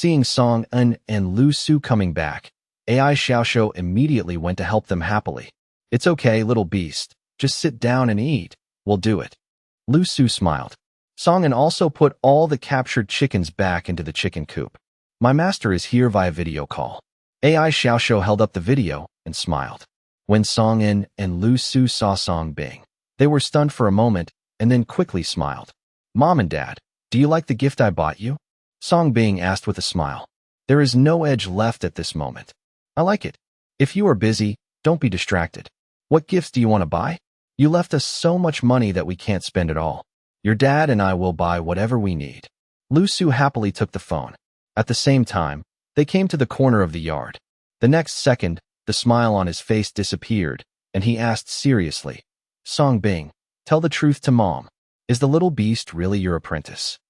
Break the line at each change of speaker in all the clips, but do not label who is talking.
Seeing Song En and Lu Su coming back, AI Xiaoxiu immediately went to help them happily. "It's okay, little beast. Just sit down and eat. We'll do it." Lu Su smiled. Song En also put all the captured chickens back into the chicken coop. "My master is here via video call." AI Xiaoxiu held up the video and smiled. When Song En and Lu Su saw Song Bing, they were stunned for a moment and then quickly smiled. "Mom and Dad, do you like the gift I bought you?" Song Bing asked with a smile. There is no edge left at this moment. "I like it. If you are busy, don't be distracted. What gifts do you want to buy? You left us so much money that we can't spend it all. Your dad and I will buy whatever we need." Lu Su happily took the phone. At the same time, they came to the corner of the yard. The next second, the smile on his face disappeared, and he asked seriously, "Song Bing, tell the truth to Mom. Is the little beast really your apprentice?"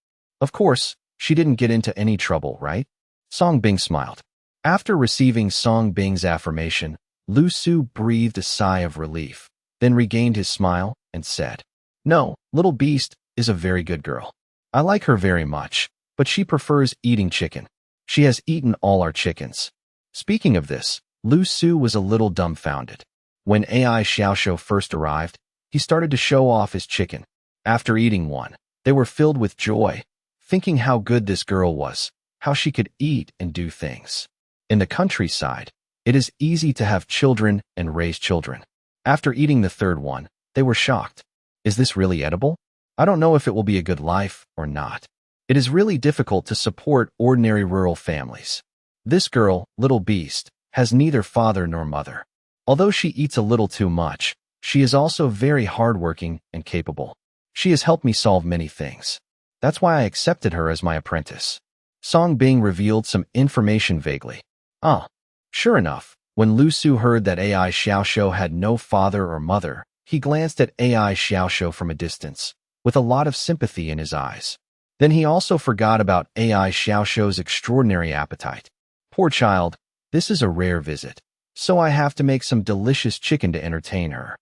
"Of course, she didn't get into any trouble, right?" Song Bing smiled. After receiving Song Bing's affirmation, Lu Su breathed a sigh of relief, then regained his smile and said, "No, little beast is a very good girl. I like her very much, but she prefers eating chicken. She has eaten all our chickens." Speaking of this, Lu Su was a little dumbfounded. When AI Xiaoxiu first arrived, he started to show off his chicken. After eating one, they were filled with joy, thinking how good this girl was, how she could eat and do things. In the countryside, it is easy to have children and raise children. After eating the third one, they were shocked. "Is this really edible? I don't know if it will be a good life or not. It is really difficult to support ordinary rural families. This girl, little beast, has neither father nor mother. Although she eats a little too much, she is also very hardworking and capable. She has helped me solve many things. That's why I accepted her as my apprentice." Song Bing revealed some information vaguely. Sure enough, when Lu Su heard that AI Xiaoxiu had no father or mother, he glanced at AI Xiaoxiu from a distance, with a lot of sympathy in his eyes. Then he also forgot about AI Xiaoxiu's extraordinary appetite. "Poor child, this is a rare visit, so I have to make some delicious chicken to entertain her."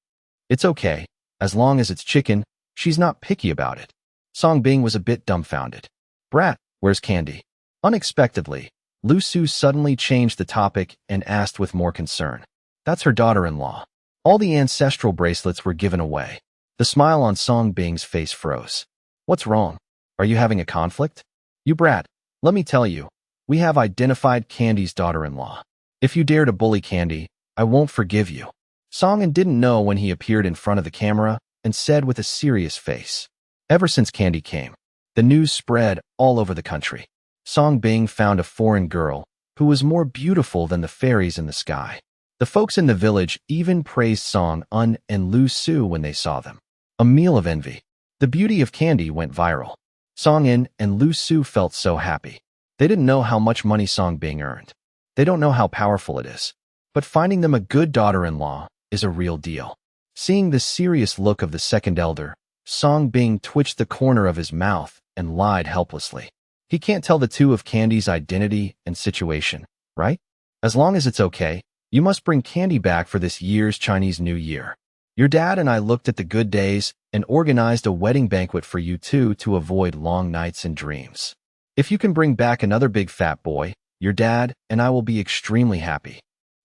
"It's okay, as long as it's chicken, she's not picky about it." Song Bing was a bit dumbfounded. "Brat, where's Candy?" Unexpectedly, Lu Su suddenly changed the topic and asked with more concern. "That's her daughter-in-law. All the ancestral bracelets were given away." The smile on Song Bing's face froze. "What's wrong? Are you having a conflict?" "You brat, let me tell you, we have identified Candy's daughter-in-law. If you dare to bully Candy, I won't forgive you." Song En didn't know when he appeared in front of the camera and said with a serious face. Ever since Candy came, the news spread all over the country. Song Bing found a foreign girl who was more beautiful than the fairies in the sky. The folks in the village even praised Song En and Lu Su when they saw them. A meal of envy. The beauty of Candy went viral. Song En and Lu Su felt so happy. They didn't know how much money Song Bing earned. They don't know how powerful it is. But finding them a good daughter-in-law is a real deal. Seeing the serious look of the second elder, Song Bing twitched the corner of his mouth and lied helplessly. He can't tell the two of Candy's identity and situation, right? "As long as it's okay, you must bring Candy back for this year's Chinese New Year. Your dad and I looked at the good days and organized a wedding banquet for you two to avoid long nights and dreams. If you can bring back another big fat boy, your dad and I will be extremely happy."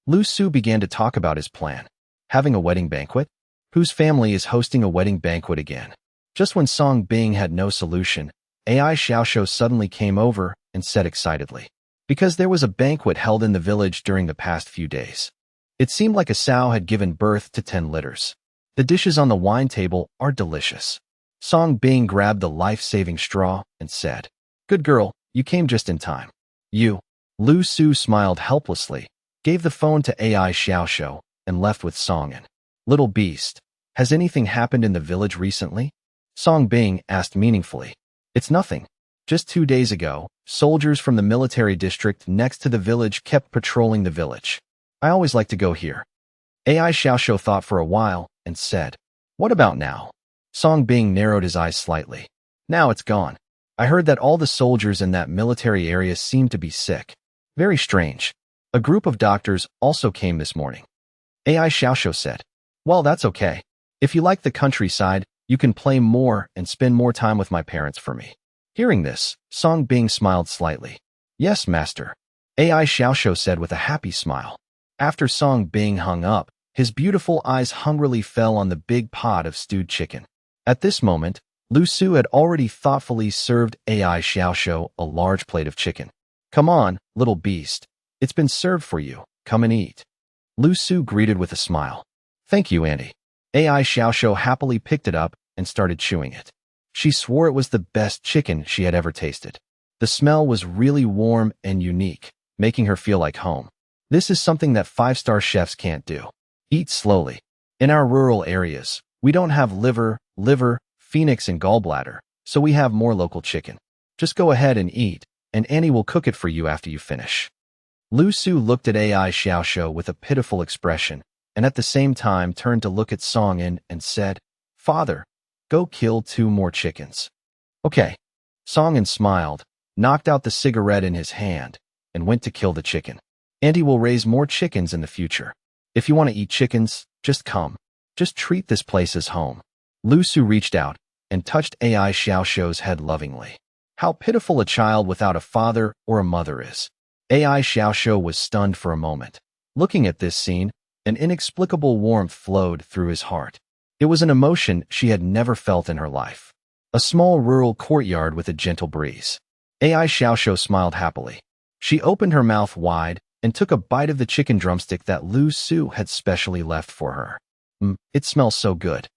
Lu Su began to talk about his plan. Having a wedding banquet? Whose family is hosting a wedding banquet again? Just when Song Bing had no solution, AI Xiaoxiu suddenly came over and said excitedly, "Because there was a banquet held in the village during the past few days. It seemed like a sow had given birth to 10 litters. The dishes on the wine table are delicious." Song Bing grabbed the life-saving straw and said, "Good girl, you came just in time." "You." Lu Su smiled helplessly, gave the phone to AI Xiaoxiu, and left with Song En. "Little beast, has anything happened in the village recently?" Song Bing asked meaningfully. "It's nothing. Just 2 days ago, soldiers from the military district next to the village kept patrolling the village. I always like to go here." AI Xiaoxiu thought for a while and said, "What about now?" Song Bing narrowed his eyes slightly. "Now it's gone. I heard that all the soldiers in that military area seem to be sick. Very strange. A group of doctors also came this morning." AI Xiaoxiu said, "Well, that's okay. If you like the countryside, you can play more and spend more time with my parents for me." Hearing this, Song Bing smiled slightly. Yes, master, AI Xiaoxiu said with a happy smile. After Song Bing hung up, his beautiful eyes hungrily fell on the big pot of stewed chicken. At this moment, Lu Su had already thoughtfully served AI Xiaoxiu a large plate of chicken. Come on, little beast. It's been served for you. Come and eat. Lu Su greeted with a smile. Thank you, Auntie. AI Xiaoxiu happily picked it up and started chewing it. She swore it was the best chicken she had ever tasted. The smell was really warm and unique, making her feel like home. This is something that five-star chefs can't do. Eat slowly. In our rural areas, we don't have liver, phoenix, and gallbladder, so we have more local chicken. Just go ahead and eat, and Annie will cook it for you after you finish. Lu Su looked at AI Xiaoxiu with a pitiful expression, and at the same time turned to look at Song In and said, Father, go kill 2 more chickens. Okay. Song In smiled, knocked out the cigarette in his hand, and went to kill the chicken. Auntie will raise more chickens in the future. If you want to eat chickens, just come. Just treat this place as home. Lu Su reached out and touched AI Xiaoxiu's head lovingly. How pitiful a child without a father or a mother is. AI Xiaoxiu was stunned for a moment. Looking at this scene, an inexplicable warmth flowed through his heart. It was an emotion she had never felt in her life. A small rural courtyard with a gentle breeze. AI Xiaoxiu smiled happily. She opened her mouth wide and took a bite of the chicken drumstick that Lu Su had specially left for her. It smells so good.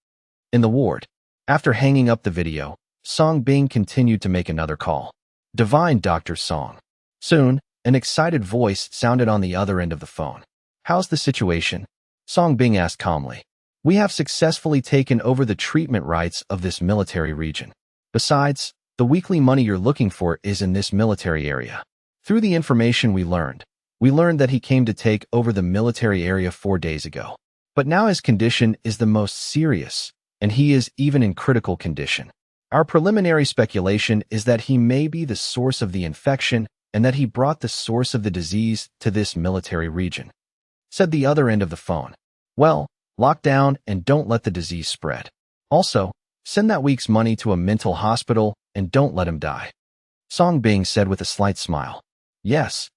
In the ward, after hanging up the video, Song Bing continued to make another call. Divine Dr. Song. Soon, an excited voice sounded on the other end of the phone. How's the situation? Song Bing asked calmly. We have successfully taken over the treatment rights of this military region. Besides, the weekly money you're looking for is in this military area. Through the information we learned that he came to take over the military area 4 days ago. But now his condition is the most serious, and he is even in critical condition. Our preliminary speculation is that he may be the source of the infection and that he brought the source of the disease to this military region. Said the other end of the phone. Well, lock down and don't let the disease spread. Also, send that week's money to a mental hospital and don't let him die. Song Bing said with a slight smile. Yes.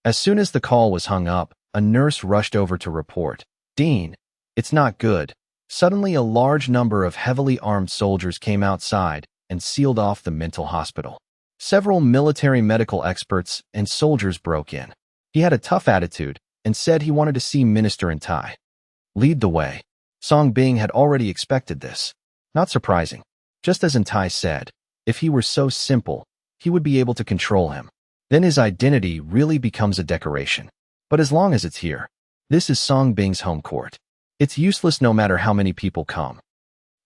As soon as the call was hung up, a nurse rushed over to report. Dean, it's not good. Suddenly, a large number of heavily armed soldiers came outside and sealed off the mental hospital. Several military medical experts and soldiers broke in. He had a tough attitude and said he wanted to see Minister in Tai. Lead the way. Song Bing had already expected this. Not surprising. Just as Tai said, if he were so simple, he would be able to control him. Then his identity really becomes a decoration. But as long as it's here, this is Song Bing's home court. It's useless no matter how many people come.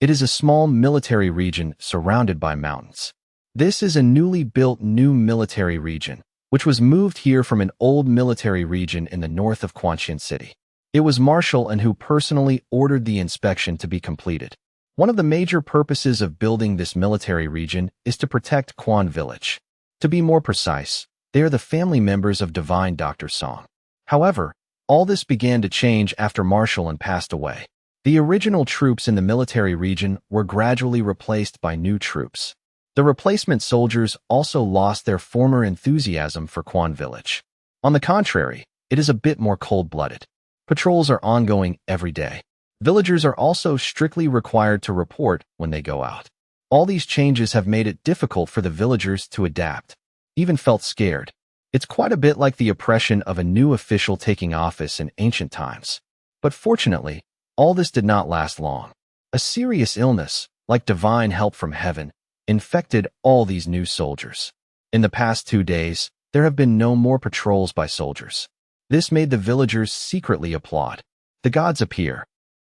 It is a small military region surrounded by mountains. This is a newly built new military region, which was moved here from an old military region in the north of Quanxian City. It was Marshall and who personally ordered the inspection to be completed. One of the major purposes of building this military region is to protect Quan Village. To be more precise, they are the family members of Divine Dr. Song. However, all this began to change after Marshall and passed away. The original troops in the military region were gradually replaced by new troops. The replacement soldiers also lost their former enthusiasm for Quan Village. On the contrary, it is a bit more cold-blooded. Patrols are ongoing every day. Villagers are also strictly required to report when they go out. All these changes have made it difficult for the villagers to adapt. Even felt scared. It's quite a bit like the oppression of a new official taking office in ancient times. But fortunately, all this did not last long. A serious illness, like divine help from heaven, infected all these new soldiers. In the past 2 days, there have been no more patrols by soldiers. This made the villagers secretly applaud. The gods appear.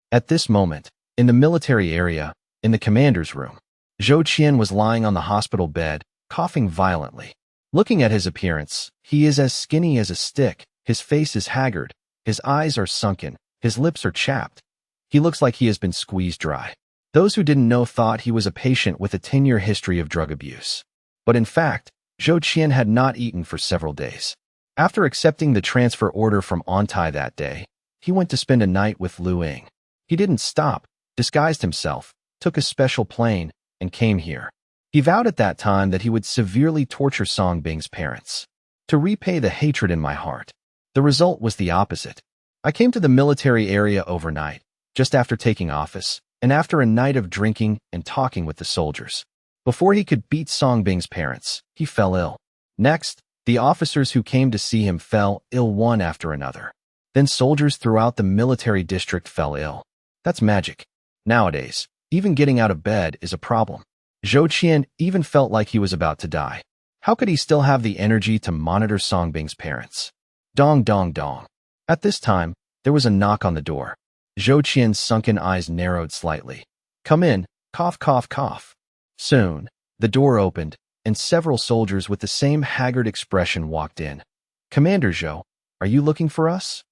At this moment, in the military area, in the commander's room, Zhou Qian was lying on the hospital bed, coughing violently. Looking at his appearance, he is as skinny as a stick, his face is haggard, his eyes are sunken, his lips are chapped. He looks like he has been squeezed dry. Those who didn't know thought he was a patient with a 10-year history of drug abuse. But in fact, Zhou Qian had not eaten for several days. After accepting the transfer order from Ontai that day, he went to spend a night with Lu Ying. He didn't stop, disguised himself, took a special plane, and came here. He vowed at that time that he would severely torture Song Bing's parents. to repay the hatred in my heart. The result was the opposite. I came to the military area overnight, just after taking office, and after a night of drinking and talking with the soldiers. Before he could beat Songbing's parents, he fell ill. Next, the officers who came to see him fell ill one after another. Then soldiers throughout the military district fell ill. That's magic. Nowadays, even getting out of bed is a problem. Zhou Qian even felt like he was about to die. How could he still have the energy to monitor Songbing's parents? Dong dong dong. At this time, there was a knock on the door. Zhou Qian's sunken eyes narrowed slightly. Come in, cough cough cough. Soon, the door opened, and several soldiers with the same haggard expression walked in. Commander Zhou, are you looking for us?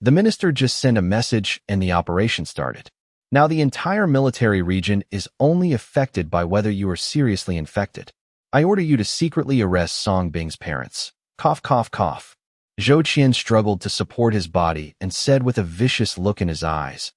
The minister just sent a message and the operation started. Now the entire military region is only affected by whether you are seriously infected. I order you to secretly arrest Songbing's parents. Cough cough cough. Zhou Qian struggled to support his body and said with a vicious look in his eyes,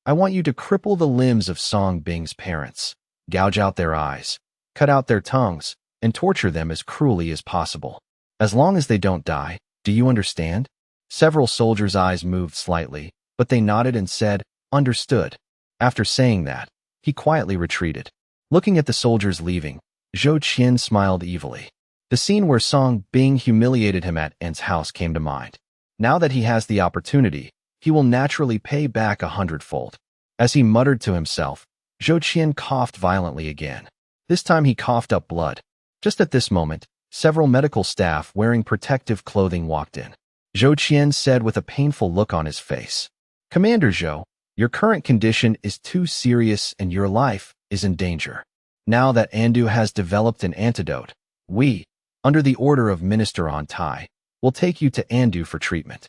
I want you to cripple the limbs of Songbing's parents, gouge out their eyes, cut out their tongues, and torture them as cruelly as possible. As long as they don't die, do you understand? Several soldiers' eyes moved slightly, but they nodded and said, understood. After saying that, he quietly retreated. Looking at the soldiers leaving, Zhou Qian smiled evilly. The scene where Song Bing humiliated him at En's house came to mind. Now that he has the opportunity, he will naturally pay back 100-fold. As he muttered to himself, Zhou Qian coughed violently again. This time he coughed up blood. Just at this moment, several medical staff wearing protective clothing walked in. Zhou Qian said with a painful look on his face, Commander Zhou, your current condition is too serious and your life is in danger. Now that Andu has developed an antidote, we, under the order of Minister On Tai, will take you to Andu for treatment.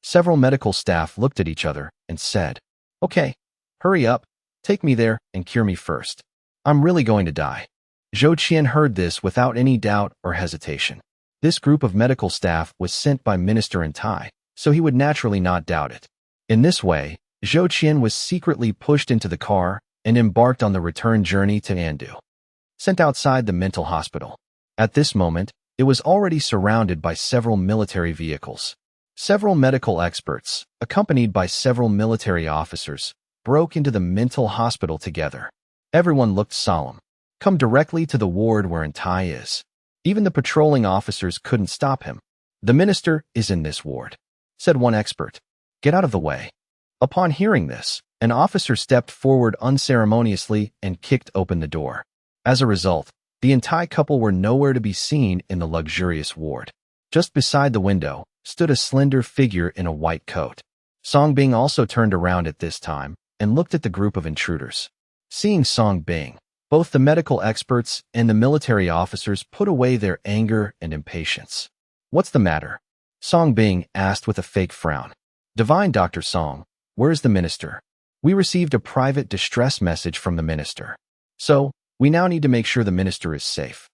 Several medical staff looked at each other and said, Okay, hurry up, take me there and cure me first. I'm really going to die. Zhou Qian heard this without any doubt or hesitation. This group of medical staff was sent by Minister On Tai, so he would naturally not doubt it. In this way, Zhou Qian was secretly pushed into the car and embarked on the return journey to Andu. Sent outside the mental hospital. At this moment, it was already surrounded by several military vehicles. Several medical experts, accompanied by several military officers, broke into the mental hospital together. Everyone looked solemn. Come directly to the ward where Antai is. Even the patrolling officers couldn't stop him. The minister is in this ward, said one expert. Get out of the way. Upon hearing this, an officer stepped forward unceremoniously and kicked open the door. As a result, the entire couple were nowhere to be seen in the luxurious ward. Just beside the window stood a slender figure in a white coat. Song Bing also turned around at this time and looked at the group of intruders. Seeing Song Bing, both the medical experts and the military officers put away their anger and impatience. What's the matter? Song Bing asked with a fake frown. Divine Dr. Song, where's the minister? We received a private distress message from the minister. So, we now need to make sure the minister is safe.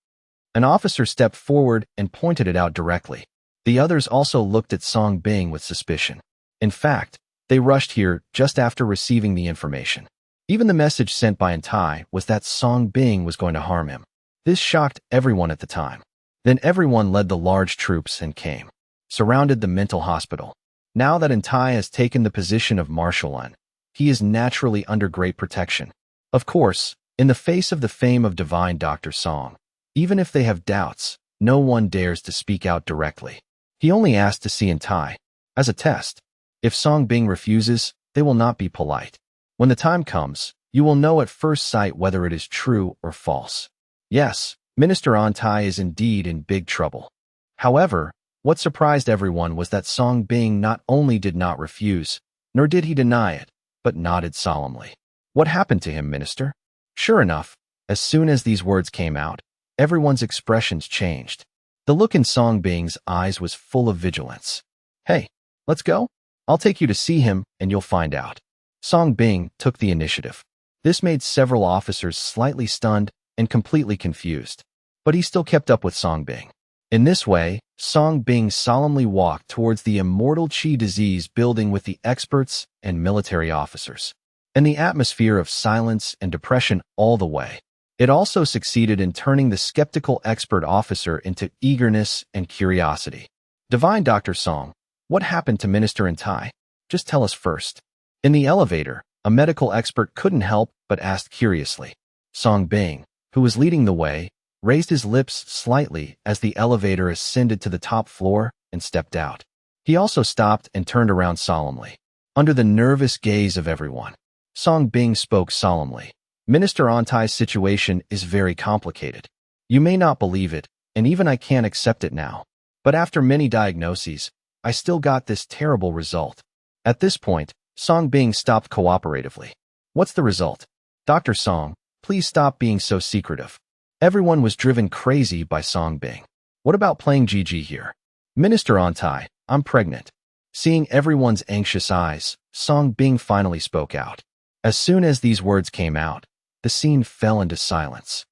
An officer stepped forward and pointed it out directly. The others also looked at Song Bing with suspicion. In fact, they rushed here just after receiving the information. Even the message sent by Antai was that Song Bing was going to harm him. This shocked everyone at the time. Then everyone led the large troops and came, surrounded the mental hospital. Now that Antai has taken the position of Marshal N, he is naturally under great protection. Of course, in the face of the fame of Divine Dr. Song, even if they have doubts, no one dares to speak out directly. He only asked to see Antai. As a test, if Song Bing refuses, they will not be polite. When the time comes, you will know at first sight whether it is true or false. Yes, Minister Antai is indeed in big trouble. However, what surprised everyone was that Song Bing not only did not refuse, nor did he deny it, but nodded solemnly. What happened to him, Minister? Sure enough, as soon as these words came out, everyone's expressions changed. The look in Song Bing's eyes was full of vigilance. Hey, let's go? I'll take you to see him and you'll find out. Song Bing took the initiative. This made several officers slightly stunned and completely confused. But he still kept up with Song Bing. In this way, Song Bing solemnly walked towards the immortal Qi disease building with the experts and military officers. And the atmosphere of silence and depression all the way. It also succeeded in turning the skeptical expert officer into eagerness and curiosity. Divine Dr. Song, what happened to Minister and Tai? Just tell us first. In the elevator, a medical expert couldn't help but asked curiously. Song Bing, who was leading the way, raised his lips slightly as the elevator ascended to the top floor and stepped out. He also stopped and turned around solemnly. Under the nervous gaze of everyone, Song Bing spoke solemnly. Minister Antai's situation is very complicated. You may not believe it, and even I can't accept it now. But after many diagnoses, I still got this terrible result. At this point, Song Bing stopped cooperatively. What's the result? Dr. Song, please stop being so secretive. Everyone was driven crazy by Song Bing. What about playing GG here? Minister Antai, I'm pregnant. Seeing everyone's anxious eyes, Song Bing finally spoke out. As soon as these words came out, the scene fell into silence.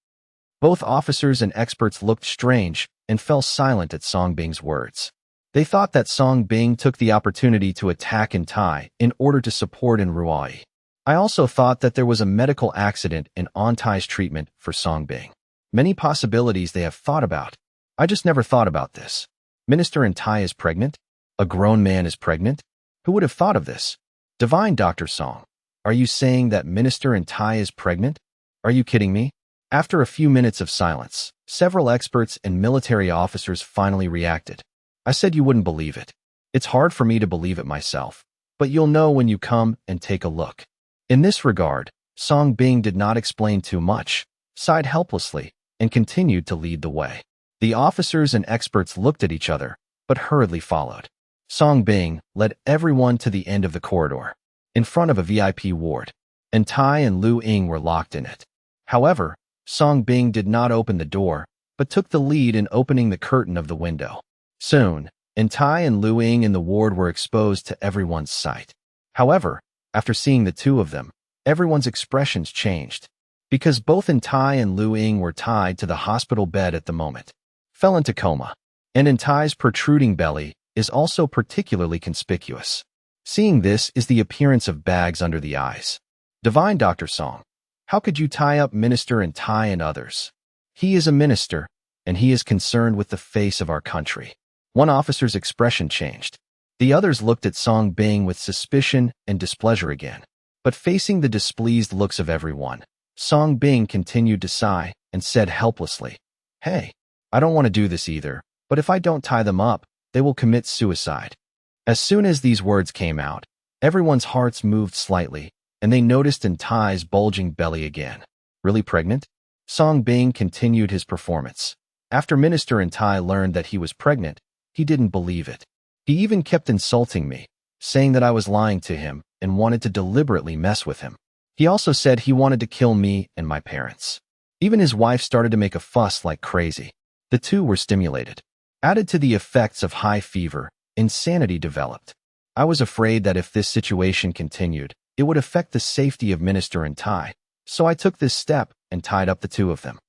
Both officers and experts looked strange and fell silent at Song Bing's words. They thought that Song Bing took the opportunity to attack Antai in order to support Ruai. I also thought that there was a medical accident in Antai's treatment for Song Bing. Many possibilities they have thought about. I just never thought about this. Minister Antai is pregnant? A grown man is pregnant? Who would have thought of this? Divine Dr. Song, are you saying that Minister Antai is pregnant? Are you kidding me? After a few minutes of silence, several experts and military officers finally reacted. I said you wouldn't believe it. It's hard for me to believe it myself, but you'll know when you come and take a look. In this regard, Song Bing did not explain too much, sighed helplessly, and continued to lead the way. The officers and experts looked at each other, but hurriedly followed. Song Bing led everyone to the end of the corridor, in front of a VIP ward, and Tai and Lu Ying were locked in it. However, Song Bing did not open the door, but took the lead in opening the curtain of the window. Soon, Tai and Lu Ying in the ward were exposed to everyone's sight. However, after seeing the two of them, everyone's expressions changed, because both Tai and Lu Ying were tied to the hospital bed at the moment, fell into coma, and Tai's protruding belly is also particularly conspicuous. Seeing this is the appearance of bags under the eyes. Divine Dr. Song, how could you tie up Minister Tai and others? He is a minister, and he is concerned with the face of our country. One officer's expression changed. The others looked at Song Bing with suspicion and displeasure again. But facing the displeased looks of everyone, Song Bing continued to sigh and said helplessly, "Hey, I don't want to do this either, but if I don't tie them up, they will commit suicide." As soon as these words came out, everyone's hearts moved slightly, and they noticed Tai's bulging belly again. Really pregnant? Song Bing continued his performance. After Minister Tai learned that he was pregnant, he didn't believe it. He even kept insulting me, saying that I was lying to him and wanted to deliberately mess with him. He also said he wanted to kill me and my parents. Even his wife started to make a fuss like crazy. The two were stimulated. Added to the effects of high fever, insanity developed. I was afraid that if this situation continued, it would affect the safety of Minister Tai, so I took this step and tied up the two of them.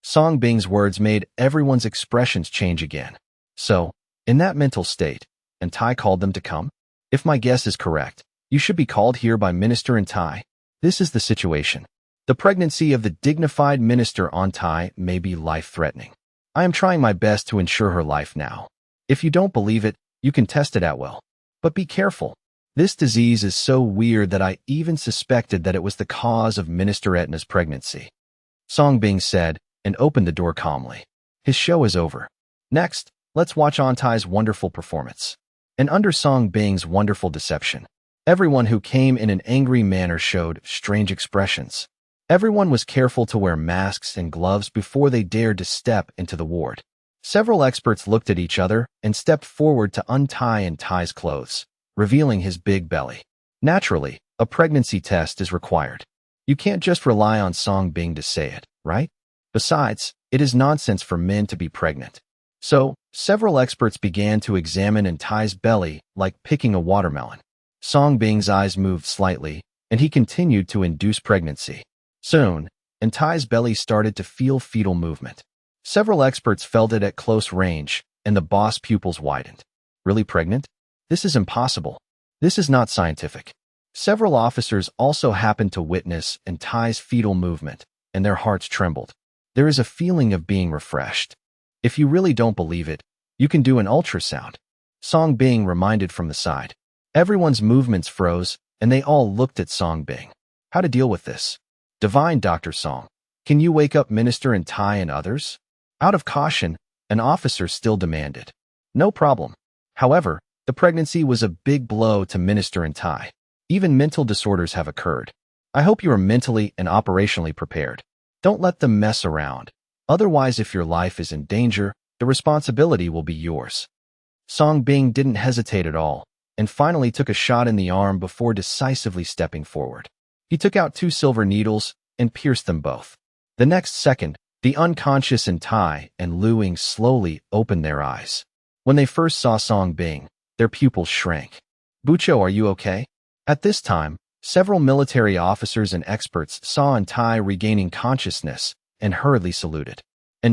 Song Bing's words made everyone's expressions change again. So, in that mental state, Tai called them to come? If my guess is correct, you should be called here by Minister Tai. This is the situation. The pregnancy of the dignified Minister Tai may be life-threatening. I am trying my best to ensure her life now. If you don't believe it, you can test it at will. But be careful. This disease is so weird that I even suspected that it was the cause of Minister Etna's pregnancy. Song Bing said, and opened the door calmly. His show is over. Next, let's watch Antai's wonderful performance. And under Song Bing's wonderful deception, everyone who came in an angry manner showed strange expressions. Everyone was careful to wear masks and gloves before they dared to step into the ward. Several experts looked at each other and stepped forward to untie Tai's clothes, revealing his big belly. Naturally, a pregnancy test is required. You can't just rely on Song Bing to say it, right? Besides, it is nonsense for men to be pregnant. So, several experts began to examine Tai's belly like picking a watermelon. Song Bing's eyes moved slightly, and he continued to induce pregnancy. Soon, Tai's belly started to feel fetal movement. Several experts felt it at close range, and the boss pupils widened. Really pregnant? This is impossible. This is not scientific. Several officers also happened to witness Tai's fetal movement, and their hearts trembled. There is a feeling of being refreshed. If you really don't believe it, you can do an ultrasound. Song Bing reminded from the side. Everyone's movements froze, and they all looked at Song Bing. How to deal with this? Divine Dr. Song. Can you wake up Minister and Tai and others? Out of caution, an officer still demanded. No problem. However, the pregnancy was a big blow to Minister and Tai. Even mental disorders have occurred. I hope you are mentally and operationally prepared. Don't let them mess around. Otherwise, if your life is in danger, the responsibility will be yours. Song Bing didn't hesitate at all, and finally took a shot in the arm before decisively stepping forward. He took out 2 silver needles and pierced them both. The next second, the unconscious and Tai and Lu Ying slowly opened their eyes. When they first saw Song Bing, their pupils shrank. Bucho, are you okay? At this time, several military officers and experts saw Tai regaining consciousness and hurriedly saluted.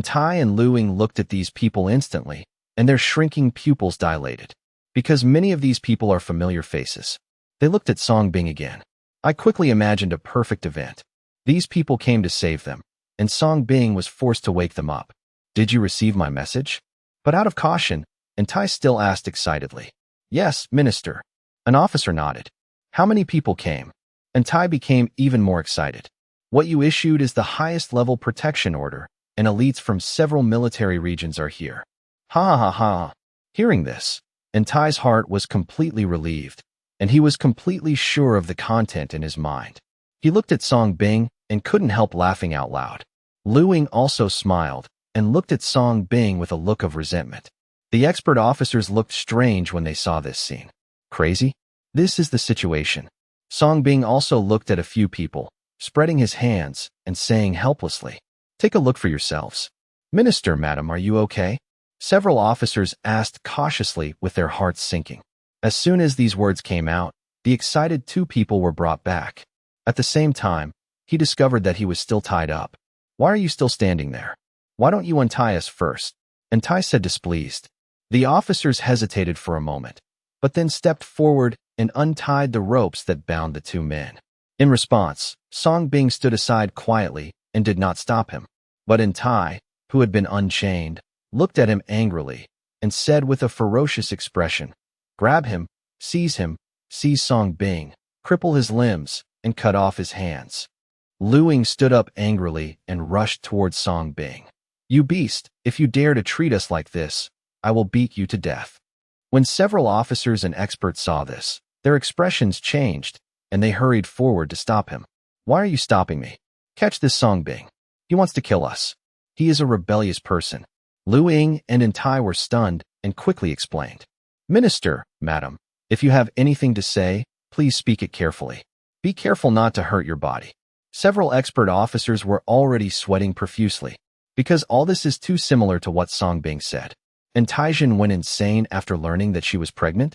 Tai and Lu Ying looked at these people instantly, and their shrinking pupils dilated. Because many of these people are familiar faces. They looked at Song Bing again. I quickly imagined a perfect event. These people came to save them, and Song Bing was forced to wake them up. Did you receive my message? But out of caution, Tai still asked excitedly. Yes, Minister. An officer nodded. How many people came? Tai became even more excited. What you issued is the highest level protection order, and elites from several military regions are here. Ha ha ha. Hearing this, Tai's heart was completely relieved, and he was completely sure of the content in his mind. He looked at Song Bing and couldn't help laughing out loud. Lu Ying also smiled and looked at Song Bing with a look of resentment. The expert officers looked strange when they saw this scene. Crazy? This is the situation. Song Bing also looked at a few people, spreading his hands and saying helplessly, "Take a look for yourselves." "Minister, madam, are you okay?" Several officers asked cautiously with their hearts sinking. As soon as these words came out, the excited 2 people were brought back. At the same time, he discovered that he was still tied up. "Why are you still standing there? Why don't you untie us first?" Tai said displeased. The officers hesitated for a moment, but then stepped forward and untied the ropes that bound the 2 men. In response, Song Bing stood aside quietly and did not stop him. But Tai, who had been unchained, looked at him angrily and said with a ferocious expression, "Grab him, seize Song Bing, cripple his limbs, and cut off his hands." Lu Ying stood up angrily and rushed towards Song Bing. "You beast, if you dare to treat us like this, I will beat you to death." When several officers and experts saw this, their expressions changed, and they hurried forward to stop him. "Why are you stopping me? Catch this Song Bing. He wants to kill us. He is a rebellious person." Lu Ying and Tai were stunned and quickly explained. "Minister, madam, if you have anything to say, please speak it carefully. Be careful not to hurt your body." Several expert officers were already sweating profusely, because all this is too similar to what Song Bing said. Taijin went insane after learning that she was pregnant.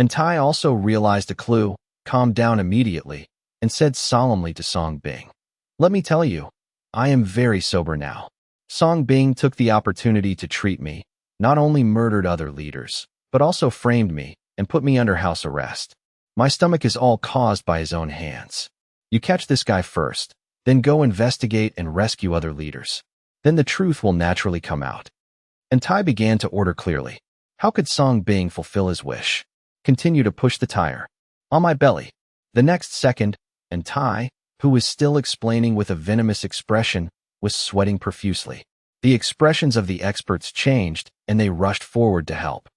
Tai also realized a clue, calmed down immediately, and said solemnly to Song Bing, "Let me tell you, I am very sober now. Song Bing took the opportunity to treat me, not only murdered other leaders, but also framed me and put me under house arrest. My stomach is all caused by his own hands. You catch this guy first, then go investigate and rescue other leaders. Then the truth will naturally come out." Tai began to order clearly. How could Song Bing fulfill his wish? Continue to push the tire. On my belly. The next second, Tai, who was still explaining with a venomous expression, was sweating profusely. The expressions of the experts changed, and they rushed forward to help.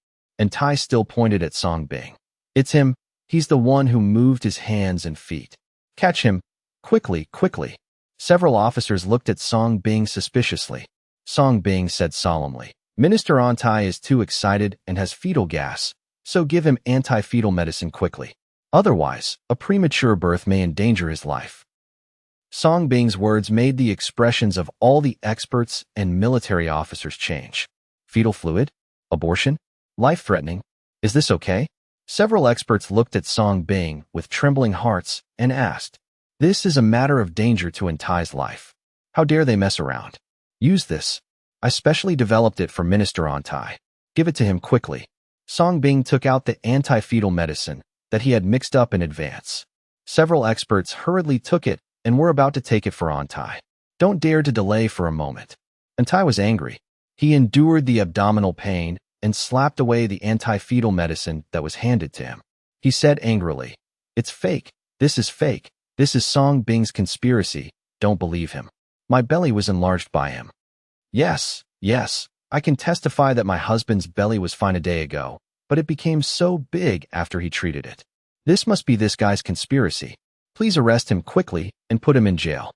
Tai still pointed at Song Bing. "It's him. He's the one who moved his hands and feet. Catch him. Quickly, quickly." Several officers looked at Song Bing suspiciously. Song Bing said solemnly, "Minister Tai is too excited and has fetal gas, so give him anti-fetal medicine quickly. Otherwise, a premature birth may endanger his life." Song Bing's words made the expressions of all the experts and military officers change. Fetal fluid? Abortion? Life-threatening? Is this okay? Several experts looked at Song Bing with trembling hearts and asked, "This is a matter of danger to Tai's life. How dare they mess around? Use this. I specially developed it for Minister Tai. Give it to him quickly." Song Bing took out the anti-fetal medicine that he had mixed up in advance. Several experts hurriedly took it and were about to take it for Tai. Don't dare to delay for a moment. Antai was angry. He endured the abdominal pain and slapped away the anti-fetal medicine that was handed to him. He said angrily, "It's fake. This is fake. This is Song Bing's conspiracy. Don't believe him." My belly was enlarged by him. Yes, I can testify that my husband's belly was fine a day ago, but it became so big after he treated it. This must be this guy's conspiracy. Please arrest him quickly and put him in jail.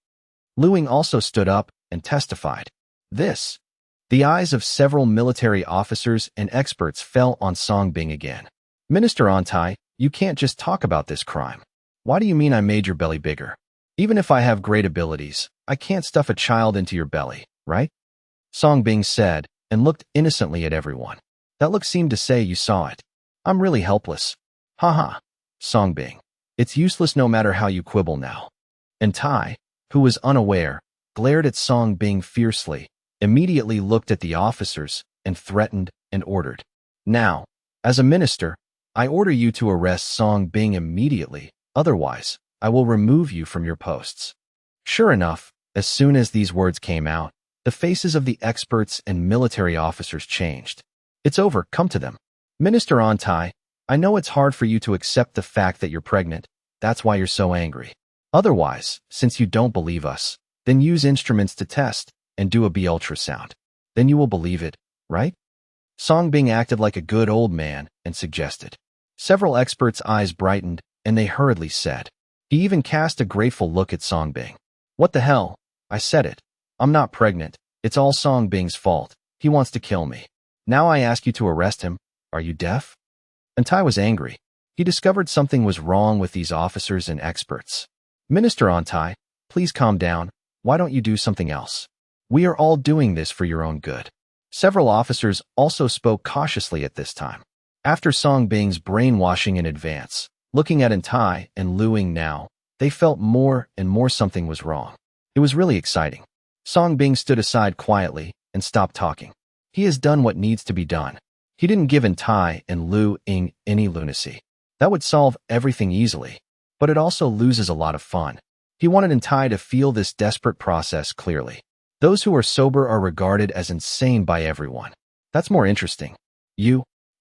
Luing also stood up and testified. The eyes of several military officers and experts fell on Song Bing again. Minister Antai, you can't just talk about this crime. Why do you mean I made your belly bigger? Even if I have great abilities, I can't stuff a child into your belly, right? Song Bing said, and looked innocently at everyone. That look seemed to say you saw it. I'm really helpless. Haha. Song Bing. It's useless no matter how you quibble now. And Tai, who was unaware, glared at Song Bing fiercely, immediately looked at the officers, and threatened and ordered. Now, as a minister, I order you to arrest Song Bing immediately, otherwise, I will remove you from your posts. Sure enough, as soon as these words came out, the faces of the experts and military officers changed. It's over, come to them. Minister Antai, I know it's hard for you to accept the fact that you're pregnant, that's why you're so angry. Otherwise, since you don't believe us, then use instruments to test, and do a B ultrasound. Then you will believe it, right? Song Bing acted like a good old man and suggested. Several experts' eyes brightened, and they hurriedly said. He even cast a grateful look at Song Bing. What the hell? I said it. I'm not pregnant. It's all Song Bing's fault. He wants to kill me. Now I ask you to arrest him. Are you deaf? Antai was angry. He discovered something was wrong with these officers and experts. Minister Antai, please calm down. Why don't you do something else? We are all doing this for your own good. Several officers also spoke cautiously at this time. After Song Bing's brainwashing in advance, looking at Antai and Luing now, they felt more and more something was wrong. It was really exciting. Song Bing stood aside quietly and stopped talking. He has done what needs to be done. He didn't give Antai and Luing any lunacy. That would solve everything easily, but it also loses a lot of fun. He wanted Antai to feel this desperate process clearly. Those who are sober are regarded as insane by everyone. That's more interesting.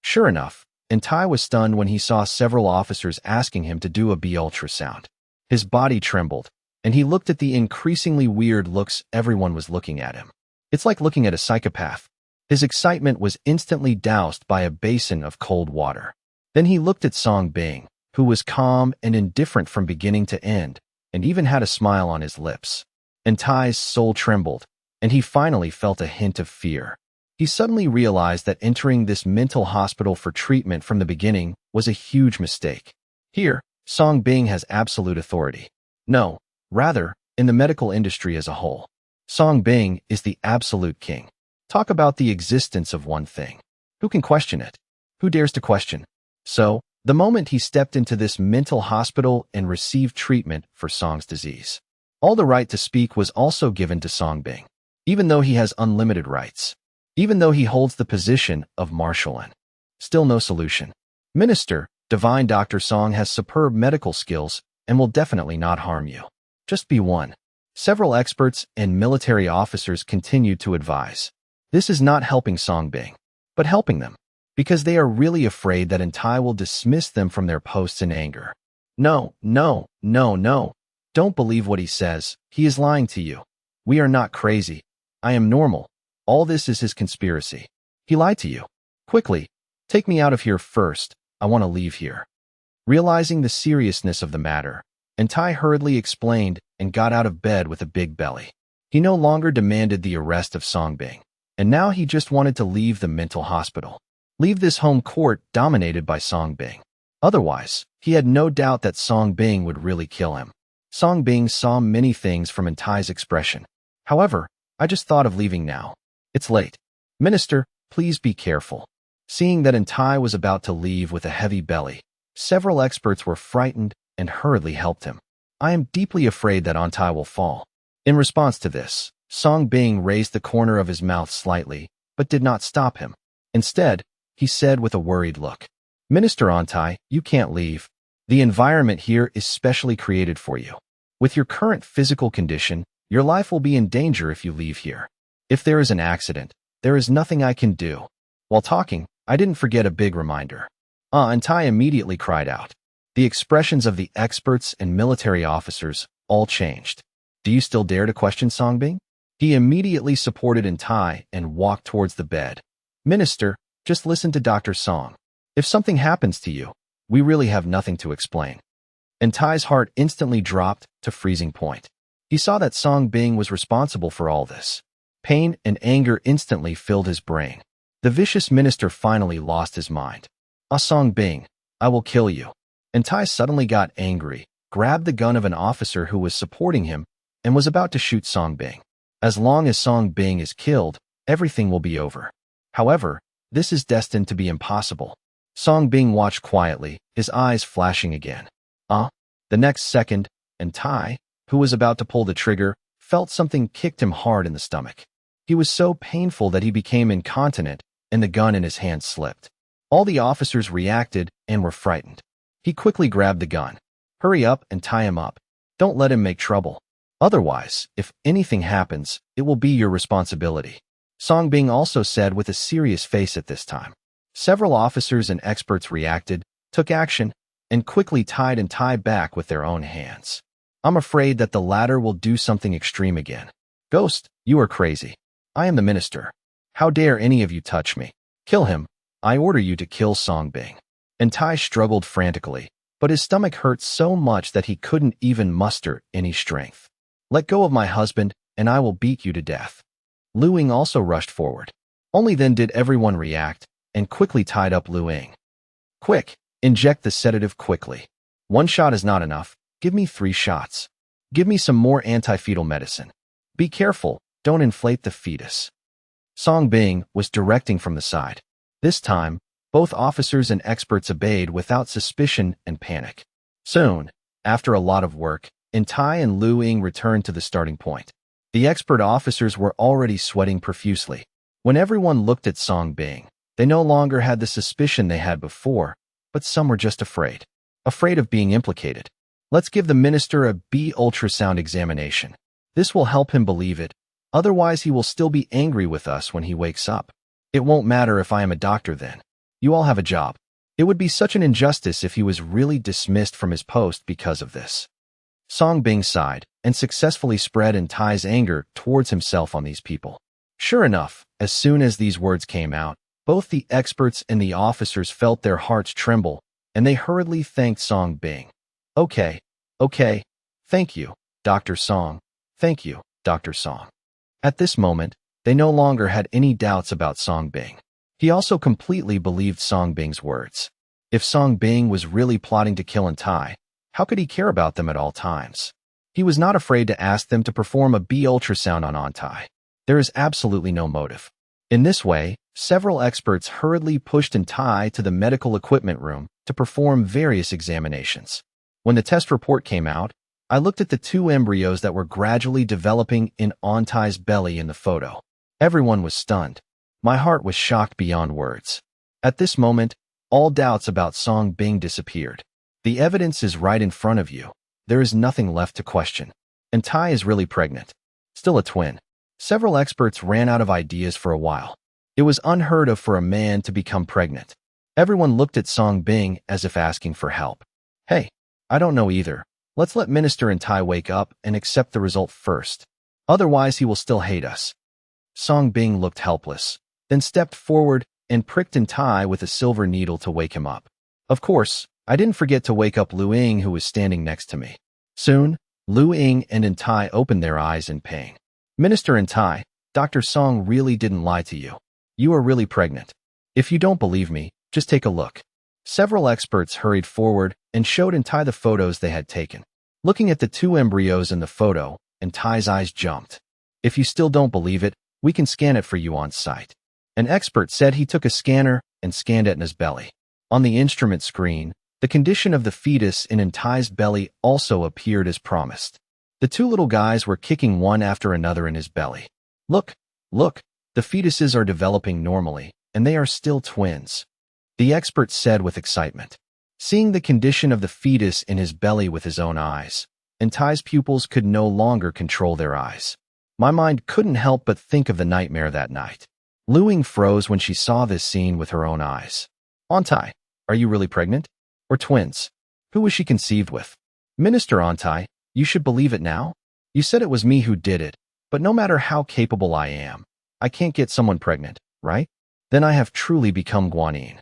Sure enough, Antai was stunned when he saw several officers asking him to do a B ultrasound. His body trembled, and he looked at the increasingly weird looks everyone was looking at him. It's like looking at a psychopath. His excitement was instantly doused by a basin of cold water. Then he looked at Song Bing, who was calm and indifferent from beginning to end, and even had a smile on his lips. Antai's soul trembled, and he finally felt a hint of fear. He suddenly realized that entering this mental hospital for treatment from the beginning was a huge mistake. Here, Song Bing has absolute authority. No, rather, in the medical industry as a whole. Song Bing is the absolute king. Talk about the existence of one thing. Who can question it? Who dares to question? So, the moment he stepped into this mental hospital and received treatment for Song's disease, all the right to speak was also given to Song Bing, even though he has unlimited rights. Even though he holds the position of Marshal. Still no solution. Minister, Divine Dr. Song has superb medical skills and will definitely not harm you. Just be one. Several experts and military officers continued to advise. This is not helping Song Bing, but helping them, because they are really afraid that Antai will dismiss them from their posts in anger. No. Don't believe what he says. He is lying to you. We are not crazy. I am normal. All this is his conspiracy. He lied to you. Quickly, take me out of here first. I want to leave here. Realizing the seriousness of the matter, Antai hurriedly explained and got out of bed with a big belly. He no longer demanded the arrest of Song Bing, and now he just wanted to leave the mental hospital. Leave this home court dominated by Song Bing. Otherwise, he had no doubt that Song Bing would really kill him. Song Bing saw many things from Antai's expression. However, I just thought of leaving now. It's late. Minister, please be careful. Seeing that Antai was about to leave with a heavy belly, several experts were frightened and hurriedly helped him. I am deeply afraid that Antai will fall. In response to this, Song Bing raised the corner of his mouth slightly, but did not stop him. Instead, he said with a worried look, Minister Antai, you can't leave. The environment here is specially created for you. With your current physical condition, Your life will be in danger if you leave here. If there is an accident, there is nothing I can do. While talking, I didn't forget a big reminder. And Tai immediately cried out. The expressions of the experts and military officers all changed. Do you still dare to question Songbing? He immediately supported Tai and walked towards the bed. Minister, just listen to Dr. Song. If something happens to you, we really have nothing to explain. And Tai's heart instantly dropped to freezing point. He saw that Songbing was responsible for all this. Pain and anger instantly filled his brain. The vicious minister finally lost his mind. Songbing, I will kill you. And Tai suddenly got angry, grabbed the gun of an officer who was supporting him, and was about to shoot Songbing. As long as Songbing is killed, everything will be over. However, this is destined to be impossible. Songbing watched quietly, his eyes flashing again. The next second, and Tai, who was about to pull the trigger, felt something kicked him hard in the stomach. He was so painful that he became incontinent, and the gun in his hand slipped. All the officers reacted and were frightened. He quickly grabbed the gun. Hurry up and tie him up. Don't let him make trouble. Otherwise, if anything happens, it will be your responsibility. Songbing also said with a serious face at this time. Several officers and experts reacted, took action, and quickly tied Tai back with their own hands. I'm afraid that the latter will do something extreme again. Ghost, you are crazy. I am the minister. How dare any of you touch me? Kill him. I order you to kill Songbing. And Tai struggled frantically, but his stomach hurt so much that he couldn't even muster any strength. Let go of my husband, and I will beat you to death. Lu Ying also rushed forward. Only then did everyone react, and quickly tied up Lu Ying. Quick, inject the sedative quickly. 1 shot is not enough. Give me 3 shots. Give me some more anti-fetal medicine. Be careful, don't inflate the fetus. Songbing was directing from the side. This time, both officers and experts obeyed without suspicion and panic. Soon, after a lot of work, Tai and Lu Ying returned to the starting point. The expert officers were already sweating profusely. When everyone looked at Songbing, they no longer had the suspicion they had before, but some were just afraid. Afraid of being implicated. Let's give the minister a B ultrasound examination. This will help him believe it. Otherwise, he will still be angry with us when he wakes up. It won't matter if I am a doctor then. You all have a job. It would be such an injustice if he was really dismissed from his post because of this. Songbing sighed and successfully spread Tai's anger towards himself on these people. Sure enough, as soon as these words came out, both the experts and the officers felt their hearts tremble, and they hurriedly thanked Songbing. Okay. Thank you, Dr. Song. Thank you, Dr. Song. At this moment, they no longer had any doubts about Songbing. He also completely believed Songbing's words. If Songbing was really plotting to kill Tai, how could he care about them at all times? He was not afraid to ask them to perform a B ultrasound on Tai. There is absolutely no motive. In this way, several experts hurriedly pushed Tai to the medical equipment room to perform various examinations. When the test report came out, I looked at the 2 embryos that were gradually developing in Tai's belly in the photo. Everyone was stunned. My heart was shocked beyond words. At this moment, all doubts about Songbing disappeared. The evidence is right in front of you. There is nothing left to question. And Tai is really pregnant. Still a twin. Several experts ran out of ideas for a while. It was unheard of for a man to become pregnant. Everyone looked at Songbing as if asking for help. Hey, I don't know either. Let's let Minister Tai wake up and accept the result first. Otherwise, he will still hate us. Songbing looked helpless, then stepped forward and pricked Tai with a silver needle to wake him up. Of course, I didn't forget to wake up Lu Ying, who was standing next to me. Soon, Lu Ying and Tai opened their eyes in pain. Minister Tai, Dr. Song really didn't lie to you. You are really pregnant. If you don't believe me, just take a look. Several experts hurried forward and showed Tai the photos they had taken. Looking at the 2 embryos in the photo, Tai's eyes jumped. If you still don't believe it, we can scan it for you on site. An expert said he took a scanner and scanned Etna's belly. On the instrument screen, the condition of the fetus in Tai's belly also appeared as promised. The 2 little guys were kicking one after another in his belly. Look, the fetuses are developing normally, and they are still twins. The expert said with excitement. Seeing the condition of the fetus in his belly with his own eyes, and Tai's pupils could no longer control their eyes. My mind couldn't help but think of the nightmare that night. Lu Ying froze when she saw this scene with her own eyes. "Antai, are you really pregnant? Or twins? Who was she conceived with?" "Minister Antai, you should believe it now. You said it was me who did it, but no matter how capable I am, I can't get someone pregnant, right? Then I have truly become Guanyin."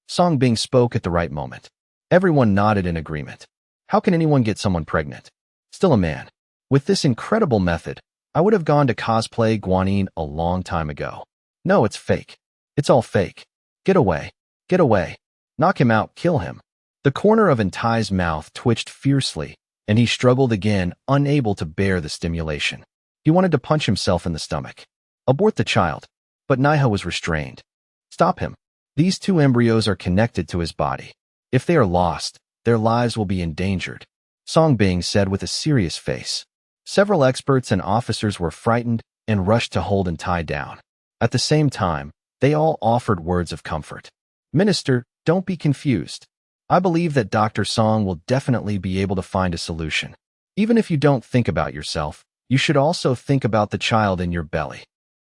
Song Bing spoke at the right moment. Everyone nodded in agreement. How can anyone get someone pregnant? Still a man. With this incredible method, I would have gone to cosplay Guanyin a long time ago. No, it's fake. It's all fake. Get away. Get away. Knock him out, kill him. The corner of Antai's mouth twitched fiercely, and he struggled again, unable to bear the stimulation. He wanted to punch himself in the stomach. Abort the child. But Manhua was restrained. Stop him. These two embryos are connected to his body. If they are lost, their lives will be endangered, Song Bing said with a serious face. Several experts and officers were frightened and rushed to hold Antai down. At the same time, they all offered words of comfort. "Minister, don't be confused. I believe that Dr. Song will definitely be able to find a solution. Even if you don't think about yourself, you should also think about the child in your belly."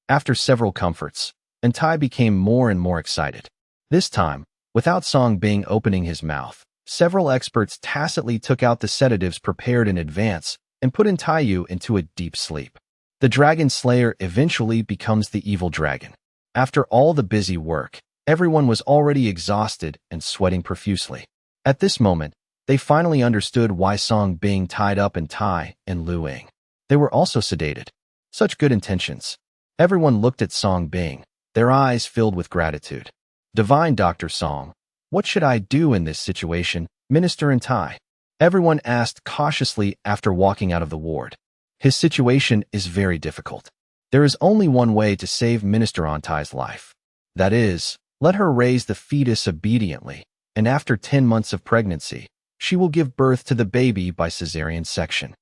After several comforts, Antai became more and more excited. This time, without Song Bing opening his mouth, several experts tacitly took out the sedatives prepared in advance and put Antai into a deep sleep. The Dragon Slayer eventually becomes the evil dragon. After all the busy work, everyone was already exhausted and sweating profusely. At this moment, they finally understood why Song Bing tied up Antai and Lu Ying. They were also sedated. Such good intentions. Everyone looked at Song Bing, their eyes filled with gratitude. "Divine Dr. Song, what should I do in this situation, Minister Antai?" Everyone asked cautiously after walking out of the ward. His situation is very difficult. There is only one way to save Minister Antai's life. That is, let her raise the fetus obediently, and after 10 months of pregnancy, she will give birth to the baby by cesarean section.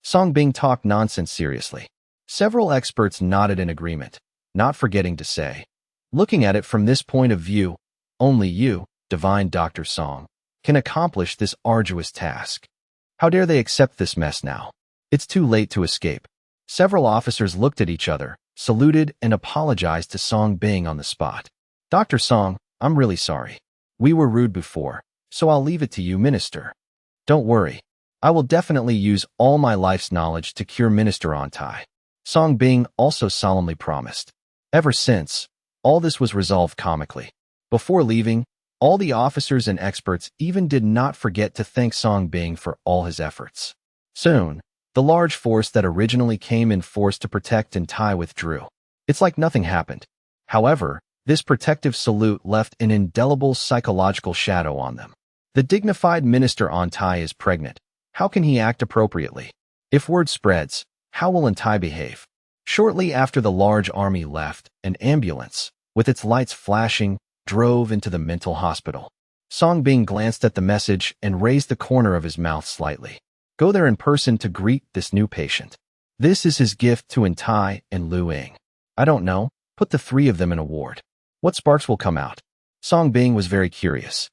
Song Bing talked nonsense seriously. Several experts nodded in agreement, not forgetting to say, "Looking at it from this point of view, only you, Divine Dr. Song, can accomplish this arduous task. How dare they accept this mess now? It's too late to escape." Several officers looked at each other, saluted, and apologized to Song Bing on the spot. "Dr. Song, I'm really sorry. We were rude before, so I'll leave it to you, Minister. Don't worry. I will definitely use all my life's knowledge to cure Minister Antai," Song Bing also solemnly promised. Ever since, all this was resolved comically. Before leaving, all the officers and experts even did not forget to thank Song Bing for all his efforts. Soon, the large force that originally came in force to protect Antai withdrew. It's like nothing happened. However, this protective salute left an indelible psychological shadow on them. The dignified Minister Antai is pregnant. How can he act appropriately? If word spreads, how will Antai behave? Shortly after the large army left, an ambulance, with its lights flashing, drove into the mental hospital. Song Bing glanced at the message and raised the corner of his mouth slightly. Go there in person to greet this new patient. This is his gift to Antai and Lu Ying. I don't know, put the three of them in a ward. What sparks will come out? Song Bing was very curious.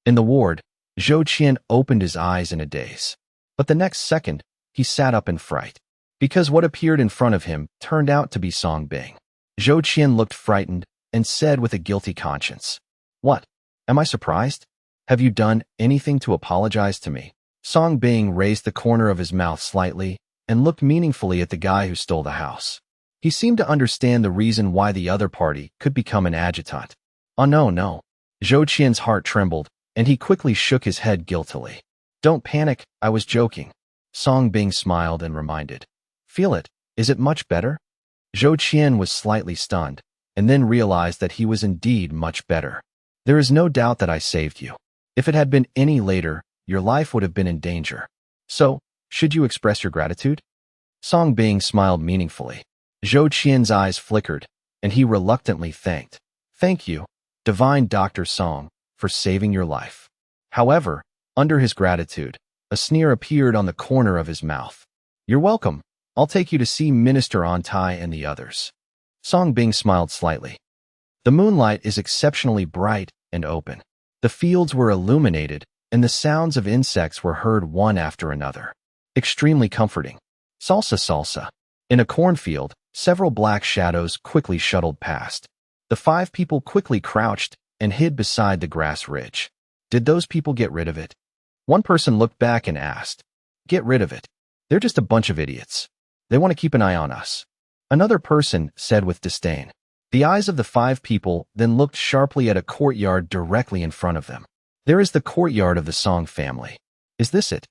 In the ward, Zhou Qian opened his eyes in a daze. But the next second, he sat up in fright, because what appeared in front of him turned out to be Song Bing. Zhou Qian looked frightened and said with a guilty conscience, "What? Am I surprised? Have you done anything to apologize to me?" Song Bing raised the corner of his mouth slightly and looked meaningfully at the guy who stole the house. He seemed to understand the reason why the other party could become an adjutant. "Oh no. Zhou Qian's heart trembled, and he quickly shook his head guiltily. "Don't panic, I was joking." Song Bing smiled and reminded, "Feel it, is it much better?" Zhou Qian was slightly stunned, and then realized that he was indeed much better. "There is no doubt that I saved you. If it had been any later, your life would have been in danger. So, should you express your gratitude?" Song Bing smiled meaningfully. Zhou Qian's eyes flickered, and he reluctantly thanked. "Thank you, Divine Dr. Song, for saving your life." However, under his gratitude, a sneer appeared on the corner of his mouth. "You're welcome. I'll take you to see Minister Antai and the others." Song Bing smiled slightly. The moonlight is exceptionally bright and open. The fields were illuminated, and the sounds of insects were heard one after another. Extremely comforting. Salsa salsa. In a cornfield, several black shadows quickly shuttled past. The 5 people quickly crouched and hid beside the grass ridge. Did those people get rid of it? One person looked back and asked. Get rid of it. They're just a bunch of idiots. They want to keep an eye on us. Another person said with disdain. The eyes of the 5 people then looked sharply at a courtyard directly in front of them. There is the courtyard of the Song family. Is this it?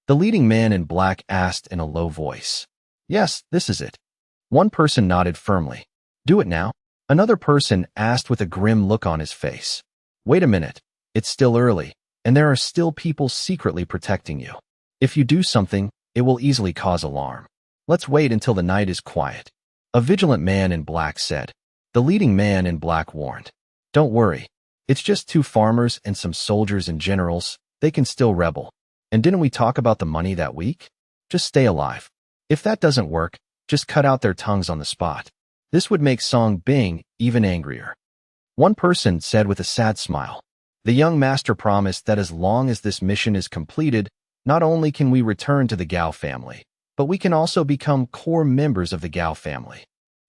The leading man in black asked in a low voice. Yes, this is it. One person nodded firmly. Do it now. Another person asked with a grim look on his face. Wait a minute. It's still early, and there are still people secretly protecting you. If you do something, it will easily cause alarm. Let's wait until the night is quiet. A vigilant man in black said. The leading man in black warned. Don't worry. It's just 2 farmers and some soldiers and generals. They can still rebel. And didn't we talk about the money that week? Just stay alive. If that doesn't work, just cut out their tongues on the spot. This would make Song Bing even angrier. One person said with a sad smile. The young master promised that as long as this mission is completed, not only can we return to the Gao family, but we can also become core members of the Gao family.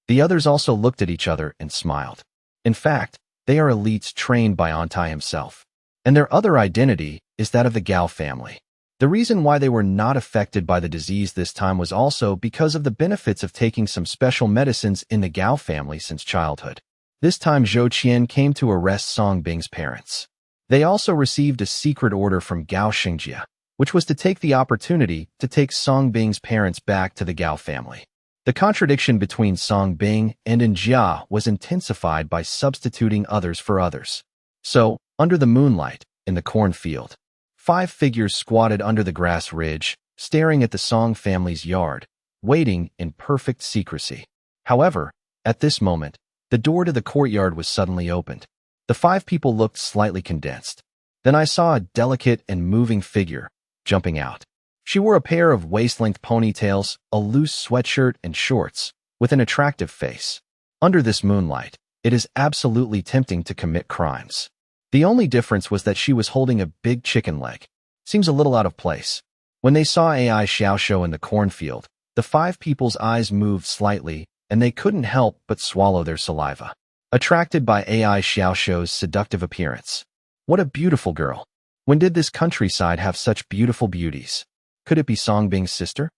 The others also looked at each other and smiled. In fact, they are elites trained by Antai himself, and their other identity is that of the Gao family. The reason why they were not affected by the disease this time was also because of the benefits of taking some special medicines in the Gao family since childhood. This time Zhou Qian came to arrest Song Bing's parents. They also received a secret order from Gao Xingjia, which was to take the opportunity to take Song Bing's parents back to the Gao family. The contradiction between Song Bing and Njia was intensified by substituting others for others. So, under the moonlight, in the cornfield, 5 figures squatted under the grass ridge, staring at the Song family's yard, waiting in perfect secrecy. However, at this moment, the door to the courtyard was suddenly opened. The 5 people looked slightly condensed. Then I saw a delicate and moving figure jumping out. She wore a pair of waist-length ponytails, a loose sweatshirt, and shorts, with an attractive face. Under this moonlight, it is absolutely tempting to commit crimes. The only difference was that she was holding a big chicken leg. Seems a little out of place. When they saw AI Xiaoxiao in the cornfield, the 5 people's eyes moved slightly, and they couldn't help but swallow their saliva, attracted by AI Xiaoxiao's seductive appearance. What a beautiful girl. When did this countryside have such beautiful beauties? Could it be Song Bing's sister?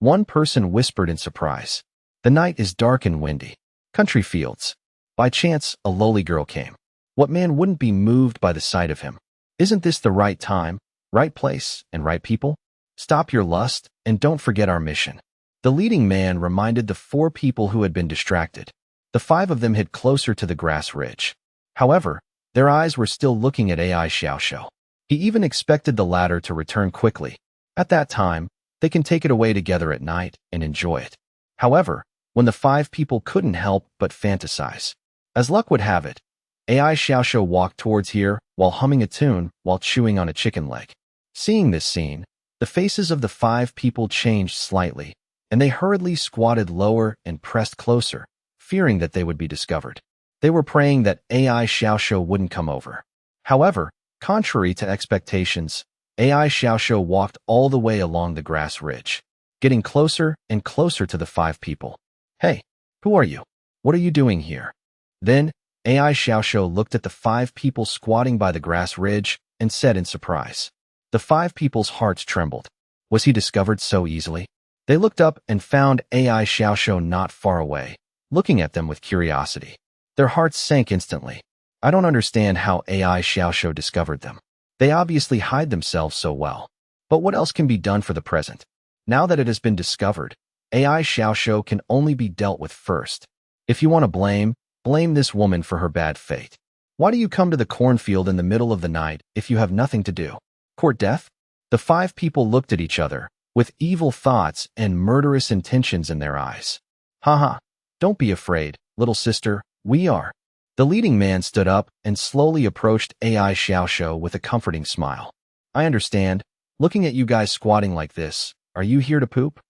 One person whispered in surprise. The night is dark and windy. Country fields. By chance, a lowly girl came. What man wouldn't be moved by the sight of him? Isn't this the right time, right place, and right people? Stop your lust, and don't forget our mission. The leading man reminded the 4 people who had been distracted. The 5 of them hid closer to the grass ridge. However, their eyes were still looking at AI Xiaoxiao. He even expected the latter to return quickly. At that time, they can take it away together at night and enjoy it. However, when the 5 people couldn't help but fantasize. As luck would have it, AI Xiaoxiao walked towards here while humming a tune while chewing on a chicken leg. Seeing this scene, the faces of the 5 people changed slightly, and they hurriedly squatted lower and pressed closer, fearing that they would be discovered. They were praying that AI Xiaoxiao wouldn't come over. However, contrary to expectations, AI Xiaoxiao walked all the way along the grass ridge, getting closer and closer to the 5 people. Hey, who are you? What are you doing here? Then, AI Xiaoxiao looked at the 5 people squatting by the grass ridge and said in surprise. The 5 people's hearts trembled. Was he discovered so easily? They looked up and found AI Xiaoxiao not far away, looking at them with curiosity. Their hearts sank instantly. I don't understand how AI Xiaoxiao discovered them. They obviously hide themselves so well. But what else can be done for the present? Now that it has been discovered, AI Xiaoxiao can only be dealt with first. If you want to blame this woman for her bad fate. Why do you come to the cornfield in the middle of the night if you have nothing to do? Court death? The 5 people looked at each other, with evil thoughts and murderous intentions in their eyes. Haha, don't be afraid, little sister, we are. The leading man stood up and slowly approached AI Xiaoxiao with a comforting smile. I understand. Looking at you guys squatting like this, are you here to poop?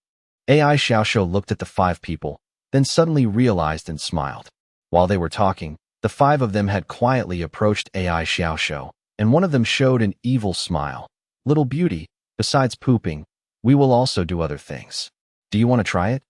AI Xiaoxiao looked at the 5 people, then suddenly realized and smiled. While they were talking, the 5 of them had quietly approached AI Xiaoxiao, and one of them showed an evil smile. Little beauty, besides pooping, We will also do other things. Do you want to try it?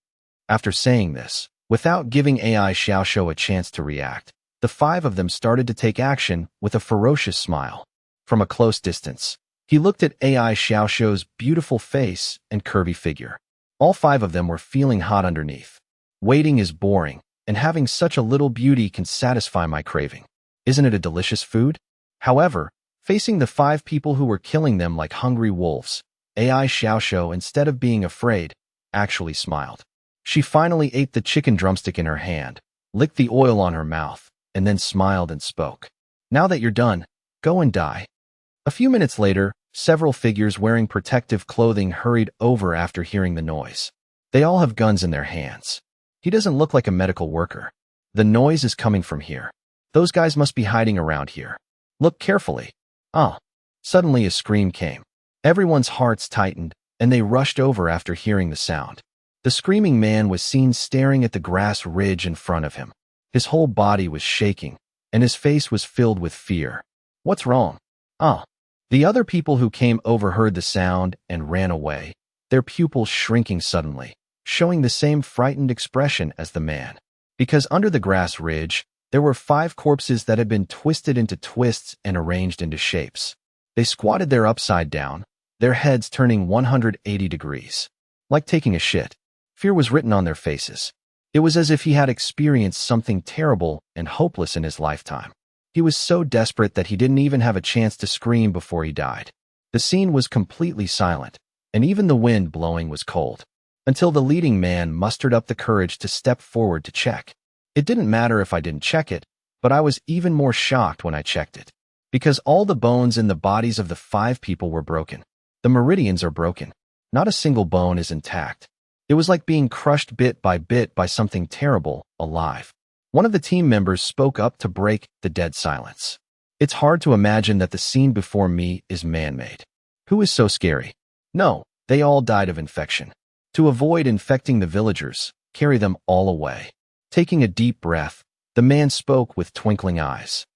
After saying this, without giving AI Xiaoxiu a chance to react, the 5 of them started to take action with a ferocious smile. From a close distance, he looked at AI Xiaoxiu's beautiful face and curvy figure. All 5 of them were feeling hot underneath. Waiting is boring, and having such a little beauty can satisfy my craving. Isn't it a delicious food? However, facing the 5 people who were killing them like hungry wolves, AI Xiaoxiu, instead of being afraid, actually smiled. She finally ate the chicken drumstick in her hand, licked the oil on her mouth, and then smiled and spoke. Now that you're done, go and die. A few minutes later, several figures wearing protective clothing hurried over after hearing the noise. They all have guns in their hands. He doesn't look like a medical worker. The noise is coming from here. Those guys must be hiding around here. Look carefully. Ah! Suddenly a scream came. Everyone's hearts tightened, and they rushed over after hearing the sound. The screaming man was seen staring at the grass ridge in front of him. His whole body was shaking, and his face was filled with fear. What's wrong? Ah! The other people who came over heard the sound and ran away, their pupils shrinking suddenly, showing the same frightened expression as the man. Because under the grass ridge, there were 5 corpses that had been twisted into twists and arranged into shapes. They squatted there upside down, their heads turning 180 degrees. Like taking a shit. Fear was written on their faces. It was as if he had experienced something terrible and hopeless in his lifetime. He was so desperate that he didn't even have a chance to scream before he died. The scene was completely silent, and even the wind blowing was cold, until the leading man mustered up the courage to step forward to check. It didn't matter if I didn't check it, but I was even more shocked when I checked it. Because all the bones in the bodies of the 5 people were broken. The meridians are broken. Not a single bone is intact. It was like being crushed bit by something terrible, alive. One of the team members spoke up to break the dead silence. It's hard to imagine that the scene before me is man-made. Who is so scary? No, they all died of infection. To avoid infecting the villagers, carry them all away. Taking a deep breath, the man spoke with twinkling eyes.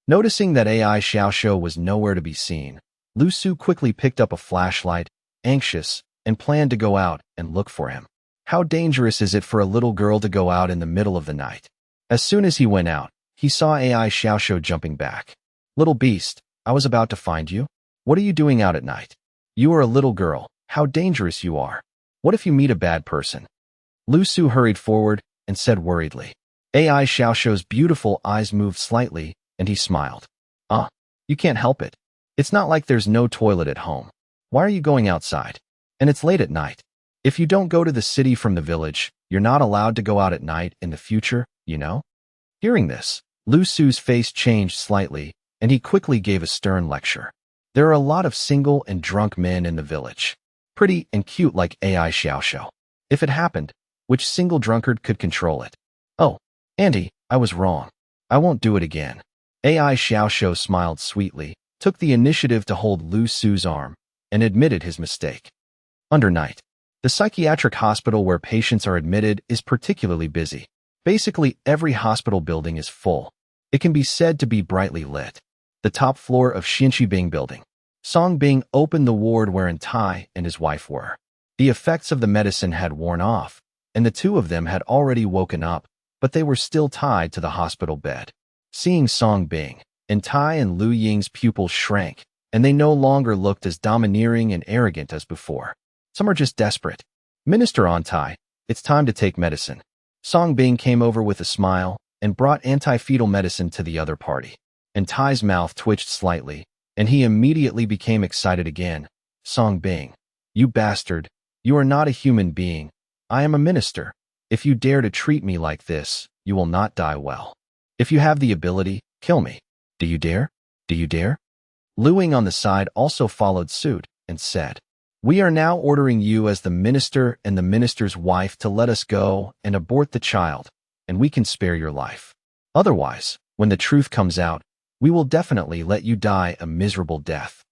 Noticing that AI Xiaoxiu was nowhere to be seen, Lu Su quickly picked up a flashlight, anxious, and planned to go out and look for him. How dangerous is it for a little girl to go out in the middle of the night? As soon as he went out, he saw AI Xiaoxiu jumping back. Little beast, I was about to find you. What are you doing out at night? You are a little girl. How dangerous you are. What if you meet a bad person? Lu Su hurried forward and said worriedly. AI Xiaoxiu's beautiful eyes moved slightly, and he smiled. You can't help it. It's not like there's no toilet at home. Why are you going outside? And it's late at night. If you don't go to the city from the village, you're not allowed to go out at night in the future, you know? Hearing this, Lu Su's face changed slightly, and he quickly gave a stern lecture. There are a lot of single and drunk men in the village. Pretty and cute like AI Xiaoxiu. If it happened, which single drunkard could control it? Oh, Auntie, I was wrong. I won't do it again. AI Xiaoxiu smiled sweetly, took the initiative to hold Lu Su's arm, and admitted his mistake. Under night, the psychiatric hospital where patients are admitted is particularly busy. Basically, every hospital building is full. It can be said to be brightly lit. The top floor of Xinqibing building. Song Bing opened the ward wherein Tai and his wife were. The effects of the medicine had worn off, and the 2 of them had already woken up, but they were still tied to the hospital bed. Seeing Song Bing, and Tai and Lu Ying's pupils shrank, and they no longer looked as domineering and arrogant as before. Some are just desperate. Minister on Tai, it's time to take medicine. Song Bing came over with a smile and brought anti-fetal medicine to the other party. And Tai's mouth twitched slightly, and he immediately became excited again. Song Bing, you bastard, you are not a human being. I am a minister. If you dare to treat me like this, you will not die well. If you have the ability, kill me. Do you dare? Do you dare? Lu Ying on the side also followed suit and said, We are now ordering you as the minister and the minister's wife to let us go and abort the child, and we can spare your life. Otherwise, when the truth comes out, we will definitely let you die a miserable death.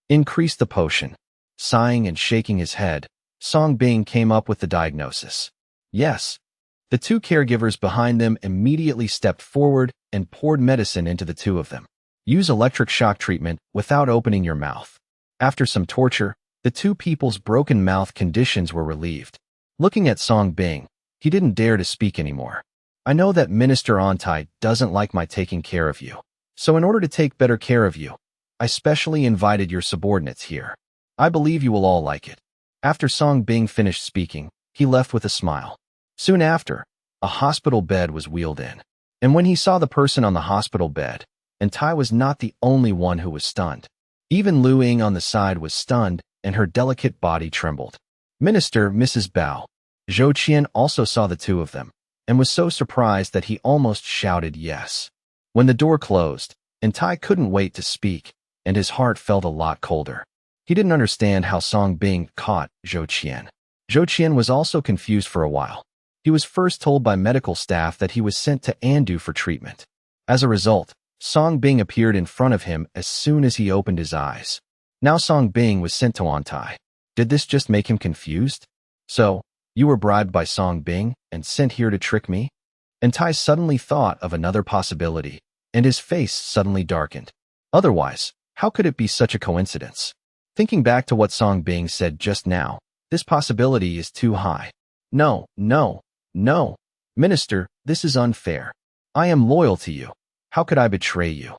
Increase the potion. Sighing and shaking his head, Song Bing came up with the diagnosis. Yes. The 2 caregivers behind them immediately stepped forward and poured medicine into the 2 of them. Use electric shock treatment without opening your mouth. After some torture, The two people's broken mouth conditions were relieved. Looking at Song Bing, he didn't dare to speak anymore. I know that Minister Ontai doesn't like my taking care of you. So in order to take better care of you, I specially invited your subordinates here. I believe you will all like it. After Song Bing finished speaking, he left with a smile. Soon after, a hospital bed was wheeled in. And when he saw the person on the hospital bed, and Tai was not the only one who was stunned. Even Lu Ying on the side was stunned, and her delicate body trembled. Minister Mrs. Bao. Zhou Qian also saw the two of them, and was so surprised that he almost shouted yes. When the door closed, and Tai couldn't wait to speak, and his heart felt a lot colder. He didn't understand how Song Bing caught Zhou Qian. Zhou Qian was also confused for a while. He was first told by medical staff that he was sent to Andu for treatment. As a result, Song Bing appeared in front of him as soon as he opened his eyes. Now Song Bing was sent to Ontai. Did this just make him confused? So, you were bribed by Song Bing and sent here to trick me? And Tai suddenly thought of another possibility, and his face suddenly darkened. Otherwise, how could it be such a coincidence? Thinking back to what Song Bing said just now, this possibility is too high. No, no, no. Minister, this is unfair. I am loyal to you. How could I betray you?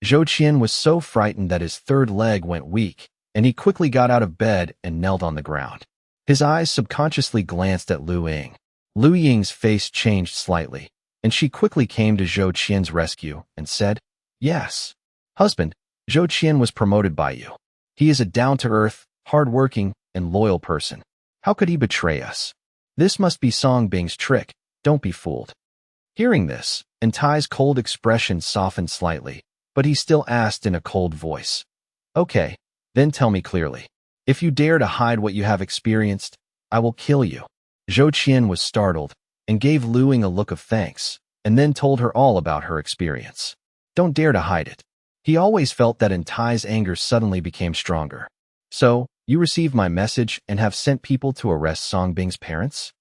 Zhou Qian was so frightened that his third leg went weak, and he quickly got out of bed and knelt on the ground. His eyes subconsciously glanced at Lu Ying. Lu Ying's face changed slightly, and she quickly came to Zhou Qian's rescue and said, "Yes, husband, Zhou Qian was promoted by you. He is a down-to-earth, hard-working, and loyal person. How could he betray us? This must be Song Bing's trick. Don't be fooled." Hearing this, and Tai's cold expression softened slightly, but he still asked in a cold voice, "Okay, then tell me clearly. If you dare to hide what you have experienced, I will kill you." Zhou Qian was startled and gave Lu Ying a look of thanks, and then told her all about her experience. Don't dare to hide it. He always felt that in Tai's anger suddenly became stronger. So, you received my message and have sent people to arrest Song Bing's parents?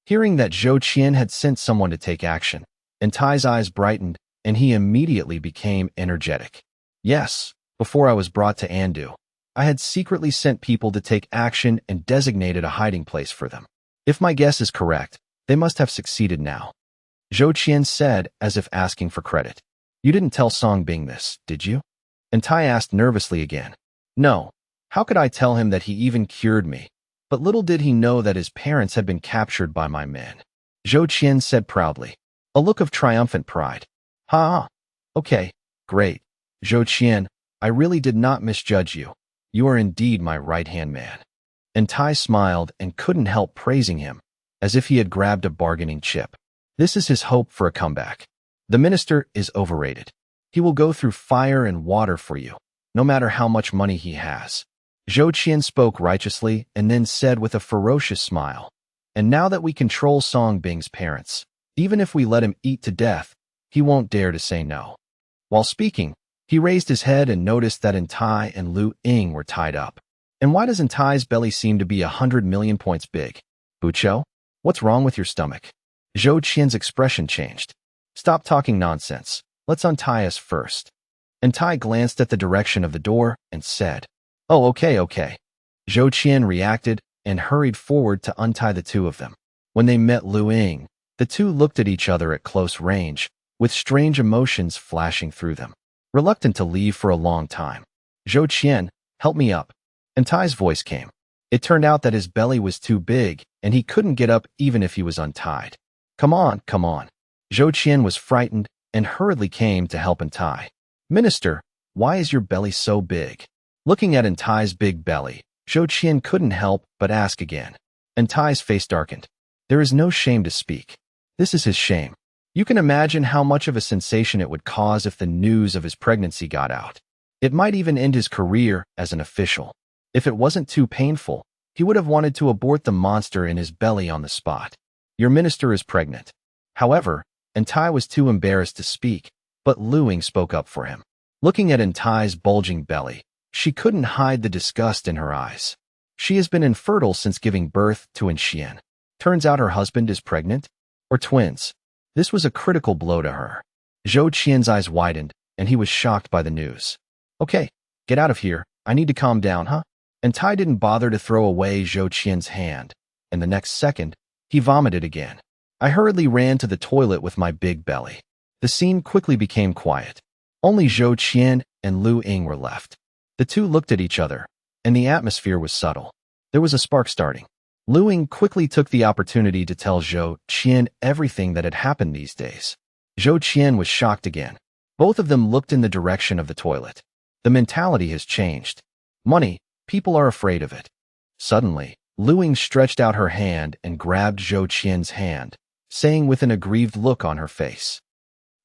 Hearing that Zhou Qian had sent someone to take action, and Tai's eyes brightened, and he immediately became energetic. Yes, before I was brought to Andu, I had secretly sent people to take action and designated a hiding place for them. If my guess is correct, they must have succeeded now. Zhou Qian said, as if asking for credit. You didn't tell Song Bing this, did you? And Tai asked nervously again. No. How could I tell him that he even cured me? But little did he know that his parents had been captured by my men. Zhou Qian said proudly, a look of triumphant pride. Ha! Okay, great. Zhou Qian, I really did not misjudge you. You are indeed my right-hand man. And Tai smiled and couldn't help praising him, as if he had grabbed a bargaining chip. This is his hope for a comeback. The minister is overrated. He will go through fire and water for you, no matter how much money he has. Zhou Qian spoke righteously and then said with a ferocious smile, and now that we control Song Bing's parents, even if we let him eat to death, he won't dare to say no. While speaking, he raised his head and noticed that Tai and Lu Ying were tied up. And why doesn't Tai's belly seem to be 100 million points big? Bucho, what's wrong with your stomach? Zhou Qian's expression changed. Stop talking nonsense. Let's untie us first. And Tai glanced at the direction of the door and said, Oh, okay. Zhou Qian reacted and hurried forward to untie the two of them. When they met Lu Ying, the two looked at each other at close range, with strange emotions flashing through them. Reluctant to leave for a long time. Zhou Qian, help me up. And Tai's voice came. It turned out that his belly was too big, and he couldn't get up even if he was untied. Come on. Zhou Qian was frightened and hurriedly came to help Tai. Minister, why is your belly so big? Looking at Tai's big belly, Zhou Qian couldn't help but ask again. Tai's face darkened. There is no shame to speak. This is his shame. You can imagine how much of a sensation it would cause if the news of his pregnancy got out. It might even end his career as an official. If it wasn't too painful, he would have wanted to abort the monster in his belly on the spot. Your minister is pregnant. However, Tai was too embarrassed to speak, but Lu Ying spoke up for him. Looking at Tai's bulging belly, she couldn't hide the disgust in her eyes. She has been infertile since giving birth to Xian. Turns out her husband is pregnant? Or twins? This was a critical blow to her. Zhou Qian's eyes widened, and he was shocked by the news. Okay, get out of here. I need to calm down, huh? And Tai didn't bother to throw away Zhou Qian's hand, and the next second, he vomited again. I hurriedly ran to the toilet with my big belly. The scene quickly became quiet. Only Zhou Qian and Lu Ying were left. The two looked at each other, and the atmosphere was subtle. There was a spark starting. Lu Ying quickly took the opportunity to tell Zhou Qian everything that had happened these days. Zhou Qian was shocked again. Both of them looked in the direction of the toilet. The mentality has changed. Money, people are afraid of it. Suddenly, Lu Ying stretched out her hand and grabbed Zhou Qian's hand, saying with an aggrieved look on her face.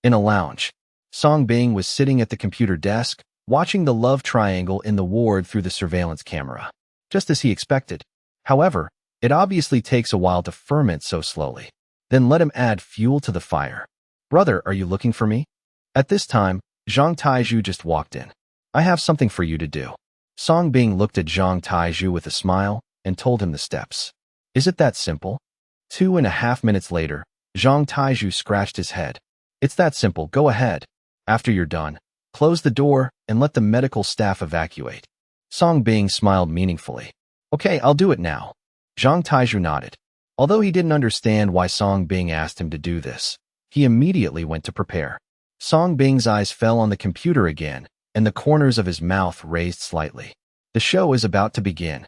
In a lounge, Song Bing was sitting at the computer desk, watching the love triangle in the ward through the surveillance camera. Just as he expected. However, it obviously takes a while to ferment so slowly. Then let him add fuel to the fire. Brother, are you looking for me? At this time, Zhang Taizhu just walked in. I have something for you to do. Song Bing looked at Zhang Taizhu with a smile and told him the steps. Is it that simple? 2.5 minutes later, Zhang Taizhu scratched his head. It's that simple, go ahead. After you're done, close the door and let the medical staff evacuate. Song Bing smiled meaningfully. Okay, I'll do it now. Zhang Taizhu nodded. Although he didn't understand why Song Bing asked him to do this, he immediately went to prepare. Song Bing's eyes fell on the computer again, and the corners of his mouth raised slightly. The show is about to begin.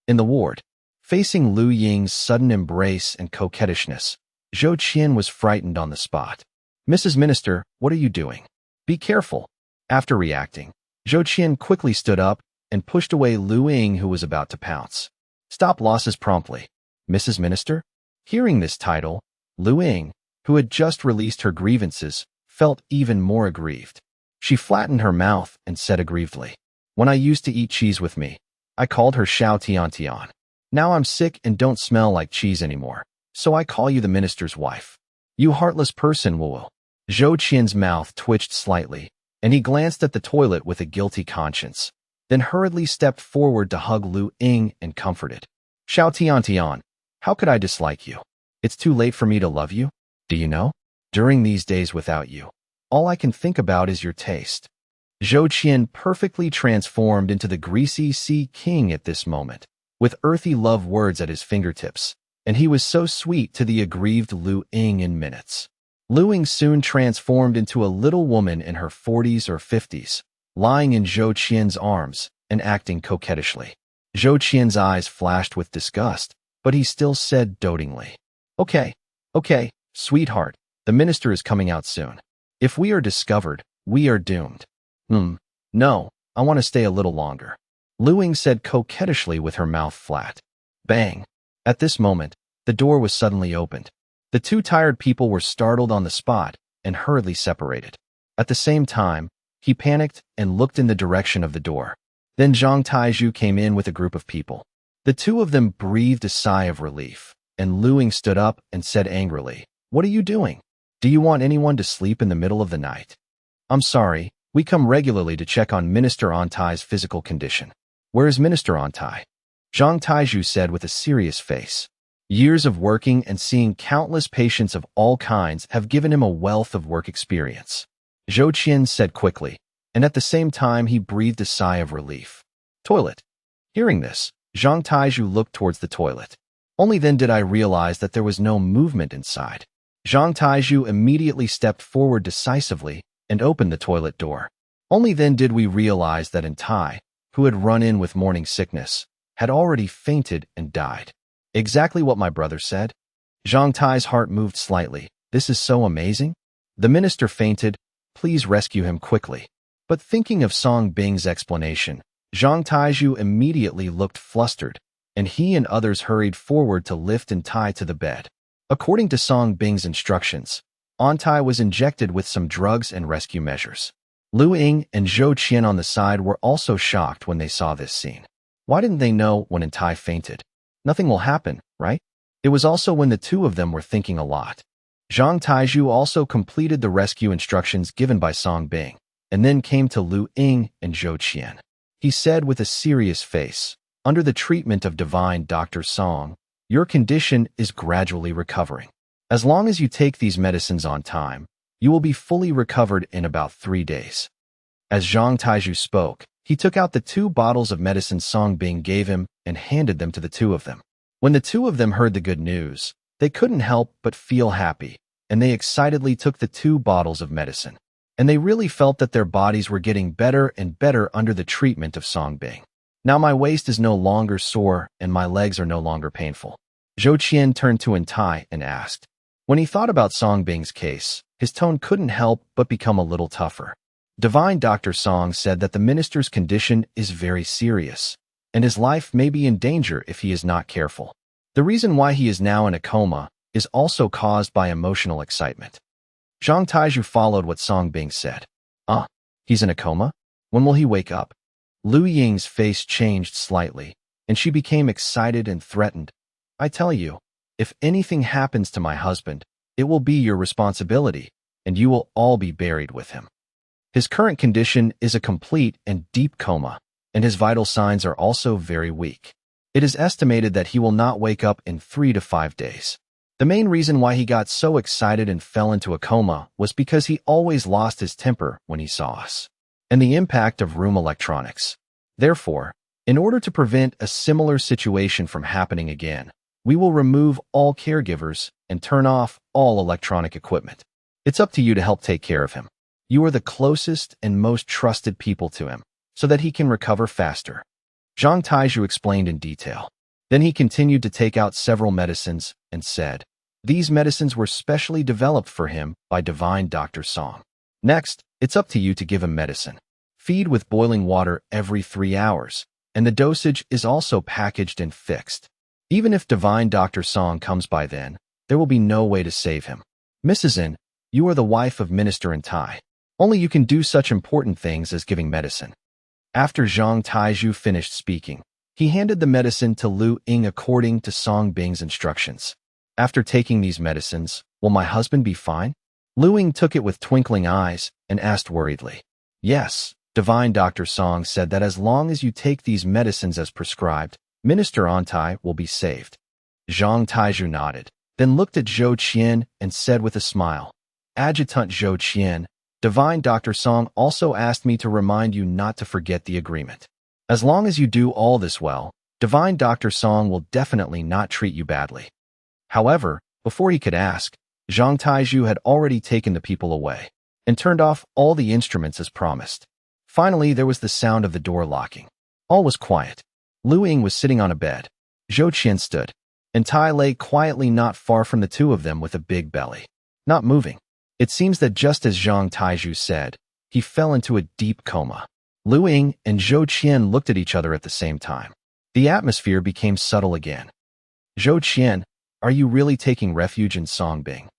In the ward, facing Lu Ying's sudden embrace and coquettishness, Zhou Qian was frightened on the spot. Mrs. Minister, what are you doing? Be careful. After reacting, Zhou Qian quickly stood up and pushed away Lu Ying, who was about to pounce. Stop losses promptly. Mrs. Minister? Hearing this title, Lu Ying, who had just released her grievances, felt even more aggrieved. She flattened her mouth and said aggrievedly, when I used to eat cheese with me, I called her Xiao Tian Tian. Now I'm sick and don't smell like cheese anymore, so I call you the minister's wife. You heartless person, Wu. Zhou Qian's mouth twitched slightly, and he glanced at the toilet with a guilty conscience, then hurriedly stepped forward to hug Lu Ying and comforted. Xiao Tian Tian, how could I dislike you? It's too late for me to love you. Do you know? During these days without you, all I can think about is your taste. Zhou Qian perfectly transformed into the greasy sea king at this moment, with earthy love words at his fingertips, and he was so sweet to the aggrieved Lu Ying in minutes. Lu Ying soon transformed into a little woman in her 40s or 50s, lying in Zhou Qian's arms and acting coquettishly. Zhou Qian's eyes flashed with disgust, but he still said dotingly, Okay, sweetheart, the minister is coming out soon. If we are discovered, we are doomed. No, I want to stay a little longer. Lu Ying said coquettishly with her mouth flat. Bang! At this moment, the door was suddenly opened. The two tired people were startled on the spot and hurriedly separated. At the same time, he panicked and looked in the direction of the door. Then Zhang Taizhu came in with a group of people. The two of them breathed a sigh of relief, and Lu Ying stood up and said angrily, What are you doing? Do you want anyone to sleep in the middle of the night? I'm sorry, we come regularly to check on Minister Antai's physical condition. Where is Minister Antai? Zhang Taizhu said with a serious face. Years of working and seeing countless patients of all kinds have given him a wealth of work experience. Zhou Qian said quickly, and at the same time he breathed a sigh of relief. Toilet. Hearing this, Zhang Taizhu looked towards the toilet. Only then did I realize that there was no movement inside. Zhang Taizhu immediately stepped forward decisively and opened the toilet door. Only then did we realize that Antai, who had run in with morning sickness, had already fainted and died. Exactly what my brother said. Zhang Tai's heart moved slightly. This is so amazing. The minister fainted. Please rescue him quickly. But thinking of Song Bing's explanation, Zhang Taizhu immediately looked flustered, and he and others hurried forward to lift Antai to the bed. According to Song Bing's instructions, Antai was injected with some drugs and rescue measures. Lu Ying and Zhou Qian on the side were also shocked when they saw this scene. Why didn't they know when Antai fainted? Nothing will happen, right? It was also when the two of them were thinking a lot. Zhang Taizhu also completed the rescue instructions given by Song Bing, and then came to Lu Ying and Zhou Qian. He said with a serious face, Under the treatment of divine Dr. Song, your condition is gradually recovering. As long as you take these medicines on time, you will be fully recovered in about 3 days. As Zhang Taizhu spoke, He took out the 2 bottles of medicine Song Bing gave him and handed them to the 2 of them. When the 2 of them heard the good news, they couldn't help but feel happy, and they excitedly took the 2 bottles of medicine. And they really felt that their bodies were getting better and better under the treatment of Song Bing. Now my waist is no longer sore and my legs are no longer painful. Zhou Qian turned to Entai and asked. When he thought about Song Bing's case, his tone couldn't help but become a little tougher. Divine Dr. Song said that the minister's condition is very serious, and his life may be in danger if he is not careful. The reason why he is now in a coma is also caused by emotional excitement. Zhang Taizhu followed what Song Bing said. He's in a coma? When will he wake up? Lu Ying's face changed slightly, and she became excited and threatened. I tell you, if anything happens to my husband, it will be your responsibility, and you will all be buried with him. His current condition is a complete and deep coma, and his vital signs are also very weak. It is estimated that he will not wake up in 3 to 5 days. The main reason why he got so excited and fell into a coma was because he always lost his temper when he saw us, and the impact of room electronics. Therefore, in order to prevent a similar situation from happening again, we will remove all caregivers and turn off all electronic equipment. It's up to you to help take care of him. You are the closest and most trusted people to him, so that he can recover faster. Zhang Taizhu explained in detail. Then he continued to take out several medicines and said, these medicines were specially developed for him by Divine Dr. Song. Next, it's up to you to give him medicine. Feed with boiling water every 3 hours, and the dosage is also packaged and fixed. Even if Divine Dr. Song comes by then, there will be no way to save him. Mrs. In, you are the wife of Minister Entai. Only you can do such important things as giving medicine. After Zhang Taizhu finished speaking, he handed the medicine to Lu Ying according to Song Bing's instructions. After taking these medicines, will my husband be fine? Lu Ying took it with twinkling eyes and asked worriedly. Yes, Divine Dr. Song said that as long as you take these medicines as prescribed, Minister Entai will be saved. Zhang Taizhu nodded, then looked at Zhou Qian and said with a smile, Adjutant Zhou Qian, Divine Dr. Song also asked me to remind you not to forget the agreement. As long as you do all this well, Divine Dr. Song will definitely not treat you badly. However, before he could ask, Zhang Taizhu had already taken the people away and turned off all the instruments as promised. Finally, there was the sound of the door locking. All was quiet. Lu Ying was sitting on a bed. Zhou Qian stood, and Tai lay quietly not far from the 2 of them with a big belly, not moving. It seems that just as Zhang Taizhu said, he fell into a deep coma. Lu Ying and Zhou Qian looked at each other at the same time. The atmosphere became subtle again. Zhou Qian, are you really taking refuge in Song Bing?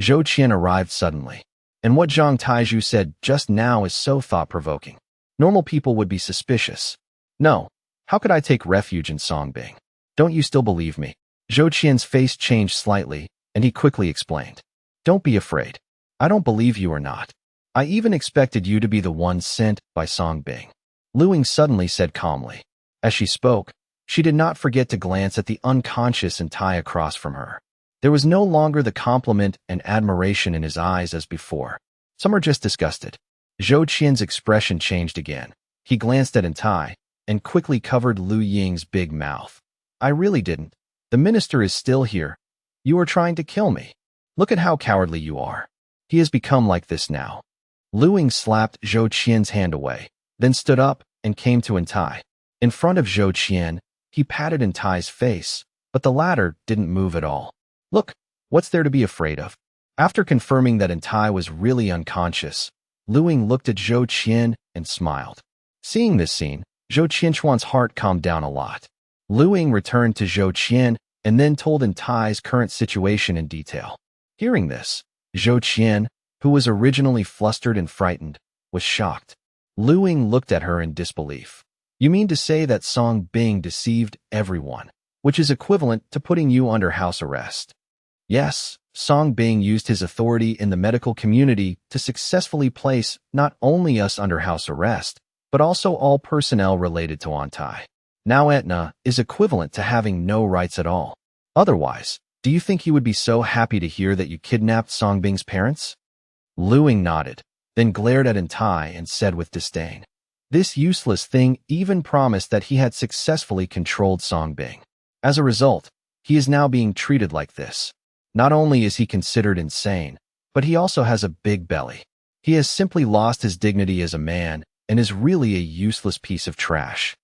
Zhou Qian arrived suddenly, and what Zhang Taizhu said just now is so thought-provoking. Normal people would be suspicious. No, how could I take refuge in Song Bing? Don't you still believe me? Zhou Qian's face changed slightly, and he quickly explained. Don't be afraid. I don't believe you or not. I even expected you to be the one sent by Song Bing. Lu Ying suddenly said calmly. As she spoke, she did not forget to glance at the unconscious Entai across from her. There was no longer the compliment and admiration in his eyes as before. Some are just disgusted. Zhou Qian's expression changed again. He glanced at Entai and quickly covered Lu Ying's big mouth. I really didn't. The minister is still here. You are trying to kill me. Look at how cowardly you are. He has become like this now. Lu Ying slapped Zhou Qian's hand away, then stood up and came to Entai. In front of Zhou Qian, he patted Entai's face, but the latter didn't move at all. Look, what's there to be afraid of? After confirming that Entai was really unconscious, Lu Ying looked at Zhou Qian and smiled. Seeing this scene, Zhou Qianchuan's heart calmed down a lot. Lu Ying returned to Zhou Qian and then told Entai's current situation in detail. Hearing this, Zhou Qian, who was originally flustered and frightened, was shocked. Lu Ying looked at her in disbelief. You mean to say that Song Bing deceived everyone, which is equivalent to putting you under house arrest? Yes, Song Bing used his authority in the medical community to successfully place not only us under house arrest, but also all personnel related to Entai. Now Etna is equivalent to having no rights at all. Otherwise, do you think he would be so happy to hear that you kidnapped Song Bing's parents? Lu Ying nodded, then glared at Entai and said with disdain, This useless thing even promised that he had successfully controlled Song Bing. As a result, he is now being treated like this. Not only is he considered insane, but he also has a big belly. He has simply lost his dignity as a man and is really a useless piece of trash.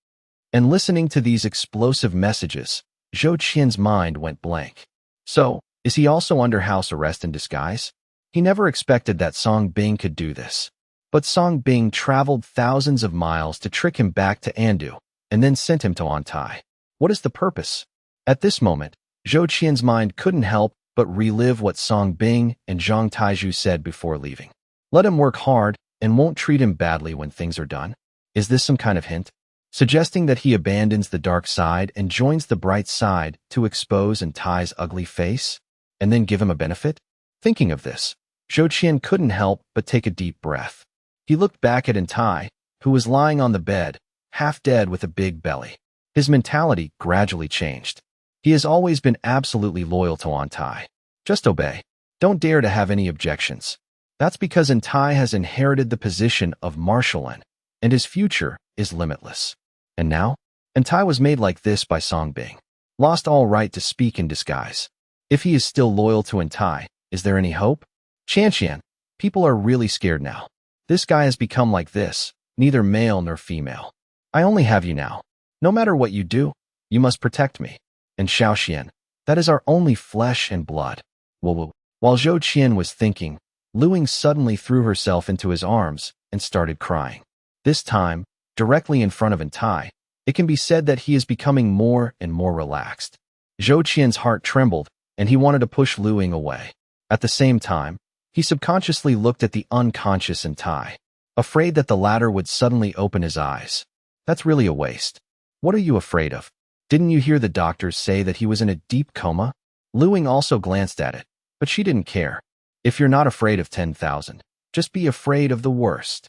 And listening to these explosive messages, Zhou Qian's mind went blank. So, is he also under house arrest in disguise? He never expected that Song Bing could do this. But Song Bing traveled thousands of miles to trick him back to Andu, and then sent him to Antai. What is the purpose? At this moment, Zhou Qian's mind couldn't help but relive what Song Bing and Zhang Taizhu said before leaving. Let him work hard and won't treat him badly when things are done. Is this some kind of hint? Suggesting that he abandons the dark side and joins the bright side to expose Antai's ugly face, and then give him a benefit? Thinking of this, Zhou Qian couldn't help but take a deep breath. He looked back at Antai, who was lying on the bed, half dead with a big belly. His mentality gradually changed. He has always been absolutely loyal to Antai. Just obey. Don't dare to have any objections. That's because Antai has inherited the position of Marshalin, and his future is limitless. And now, Antai was made like this by Song Bing. Lost all right to speak in disguise. If he is still loyal to Antai, is there any hope? Qian, people are really scared now. This guy has become like this, neither male nor female. I only have you now. No matter what you do, you must protect me. And Xiaoxian, that is our only flesh and blood. While Zhou Qian was thinking, Luing suddenly threw herself into his arms and started crying. This time, directly in front of Antai, it can be said that he is becoming more and more relaxed. Zhou Qian's heart trembled, and he wanted to push Luing away. At the same time, he subconsciously looked at the unconscious Antai, afraid that the latter would suddenly open his eyes. That's really a waste. What are you afraid of? Didn't you hear the doctors say that he was in a deep coma? Luing also glanced at it, but she didn't care. If you're not afraid of 10,000, just be afraid of the worst.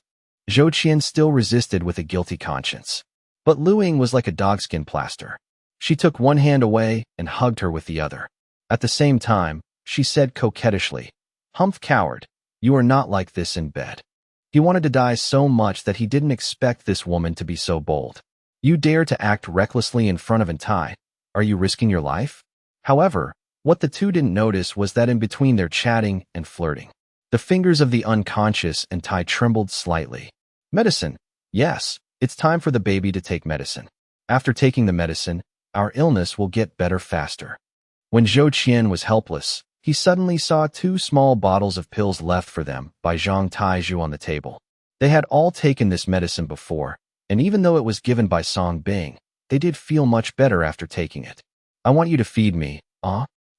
Zhou Qian still resisted with a guilty conscience. But Luing was like a dogskin plaster. She took one hand away and hugged her with the other. At the same time, she said coquettishly, "Humph coward, you are not like this in bed." He wanted to die so much that he didn't expect this woman to be so bold. You dare to act recklessly in front of Antai. Are you risking your life? However, what the two didn't notice was that in between their chatting and flirting, the fingers of the unconscious Antai trembled slightly. Medicine. Yes, it's time for the baby to take medicine. After taking the medicine, our illness will get better faster. When Zhou Qian was helpless, he suddenly saw 2 small bottles of pills left for them by Zhang Taizhu on the table. They had all taken this medicine before, and even though it was given by Song Bing, they did feel much better after taking it. I want you to feed me,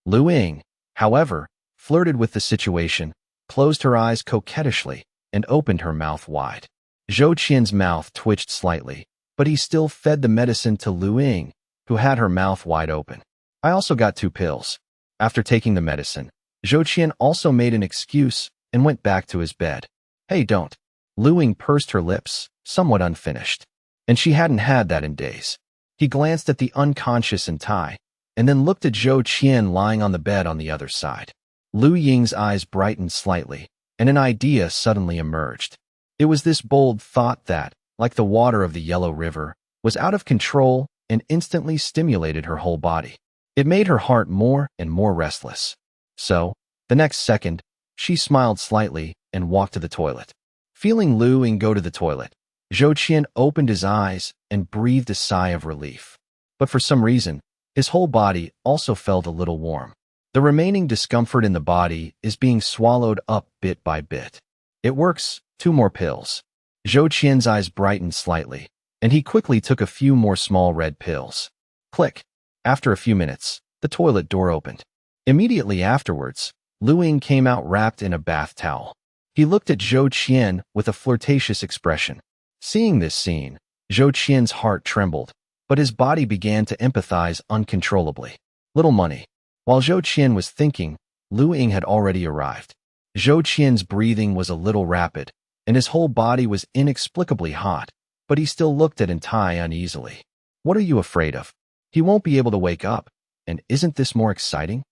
Luing, however, flirted with the situation, closed her eyes coquettishly, and opened her mouth wide. Zhou Qian's mouth twitched slightly, but he still fed the medicine to Luing, who had her mouth wide open. I also got 2 pills. After taking the medicine, Zhou Qian also made an excuse and went back to his bed. Hey, don't. Luing pursed her lips, somewhat unfinished. And she hadn't had that in days. He glanced at the unconscious Antai, and then looked at Zhou Qian lying on the bed on the other side. Lu Ying's eyes brightened slightly, and an idea suddenly emerged. It was this bold thought that, like the water of the Yellow River, was out of control and instantly stimulated her whole body. It made her heart more and more restless. So, the next second, she smiled slightly and walked to the toilet. Feeling Lu Ying go to the toilet, Zhou Qian opened his eyes and breathed a sigh of relief. But for some reason, his whole body also felt a little warm. The remaining discomfort in the body is being swallowed up bit by bit. It works. 2 more pills. Zhou Qian's eyes brightened slightly, and he quickly took a few more small red pills. Click. After a few minutes, the toilet door opened. Immediately afterwards, Lu Ying came out wrapped in a bath towel. He looked at Zhou Qian with a flirtatious expression. Seeing this scene, Zhou Qian's heart trembled, but his body began to empathize uncontrollably. Little money. While Zhou Qian was thinking, Lu Ying had already arrived. Zhou Qian's breathing was a little rapid, and his whole body was inexplicably hot, but he still looked at Antai uneasily. What are you afraid of? He won't be able to wake up, and isn't this more exciting?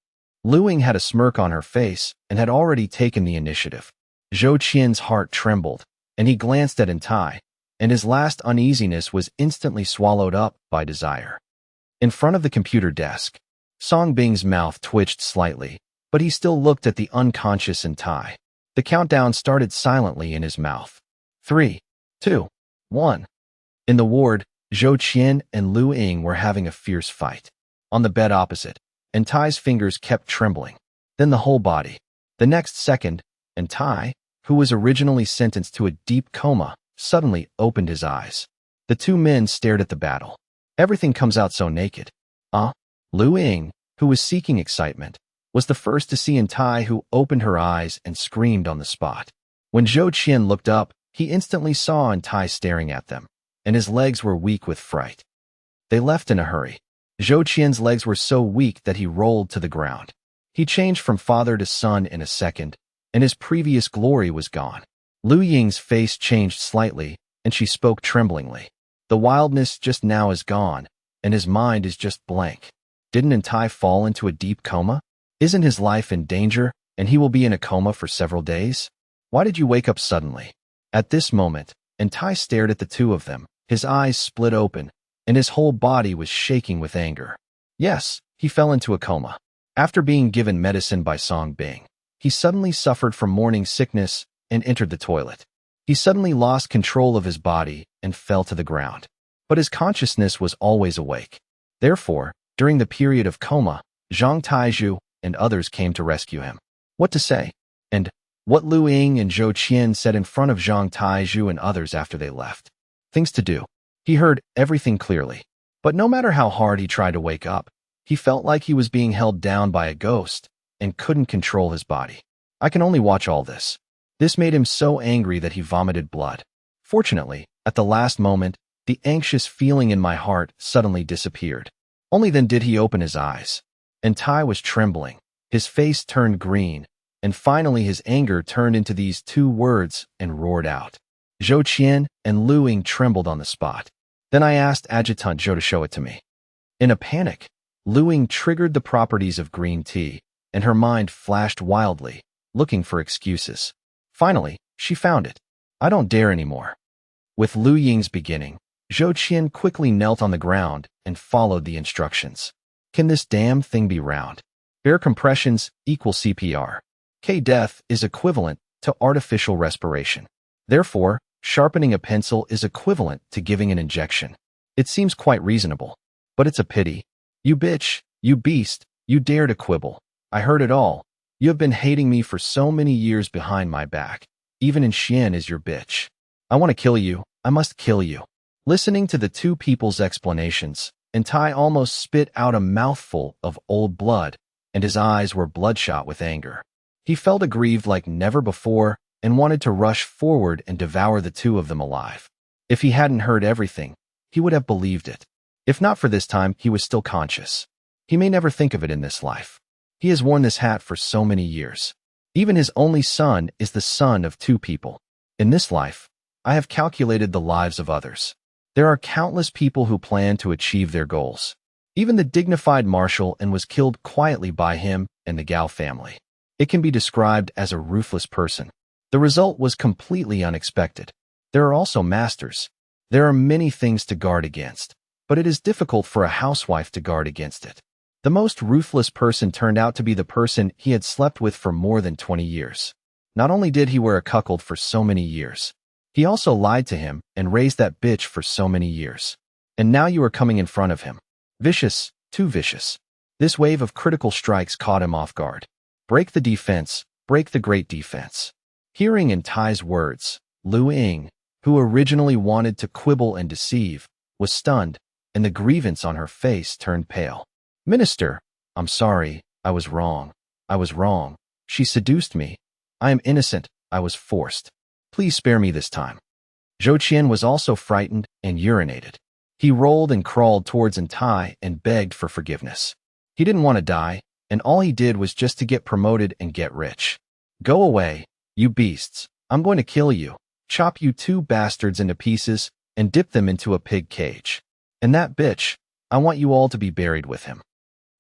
Lu Ying had a smirk on her face and had already taken the initiative. Zhou Qian's heart trembled, and he glanced at Antai, and his last uneasiness was instantly swallowed up by desire. In front of the computer desk, Song Bing's mouth twitched slightly, but he still looked at the unconscious Entai. The countdown started silently in his mouth. 3, 2, 1. In the ward, Zhou Qian and Lu Ying were having a fierce fight. On the bed opposite, Entai's fingers kept trembling, then the whole body. The next second, Entai, who was originally sentenced to a deep coma, suddenly opened his eyes. The two men stared at the battle. Everything comes out so naked. Lu Ying, who was seeking excitement, was the first to see Entai, who opened her eyes and screamed on the spot. When Zhou Qian looked up, he instantly saw Entai staring at them, and his legs were weak with fright. They left in a hurry. Zhou Qian's legs were so weak that he rolled to the ground. He changed from father to son in a second, and his previous glory was gone. Lu Ying's face changed slightly, and she spoke tremblingly. The wildness just now is gone, and his mind is just blank. Didn't Entai fall into a deep coma? Isn't his life in danger, and he will be in a coma for several days? Why did you wake up suddenly? At this moment, Entai stared at the two of them. His eyes split open, and his whole body was shaking with anger. Yes, he fell into a coma. After being given medicine by Song Bing, he suddenly suffered from morning sickness and entered the toilet. He suddenly lost control of his body and fell to the ground. But his consciousness was always awake. Therefore, during the period of coma, Zhang Taizhu and others came to rescue him. What to say? And what Lu Ying and Zhou Qian said in front of Zhang Taizhu and others after they left. Things to do. He heard everything clearly. But no matter how hard he tried to wake up, he felt like he was being held down by a ghost and couldn't control his body. I can only watch all this. This made him so angry that he vomited blood. Fortunately, at the last moment, the anxious feeling in my heart suddenly disappeared. Only then did he open his eyes. Entai was trembling. His face turned green, and finally his anger turned into these two words and roared out. Zhou Qian and Lu Ying trembled on the spot. Then I asked Adjutant Zhou to show it to me. In a panic, Lu Ying triggered the properties of green tea, and her mind flashed wildly, looking for excuses. Finally, she found it. I don't dare anymore. With Lu Ying's beginning, Zhou Qian quickly knelt on the ground and followed the instructions. Can this damn thing be round? Air compressions equal CPR. K-death is equivalent to artificial respiration. Therefore, sharpening a pencil is equivalent to giving an injection. It seems quite reasonable. But it's a pity. You bitch, you beast, you dare to quibble. I heard it all. You have been hating me for so many years behind my back. Even in Xian is your bitch. I want to kill you. I must kill you. Listening to the two people's explanations, Entai almost spit out a mouthful of old blood, and his eyes were bloodshot with anger. He felt aggrieved like never before and wanted to rush forward and devour the two of them alive. If he hadn't heard everything, he would have believed it. If not for this time, he was still conscious. He may never think of it in this life. He has worn this hat for so many years. Even his only son is the son of two people. In this life, I have calculated the lives of others. There are countless people who plan to achieve their goals. Even the dignified marshal and was killed quietly by him and the Gao family. It can be described as a ruthless person. The result was completely unexpected. There are also masters. There are many things to guard against, but it is difficult for a housewife to guard against it. The most ruthless person turned out to be the person he had slept with for more than 20 years. Not only did he wear a cuckold for so many years, he also lied to him and raised that bitch for so many years. And now you are coming in front of him. Vicious, too vicious. This wave of critical strikes caught him off guard. Break the defense, break the great defense. Hearing Entai's words, Lu Ying, who originally wanted to quibble and deceive, was stunned, and the grievance on her face turned pale. Minister, I'm sorry, I was wrong. I was wrong. She seduced me. I am innocent. I was forced. Please spare me this time. Zhou Qian was also frightened and urinated. He rolled and crawled towards Entai and begged for forgiveness. He didn't want to die, and all he did was just to get promoted and get rich. Go away, you beasts. I'm going to kill you, chop you two bastards into pieces, and dip them into a pig cage. And that bitch, I want you all to be buried with him.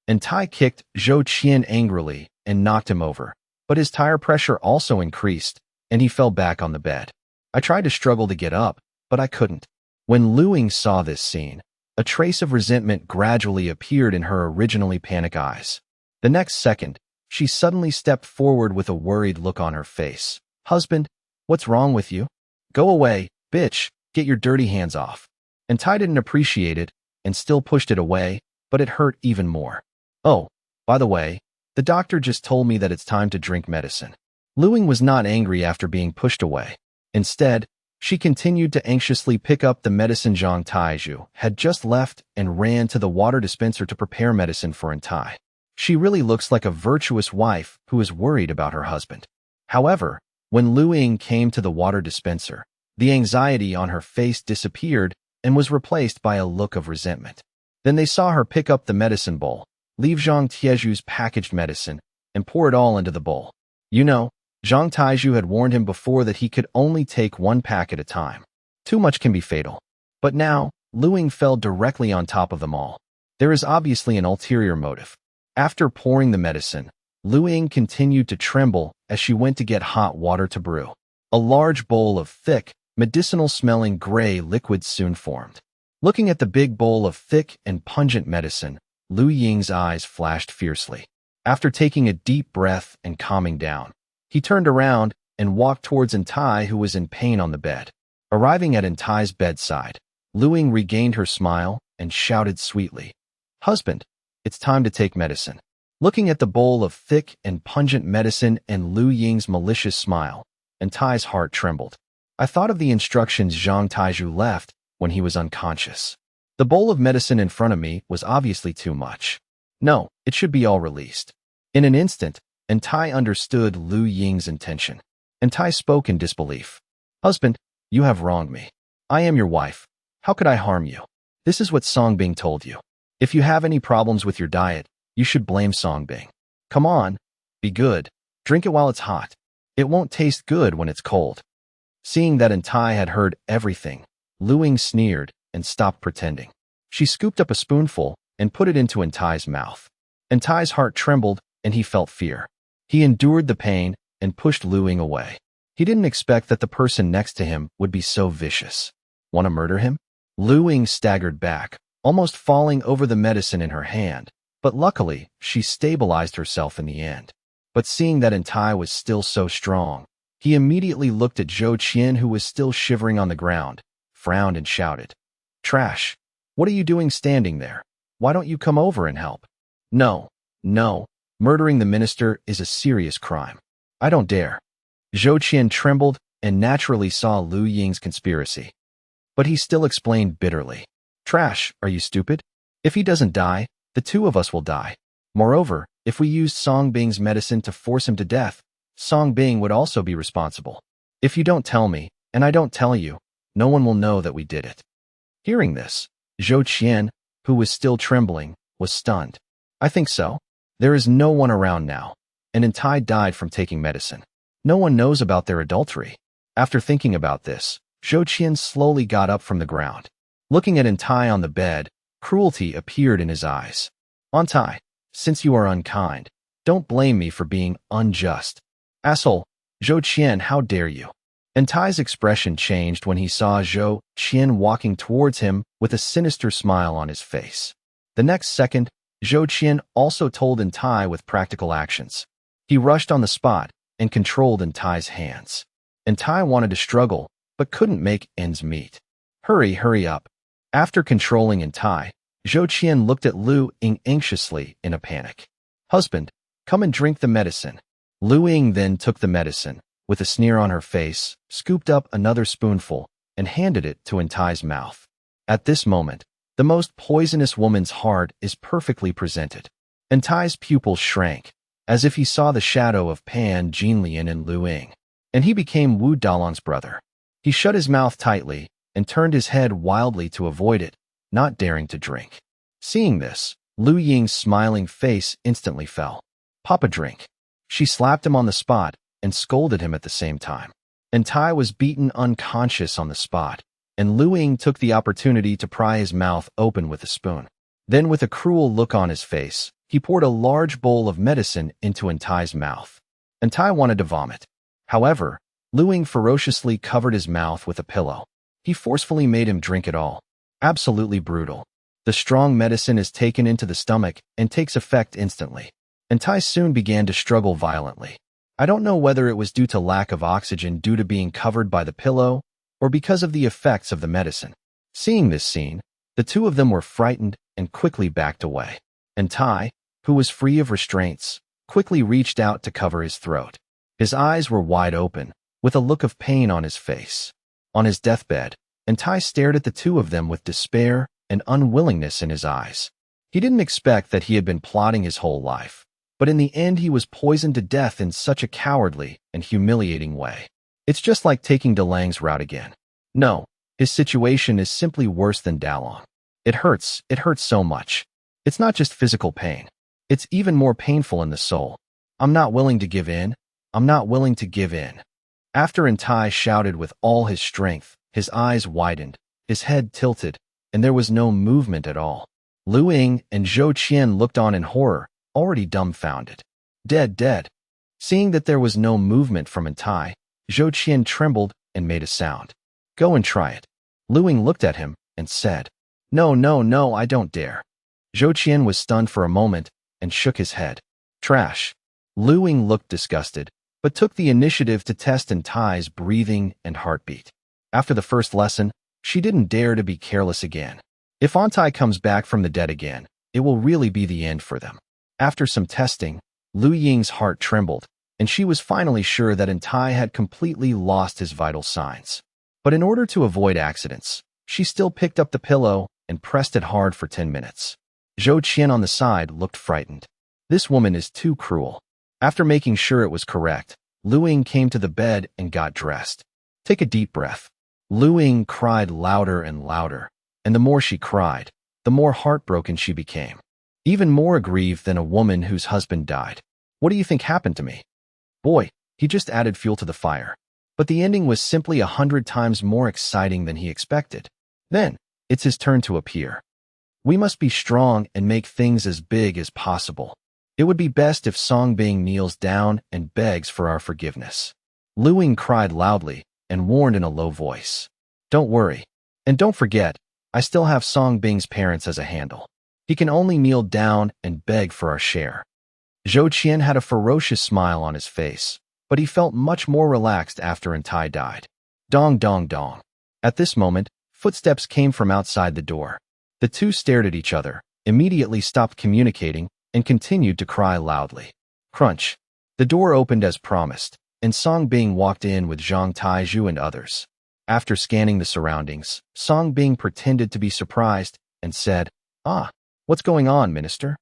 Entai kicked Zhou Qian angrily and knocked him over, but his tire pressure also increased, and he fell back on the bed. I tried to struggle to get up, but I couldn't. When Lu Ying saw this scene, a trace of resentment gradually appeared in her originally panic eyes. The next second, she suddenly stepped forward with a worried look on her face. "Husband, what's wrong with you? Go away, bitch, get your dirty hands off." And Tai didn't appreciate it and still pushed it away, but it hurt even more. "Oh, by the way, the doctor just told me that it's time to drink medicine." Lu Ying was not angry after being pushed away. Instead, she continued to anxiously pick up the medicine Zhang Taizhu had just left and ran to the water dispenser to prepare medicine for Entai. She really looks like a virtuous wife who is worried about her husband. However, when Lu Ying came to the water dispenser, the anxiety on her face disappeared and was replaced by a look of resentment. Then they saw her pick up the medicine bowl, leave Zhang Taizhu's packaged medicine, and pour it all into the bowl. You know, Zhang Taizhu had warned him before that he could only take one pack at a time. Too much can be fatal. But now, Lu Ying fell directly on top of them all. There is obviously an ulterior motive. After pouring the medicine, Lu Ying continued to tremble as she went to get hot water to brew. A large bowl of thick, medicinal-smelling gray liquid soon formed. Looking at the big bowl of thick and pungent medicine, Lu Ying's eyes flashed fiercely. After taking a deep breath and calming down, he turned around and walked towards Entai, who was in pain on the bed. Arriving at Entai's bedside, Lu Ying regained her smile and shouted sweetly, "Husband, it's time to take medicine." Looking at the bowl of thick and pungent medicine and Lu Ying's malicious smile, Entai's heart trembled. I thought of the instructions Zhang Taizhu left when he was unconscious. The bowl of medicine in front of me was obviously too much. No, it should be all released. In an instant, Entai understood Lu Ying's intention. Entai spoke in disbelief. "Husband, you have wronged me. I am your wife. How could I harm you? This is what Songbing told you. If you have any problems with your diet, you should blame Songbing. Come on, be good. Drink it while it's hot. It won't taste good when it's cold." Seeing that Entai had heard everything, Lu Ying sneered and stopped pretending. She scooped up a spoonful and put it into Entai's mouth. Entai's heart trembled and he felt fear. He endured the pain and pushed Lu Ying away. He didn't expect that the person next to him would be so vicious. Want to murder him? Lu Ying staggered back, almost falling over the medicine in her hand, but luckily, she stabilized herself in the end. But seeing that Entai was still so strong, he immediately looked at Zhou Qian, who was still shivering on the ground, frowned and shouted, "Trash! What are you doing standing there? Why don't you come over and help?" No. Murdering the minister is a serious crime. I don't dare." Zhou Qian trembled and naturally saw Lu Ying's conspiracy. But he still explained bitterly, "Trash, are you stupid? If he doesn't die, the two of us will die. Moreover, if we used Songbing's medicine to force him to death, Songbing would also be responsible. If you don't tell me, and I don't tell you, no one will know that we did it." Hearing this, Zhou Qian, who was still trembling, was stunned. "I think so. There is no one around now, and Entai died from taking medicine. No one knows about their adultery." After thinking about this, Zhou Qian slowly got up from the ground. Looking at Entai on the bed, cruelty appeared in his eyes. "Entai, since you are unkind, don't blame me for being unjust." "Asshole, Zhou Qian, how dare you?" Entai's expression changed when he saw Zhou Qian walking towards him with a sinister smile on his face. The next second, Zhou Qian also told Entai with practical actions. He rushed on the spot and controlled Entai's hands. Entai wanted to struggle, but couldn't make ends meet. Hurry up." After controlling Entai, Zhou Qian looked at Lu Ying anxiously in a panic. "Husband, come and drink the medicine." Lu Ying then took the medicine, with a sneer on her face, scooped up another spoonful, and handed it to Entai's mouth. At this moment, the most poisonous woman's heart is perfectly presented. Entai's pupils shrank, as if he saw the shadow of Pan Jinlian in Lu Ying, and he became Wu Dalong's brother. He shut his mouth tightly and turned his head wildly to avoid it, not daring to drink. Seeing this, Lu Ying's smiling face instantly fell. "Papa, drink." She slapped him on the spot and scolded him at the same time. Entai was beaten unconscious on the spot, and Lu Ying took the opportunity to pry his mouth open with a spoon. Then, with a cruel look on his face, he poured a large bowl of medicine into Entai's mouth. Entai wanted to vomit. However, Lu Ying ferociously covered his mouth with a pillow. He forcefully made him drink it all. Absolutely brutal. The strong medicine is taken into the stomach and takes effect instantly. And Tai soon began to struggle violently. I don't know whether it was due to lack of oxygen due to being covered by the pillow or because of the effects of the medicine. Seeing this scene, the two of them were frightened and quickly backed away. And Tai, who was free of restraints, quickly reached out to cover his throat. His eyes were wide open, with a look of pain on his face. On his deathbed, and Tai stared at the two of them with despair and unwillingness in his eyes. He didn't expect that he had been plotting his whole life, but in the end he was poisoned to death in such a cowardly and humiliating way. It's just like taking DeLang's route again. No, his situation is simply worse than Dalong. It hurts so much. It's not just physical pain. It's even more painful in the soul. I'm not willing to give in. I'm not willing to give in. After Antai shouted with all his strength, his eyes widened, his head tilted, and there was no movement at all. Lu Ying and Zhou Qian looked on in horror, already dumbfounded. Dead. Seeing that there was no movement from Antai, Zhou Qian trembled and made a sound. Go and try it. Lu Ying looked at him and said, No, I don't dare. Zhou Qian was stunned for a moment and shook his head. Trash. Lu Ying looked disgusted, but took the initiative to test Antai's breathing and heartbeat. After the first lesson, she didn't dare to be careless again. If Antai comes back from the dead again, it will really be the end for them. After some testing, Lu Ying's heart trembled, and she was finally sure that Antai had completely lost his vital signs. But in order to avoid accidents, she still picked up the pillow and pressed it hard for 10 minutes. Zhou Qian on the side looked frightened. This woman is too cruel. After making sure it was correct, Lu Ying came to the bed and got dressed. Take a deep breath. Lu Ying cried louder and louder, and the more she cried, the more heartbroken she became. Even more aggrieved than a woman whose husband died. What do you think happened to me? Boy, he just added fuel to the fire. But the ending was simply 100 times more exciting than he expected. Then, it's his turn to appear. We must be strong and make things as big as possible. It would be best if Song Bing kneels down and begs for our forgiveness. Lu Ying cried loudly and warned in a low voice. Don't worry. And don't forget, I still have Song Bing's parents as a handle. He can only kneel down and beg for our share. Zhou Qian had a ferocious smile on his face, but he felt much more relaxed after Antai died. Dong dong dong. At this moment, footsteps came from outside the door. The two stared at each other, immediately stopped communicating, and continued to cry loudly. Crunch. The door opened as promised, and Song Bing walked in with Zhang Taizhu and others. After scanning the surroundings, Song Bing pretended to be surprised and said, What's going on, Minister?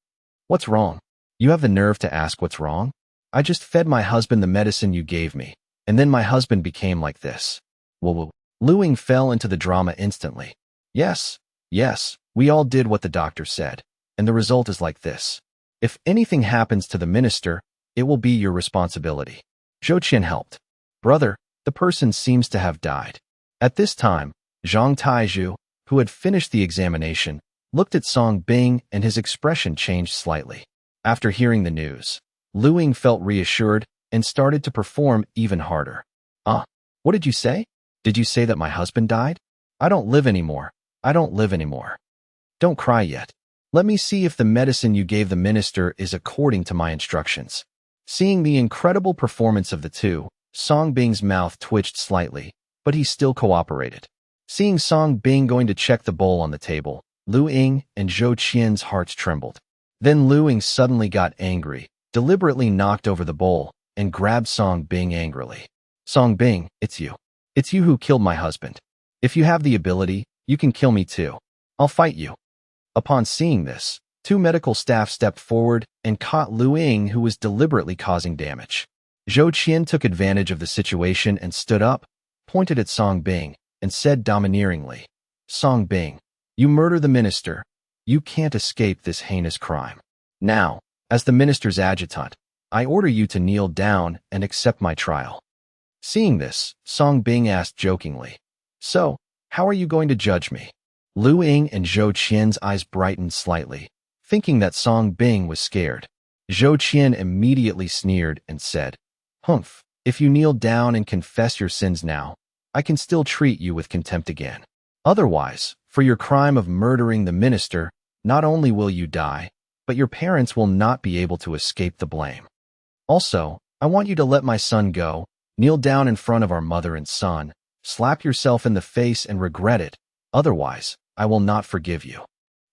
What's wrong? You have the nerve to ask what's wrong? I just fed my husband the medicine you gave me, and then my husband became like this. Whoa. Lu Ying fell into the drama instantly. Yes, we all did what the doctor said, and the result is like this. If anything happens to the minister, it will be your responsibility. Zhou Qian helped. Brother, the person seems to have died. At this time, Zhang Taizhu, who had finished the examination, looked at Song Bing and his expression changed slightly. After hearing the news, Lu Ying felt reassured and started to perform even harder. What did you say? Did you say that my husband died? I don't live anymore. Don't cry yet. Let me see if the medicine you gave the minister is according to my instructions. Seeing the incredible performance of the two, Song Bing's mouth twitched slightly, but he still cooperated. Seeing Song Bing going to check the bowl on the table, Lu Ying and Zhou Qian's hearts trembled. Then Lu Ying suddenly got angry, deliberately knocked over the bowl, and grabbed Song Bing angrily. Song Bing, it's you. It's you who killed my husband. If you have the ability, you can kill me too. I'll fight you. Upon seeing this, two medical staff stepped forward and caught Lu Ying, who was deliberately causing damage. Zhou Qian took advantage of the situation and stood up, pointed at Song Bing, and said domineeringly, Song Bing, you murder the minister. You can't escape this heinous crime. Now, as the minister's adjutant, I order you to kneel down and accept my trial. Seeing this, Song Bing asked jokingly, So, how are you going to judge me? Lu Ying and Zhou Qian's eyes brightened slightly, thinking that Song Bing was scared. Zhou Qian immediately sneered and said, Humph, if you kneel down and confess your sins now, I can still treat you with contempt again. Otherwise, for your crime of murdering the minister, not only will you die, but your parents will not be able to escape the blame. Also, I want you to let my son go, kneel down in front of our mother and son, slap yourself in the face and regret it. Otherwise, I will not forgive you.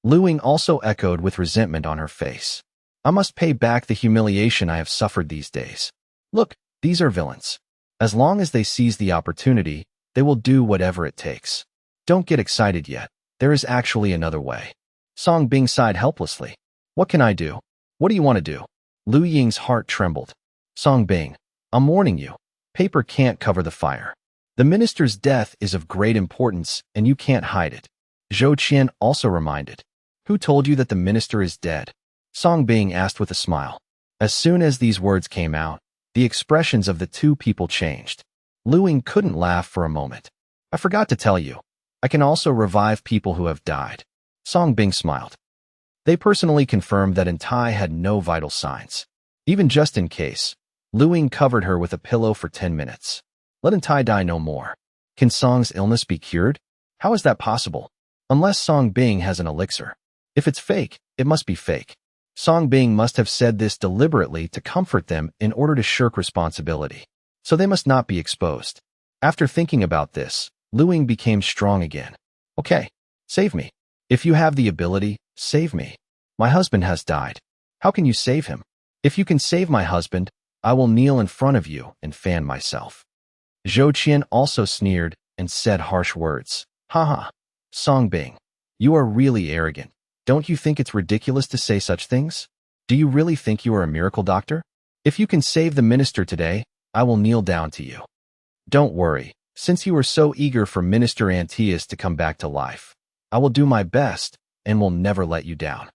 Lu Ying also echoed with resentment on her face. I must pay back the humiliation I have suffered these days. Look, these are villains. As long as they seize the opportunity, they will do whatever it takes. Don't get excited yet. There is actually another way. Song Bing sighed helplessly. What can I do? What do you want to do? Lu Ying's heart trembled. Song Bing, I'm warning you. Paper can't cover the fire. The minister's death is of great importance, and you can't hide it. Zhou Qian also reminded. Who told you that the minister is dead? Song Bing asked with a smile. As soon as these words came out, the expressions of the two people changed. Lu Ying couldn't laugh for a moment. I forgot to tell you. I can also revive people who have died. Song Bing smiled. They personally confirmed that Entai had no vital signs. Even just in case, Lu Ying covered her with a pillow for 10 minutes. Let Entai die no more. Can Song's illness be cured? How is that possible? Unless Song Bing has an elixir. If it's fake, it must be fake. Song Bing must have said this deliberately to comfort them in order to shirk responsibility. So they must not be exposed. After thinking about this, Lu Ying became strong again. Okay, save me. If you have the ability, save me. My husband has died. How can you save him? If you can save my husband, I will kneel in front of you and fan myself. Zhou Qian also sneered and said harsh words. Haha. Song Bing, you are really arrogant. Don't you think it's ridiculous to say such things? Do you really think you are a miracle doctor? If you can save the minister today, I will kneel down to you. Don't worry, since you are so eager for Minister Antius to come back to life. I will do my best and will never let you down.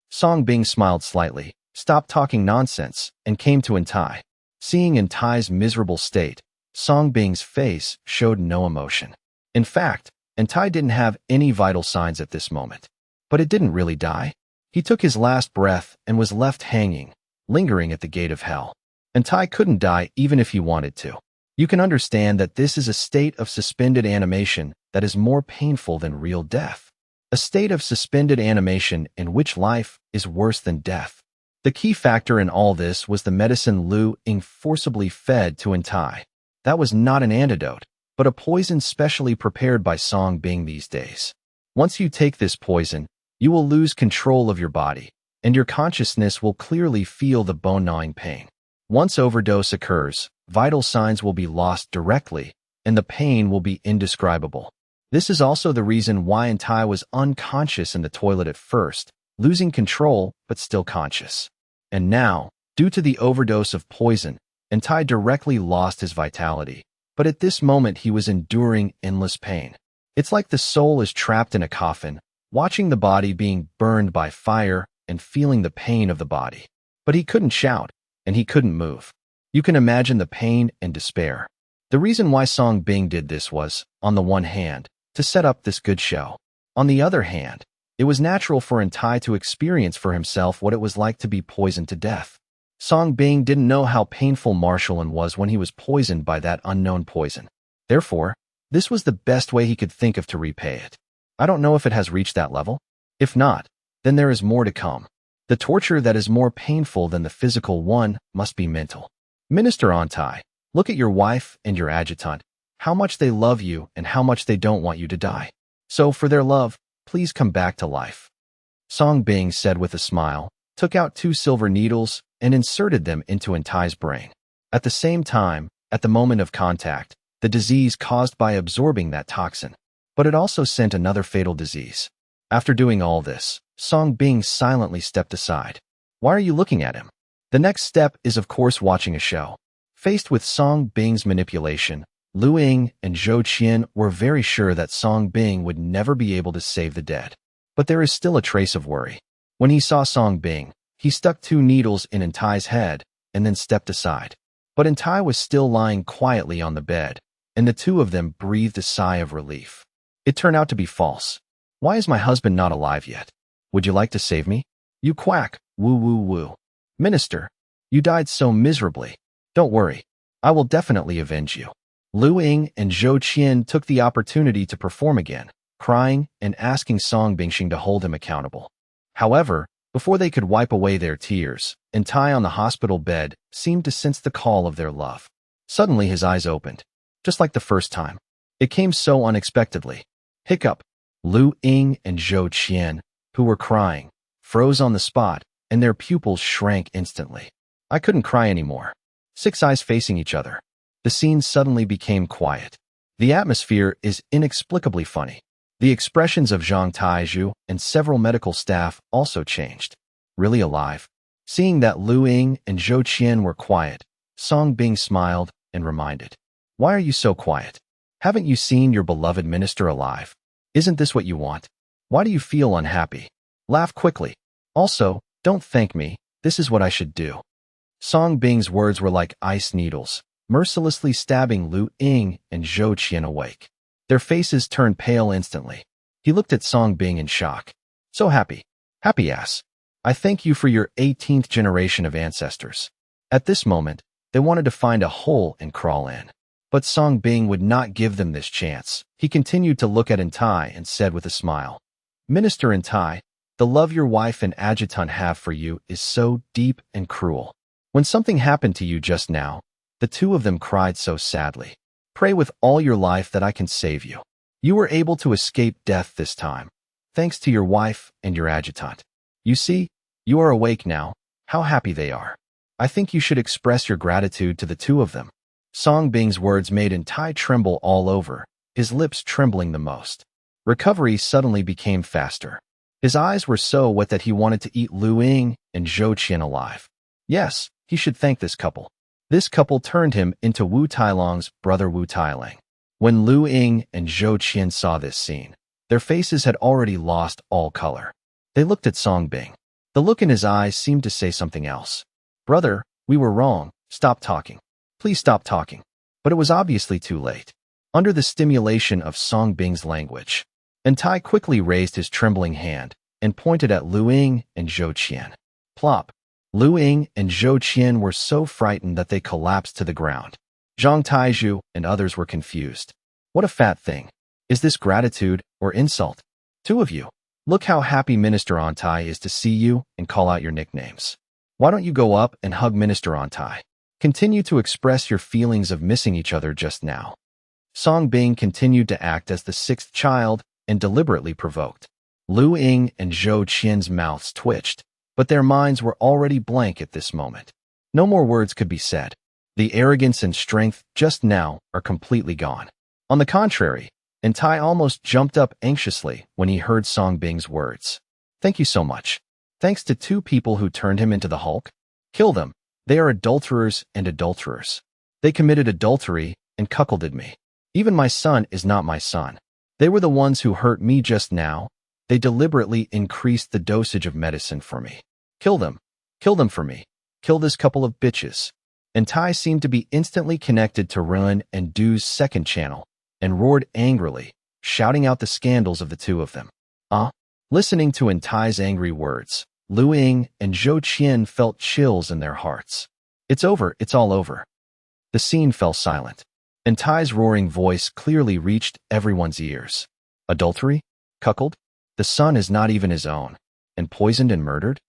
Song Bing smiled slightly, stopped talking nonsense, and came to Entai. Seeing Entai's miserable state, Song Bing's face showed no emotion. In fact, Entai didn't have any vital signs at this moment. But it didn't really die. He took his last breath and was left hanging, lingering at the gate of hell. Entai couldn't die even if he wanted to. You can understand that this is a state of suspended animation that is more painful than real death. A state of suspended animation in which life is worse than death. The key factor in all this was the medicine Lu Ying forcibly fed to Entai. That was not an antidote, but a poison specially prepared by Song Bing these days. Once you take this poison, you will lose control of your body, and your consciousness will clearly feel the bone-gnawing pain. Once overdose occurs, vital signs will be lost directly, and the pain will be indescribable. This is also the reason why Entai was unconscious in the toilet at first, losing control but still conscious. And now, due to the overdose of poison, Entai directly lost his vitality, but at this moment he was enduring endless pain. It's like the soul is trapped in a coffin, watching the body being burned by fire and feeling the pain of the body. But he couldn't shout, and he couldn't move. You can imagine the pain and despair. The reason why Song Bing did this was, on the one hand, to set up this good show. On the other hand, it was natural for Entai to experience for himself what it was like to be poisoned to death. Song Bing didn't know how painful Marshallin was when he was poisoned by that unknown poison. Therefore, this was the best way he could think of to repay it. I don't know if it has reached that level. If not, then there is more to come. The torture that is more painful than the physical one must be mental. Minister Entai, look at your wife and your adjutant, how much they love you and how much they don't want you to die. So for their love, please come back to life. Song Bing said with a smile, took out 2 silver needles and inserted them into Entai's brain. At the same time, at the moment of contact, the disease caused by absorbing that toxin. But it also sent another fatal disease. After doing all this, Song Bing silently stepped aside. Why are you looking at him? The next step is of course watching a show. Faced with Song Bing's manipulation, Lu Ying and Zhou Qian were very sure that Song Bing would never be able to save the dead. But there is still a trace of worry. When he saw Song Bing, he stuck 2 needles in Entai's head and then stepped aside. But Entai was still lying quietly on the bed, and the two of them breathed a sigh of relief. It turned out to be false. Why is my husband not alive yet? Would you like to save me? You quack, woo woo woo. Minister, you died so miserably. Don't worry, I will definitely avenge you. Lu Ying and Zhou Qian took the opportunity to perform again, crying and asking Song Bingxing to hold him accountable. However, before they could wipe away their tears, Tai on the hospital bed seemed to sense the call of their love. Suddenly his eyes opened, just like the first time. It came so unexpectedly. Hiccup. Lu Ying and Zhou Qian, who were crying, froze on the spot, and their pupils shrank instantly. I couldn't cry anymore. 6 eyes facing each other. The scene suddenly became quiet. The atmosphere is inexplicably funny. The expressions of Zhang Taizhu and several medical staff also changed. Really alive. Seeing that Lu Ying and Zhou Qian were quiet, Song Bing smiled and reminded, "Why are you so quiet? Haven't you seen your beloved minister alive? Isn't this what you want? Why do you feel unhappy? Laugh quickly. Also, don't thank me, this is what I should do." Song Bing's words were like ice needles, mercilessly stabbing Lu Ying and Zhou Qian awake. Their faces turned pale instantly. He looked at Song Bing in shock. "So happy. Happy ass. I thank you for your 18th generation of ancestors." At this moment, they wanted to find a hole and crawl in. But Song Bing would not give them this chance. He continued to look at Tai and said with a smile, "Minister Tai, the love your wife and adjutant have for you is so deep and cruel. When something happened to you just now, the two of them cried so sadly. Pray with all your life that I can save you. You were able to escape death this time, thanks to your wife and your adjutant. You see, you are awake now. How happy they are. I think you should express your gratitude to the two of them." Song Bing's words made Tai tremble all over, his lips trembling the most. Recovery suddenly became faster. His eyes were so wet that he wanted to eat Lu Ying and Zhou Qian alive. Yes, he should thank this couple. This couple turned him into Wu Tailong's brother Wu Tailang. When Lu Ying and Zhou Qian saw this scene, their faces had already lost all color. They looked at Song Bing. The look in his eyes seemed to say something else. "Brother, we were wrong. Stop talking. Please stop talking." But it was obviously too late. Under the stimulation of Song Bing's language, Tai quickly raised his trembling hand and pointed at Lu Ying and Zhou Qian. Plop. Lu Ying and Zhou Qian were so frightened that they collapsed to the ground. Zhang Taizhu and others were confused. What a fat thing. Is this gratitude or insult? Two of you. Look how happy Minister Tai is to see you and call out your nicknames. Why don't you go up and hug Minister Tai? Continue to express your feelings of missing each other just now. Song Bing continued to act as the 6th child and deliberately provoked. Lu Ying and Zhou Qian's mouths twitched, but their minds were already blank at this moment. No more words could be said. The arrogance and strength just now are completely gone. On the contrary, Tai almost jumped up anxiously when he heard Song Bing's words. "Thank you so much. Thanks to 2 people who turned him into the Hulk. Kill them. They are adulterers and adulterers. They committed adultery and cuckolded me. Even my son is not my son. They were the ones who hurt me just now. They deliberately increased the dosage of medicine for me. Kill them. Kill them for me. Kill this couple of bitches." Tai seemed to be instantly connected to Run and Du's second channel and roared angrily, shouting out the scandals of the two of them. Listening to Tai's angry words, Lu Ying and Zhou Qian felt chills in their hearts. "It's over, it's all over." The scene fell silent, and Tai's roaring voice clearly reached everyone's ears. Adultery? Cuckold? The son is not even his own, and poisoned and murdered?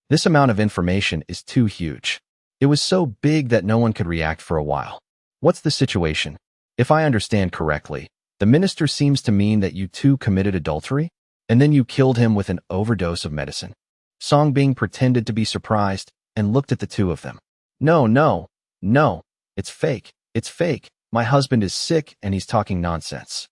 This amount of information is too huge. It was so big that no one could react for a while. What's the situation? If I understand correctly, the minister seems to mean that you two committed adultery, and then you killed him with an overdose of medicine. Song Bing pretended to be surprised and looked at the two of them. No, it's fake, it's fake. My husband is sick and he's talking nonsense."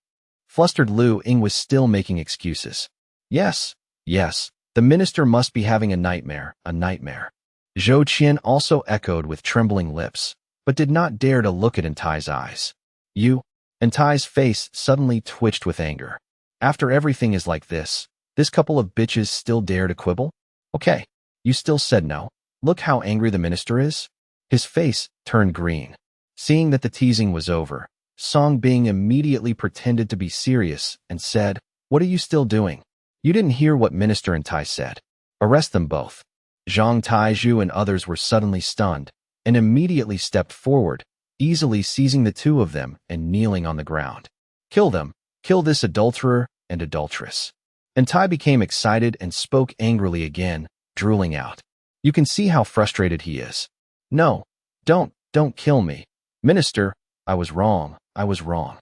Flustered Lu Ying was still making excuses. Yes, the minister must be having a nightmare. Zhou Qian also echoed with trembling lips, but did not dare to look at Tai's eyes. "You?" Tai's face suddenly twitched with anger. "After everything is like this couple of bitches still dare to quibble? Okay, you still said no. Look how angry the minister is." His face turned green. Seeing that the teasing was over, Song Bing immediately pretended to be serious and said, "What are you still doing? You didn't hear what Minister Tai said. Arrest them both." Zhang Taizhu and others were suddenly stunned and immediately stepped forward, easily seizing the two of them and kneeling on the ground. Kill them. Kill this adulterer and adulteress. And Tai became excited and spoke angrily again, drooling out. You can see how frustrated he is. No, don't kill me. Minister, I was wrong. I was wrong.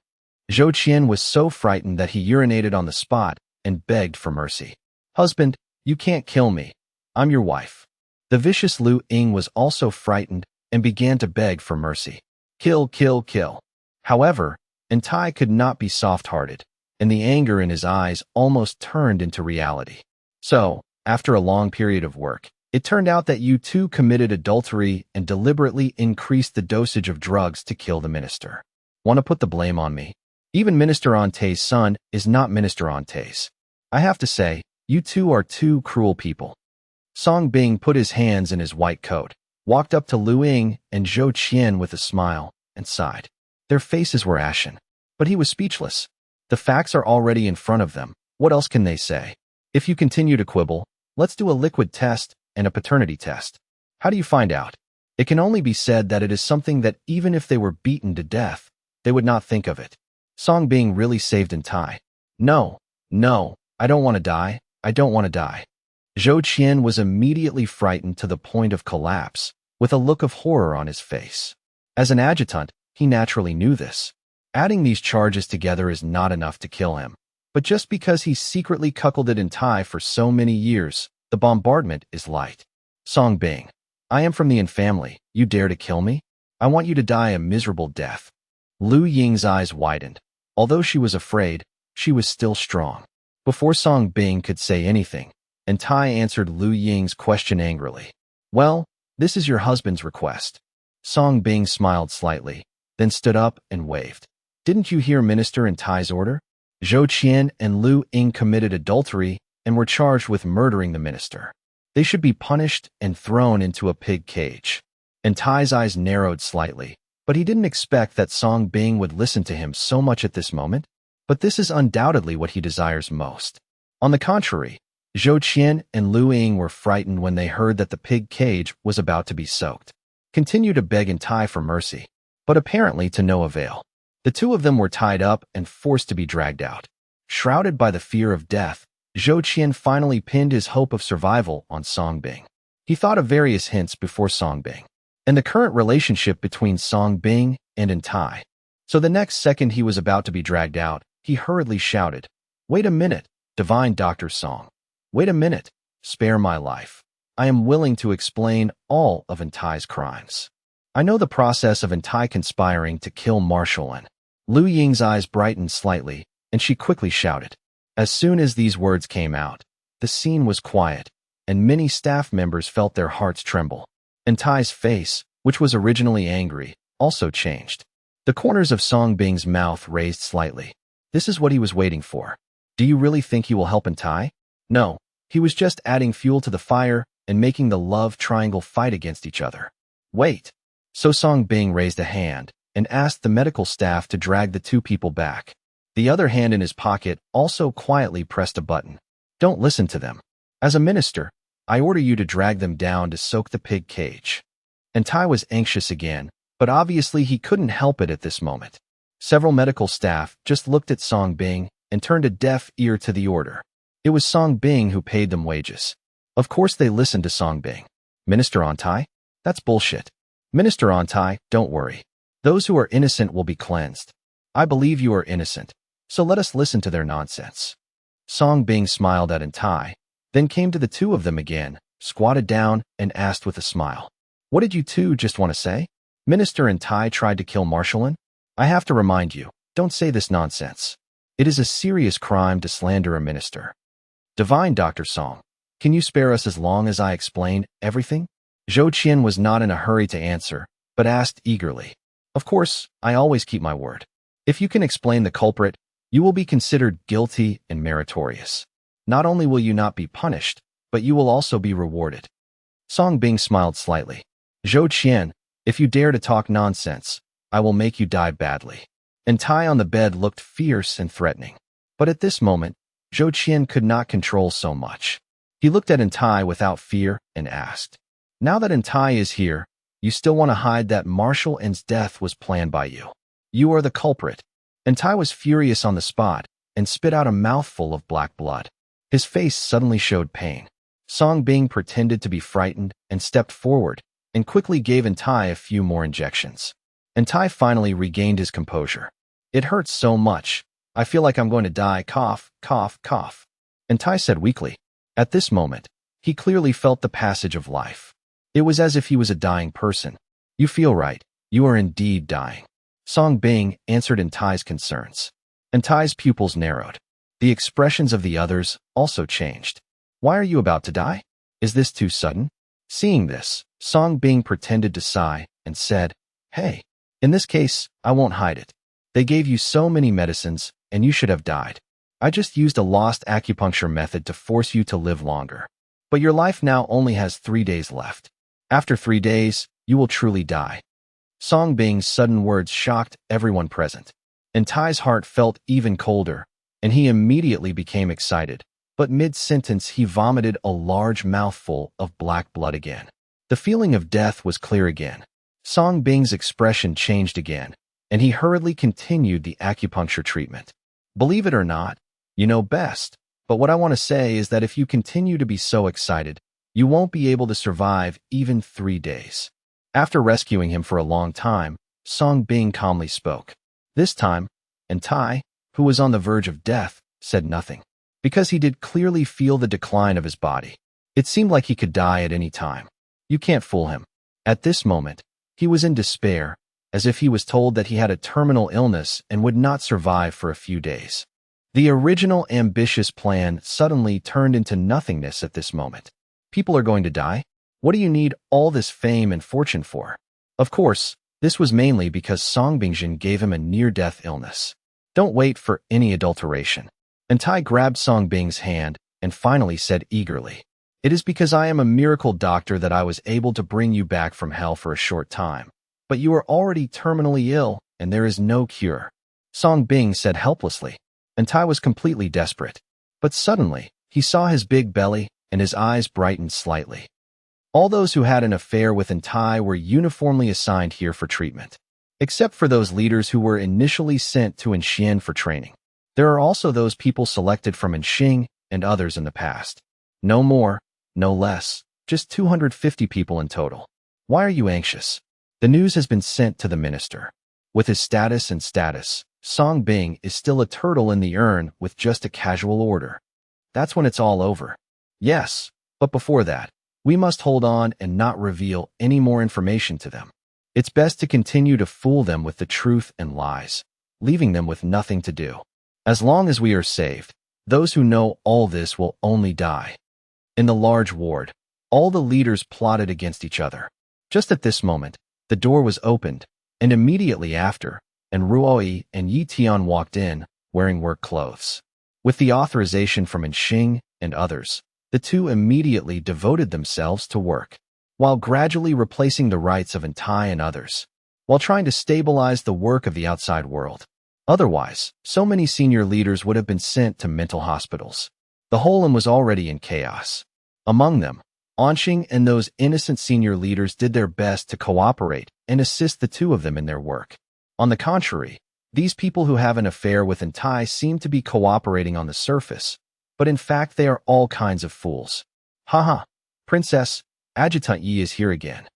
Zhou Qian was so frightened that he urinated on the spot and begged for mercy. Husband, you can't kill me. I'm your wife. The vicious Lu Ying was also frightened and began to beg for mercy. Kill, kill, kill. However, Tai could not be soft-hearted, and the anger in his eyes almost turned into reality. So, after a long period of work, it turned out that you two committed adultery and deliberately increased the dosage of drugs to kill the minister. Want to put the blame on me? Even Minister Antai's son is not Minister Antai's. I have to say, you two are two cruel people. Song Bing put his hands in his white coat, walked up to Lu Ying and Zhou Qian with a smile, and sighed. Their faces were ashen, but he was speechless. The facts are already in front of them. What else can they say? If you continue to quibble, let's do a liquid test and a paternity test. How do you find out? It can only be said that it is something that even if they were beaten to death, they would not think of it. Song Bing really saved Tai. No, I don't want to die. I don't want to die. Zhou Qian was immediately frightened to the point of collapse, with a look of horror on his face. As an adjutant, he naturally knew this. Adding these charges together is not enough to kill him. But just because he secretly cuckolded Tai for so many years, the bombardment is light. Song Bing, I am from the Yin family. You dare to kill me? I want you to die a miserable death. Lu Ying's eyes widened. Although she was afraid, she was still strong. Before Song Bing could say anything, Tai answered Lu Ying's question angrily. Well, this is your husband's request. Song Bing smiled slightly, then stood up and waved. Didn't you hear Minister Tai's order? Zhou Qian and Lu Ying committed adultery and were charged with murdering the minister. They should be punished and thrown into a pig cage. Tai's eyes narrowed slightly, but he didn't expect that Song Bing would listen to him so much at this moment. But this is undoubtedly what he desires most. On the contrary, Zhou Qian and Lu Ying were frightened when they heard that the pig cage was about to be soaked. Continue to beg Tai for mercy, but apparently to no avail. The two of them were tied up and forced to be dragged out. Shrouded by the fear of death, Zhou Qian finally pinned his hope of survival on Song Bing. He thought of various hints before Song Bing, and the current relationship between Song Bing and Tai. So the next second he was about to be dragged out, he hurriedly shouted, Wait a minute, Divine Dr. Song. Wait a minute, spare my life. I am willing to explain all of Tai's crimes. I know the process of Tai conspiring to kill Marshallin. Lu Ying's eyes brightened slightly, and she quickly shouted. As soon as these words came out, the scene was quiet, and many staff members felt their hearts tremble. Tai's face, which was originally angry, also changed. The corners of Song Bing's mouth raised slightly. This is what he was waiting for. Do you really think he will help Tai? No, he was just adding fuel to the fire and making the love triangle fight against each other. Wait. So Song Bing raised a hand and asked the medical staff to drag the two people back. The other hand in his pocket also quietly pressed a button. Don't listen to them. As a minister, I order you to drag them down to soak the pig cage. Tai was anxious again, but obviously he couldn't help it at this moment. Several medical staff just looked at Song Bing and turned a deaf ear to the order. It was Song Bing who paid them wages. Of course they listened to Song Bing. Minister Tai? That's bullshit. Minister Tai, don't worry. Those who are innocent will be cleansed. I believe you are innocent, so let us listen to their nonsense. Song Bing smiled at Tai, then came to the two of them again, squatted down, and asked with a smile. What did you two just want to say? Minister Tai tried to kill Marshallin? I have to remind you, don't say this nonsense. It is a serious crime to slander a minister. Divine Dr. Song, can you spare us as long as I explain everything? Zhou Qian was not in a hurry to answer, but asked eagerly. Of course, I always keep my word. If you can explain the culprit, you will be considered guilty and meritorious. Not only will you not be punished, but you will also be rewarded. Song Bing smiled slightly. Zhou Qian, if you dare to talk nonsense, I will make you die badly. Tai on the bed looked fierce and threatening. But at this moment, Zhou Qian could not control so much. He looked at Tai without fear and asked, Now that Tai is here, You still want to hide that Marshall N's death was planned by you. You are the culprit. And Tai was furious on the spot and spit out a mouthful of black blood. His face suddenly showed pain. Song Bing pretended to be frightened and stepped forward and quickly gave Tai a few more injections. And Tai finally regained his composure. It hurts so much. I feel like I'm going to die. Cough, cough, cough. And Tai said weakly. At this moment, he clearly felt the passage of life. It was as if he was a dying person. You feel right. You are indeed dying. Song Bing answered in Tai's concerns. And Tai's pupils narrowed. The expressions of the others also changed. Why are you about to die? Is this too sudden? Seeing this, Song Bing pretended to sigh and said, Hey, in this case, I won't hide it. They gave you so many medicines, and you should have died. I just used a lost acupuncture method to force you to live longer. But your life now only has 3 days left. After 3 days, you will truly die. Song Bing's sudden words shocked everyone present. And Tai's heart felt even colder, and he immediately became excited. But mid-sentence he vomited a large mouthful of black blood again. The feeling of death was clear again. Song Bing's expression changed again, and he hurriedly continued the acupuncture treatment. Believe it or not, you know best. But what I want to say is that if you continue to be so excited, you won't be able to survive even 3 days. After rescuing him for a long time, Song Bing calmly spoke. This time, and Tai, who was on the verge of death, said nothing. Because he did clearly feel the decline of his body. It seemed like he could die at any time. You can't fool him. At this moment, he was in despair, as if he was told that he had a terminal illness and would not survive for a few days. The original ambitious plan suddenly turned into nothingness at this moment. People are going to die? What do you need all this fame and fortune for? Of course, this was mainly because Song Bingjin gave him a near-death illness. Don't wait for any adulteration. And Tai grabbed Song Bing's hand and finally said eagerly, It is because I am a miracle doctor that I was able to bring you back from hell for a short time. But you are already terminally ill, and there is no cure. Song Bing said helplessly, and Tai was completely desperate. But suddenly, he saw his big belly, and his eyes brightened slightly. All those who had an affair with Tai were uniformly assigned here for treatment, except for those leaders who were initially sent to Inxian for training. There are also those people selected from Inxing and others in the past. No more, no less, just 250 people in total. Why are you anxious? The news has been sent to the minister. With his status, Song Bing is still a turtle in the urn with just a casual order. That's when it's all over. Yes, but before that, we must hold on and not reveal any more information to them. It's best to continue to fool them with the truth and lies, leaving them with nothing to do. As long as we are saved, those who know all this will only die. In the large ward, all the leaders plotted against each other. Just at this moment, the door was opened, and immediately after, Ruoi and Yi Tian walked in, wearing work clothes. With the authorization from Inxing and others, the two immediately devoted themselves to work, while gradually replacing the rights of Tai and others, while trying to stabilize the work of the outside world. Otherwise, so many senior leaders would have been sent to mental hospitals. The wholesome was already in chaos. Among them, Anqing and those innocent senior leaders did their best to cooperate and assist the two of them in their work. On the contrary, these people who have an affair with Tai seem to be cooperating on the surface, but in fact they are all kinds of fools. Haha, Princess, Adjutant Yi is here again.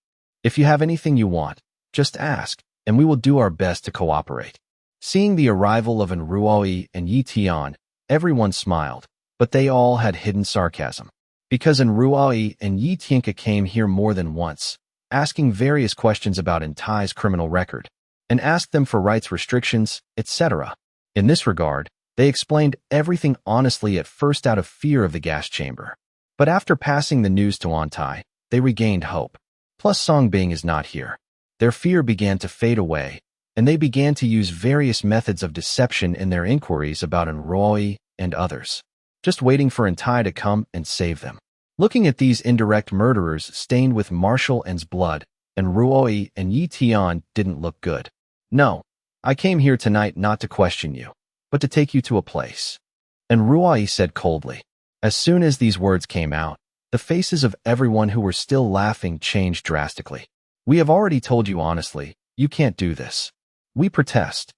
If you have anything you want, just ask, and we will do our best to cooperate. Seeing the arrival of Ruoi and Yi Tian, everyone smiled, but they all had hidden sarcasm. Because Ruoi and Yi Tianka came here more than once, asking various questions about Tai's criminal record, and asked them for rights restrictions, etc. In this regard, they explained everything honestly at first out of fear of the gas chamber. But after passing the news to Tai, they regained hope. Plus Song Bing is not here. Their fear began to fade away, and they began to use various methods of deception in their inquiries about Ruoi and others, just waiting for Tai to come and save them. Looking at these indirect murderers stained with Marshall N's blood, Ruoi and Yi Tian didn't look good. No, I came here tonight not to question you, but to take you to a place. Ruoi said coldly. As soon as these words came out, the faces of everyone who were still laughing changed drastically. We have already told you honestly, you can't do this. We protest.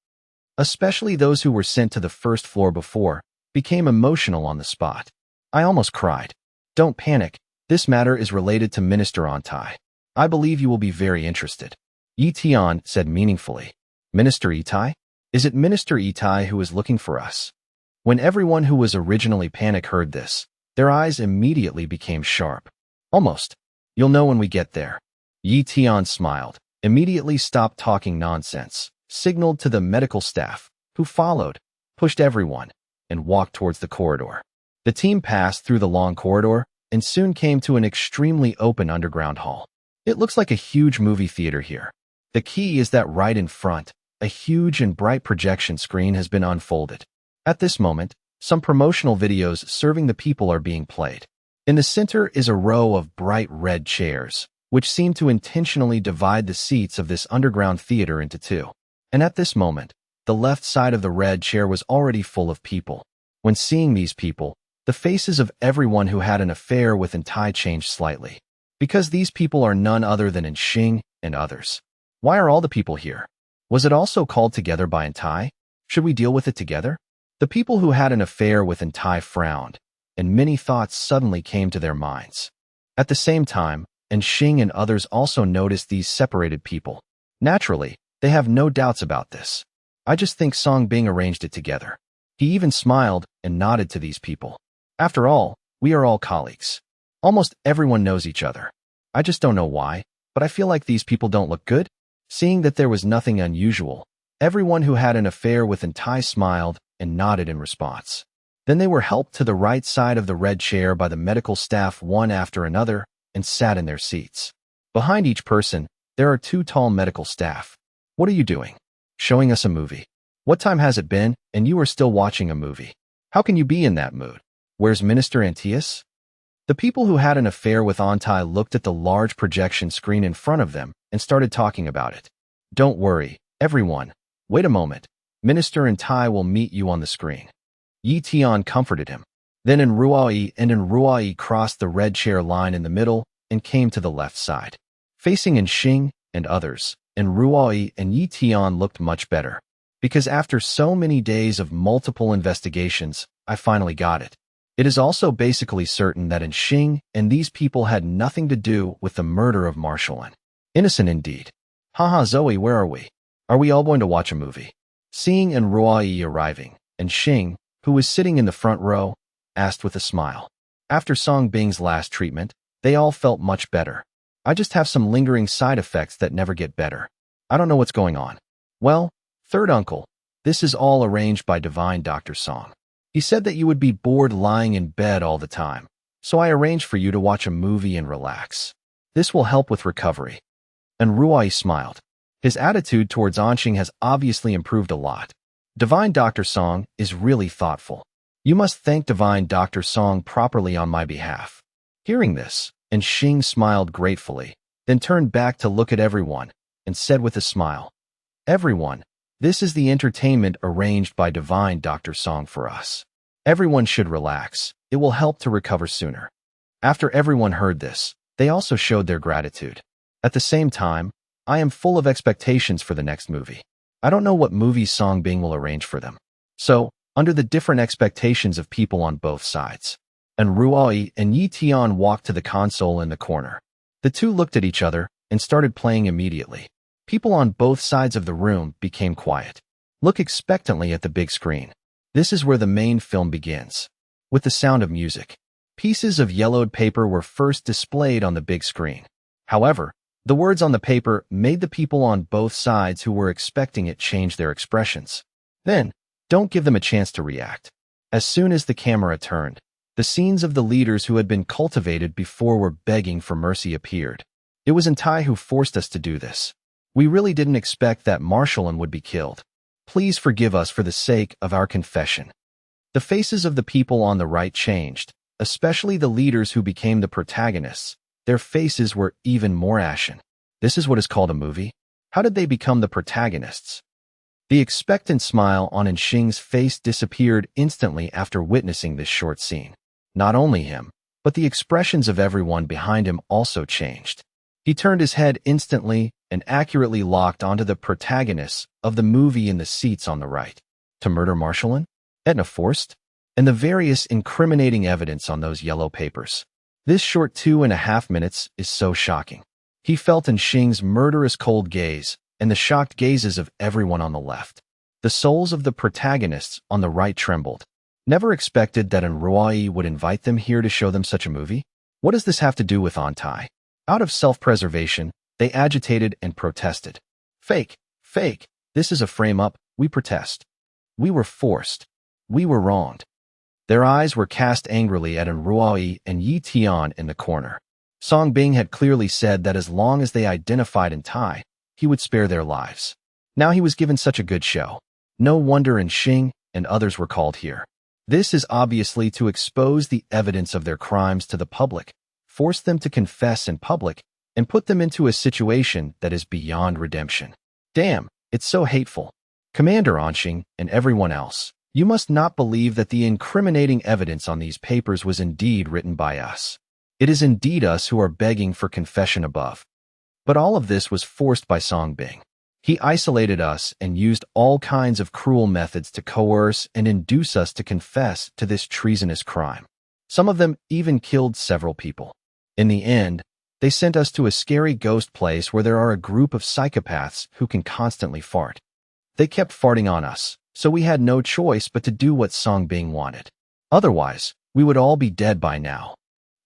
Especially those who were sent to the first floor before, became emotional on the spot. I almost cried. Don't panic, this matter is related to Minister Antai. I believe you will be very interested. Yi Tian said meaningfully. Minister Itai? Is it Minister Itai who is looking for us? When everyone who was originally panicked heard this, their eyes immediately became sharp. Almost. You'll know when we get there. Yi Tian smiled, immediately stopped talking nonsense, signaled to the medical staff, who followed, pushed everyone, and walked towards the corridor. The team passed through the long corridor and soon came to an extremely open underground hall. It looks like a huge movie theater here. The key is that right in front, a huge and bright projection screen has been unfolded. At this moment, some promotional videos serving the people are being played. In the center is a row of bright red chairs, which seem to intentionally divide the seats of this underground theater into two. And at this moment, the left side of the red chair was already full of people. When seeing these people, the faces of everyone who had an affair with Antai changed slightly. Because these people are none other than Xing and others. Why are all the people here? Was it also called together by Antai? Should we deal with it together? The people who had an affair with Antai frowned, and many thoughts suddenly came to their minds. At the same time, Xing and others also noticed these separated people. Naturally, they have no doubts about this. I just think Song Bing arranged it together. He even smiled and nodded to these people. After all, we are all colleagues. Almost everyone knows each other. I just don't know why, but I feel like these people don't look good. Seeing that there was nothing unusual, everyone who had an affair with Antai smiled and nodded in response. Then they were helped to the right side of the red chair by the medical staff one after another and sat in their seats. Behind each person, there are two tall medical staff. What are you doing? Showing us a movie. What time has it been, and you are still watching a movie? How can you be in that mood? Where's Minister Antius? The people who had an affair with Antai looked at the large projection screen in front of them and started talking about it. Don't worry, everyone. Wait a moment. Minister Antai will meet you on the screen. Yi Tian comforted him. Then Ruai crossed the red chair line in the middle and came to the left side. Facing Xing and others, Ruai and Yi Tian looked much better. Because after so many days of multiple investigations, I finally got it. It is also basically certain that Xing and these people had nothing to do with the murder of Marshallin. Innocent indeed. Haha Zoe, where are we? Are we all going to watch a movie? Seeing Ruai arriving, Xing, who was sitting in the front row, asked with a smile. After Song Bing's last treatment, they all felt much better. I just have some lingering side effects that never get better. I don't know what's going on. Well, third uncle, this is all arranged by Divine Dr. Song. He said that you would be bored lying in bed all the time, so I arranged for you to watch a movie and relax. This will help with recovery. And Ruai smiled. His attitude towards Anxing has obviously improved a lot. Divine Dr. Song is really thoughtful. You must thank Divine Dr. Song properly on my behalf. Hearing this, Xing smiled gratefully, then turned back to look at everyone, and said with a smile, Everyone, this is the entertainment arranged by Divine Dr. Song for us. Everyone should relax. It will help to recover sooner. After everyone heard this, they also showed their gratitude. At the same time, I am full of expectations for the next movie. I don't know what movie Song Bing will arrange for them. So, under the different expectations of people on both sides, Ruai and Yi Tian walked to the console in the corner. The two looked at each other and started playing immediately. People on both sides of the room became quiet. Look expectantly at the big screen. This is where the main film begins. With the sound of music, pieces of yellowed paper were first displayed on the big screen. However, the words on the paper made the people on both sides who were expecting it change their expressions. Then, don't give them a chance to react. As soon as the camera turned, the scenes of the leaders who had been cultivated before were begging for mercy appeared. It was Antai who forced us to do this. We really didn't expect that Marshallin would be killed. Please forgive us for the sake of our confession. The faces of the people on the right changed, especially the leaders who became the protagonists. Their faces were even more ashen. This is what is called a movie? How did they become the protagonists? The expectant smile on Xing's face disappeared instantly after witnessing this short scene. Not only him, but the expressions of everyone behind him also changed. He turned his head instantly and accurately locked onto the protagonists of the movie in the seats on the right. To murder Marshallin? Etna Forst? And the various incriminating evidence on those yellow papers. This short 2.5 minutes is so shocking. He felt in Xing's murderous cold gaze and the shocked gazes of everyone on the left. The souls of the protagonists on the right trembled. Never expected that Ruai would invite them here to show them such a movie? What does this have to do with Antai? Out of self-preservation, they agitated and protested. Fake, fake, this is a frame-up, we protest. We were forced. We were wronged. Their eyes were cast angrily at Ruai and Yi Tian in the corner. Song Bing had clearly said that as long as they identified in Tai, he would spare their lives. Now he was given such a good show. No wonder Xing and others were called here. This is obviously to expose the evidence of their crimes to the public, force them to confess in public, and put them into a situation that is beyond redemption. Damn, it's so hateful. Commander Anxing and everyone else, you must not believe that the incriminating evidence on these papers was indeed written by us. It is indeed us who are begging for confession above. But all of this was forced by Song Bing. He isolated us and used all kinds of cruel methods to coerce and induce us to confess to this treasonous crime. Some of them even killed several people. In the end, they sent us to a scary ghost place where there are a group of psychopaths who can constantly fart. They kept farting on us, so we had no choice but to do what Song Bing wanted. Otherwise, we would all be dead by now.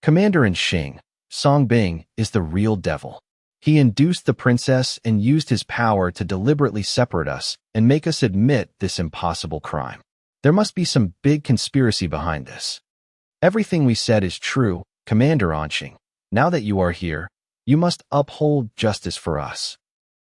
Commander Xing, Song Bing is the real devil. He induced the princess and used his power to deliberately separate us and make us admit this impossible crime. There must be some big conspiracy behind this. Everything we said is true, Commander Anxing. Now that you are here, you must uphold justice for us.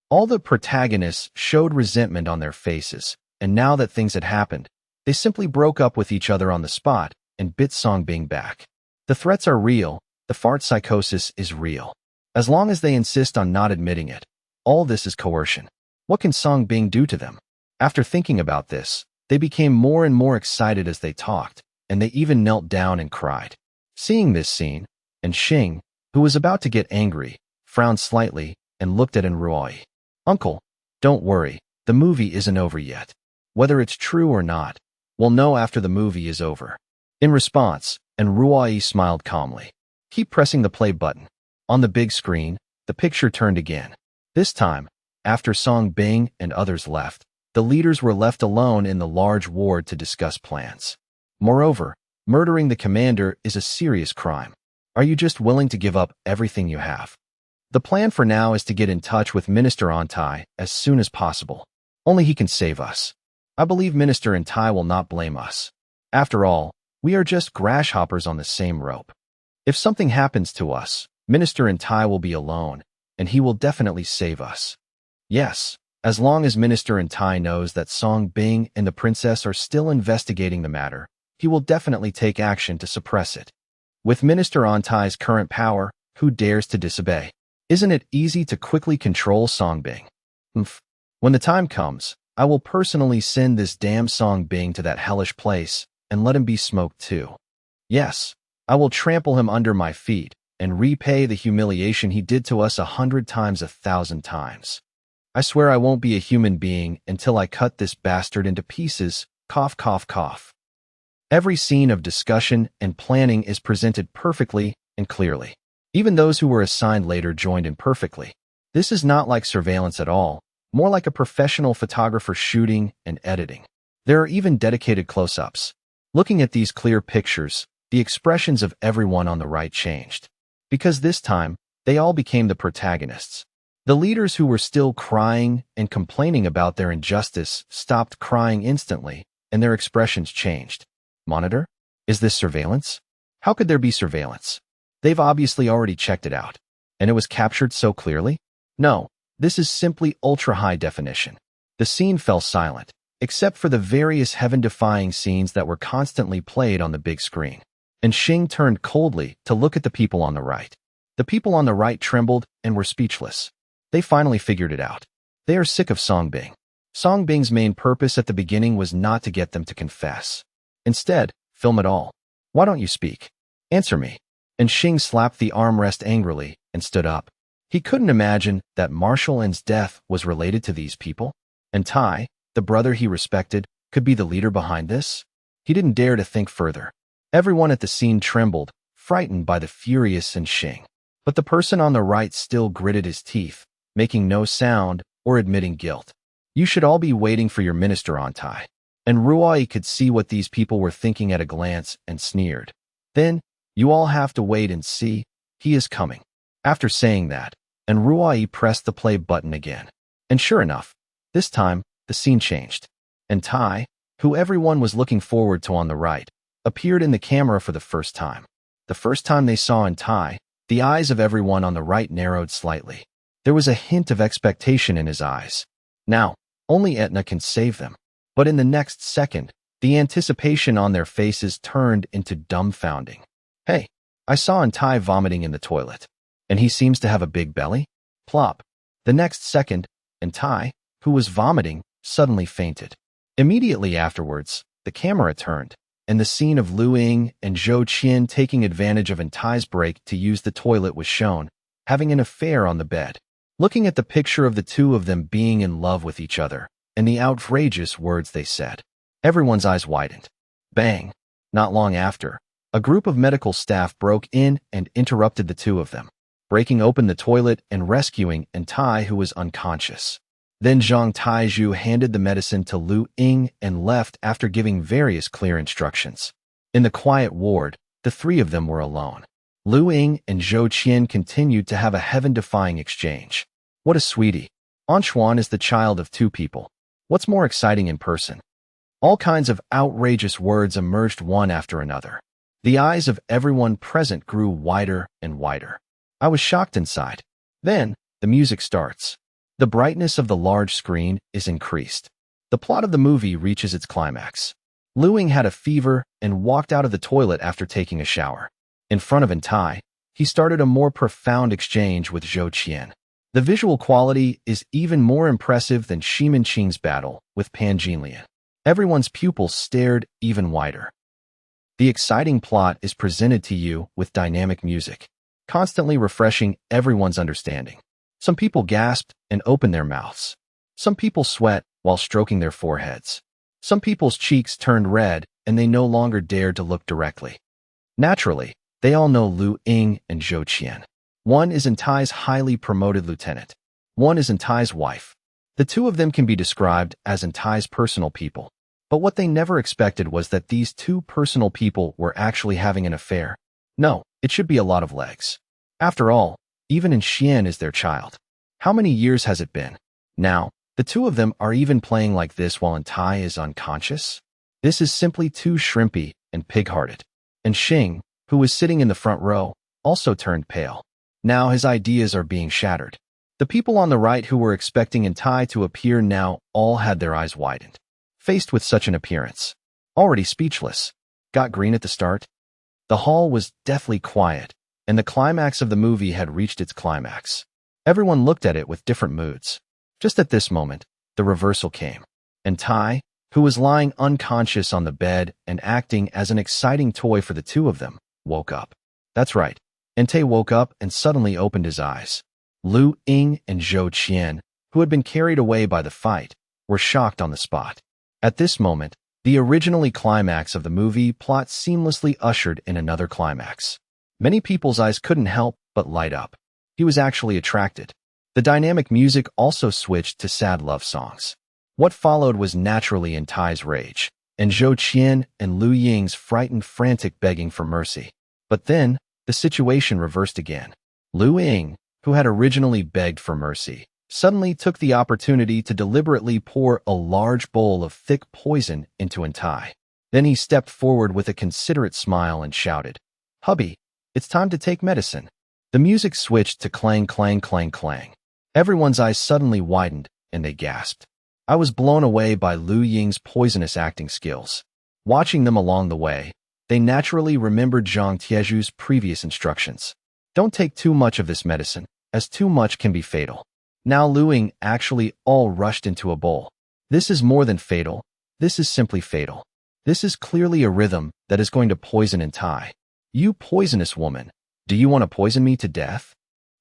All the protagonists showed resentment on their faces, and now that things had happened, they simply broke up with each other on the spot and bit Song Bing back. The threats are real, the fart psychosis is real. As long as they insist on not admitting it, all this is coercion. What can Song Bing do to them? After thinking about this, they became more and more excited as they talked, and they even knelt down and cried. Seeing this scene, and Xing, who was about to get angry, frowned slightly and looked at Ruai. Uncle, don't worry, the movie isn't over yet. Whether it's true or not, we'll know after the movie is over. In response, Ruai smiled calmly. Keep pressing the play button. On the big screen, the picture turned again. This time, after Song Bing and others left, the leaders were left alone in the large ward to discuss plans. Moreover, murdering the commander is a serious crime. Are you just willing to give up everything you have? The plan for now is to get in touch with Minister Antai as soon as possible. Only he can save us. I believe Minister Antai will not blame us. After all, we are just grasshoppers on the same rope. If something happens to us, Minister Antai will be alone, and he will definitely save us. Yes, as long as Minister Antai knows that Song Bing and the princess are still investigating the matter, he will definitely take action to suppress it. With Minister Antai's current power, who dares to disobey? Isn't it easy to quickly control Song Bing? When the time comes, I will personally send this damn Song Bing to that hellish place and let him be smoked too. Yes, I will trample him under my feet and repay the humiliation he did to us 100 times 1,000 times. I swear I won't be a human being until I cut this bastard into pieces, cough cough cough. Every scene of discussion and planning is presented perfectly and clearly. Even those who were assigned later joined in perfectly. This is not like surveillance at all, more like a professional photographer shooting and editing. There are even dedicated close-ups. Looking at these clear pictures, the expressions of everyone on the right changed. Because this time, they all became the protagonists. The leaders who were still crying and complaining about their injustice stopped crying instantly, and their expressions changed. Monitor? Is this surveillance? How could there be surveillance? They've obviously already checked it out. And it was captured so clearly? No, this is simply ultra-high definition. The scene fell silent, except for the various heaven-defying scenes that were constantly played on the big screen. And Xing turned coldly to look at the people on the right. The people on the right trembled and were speechless. They finally figured it out. They are sick of Song Bing. Song Bing's main purpose at the beginning was not to get them to confess. Instead, film it all. Why don't you speak? Answer me. And Xing slapped the armrest angrily and stood up. He couldn't imagine that Marshall N's death was related to these people, and Tai, the brother he respected, could be the leader behind this. He didn't dare to think further. Everyone at the scene trembled, frightened by the furious Xing. But the person on the right still gritted his teeth, making no sound or admitting guilt. You should all be waiting for your minister on Tai. And Ruai could see what these people were thinking at a glance and sneered. Then, you all have to wait and see. He is coming. After saying that, and Ruai pressed the play button again. And sure enough, this time, the scene changed. And Tai, who everyone was looking forward to on the right, appeared in the camera for the first time. The first time they saw in Tai, the eyes of everyone on the right narrowed slightly. There was a hint of expectation in his eyes. Now, only Etna can save them. But in the next second, the anticipation on their faces turned into dumbfounding. Hey, I saw Tai vomiting in the toilet. And he seems to have a big belly? Plop. The next second, Tai, who was vomiting, suddenly fainted. Immediately afterwards, the camera turned, and the scene of Lu Ying and Zhou Qian taking advantage of Tai's break to use the toilet was shown, having an affair on the bed. Looking at the picture of the two of them being in love with each other, and the outrageous words they said, everyone's eyes widened. Bang! Not long after, a group of medical staff broke in and interrupted the two of them, breaking open the toilet and rescuing Tai, who was unconscious. Then Zhang Taizhu handed the medicine to Lu Ying and left after giving various clear instructions. In the quiet ward, the three of them were alone. Lu Ying and Zhou Qian continued to have a heaven-defying exchange. What a sweetie. Anchuan is the child of two people. What's more exciting in person? All kinds of outrageous words emerged one after another. The eyes of everyone present grew wider and wider. I was shocked inside. Then, the music starts. The brightness of the large screen is increased. The plot of the movie reaches its climax. Lu Ying had a fever and walked out of the toilet after taking a shower. In front of Tai, he started a more profound exchange with Zhou Qian. The visual quality is even more impressive than Shimin Qing's battle with Pan Jinlian. Everyone's pupils stared even wider. The exciting plot is presented to you with dynamic music, constantly refreshing everyone's understanding. Some people gasped and opened their mouths. Some people sweat while stroking their foreheads. Some people's cheeks turned red and they no longer dared to look directly. Naturally, they all know Lu Ying and Zhou Qian. One is Tai's highly promoted lieutenant. One is Tai's wife. The two of them can be described as Tai's personal people. But what they never expected was that these two personal people were actually having an affair. No, it should be a lot of legs. After all, even Xian is their child. How many years has it been? Now, the two of them are even playing like this while Tai is unconscious? This is simply too shrimpy and pig-hearted. And Xing, who was sitting in the front row, also turned pale. Now his ideas are being shattered. The people on the right who were expecting Tai to appear now all had their eyes widened. Faced with such an appearance, already speechless, got green at the start. The hall was deathly quiet, and the climax of the movie had reached its climax. Everyone looked at it with different moods. Just at this moment, the reversal came, and Tai, who was lying unconscious on the bed and acting as an exciting toy for the two of them, woke up. That's right. Tai woke up and suddenly opened his eyes. Lu Ying and Zhou Qian, who had been carried away by the fight, were shocked on the spot. At this moment, the originally climax of the movie plot seamlessly ushered in another climax. Many people's eyes couldn't help but light up. He was actually attracted. The dynamic music also switched to sad love songs. What followed was naturally Tai's rage, and Zhou Qian and Lu Ying's frightened, frantic begging for mercy. But then, the situation reversed again. Lu Ying, who had originally begged for mercy, suddenly took the opportunity to deliberately pour a large bowl of thick poison into Tai. Then he stepped forward with a considerate smile and shouted, "Hubby, it's time to take medicine." The music switched to clang, clang, clang, clang. Everyone's eyes suddenly widened, and they gasped. I was blown away by Lu Ying's poisonous acting skills. Watching them along the way, they naturally remembered Zhang Tieju's previous instructions. Don't take too much of this medicine, as too much can be fatal. Now Lu Ying actually all rushed into a bowl. This is more than fatal. This is simply fatal. This is clearly a rhythm that is going to poison Tai. You poisonous woman, do you want to poison me to death?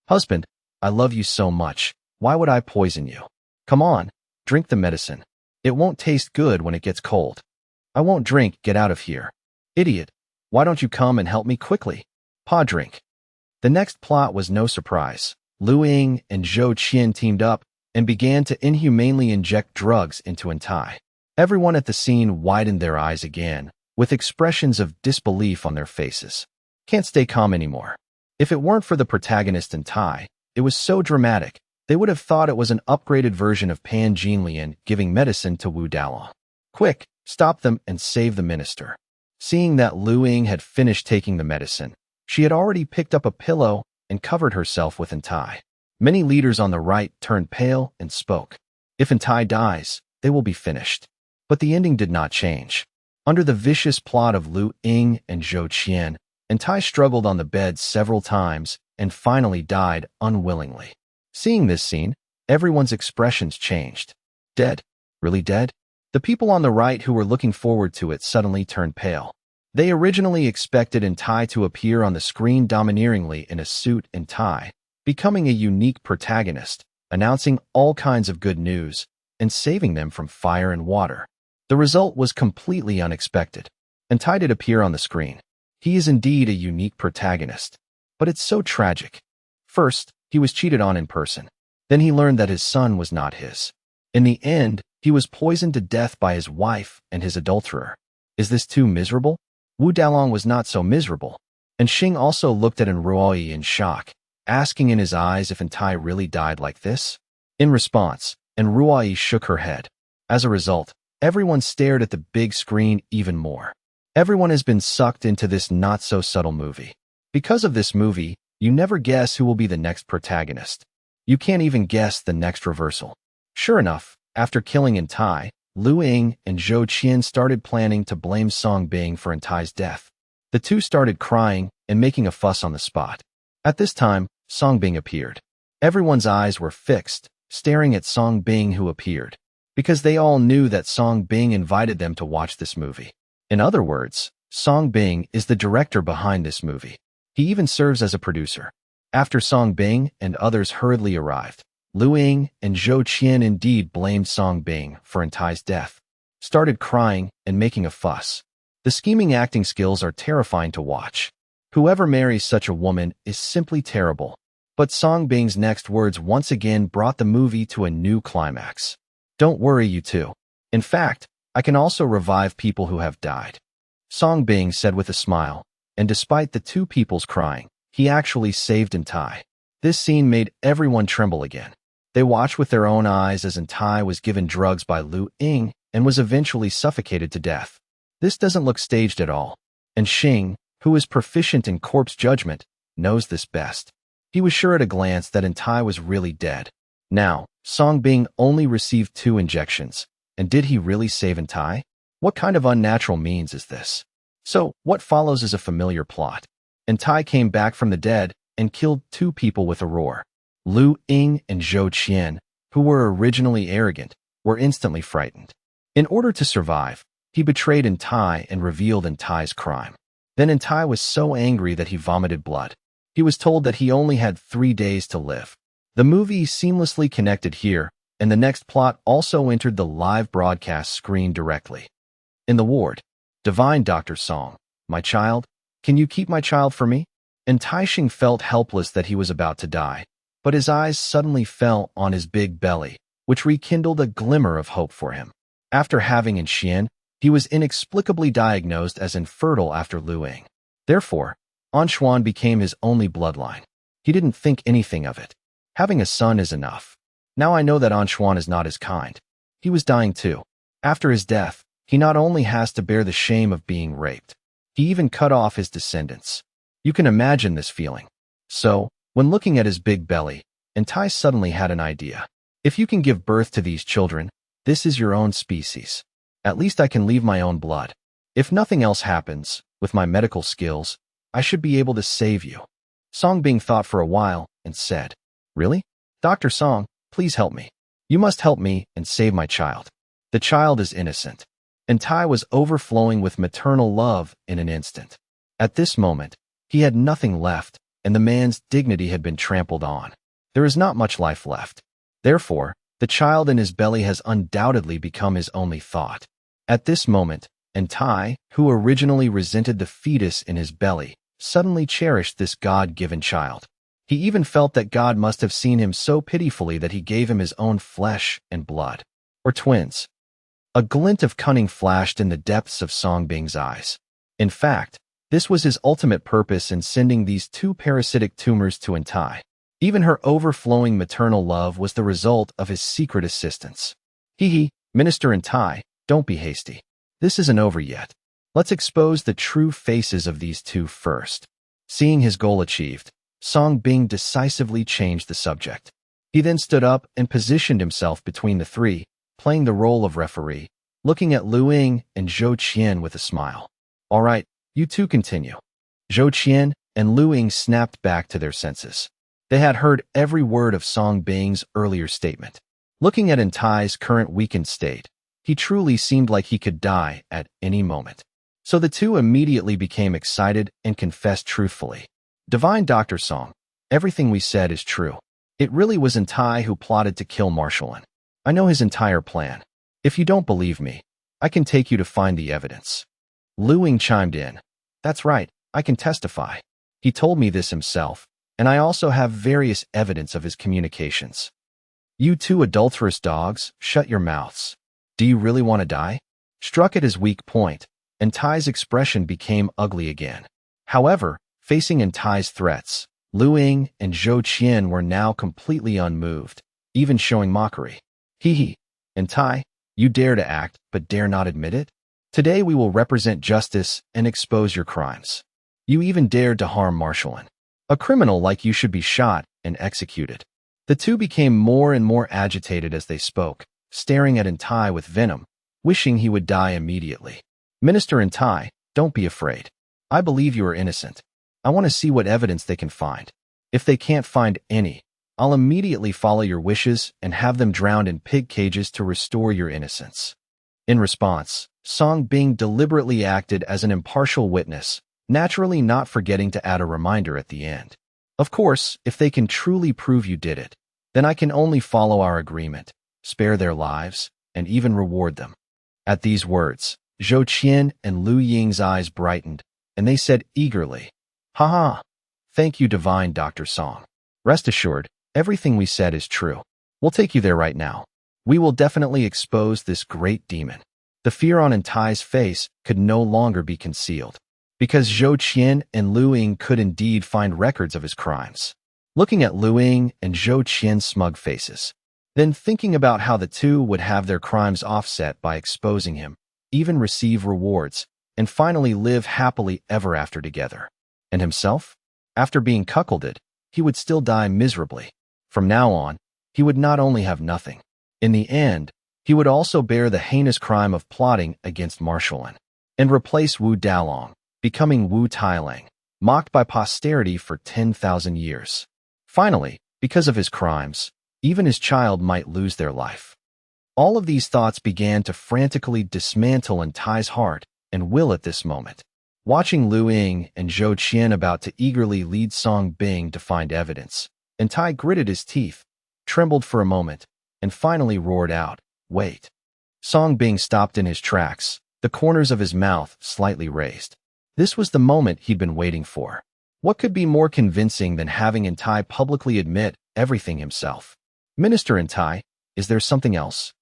Husband, I love you so much. Why would I poison you? Come on, drink the medicine. It won't taste good when it gets cold. I won't drink, get out of here. Idiot, why don't you come and help me quickly? Pa, drink. The next plot was no surprise. Lu Ying and Zhou Qian teamed up and began to inhumanely inject drugs into Entai. Everyone at the scene widened their eyes again, with expressions of disbelief on their faces. Can't stay calm anymore. If it weren't for the protagonist Entai, it was so dramatic, they would have thought it was an upgraded version of Pan Jinlian giving medicine to Wu Dalong. Quick, stop them and save the minister. Seeing that Lu Ying had finished taking the medicine, she had already picked up a pillow and covered herself with Entai. Many leaders on the right turned pale and spoke. If Entai dies, they will be finished. But the ending did not change. Under the vicious plot of Lu Ying and Zhou Qian, Entai struggled on the bed several times and finally died unwillingly. Seeing this scene, everyone's expressions changed. Dead? Really dead? The people on the right who were looking forward to it suddenly turned pale. They originally expected Entai to appear on the screen domineeringly in a suit and tie, becoming a unique protagonist, announcing all kinds of good news, and saving them from fire and water. The result was completely unexpected. Entai did appear on the screen. He is indeed a unique protagonist. But it's so tragic. First, he was cheated on in person. Then he learned that his son was not his. In the end, he was poisoned to death by his wife and his adulterer. Is this too miserable? Wu Dalong was not so miserable. And Xing also looked at Enruoi in shock, asking in his eyes if Entai really died like this. In response, Enruoi shook her head. As a result, everyone stared at the big screen even more. Everyone has been sucked into this not-so-subtle movie. Because of this movie, you never guess who will be the next protagonist. You can't even guess the next reversal. Sure enough, after killing Entai, Lu Ying and Zhou Qian started planning to blame Song Bing for Entai's death. The two started crying and making a fuss on the spot. At this time, Song Bing appeared. Everyone's eyes were fixed, staring at Song Bing who appeared, because they all knew that Song Bing invited them to watch this movie. In other words, Song Bing is the director behind this movie. He even serves as a producer. After Song Bing and others hurriedly arrived, Lu Ying and Zhou Qian indeed blamed Song Bing for Entai's death, started crying and making a fuss. The scheming acting skills are terrifying to watch. Whoever marries such a woman is simply terrible. But Song Bing's next words once again brought the movie to a new climax. Don't worry, you two. In fact, I can also revive people who have died. Song Bing said with a smile, and despite the two people's crying, he actually saved Entai. This scene made everyone tremble again. They watched with their own eyes as Entai was given drugs by Lu Ying and was eventually suffocated to death. This doesn't look staged at all, and Xing, who is proficient in corpse judgment, knows this best. He was sure at a glance that Entai was really dead. Now, Song Bing only received 2 injections, and did he really save Entai? What kind of unnatural means is this? So, what follows is a familiar plot. Entai came back from the dead and killed 2 people with a roar. Lu Ying and Zhou Qian, who were originally arrogant, were instantly frightened. In order to survive, he betrayed Entai and revealed Entai's crime. Then Entai was so angry that he vomited blood. He was told that he only had 3 days to live. The movie seamlessly connected here, and the next plot also entered the live broadcast screen directly. In the ward, Divine Dr. Song, my child, can you keep my child for me? Entai Xing felt helpless that he was about to die, but his eyes suddenly fell on his big belly, which rekindled a glimmer of hope for him. After having in Xian, he was inexplicably diagnosed as infertile after Lu Ying. Therefore, Anshuan became his only bloodline. He didn't think anything of it. Having a son is enough. Now I know that Anshuan is not his kind. He was dying too. After his death, he not only has to bear the shame of being raped, he even cut off his descendants. You can imagine this feeling. So, when looking at his big belly, Entai suddenly had an idea. If you can give birth to these children, this is your own species. At least I can leave my own blood. If nothing else happens, with my medical skills, I should be able to save you. Song Bing thought for a while and said, Really? Dr. Song, please help me. You must help me and save my child. The child is innocent. Entai was overflowing with maternal love in an instant. At this moment, he had nothing left, and the man's dignity had been trampled on. There is not much life left. Therefore, the child in his belly has undoubtedly become his only thought. At this moment, Entai, who originally resented the fetus in his belly, suddenly cherished this God-given child. He even felt that God must have seen him so pitifully that he gave him his own flesh and blood. Or twins. A glint of cunning flashed in the depths of Songbing's eyes. In fact, this was his ultimate purpose in sending these two parasitic tumors to Entai. Even her overflowing maternal love was the result of his secret assistance. Hee, Minister Entai, don't be hasty. This isn't over yet. Let's expose the true faces of these two first. Seeing his goal achieved, Songbing decisively changed the subject. He then stood up and positioned himself between the three, playing the role of referee, looking at Lu Ying and Zhou Qian with a smile. All right, you two continue. Zhou Qian and Lu Ying snapped back to their senses. They had heard every word of Songbing's earlier statement. Looking at Entai's current weakened state, he truly seemed like he could die at any moment. So the two immediately became excited and confessed truthfully. Divine Dr. Song, everything we said is true. It really was Entai who plotted to kill Marshallin. I know his entire plan. If you don't believe me, I can take you to find the evidence. Lu Ying chimed in. That's right, I can testify. He told me this himself, and I also have various evidence of his communications. You two adulterous dogs, shut your mouths. Do you really want to die? Struck at his weak point, Entai's expression became ugly again. However, facing Entai's threats, Lu Ying and Zhou Qian were now completely unmoved, even showing mockery. Hee, Entai, you dare to act, but dare not admit it? Today we will represent justice and expose your crimes. You even dared to harm Marshallin. A criminal like you should be shot and executed. The two became more and more agitated as they spoke, staring at Entai with venom, wishing he would die immediately. Minister Entai, don't be afraid. I believe you are innocent. I want to see what evidence they can find. If they can't find any, I'll immediately follow your wishes and have them drowned in pig cages to restore your innocence. In response, Songbing deliberately acted as an impartial witness, naturally not forgetting to add a reminder at the end. Of course, if they can truly prove you did it, then I can only follow our agreement, spare their lives, and even reward them. At these words, Zhou Qian and Lu Ying's eyes brightened, and they said eagerly, Haha, thank you, Divine Dr. Song. Rest assured, everything we said is true. We'll take you there right now. We will definitely expose this great demon. The fear on Entai's face could no longer be concealed, because Zhou Qian and Lu Ying could indeed find records of his crimes. Looking at Lu Ying and Zhou Qian's smug faces, then thinking about how the two would have their crimes offset by exposing him, even receive rewards, and finally live happily ever after together. And himself? After being cuckolded, he would still die miserably. From now on, he would not only have nothing. In the end, he would also bear the heinous crime of plotting against Marshallin, and replace Wu Dalong, becoming Wu Tailang, mocked by posterity for 10,000 years. Finally, because of his crimes, even his child might lose their life. All of these thoughts began to frantically dismantle Entai's heart and will at this moment. Watching Lu Ying and Zhou Qian about to eagerly lead Songbing to find evidence, Entai gritted his teeth, trembled for a moment, and finally roared out, Wait. Songbing stopped in his tracks, the corners of his mouth slightly raised. This was the moment he'd been waiting for. What could be more convincing than having Entai publicly admit everything himself? Minister Entai, is there something else?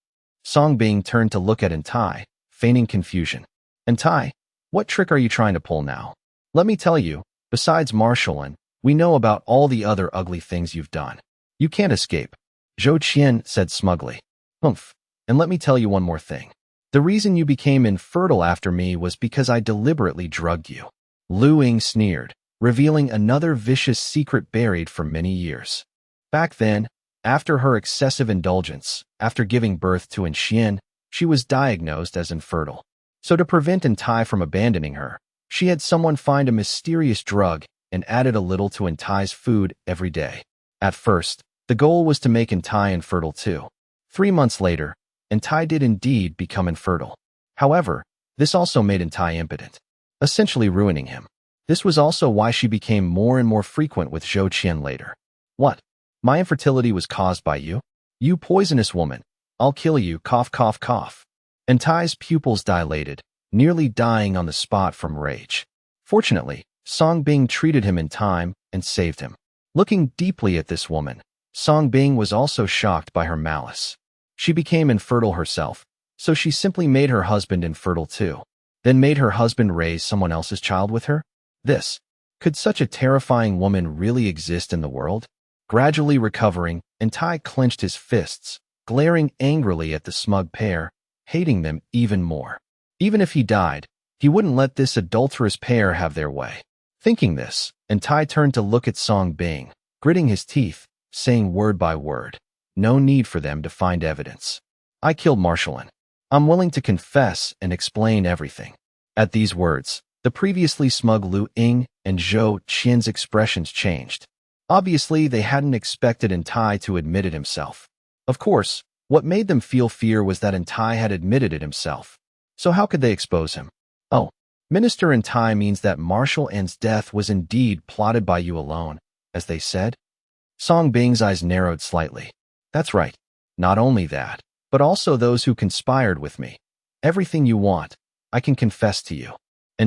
Songbing turned to look at Entai, feigning confusion. Entai, what trick are you trying to pull now? Let me tell you, besides Marshallin, we know about all the other ugly things you've done. You can't escape. Zhou Qian said smugly. Humph, and let me tell you one more thing. The reason you became infertile after me was because I deliberately drugged you. Lu Ying sneered, revealing another vicious secret buried for many years. Back then, after her excessive indulgence, after giving birth to Enxian, she was diagnosed as infertile. So to prevent Entai from abandoning her, she had someone find a mysterious drug and added a little to Entai's food every day. At first, the goal was to make Entai infertile too. 3 months later, Entai did indeed become infertile. However, this also made Entai impotent, essentially ruining him. This was also why she became more and more frequent with Zhou Qian later. What? My infertility was caused by you. You poisonous woman. I'll kill you, cough, cough, cough. And Tai's pupils dilated, nearly dying on the spot from rage. Fortunately, Song Bing treated him in time and saved him. Looking deeply at this woman, Song Bing was also shocked by her malice. She became infertile herself, so she simply made her husband infertile too, then made her husband raise someone else's child with her? Could such a terrifying woman really exist in the world? Gradually recovering, Tai clenched his fists, glaring angrily at the smug pair, hating them even more. Even if he died, he wouldn't let this adulterous pair have their way. Thinking this, Tai turned to look at Song Bing, gritting his teeth, saying word by word, "No need for them to find evidence. I killed Marshallin. I'm willing to confess and explain everything." At these words, the previously smug Lu Ying and Zhou Qian's expressions changed. Obviously, they hadn't expected Tai to admit it himself. Of course, what made them feel fear was that Tai had admitted it himself. So how could they expose him? Oh, Minister Tai means that Marshall N's death was indeed plotted by you alone, as they said? Song Bing's eyes narrowed slightly. That's right. Not only that, but also those who conspired with me. Everything you want, I can confess to you.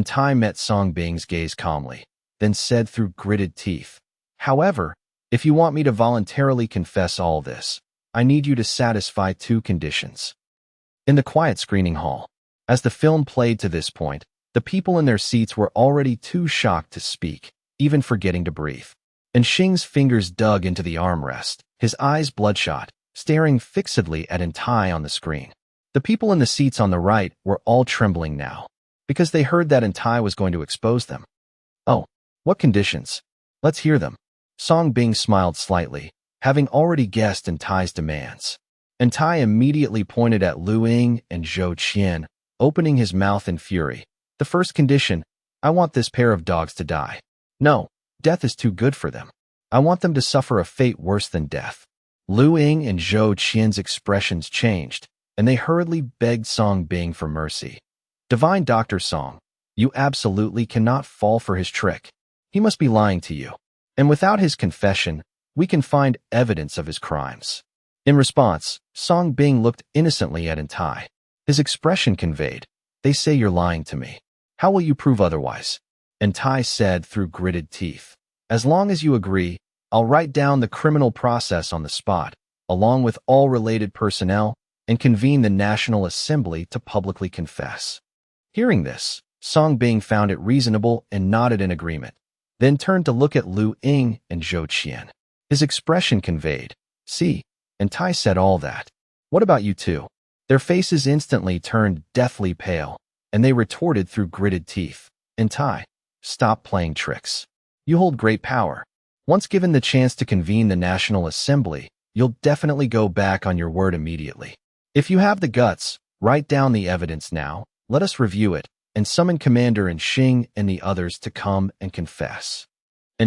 Tai met Song Bing's gaze calmly, then said through gritted teeth, "However, if you want me to voluntarily confess all this, I need you to satisfy 2 conditions." In the quiet screening hall, as the film played to this point, the people in their seats were already too shocked to speak, even forgetting to breathe. And Xing's fingers dug into the armrest, his eyes bloodshot, staring fixedly at Tai on the screen. The people in the seats on the right were all trembling now, because they heard that Tai was going to expose them. Oh, what conditions? Let's hear them. Song Bing smiled slightly, having already guessed Tai's demands. Tai immediately pointed at Lu Ying and Zhou Qian, opening his mouth in fury. The first condition, I want this pair of dogs to die. No, death is too good for them. I want them to suffer a fate worse than death. Lu Ying and Zhou Qian's expressions changed, and they hurriedly begged Song Bing for mercy. Divine Dr. Song, you absolutely cannot fall for his trick. He must be lying to you. And without his confession, we can find evidence of his crimes. In response, Song Bing looked innocently at Tai. His expression conveyed, they say you're lying to me. How will you prove otherwise? Tai said through gritted teeth, as long as you agree, I'll write down the criminal process on the spot, along with all related personnel, and convene the National Assembly to publicly confess. Hearing this, Song Bing found it reasonable and nodded in agreement, then turned to look at Lu Ying and Zhou Qian. His expression conveyed, see, Tai said all that. What about you two? Their faces instantly turned deathly pale, and they retorted through gritted teeth, Tai, stop playing tricks. You hold great power. Once given the chance to convene the National Assembly, you'll definitely go back on your word immediately. If you have the guts, write down the evidence now, let us review it, and summon Commander Xing and the others to come and confess.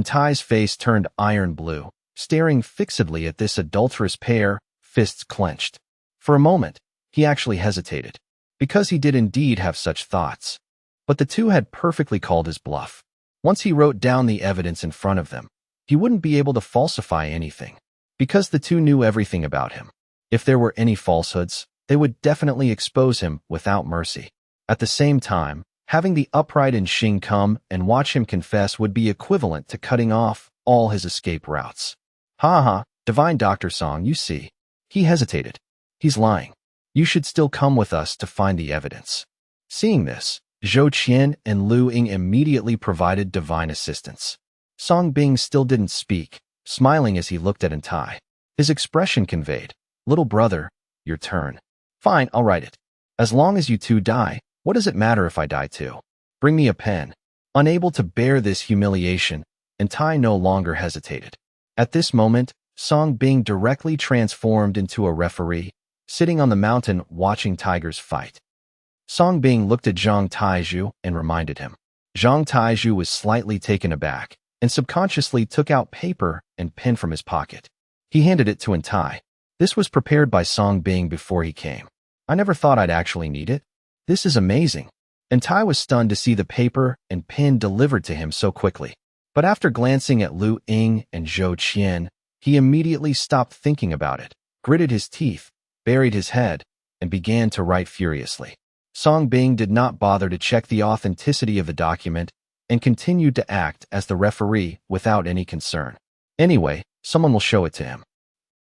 Tai's face turned iron blue, staring fixedly at this adulterous pair, fists clenched. For a moment, he actually hesitated, because he did indeed have such thoughts. But the two had perfectly called his bluff. Once he wrote down the evidence in front of them, he wouldn't be able to falsify anything, because the two knew everything about him. If there were any falsehoods, they would definitely expose him without mercy. At the same time, having the upright Xing come and watch him confess would be equivalent to cutting off all his escape routes. Ha ha, Divine Dr. Song, you see. He hesitated. He's lying. You should still come with us to find the evidence. Seeing this, Zhou Qian and Lu Ying immediately provided divine assistance. Song Bing still didn't speak, smiling as he looked at Tai. His expression conveyed, little brother, your turn. Fine, I'll write it. As long as you two die, what does it matter if I die too? Bring me a pen. Unable to bear this humiliation, Tai no longer hesitated. At this moment, Song Bing directly transformed into a referee, sitting on the mountain watching tigers fight. Song Bing looked at Zhang Taizhu and reminded him. Zhang Taizhu was slightly taken aback and subconsciously took out paper and pen from his pocket. He handed it to Tai. This was prepared by Song Bing before he came. I never thought I'd actually need it. This is amazing. Tai was stunned to see the paper and pen delivered to him so quickly. But after glancing at Lu Ying and Zhou Qian, He immediately stopped thinking about it, gritted his teeth, buried his head, and began to write furiously. Song Bing did not bother to check the authenticity of the document and continued to act as the referee without any concern. Anyway, someone will show it to him.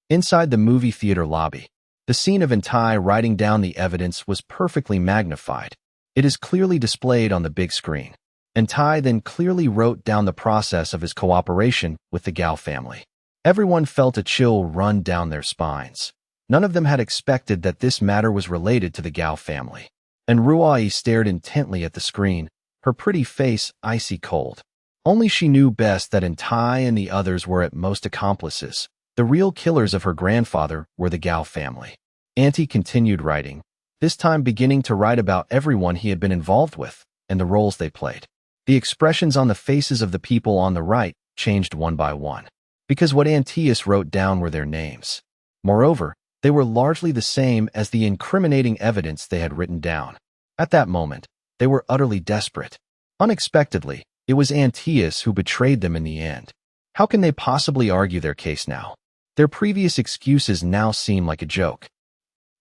Inside the movie theater lobby, the scene of Entai writing down the evidence was perfectly magnified. It is clearly displayed on the big screen. Entai then clearly wrote down the process of his cooperation with the Gao family. Everyone felt a chill run down their spines. None of them had expected that this matter was related to the Gao family. And Ruai stared intently at the screen, her pretty face icy cold. Only she knew best that Entai and the others were at most accomplices. The real killers of her grandfather were the Gao family. Auntie continued writing, this time beginning to write about everyone he had been involved with and the roles they played. The expressions on the faces of the people on the right changed one by one, because what Antius wrote down were their names. Moreover, they were largely the same as the incriminating evidence they had written down. At that moment, they were utterly desperate. Unexpectedly, it was Antius who betrayed them in the end. How can they possibly argue their case now? Their previous excuses now seem like a joke.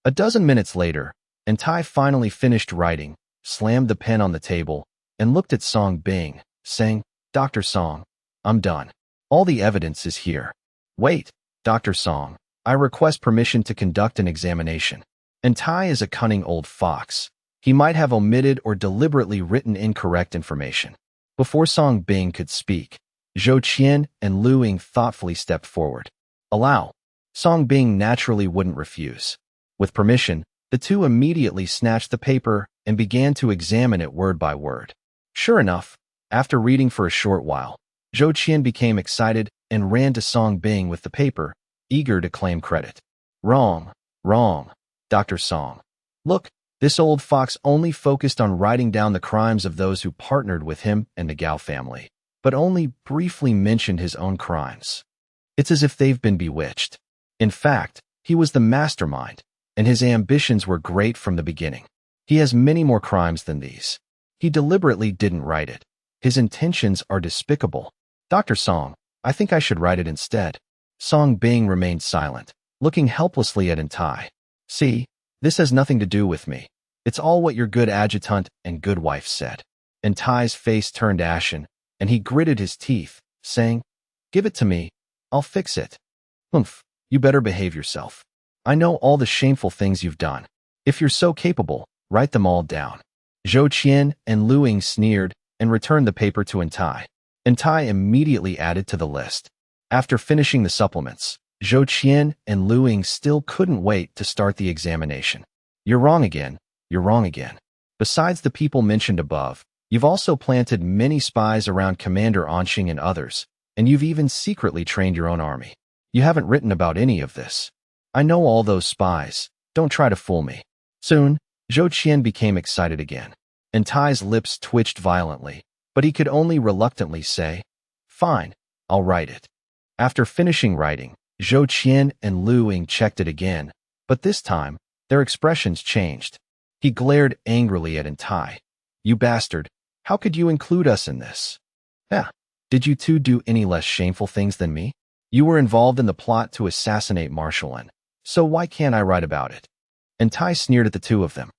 A dozen minutes later, Entai finally finished writing, slammed the pen on the table, and looked at Song Bing, saying, Dr. Song, I'm done. All the evidence is here. Wait, Dr. Song, I request permission to conduct an examination. Entai is a cunning old fox. He might have omitted or deliberately written incorrect information. Before Song Bing could speak, Zhou Qian and Lu Ying thoughtfully stepped forward. Allow. Song Bing naturally wouldn't refuse. With permission, the two immediately snatched the paper and began to examine it word by word. Sure enough, after reading for a short while, Zhou Qian became excited and ran to Song Bing with the paper, eager to claim credit. Wrong, Dr. Song. Look, this old fox only focused on writing down the crimes of those who partnered with him and the Gao family, but only briefly mentioned his own crimes. It's as if they've been bewitched. In fact, he was the mastermind, and his ambitions were great from the beginning. He has many more crimes than these. He deliberately didn't write it. His intentions are despicable. Dr. Song, I think I should write it instead. Song Bing remained silent, looking helplessly at Entai. See, this has nothing to do with me. It's all what your good adjutant and good wife said. Entai's face turned ashen, and he gritted his teeth, saying, Give it to me. I'll fix it. Humph, you better behave yourself. I know all the shameful things you've done. If you're so capable, write them all down. Zhou Qian and Lu Ying sneered and returned the paper to Entai. Entai immediately added to the list. After finishing the supplements, Zhou Qian and Lu Ying still couldn't wait to start the examination. You're wrong again. Besides the people mentioned above, you've also planted many spies around Commander Anxing and others, and you've even secretly trained your own army. You haven't written about any of this. I know all those spies. Don't try to fool me. Soon, Zhou Qian became excited again. Entai's lips twitched violently, but he could only reluctantly say, Fine, I'll write it. After finishing writing, Zhou Qian and Lu Ying checked it again, but this time, their expressions changed. He glared angrily at Entai. You bastard, how could you include us in this? Yeah, did you two do any less shameful things than me? You were involved in the plot to assassinate Marshallin, so why can't I write about it? Entai sneered at the two of them.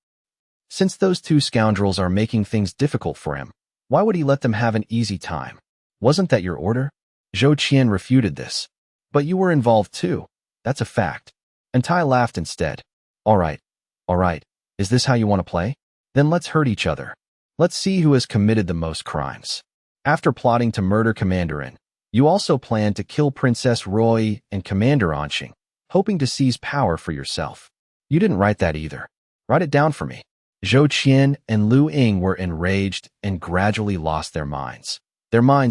Since those two scoundrels are making things difficult for him, why would he let them have an easy time? Wasn't that your order? Zhou Qian refuted this. But you were involved too. That's a fact. Entai laughed instead. All right. Is this how you want to play? Then let's hurt each other. Let's see who has committed the most crimes. After plotting to murder Commander In, you also planned to kill Princess Roy and Commander Anxing, hoping to seize power for yourself. You didn't write that either. Write it down for me. Zhou Qian and Lu Ying were enraged and gradually lost their minds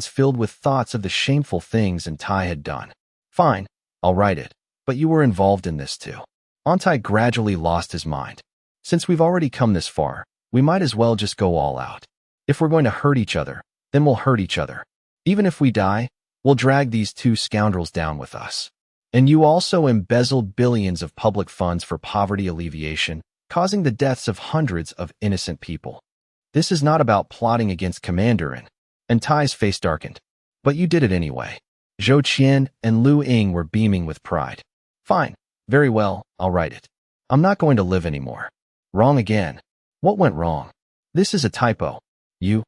filled with thoughts of the shameful things Entai had done. Fine, I'll write it, but you were involved in this too. Entai gradually lost his mind. Since we've already come this far, we might as well just go all out. If we're going to hurt each other, then we'll hurt each other. Even if we die, we'll drag these two scoundrels down with us. And you also embezzled billions of public funds for poverty alleviation, causing the deaths of hundreds of innocent people. This is not about plotting against Commander In. Entai's face darkened. But you did it anyway. Zhou Qian and Lu Ying were beaming with pride. Fine. Very well, I'll write it. I'm not going to live anymore. Wrong again. What went wrong? This is a typo. You?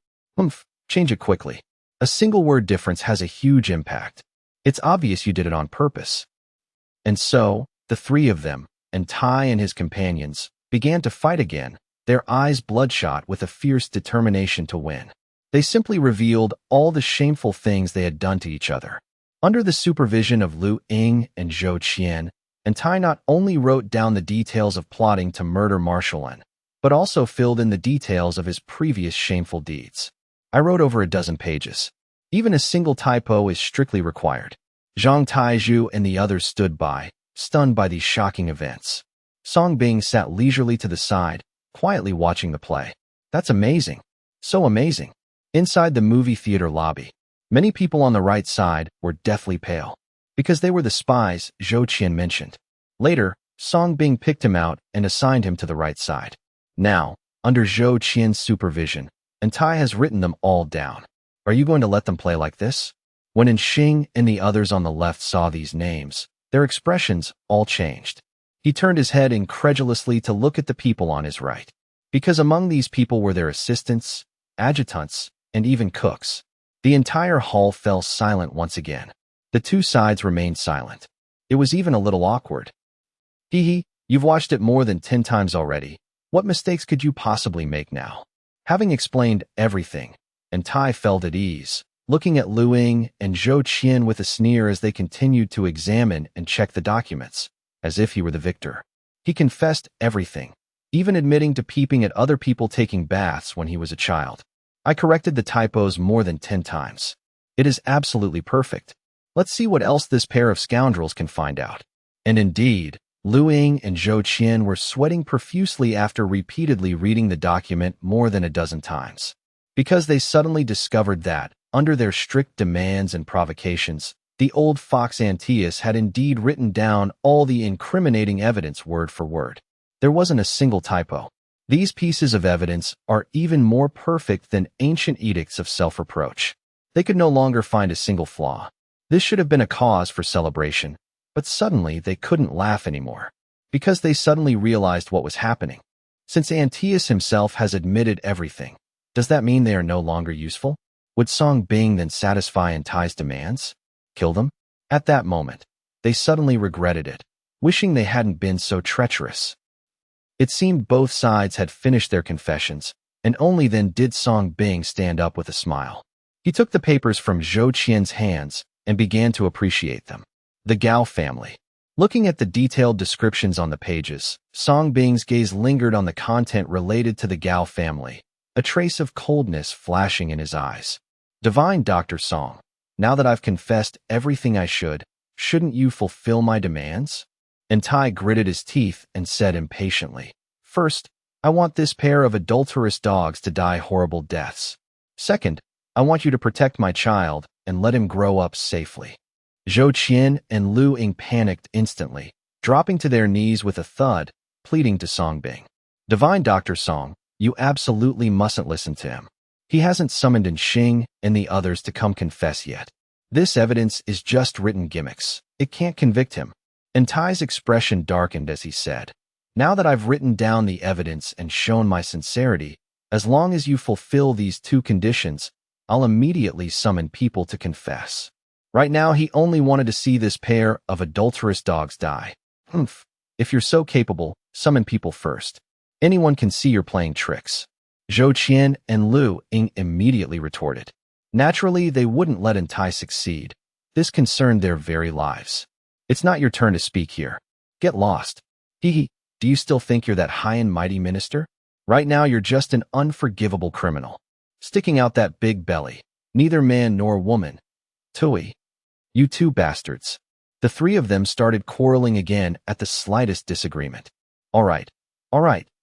Change it quickly. A single word difference has a huge impact. It's obvious you did it on purpose. And so, the three of them, and Tai and his companions, began to fight again, their eyes bloodshot with a fierce determination to win. They simply revealed all the shameful things they had done to each other. Under the supervision of Lu Ying and Zhou Qian, and Tai not only wrote down the details of plotting to murder Marshalin, but also filled in the details of his previous shameful deeds. I wrote over a dozen pages. Even a single typo is strictly required. Zhang Taizhu and the others stood by, stunned by these shocking events. Song Bing sat leisurely to the side, quietly watching the play. That's amazing. So amazing. Inside the movie theater lobby, many people on the right side were deathly pale, because they were the spies Zhou Qian mentioned. Later, Song Bing picked him out and assigned him to the right side. Now, under Zhou Qian's supervision, and Tai has written them all down. Are you going to let them play like this? When Xing and the others on the left saw these names, their expressions all changed. He turned his head incredulously to look at the people on his right, because among these people were their assistants, adjutants, and even cooks. The entire hall fell silent once again. The two sides remained silent. It was even a little awkward. You've watched it more than 10 times already. What mistakes could you possibly make now? Having explained everything, and Tai felt at ease, looking at Lu Ying and Zhou Qian with a sneer as they continued to examine and check the documents, as if he were the victor. He confessed everything, even admitting to peeping at other people taking baths when he was a child. I corrected the typos more than 10 times. It is absolutely perfect. Let's see what else this pair of scoundrels can find out. And indeed, Lu Ying and Zhou Qian were sweating profusely after repeatedly reading the document more than a dozen times, because they suddenly discovered that, under their strict demands and provocations, the old fox Antaeus had indeed written down all the incriminating evidence word for word. There wasn't a single typo. These pieces of evidence are even more perfect than ancient edicts of self-reproach. They could no longer find a single flaw. This should have been a cause for celebration, but suddenly they couldn't laugh anymore, because they suddenly realized what was happening. Since Antaeus himself has admitted everything, does that mean they are no longer useful? Would Song Bing then satisfy Antai's demands? Kill them? At that moment, they suddenly regretted it, wishing they hadn't been so treacherous. It seemed both sides had finished their confessions, and only then did Song Bing stand up with a smile. He took the papers from Zhou Qian's hands and began to appreciate them. The Gao family. Looking at the detailed descriptions on the pages, Song Bing's gaze lingered on the content related to the Gao family, a trace of coldness flashing in his eyes. Divine Dr. Song, now that I've confessed everything I should, shouldn't you fulfill my demands? And Tai gritted his teeth and said impatiently, First, I want this pair of adulterous dogs to die horrible deaths. Second, I want you to protect my child and let him grow up safely. Zhou Qian and Lu Ying panicked instantly, dropping to their knees with a thud, pleading to Song Bing. Divine Dr. Song, you absolutely mustn't listen to him. He hasn't summoned Xing and the others to come confess yet. This evidence is just written gimmicks. It can't convict him. And Tai's expression darkened as he said, Now that I've written down the evidence and shown my sincerity, as long as you fulfill these two conditions, I'll immediately summon people to confess. Right now, he only wanted to see this pair of adulterous dogs die. If you're so capable, summon people first. Anyone can see you're playing tricks. Zhou Qian and Lu Ying immediately retorted. Naturally, they wouldn't let Tai succeed. This concerned their very lives. It's not your turn to speak here. Get lost. Do you still think you're that high and mighty minister? Right now, you're just an unforgivable criminal. Sticking out that big belly. Neither man nor woman. Tui. You two bastards. The three of them started quarreling again at the slightest disagreement. All right.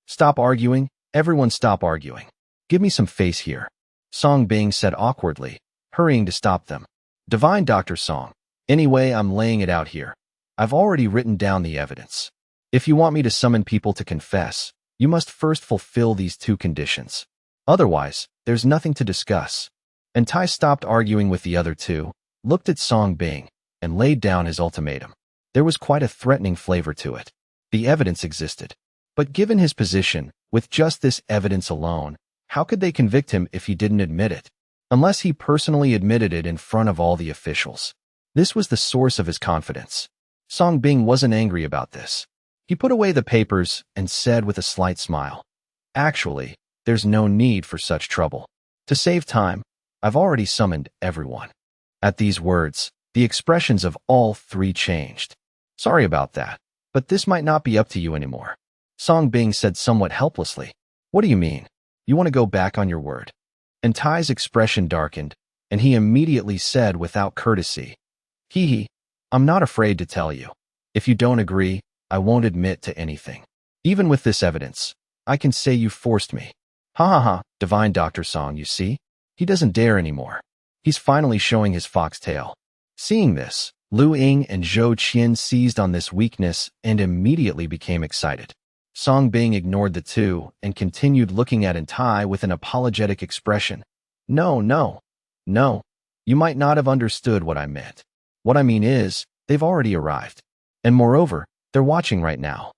Stop arguing. Everyone stop arguing. Give me some face here. Song Bing said awkwardly, hurrying to stop them. Divine Dr. Song. Anyway, I'm laying it out here. I've already written down the evidence. If you want me to summon people to confess, you must first fulfill these two conditions. Otherwise, there's nothing to discuss. And Tai stopped arguing with the other two, looked at Song Bing, and laid down his ultimatum. There was quite a threatening flavor to it. The evidence existed. But given his position, with just this evidence alone, how could they convict him if he didn't admit it? Unless he personally admitted it in front of all the officials. This was the source of his confidence. Song Bing wasn't angry about this. He put away the papers and said with a slight smile, "Actually, there's no need for such trouble. To save time, I've already summoned everyone." At these words, the expressions of all three changed. "Sorry about that, but this might not be up to you anymore," Song Bing said somewhat helplessly. "What do you mean? You want to go back on your word?" And Tai's expression darkened, and he immediately said without courtesy, "Hee, I'm not afraid to tell you. If you don't agree, I won't admit to anything. Even with this evidence, I can say you forced me." Ha ha ha, divine Dr. Song, you see? He doesn't dare anymore. He's finally showing his foxtail. Seeing this, Lu Ying and Zhou Qian seized on this weakness and immediately became excited. Song Bing ignored the two and continued looking at Tai with an apologetic expression. No, you might not have understood what I meant. What I mean is, they've already arrived. And moreover, they're watching right now."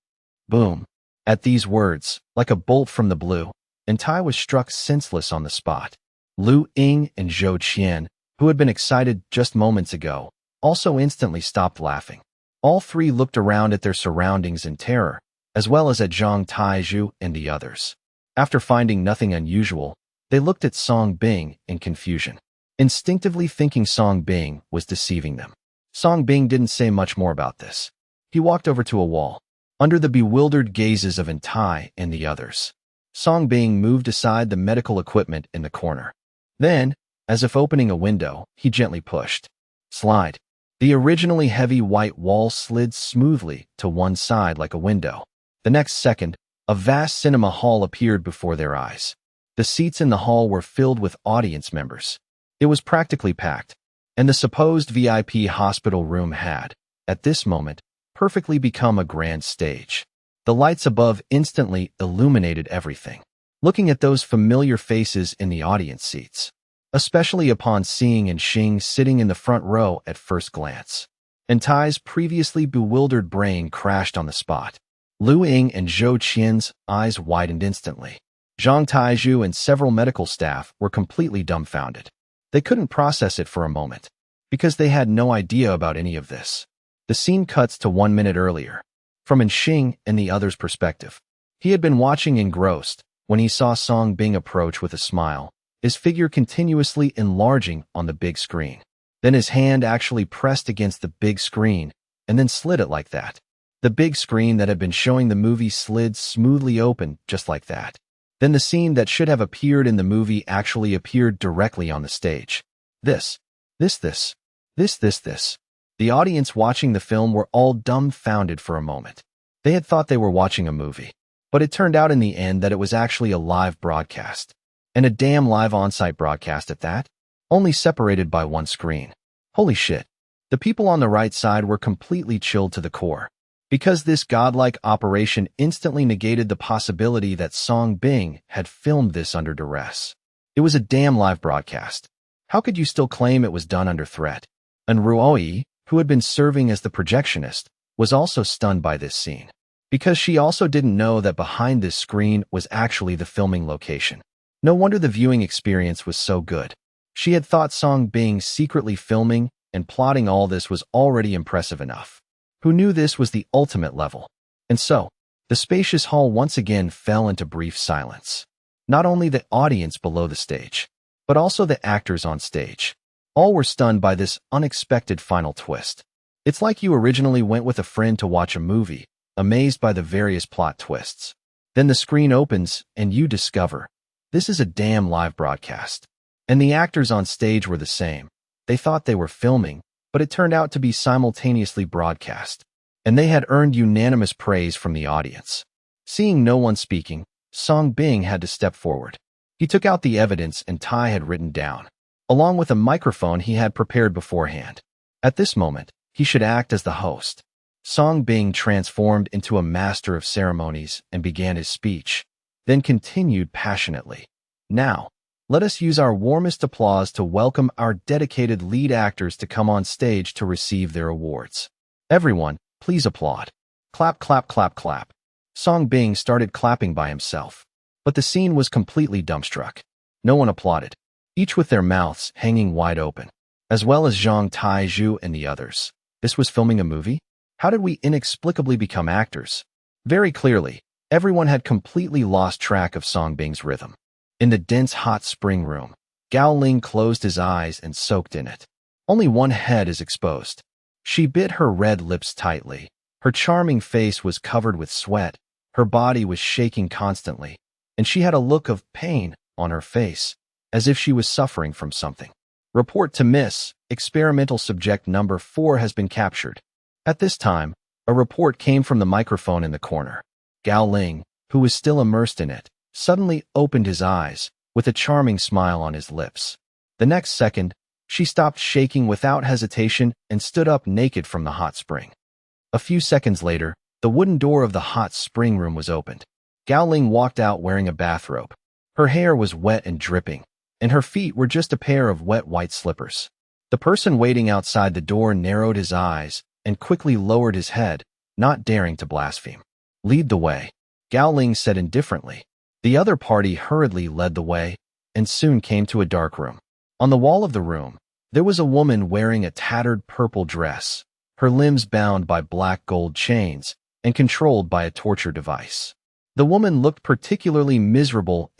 Boom. At these words, like a bolt from the blue, Tai was struck senseless on the spot. Lu Ying and Zhou Qian, who had been excited just moments ago, also instantly stopped laughing. All three looked around at their surroundings in terror, as well as at Zhang Taizhu and the others. After finding nothing unusual, they looked at Song Bing in confusion, instinctively thinking Song Bing was deceiving them. Song Bing didn't say much more about this. He walked over to a wall, under the bewildered gazes of Tai and the others. Song Bing moved aside the medical equipment in the corner. Then, as if opening a window, he gently pushed. Slide. The originally heavy white wall slid smoothly to one side like a window. The next second, a vast cinema hall appeared before their eyes. The seats in the hall were filled with audience members. It was practically packed, and the supposed VIP hospital room had, at this moment, perfectly become a grand stage. The lights above instantly illuminated everything. Looking at those familiar faces in the audience seats, especially upon seeing Xing sitting in the front row at first glance, and Tai's previously bewildered brain crashed on the spot. Lu Ying and Zhou Qian's eyes widened instantly. Zhang Taizhu and several medical staff were completely dumbfounded. They couldn't process it for a moment, because they had no idea about any of this. The scene cuts to 1 minute earlier. From Xing and the others' perspective, he had been watching engrossed when he saw Song Bing approach with a smile, his figure continuously enlarging on the big screen. Then his hand actually pressed against the big screen and then slid it like that. The big screen that had been showing the movie slid smoothly open just like that. Then the scene that should have appeared in the movie actually appeared directly on the stage. This. The audience watching the film were all dumbfounded for a moment. They had thought they were watching a movie, but it turned out in the end that it was actually a live broadcast. And a damn live on-site broadcast at that, only separated by one screen. Holy shit. The people on the right side were completely chilled to the core, because this godlike operation instantly negated the possibility that Song Bing had filmed this under duress. It was a damn live broadcast. How could you still claim it was done under threat? And Ruoyi, who had been serving as the projectionist, was also stunned by this scene, because she also didn't know that behind this screen was actually the filming location. No wonder the viewing experience was so good. She had thought Song Bing secretly filming and plotting all this was already impressive enough. Who knew this was the ultimate level? And so, the spacious hall once again fell into brief silence. Not only the audience below the stage, but also the actors on stage. All were stunned by this unexpected final twist. It's like you originally went with a friend to watch a movie, amazed by the various plot twists. Then the screen opens and you discover, this is a damn live broadcast. And the actors on stage were the same. They thought they were filming, but it turned out to be simultaneously broadcast. And they had earned unanimous praise from the audience. Seeing no one speaking, Song Bing had to step forward. He took out the evidence Tai had written down, along with a microphone he had prepared beforehand. At this moment, he should act as the host. Song Bing transformed into a master of ceremonies and began his speech, then continued passionately. Now, Let us use our warmest applause to welcome our dedicated lead actors to come on stage to receive their awards. Everyone, please applaud. Clap, clap, clap, clap. Song Bing started clapping by himself. But the scene was completely dumbstruck. No one applauded, each with their mouths hanging wide open, as well as Zhang Taizhu and the others. This was filming a movie? How did we inexplicably become actors? Very clearly, everyone had completely lost track of Song Bing's rhythm. In the dense hot spring room, Gao Ling closed his eyes and soaked in it. Only one head is exposed. She bit her red lips tightly. Her charming face was covered with sweat. Her body was shaking constantly, and she had a look of pain on her face, as if she was suffering from something. Report to Miss. Experimental subject number 4 has been captured. At this time, a report came from the microphone in the corner. Gao Ling, who was still immersed in it, suddenly opened his eyes, with a charming smile on his lips. The next second, she stopped shaking without hesitation and stood up naked from the hot spring. A few seconds later, the wooden door of the hot spring room was opened. Gao Ling walked out wearing a bathrobe. Her hair was wet and dripping, and her feet were just a pair of wet white slippers. The person waiting outside the door narrowed his eyes and quickly lowered his head, not daring to blaspheme. Lead the way, Gao Ling said indifferently. The other party hurriedly led the way and soon came to a dark room. On the wall of the room, there was a woman wearing a tattered purple dress, her limbs bound by black gold chains and controlled by a torture device. The woman looked particularly miserable,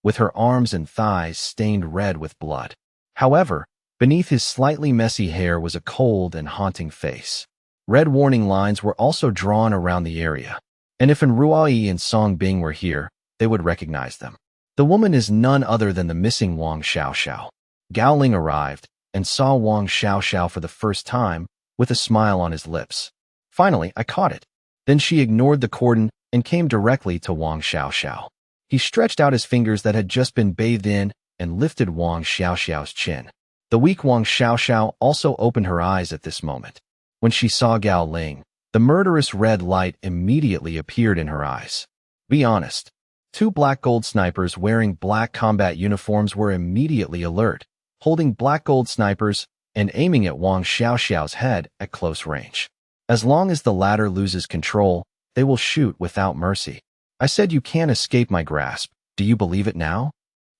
with her arms and thighs stained red with blood. However, beneath his slightly messy hair was a cold and haunting face. Red warning lines were also drawn around the area, and if Ruai and Song Bing were here, they would recognize them. The woman is none other than the missing Wang Xiaoxiao. Gao Ling arrived and saw Wang Xiaoxiao for the first time with a smile on his lips. Finally, I caught it. Then she ignored the cordon and came directly to Wang Xiaoxiao. He stretched out his fingers that had just been bathed in and lifted Wang Xiaoxiao's chin. The weak Wang Xiaoxiao also opened her eyes at this moment. When she saw Gao Ling, the murderous red light immediately appeared in her eyes. Be honest. 2 black gold snipers wearing black combat uniforms were immediately alert, holding black gold snipers and aiming at Wang Xiaoxiao's head at close range. As long as the latter loses control, they will shoot without mercy. I said you can't escape my grasp. Do you believe it now?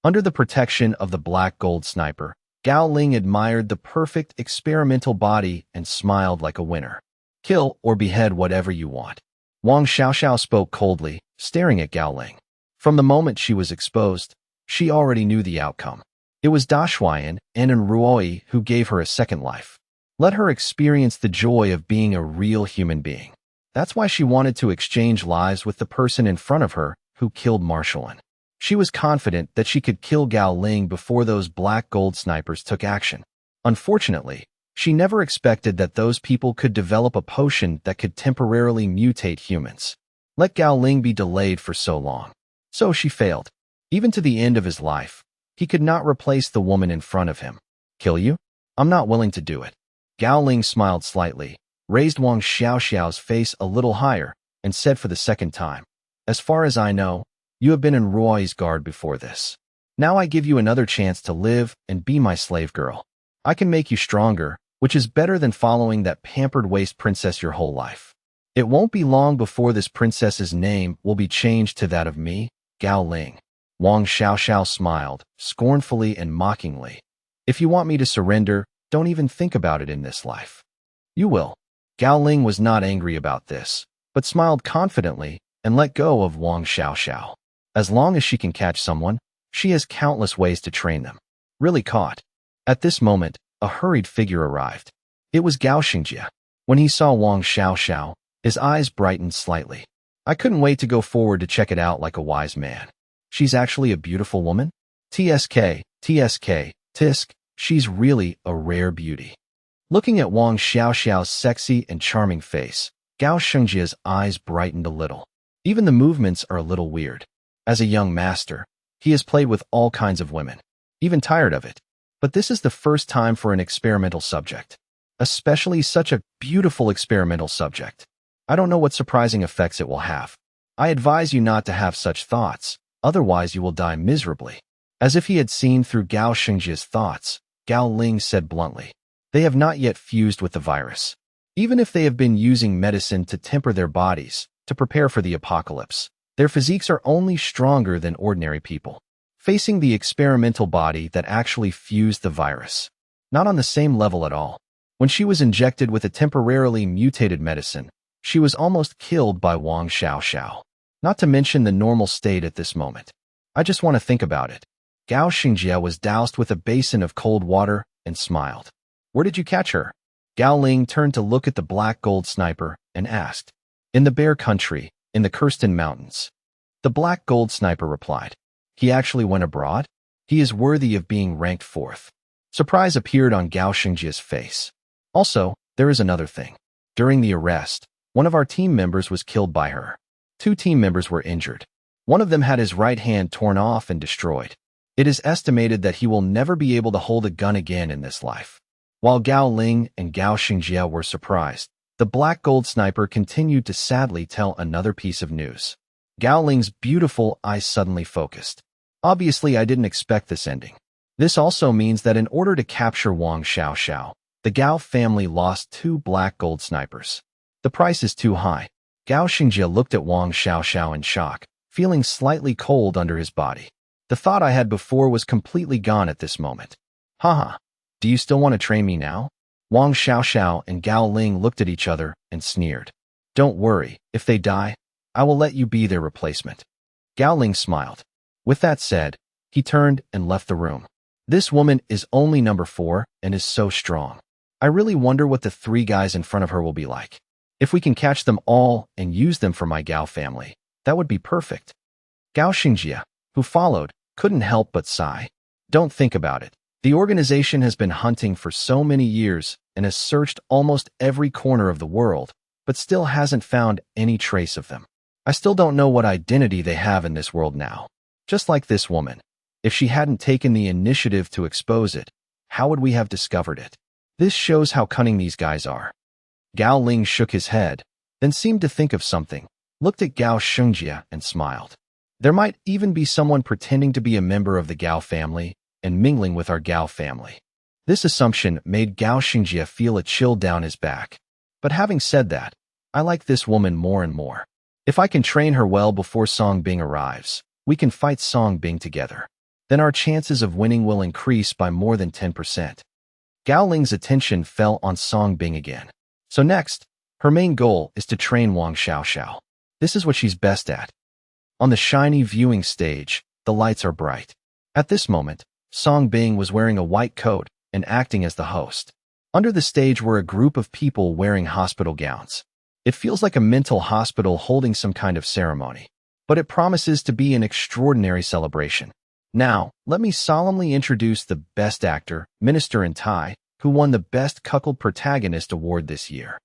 Under the protection of the black gold sniper, Gao Ling admired the perfect experimental body and smiled like a winner. Kill or behead whatever you want. Wang Xiaoxiao spoke coldly, staring at Gao Ling. From the moment she was exposed, she already knew the outcome. It was Da Shuayan and Ruoi who gave her a second life. Let her experience the joy of being a real human being. That's why she wanted to exchange lives with the person in front of her who killed Marshallin. She was confident that she could kill Gao Ling before those black gold snipers took action. Unfortunately, she never expected that those people could develop a potion that could temporarily mutate humans. Let Gao Ling be delayed for so long. So she failed. Even to the end of his life, he could not replace the woman in front of him. Kill you? I'm not willing to do it. Gao Ling smiled slightly, raised Wang Xiaoxiao's face a little higher, and said for the second time, as far as I know, you have been in Ruoi's guard before this. Now I give you another chance to live and be my slave girl. I can make you stronger, which is better than following that pampered waste princess your whole life. It won't be long before this princess's name will be changed to that of me, Gao Ling. Wang Xiaoxiao smiled, scornfully and mockingly. If you want me to surrender, don't even think about it in this life. You will. Gao Ling was not angry about this, but smiled confidently and let go of Wang Xiaoxiao. As long as she can catch someone, she has countless ways to train them. Really caught. At this moment, a hurried figure arrived. It was Gao Xingjie. When he saw Wang Xiaoxiao, his eyes brightened slightly. I couldn't wait to go forward to check it out like a wise man. She's actually a beautiful woman? TSK, tisk, she's really a rare beauty. Looking at Wang Xiaoxiao's sexy and charming face, Gao Xingjie's eyes brightened a little. Even the movements are a little weird. As a young master, he has played with all kinds of women, even tired of it. But this is the first time for an experimental subject, especially such a beautiful experimental subject. I don't know what surprising effects it will have. I advise you not to have such thoughts, otherwise you will die miserably. As if he had seen through Gao Shengjia's thoughts, Gao Ling said bluntly, "They have not yet fused with the virus. Even if they have been using medicine to temper their bodies, to prepare for the apocalypse, their physiques are only stronger than ordinary people, facing the experimental body that actually fused the virus. Not on the same level at all. When she was injected with a temporarily mutated medicine, she was almost killed by Wang Xiaoxiao. Not to mention the normal state at this moment. I just want to think about it." Gao Xingjia was doused with a basin of cold water and smiled. "Where did you catch her?" Gao Ling turned to look at the black gold sniper and asked. "In the Bear Country, in the Kirsten Mountains." The black gold sniper replied. "He actually went abroad? He is worthy of being ranked 4th. Surprise appeared on Gao Xingjia's face. "Also, there is another thing. During the arrest, one of our team members was killed by her. 2 team members were injured. One of them had his right hand torn off and destroyed. It is estimated that he will never be able to hold a gun again in this life." While Gao Ling and Gao Xingjia were surprised, the black gold sniper continued to sadly tell another piece of news. Gao Ling's beautiful eyes suddenly focused. "Obviously, I didn't expect this ending. This also means that in order to capture Wang Xiaoxiao, the Gao family lost 2 black gold snipers. The price is too high." Gao Xingjia looked at Wang Xiaoxiao in shock, feeling slightly cold under his body. "The thought I had before was completely gone at this moment." "Haha, do you still want to train me now?" Wang Xiaoxiao and Gao Ling looked at each other and sneered. "Don't worry, if they die, I will let you be their replacement." Gao Ling smiled. With that said, he turned and left the room. "This woman is only number 4 and is so strong. I really wonder what the 3 guys in front of her will be like. If we can catch them all and use them for my Gao family, that would be perfect." Gao Xingjia, who followed, couldn't help but sigh. "Don't think about it. The organization has been hunting for so many years and has searched almost every corner of the world, but still hasn't found any trace of them. I still don't know what identity they have in this world now. Just like this woman. If she hadn't taken the initiative to expose it, how would we have discovered it? This shows how cunning these guys are." Gao Ling shook his head, then seemed to think of something, looked at Gao Xingjia and smiled. "There might even be someone pretending to be a member of the Gao family and mingling with our Gao family." This assumption made Gao Xingjia feel a chill down his back. "But having said that, I like this woman more and more. If I can train her well before Song Bing arrives, we can fight Song Bing together. Then our chances of winning will increase by more than 10%. Gao Ling's attention fell on Song Bing again. So next, her main goal is to train Wang Xiaoxiao. This is what she's best at. On the shiny viewing stage, the lights are bright. At this moment, Song Bing was wearing a white coat and acting as the host. Under the stage were a group of people wearing hospital gowns. It feels like a mental hospital holding some kind of ceremony, but it promises to be an extraordinary celebration. Now, let me solemnly introduce the best actor, Minister in Tai, who won the Best Cuckold Protagonist award this year.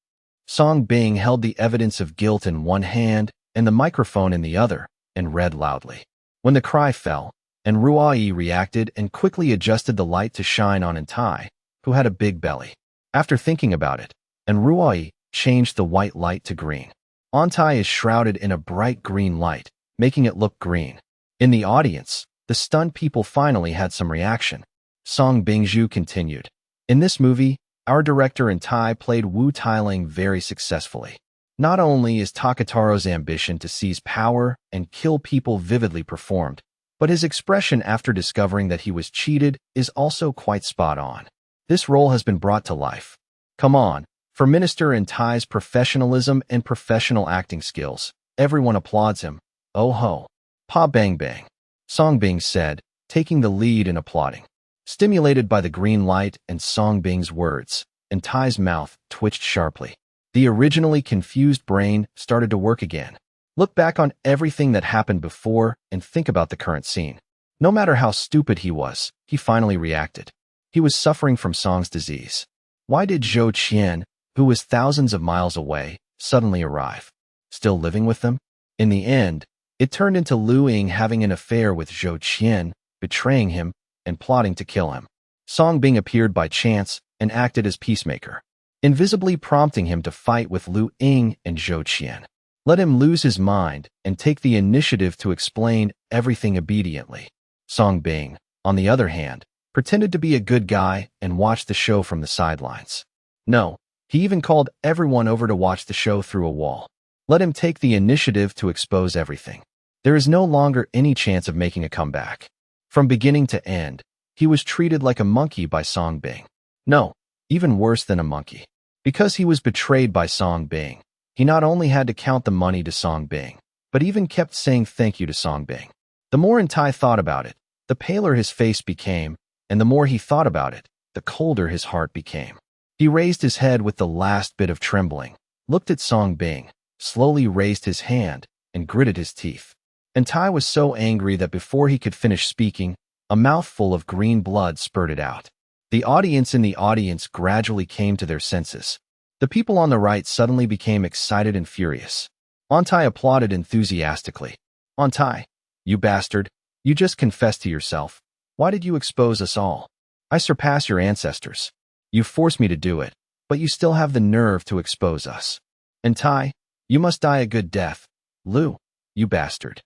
Song Bing held the evidence of guilt in one hand and the microphone in the other, and read loudly. When the cry fell, and Ruai reacted and quickly adjusted the light to shine on Tai, who had a big belly. After thinking about it, and Ruai changed the white light to green. Tai is shrouded in a bright green light, making it look green. In the audience, the stunned people finally had some reaction. Song Bingzhu continued. "In this movie, our director in Tai played Wu Tailing very successfully. Not only is Takataro's ambition to seize power and kill people vividly performed, but his expression after discovering that he was cheated is also quite spot on. This role has been brought to life. Come on, for Minister in Tai's professionalism and professional acting skills, everyone applauds him. Oh ho. Pa bang bang." Song Bing said, taking the lead in applauding. Stimulated by the green light and Song Bing's words, and Tai's mouth twitched sharply. The originally confused brain started to work again. Look back on everything that happened before and think about the current scene. No matter how stupid he was, he finally reacted. He was suffering from Song's disease. Why did Zhou Qian, who was thousands of miles away, suddenly arrive? Still living with them? In the end, it turned into Lu Ying having an affair with Zhou Qian, betraying him, and plotting to kill him. Song Bing appeared by chance and acted as peacemaker, invisibly prompting him to fight with Lu Ying and Zhou Qian. Let him lose his mind and take the initiative to explain everything obediently. Song Bing, on the other hand, pretended to be a good guy and watched the show from the sidelines. No, he even called everyone over to watch the show through a wall. Let him take the initiative to expose everything. There is no longer any chance of making a comeback. From beginning to end, he was treated like a monkey by Song Bing. No, even worse than a monkey. Because he was betrayed by Song Bing, he not only had to count the money to Song Bing, but even kept saying thank you to Song Bing. The more Tai thought about it, the paler his face became, and the more he thought about it, the colder his heart became. He raised his head with the last bit of trembling, looked at Song Bing, slowly raised his hand, and gritted his teeth. And Tai was so angry that before he could finish speaking, a mouthful of green blood spurted out. The audience in the audience gradually came to their senses. The people on the right suddenly became excited and furious. Tai applauded enthusiastically. Tai, you bastard, you just confessed to yourself. Why did you expose us all? I surpass your ancestors. You forced me to do it, but you still have the nerve to expose us. And Tai, you must die a good death. Lu, you bastard.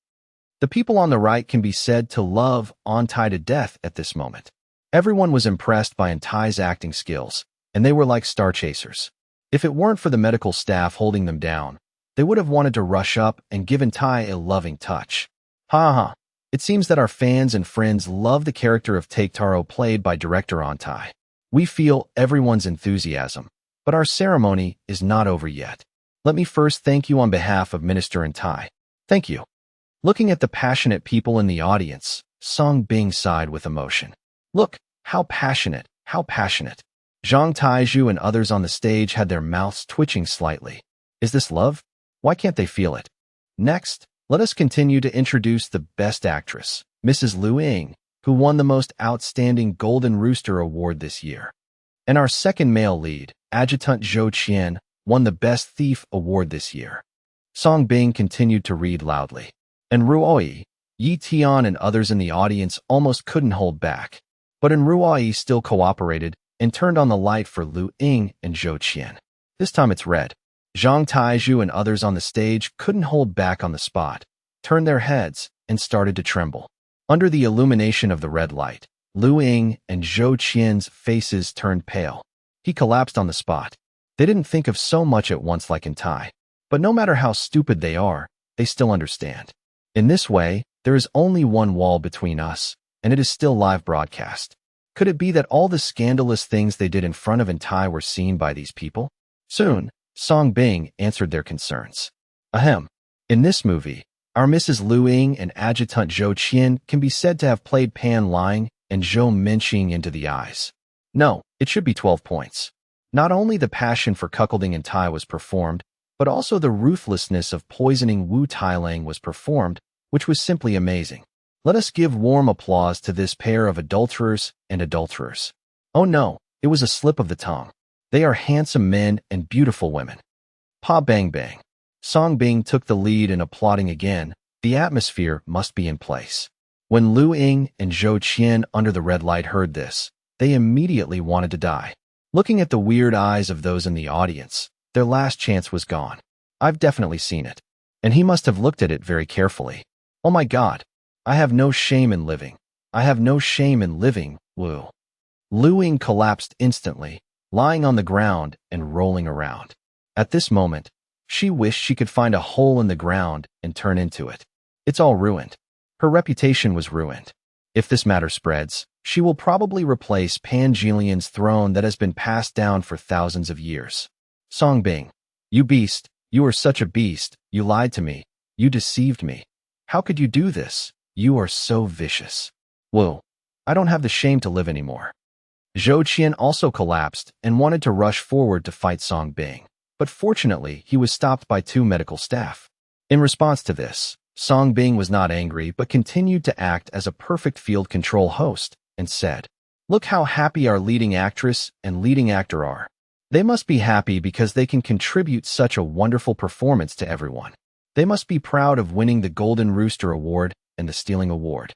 The people on the right can be said to love Tai to death at this moment. Everyone was impressed by Tai's acting skills, and they were like star chasers. If it weren't for the medical staff holding them down, they would have wanted to rush up and given Tai a loving touch. Ha ha. It seems that our fans and friends love the character of Taro played by director Tai. We feel everyone's enthusiasm, but our ceremony is not over yet. Let me first thank you on behalf of Minister Tai. Thank you. Looking at the passionate people in the audience, Song Bing sighed with emotion. Look, how passionate, how passionate. Zhang Taizhu and others on the stage had their mouths twitching slightly. Is this love? Why can't they feel it? Next, let us continue to introduce the Best Actress, Mrs. Lu Ying, who won the Most Outstanding Golden Rooster Award this year. And our second male lead, Adjutant Zhou Qian, won the Best Thief Award this year. Song Bing continued to read loudly. And Ruoi, Yi Tian and others in the audience almost couldn't hold back. But Ruoi still cooperated and turned on the light for Lu Ying and Zhou Qian. This time it's red. Zhang Taizhu and others on the stage couldn't hold back on the spot, turned their heads, and started to tremble. Under the illumination of the red light, Lu Ying and Zhou Qian's faces turned pale. He collapsed on the spot. They didn't think of so much at once like Tai. But no matter how stupid they are, they still understand. In this way, there is only one wall between us, and it is still live broadcast. Could it be that all the scandalous things they did in front of Tai were seen by these people? Soon, Song Bing answered their concerns. Ahem. In this movie, our Mrs. Lu Ying and Adjutant Zhou Qian can be said to have played Pan lying and Zhou Minqing into the eyes. No, it should be 12 points. Not only the passion for cuckolding in Tai was performed, but also the ruthlessness of poisoning Wu Tailang was performed, which was simply amazing. Let us give warm applause to this pair of adulterers and adulterers. Oh no, it was a slip of the tongue. They are handsome men and beautiful women. Pa bang bang. Song Bing took the lead in applauding again. The atmosphere must be in place. When Lu Ying and Zhou Qian under the red light heard this, they immediately wanted to die. Looking at the weird eyes of those in the audience, their last chance was gone. I've definitely seen it. And he must have looked at it very carefully. Oh my God. I have no shame in living. I have no shame in living, Lu. Lu Ying collapsed instantly, lying on the ground and rolling around. At this moment, she wished she could find a hole in the ground and turn into it. It's all ruined. Her reputation was ruined. If this matter spreads, she will probably replace Pan Jilian's throne that has been passed down for thousands of years. Song Bing, you beast, you are such a beast, you lied to me, you deceived me. How could you do this? You are so vicious. Whoa, I don't have the shame to live anymore. Zhou Qian also collapsed and wanted to rush forward to fight Song Bing, but fortunately he was stopped by two medical staff. In response to this, Song Bing was not angry but continued to act as a perfect field control host and said, "Look how happy our leading actress and leading actor are. They must be happy because they can contribute such a wonderful performance to everyone. They must be proud of winning the Golden Rooster Award and the Stealing Award."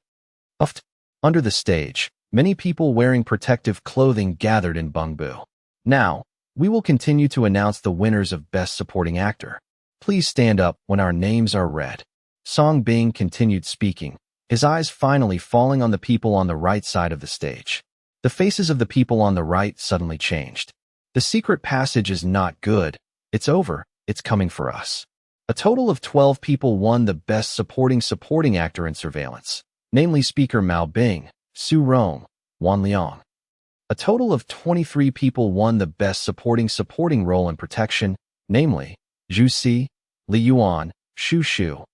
Under the stage, many people wearing protective clothing gathered in Bungbu. Now, we will continue to announce the winners of Best Supporting Actor. Please stand up when our names are read. Song Bing continued speaking, his eyes finally falling on the people on the right side of the stage. The faces of the people on the right suddenly changed. The secret passage is not good. It's over. It's coming for us. A total of 12 people won the Best Supporting Actor in Surveillance, namely Speaker Mao Bing, Su Rong, Wan Liang. A total of 23 people won the Best Supporting Role in Protection, namely Zhu Si, Li Yuan, Shu Shu.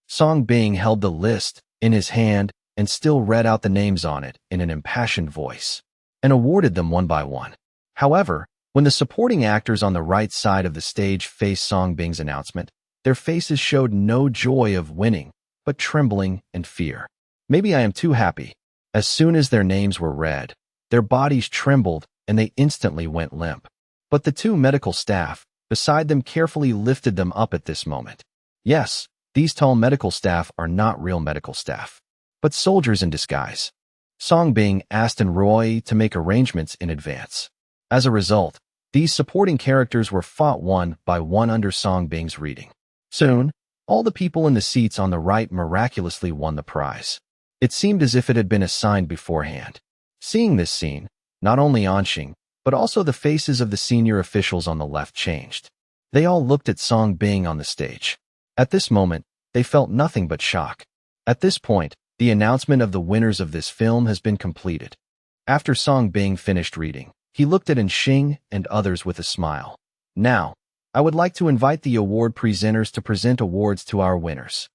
Song Bing held the list in his hand and still read out the names on it in an impassioned voice, and awarded them one by one. However, when the supporting actors on the right side of the stage faced Song Bing's announcement, their faces showed no joy of winning, but trembling and fear. Maybe I am too happy. As soon as their names were read, their bodies trembled and they instantly went limp. But the two medical staff beside them carefully lifted them up at this moment. Yes, these tall medical staff are not real medical staff, but soldiers in disguise. Song Bing asked Roy to make arrangements in advance. As a result, these supporting characters were fought one by one under Song Bing's reading. Soon, all the people in the seats on the right miraculously won the prize. It seemed as if it had been assigned beforehand. Seeing this scene, not only Anxing, but also the faces of the senior officials on the left changed. They all looked at Song Bing on the stage. At this moment, they felt nothing but shock. At this point, the announcement of the winners of this film has been completed. After Song Bing finished reading, he looked at Anxing and others with a smile. Now, I would like to invite the award presenters to present awards to our winners.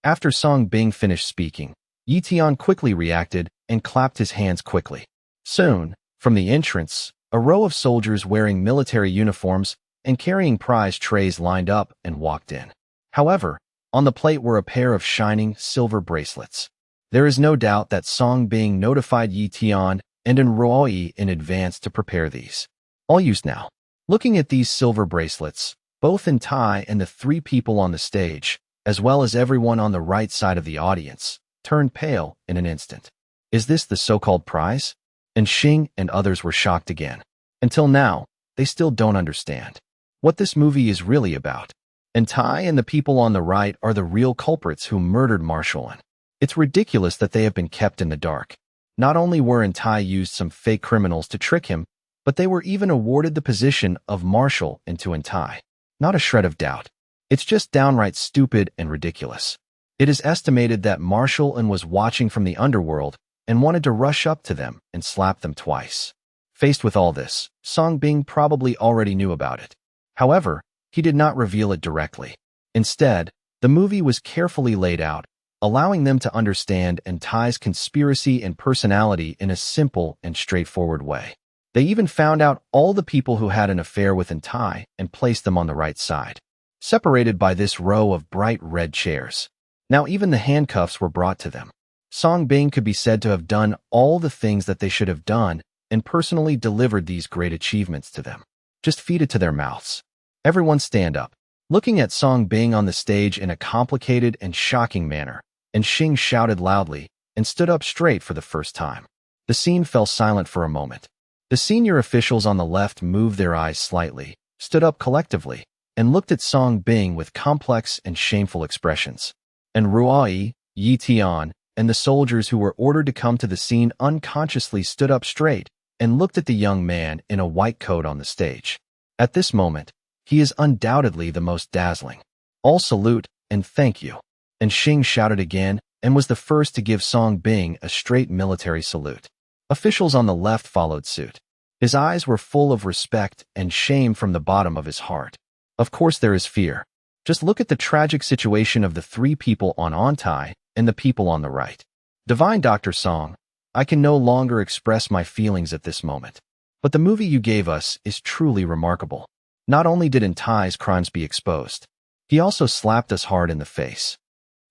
After Song Bing finished speaking, Yi Tian quickly reacted and clapped his hands quickly. Soon, from the entrance, a row of soldiers wearing military uniforms and carrying prize trays lined up and walked in. However, on the plate were a pair of shining silver bracelets. There is no doubt that Song Bing notified Yi Tian and Roy in advance to prepare these. All used now. Looking at these silver bracelets, both in Tai and the three people on the stage, as well as everyone on the right side of the audience, turned pale in an instant. Is this the so-called prize? And Xing and others were shocked again. Until now, they still don't understand what this movie is really about. And Tai and the people on the right are the real culprits who murdered Marshallen. It's ridiculous that they have been kept in the dark. Not only were Tai used some fake criminals to trick him, but they were even awarded the position of Marshal into Tai. Not a shred of doubt. It's just downright stupid and ridiculous. It is estimated that Marshallen was watching from the underworld and wanted to rush up to them and slap them twice. Faced with all this, Song Bing probably already knew about it. However, he did not reveal it directly. Instead, the movie was carefully laid out, allowing them to understand Tai's conspiracy and personality in a simple and straightforward way. They even found out all the people who had an affair with Tai and placed them on the right side, separated by this row of bright red chairs. Now even the handcuffs were brought to them. Song Bing could be said to have done all the things that they should have done and personally delivered these great achievements to them. Just feed it to their mouths. Everyone stand up. Looking at Song Bing on the stage in a complicated and shocking manner, and Xing shouted loudly and stood up straight for the first time. The scene fell silent for a moment. The senior officials on the left moved their eyes slightly, stood up collectively, and looked at Song Bing with complex and shameful expressions. And Ruai, Yi Tian, and the soldiers who were ordered to come to the scene unconsciously stood up straight and looked at the young man in a white coat on the stage. At this moment, he is undoubtedly the most dazzling. All salute and thank you. And Xing shouted again and was the first to give Song Bing a straight military salute. Officials on the left followed suit. His eyes were full of respect and shame from the bottom of his heart. Of course there is fear. Just look at the tragic situation of the three people on Tai and the people on the right. Divine Dr. Song, I can no longer express my feelings at this moment. But the movie you gave us is truly remarkable. Not only did Tai's crimes be exposed, he also slapped us hard in the face.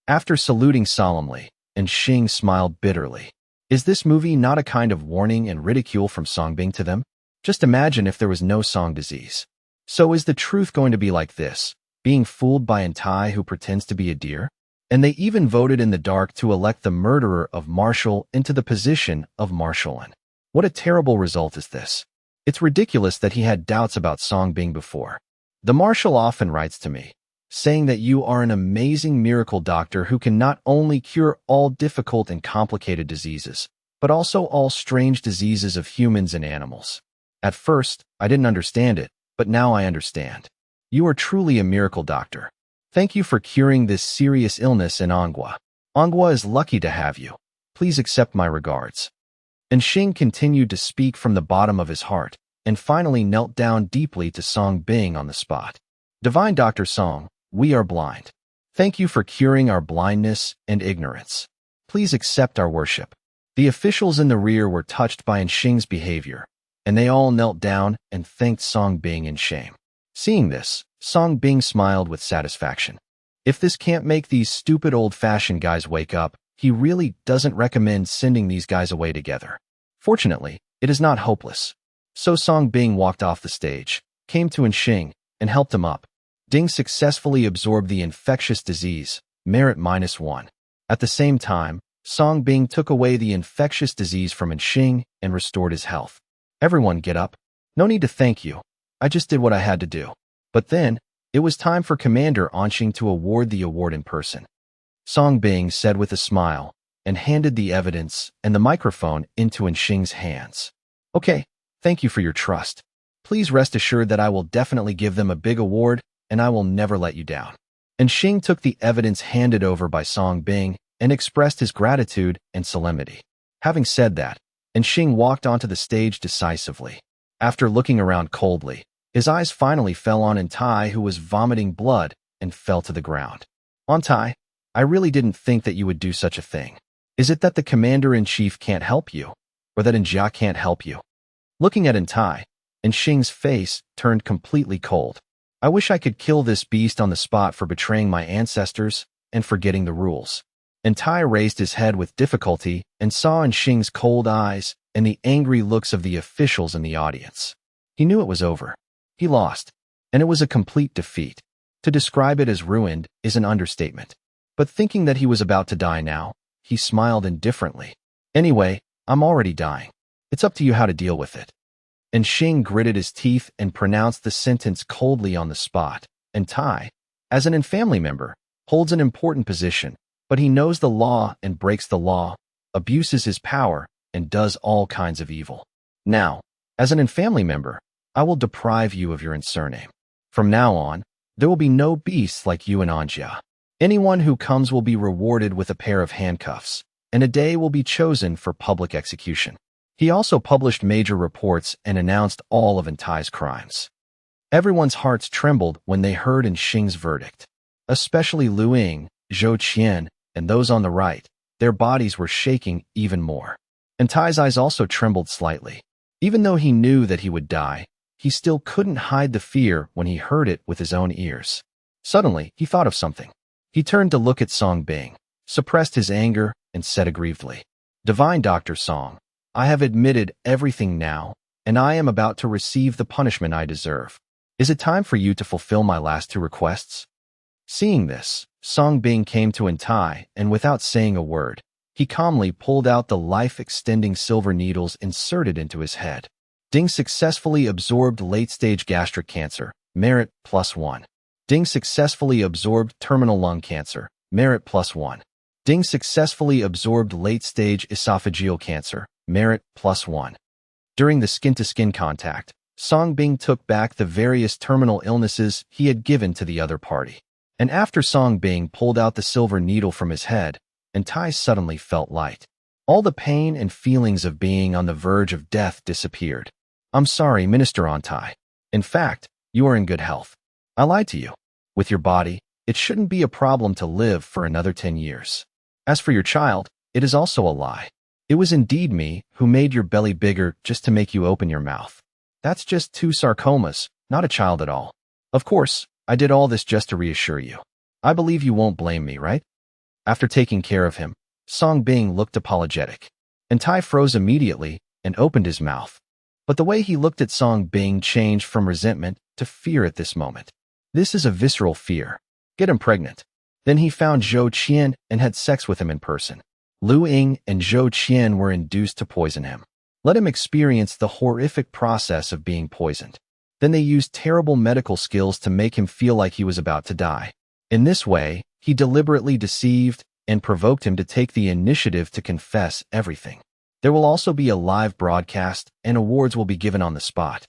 After saluting solemnly, and Xing smiled bitterly. Is this movie not a kind of warning and ridicule from Song Bing to them? Just imagine if there was no Song disease. So is the truth going to be like this, being fooled by Tai who pretends to be a deer? And they even voted in the dark to elect the murderer of Marshall into the position of Marshallen. What a terrible result is this. It's ridiculous that he had doubts about Song Bing before. The Marshal often writes to me, saying that you are an amazing miracle doctor who can not only cure all difficult and complicated diseases, but also all strange diseases of humans and animals. At first, I didn't understand it, but now I understand. You are truly a miracle doctor. Thank you for curing this serious illness in Anghua. Anghua is lucky to have you. Please accept my regards. And Xing continued to speak from the bottom of his heart, and finally knelt down deeply to Song Bing on the spot. Divine Dr. Song, we are blind. Thank you for curing our blindness and ignorance. Please accept our worship. The officials in the rear were touched by Xing's behavior, and they all knelt down and thanked Song Bing in shame. Seeing this, Song Bing smiled with satisfaction. If this can't make these stupid old-fashioned guys wake up, he really doesn't recommend sending these guys away together. Fortunately, it is not hopeless. So Song Bing walked off the stage, came to Xing, and helped him up. Ding successfully absorbed the infectious disease, merit -1. At the same time, Song Bing took away the infectious disease from Xing and restored his health. Everyone get up. No need to thank you. I just did what I had to do. But then, it was time for Commander Anxing to award the award in person. Song Bing said with a smile, and handed the evidence and the microphone into Xing's hands. Okay, thank you for your trust. Please rest assured that I will definitely give them a big award, and I will never let you down. Xing took the evidence handed over by Song Bing and expressed his gratitude and solemnity. Having said that, Xing walked onto the stage decisively. After looking around coldly, his eyes finally fell on Antai, who was vomiting blood, and fell to the ground. Antai, I really didn't think that you would do such a thing. Is it that the Commander-in-Chief can't help you, or that Njia can't help you? Looking at Antai, Xing's face turned completely cold. I wish I could kill this beast on the spot for betraying my ancestors and forgetting the rules. Antai raised his head with difficulty and saw Xing's cold eyes and the angry looks of the officials in the audience. He knew it was over. He lost, and it was a complete defeat. To describe it as ruined is an understatement. But thinking that he was about to die now, he smiled indifferently. Anyway, I'm already dying. It's up to you how to deal with it. Xing gritted his teeth and pronounced the sentence coldly on the spot. Antai, as an family member, holds an important position, but he knows the law and breaks the law, abuses his power, and does all kinds of evil. Now, as an family member, I will deprive you of your surname. From now on, there will be no beasts like you and Anjia. Anyone who comes will be rewarded with a pair of handcuffs, and a day will be chosen for public execution. He also published major reports and announced all of Antai's crimes. Everyone's hearts trembled when they heard Xing's verdict. Especially Lu Ying, Zhou Qian, and those on the right. Their bodies were shaking even more. Antai's eyes also trembled slightly. Even though he knew that he would die, he still couldn't hide the fear when he heard it with his own ears. Suddenly, he thought of something. He turned to look at Song Bing, suppressed his anger, and said aggrievedly, Divine Dr. Song, I have admitted everything now, and I am about to receive the punishment I deserve. Is it time for you to fulfill my last 2 requests? Seeing this, Song Bing came to Antai, and without saying a word, he calmly pulled out the life-extending silver needles inserted into his head. Ding successfully absorbed late-stage gastric cancer, merit +1. Ding successfully absorbed terminal lung cancer, merit +1. Ding successfully absorbed late-stage esophageal cancer, merit +1. During the skin-to-skin contact, Song Bing took back the various terminal illnesses he had given to the other party. And after Song Bing pulled out the silver needle from his head, Antai suddenly felt light. All the pain and feelings of being on the verge of death disappeared. I'm sorry, Minister Antai. In fact, you are in good health. I lied to you. With your body, it shouldn't be a problem to live for another 10 years. As for your child, it is also a lie. It was indeed me who made your belly bigger just to make you open your mouth. That's just 2 sarcomas, not a child at all. Of course, I did all this just to reassure you. I believe you won't blame me, right? After taking care of him, Song Bing looked apologetic. Antai froze immediately and opened his mouth. But the way he looked at Song Bing changed from resentment to fear at this moment. This is a visceral fear. Get him pregnant. Then he found Zhou Qian and had sex with him in person. Lu Ying and Zhou Qian were induced to poison him. Let him experience the horrific process of being poisoned. Then they used terrible medical skills to make him feel like he was about to die. In this way, he deliberately deceived and provoked him to take the initiative to confess everything. There will also be a live broadcast, and awards will be given on the spot.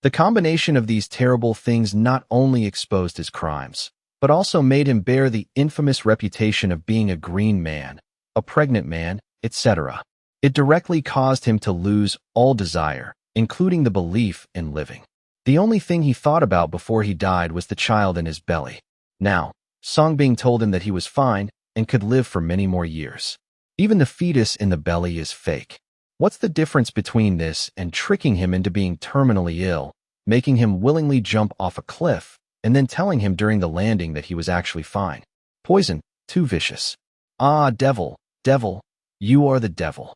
The combination of these terrible things not only exposed his crimes, but also made him bear the infamous reputation of being a green man, a pregnant man, etc. It directly caused him to lose all desire, including the belief in living. The only thing he thought about before he died was the child in his belly. Now, Songbing told him that he was fine and could live for many more years. Even the fetus in the belly is fake. What's the difference between this and tricking him into being terminally ill, making him willingly jump off a cliff, and then telling him during the landing that he was actually fine? Poison, too vicious. Ah, devil, devil, you are the devil.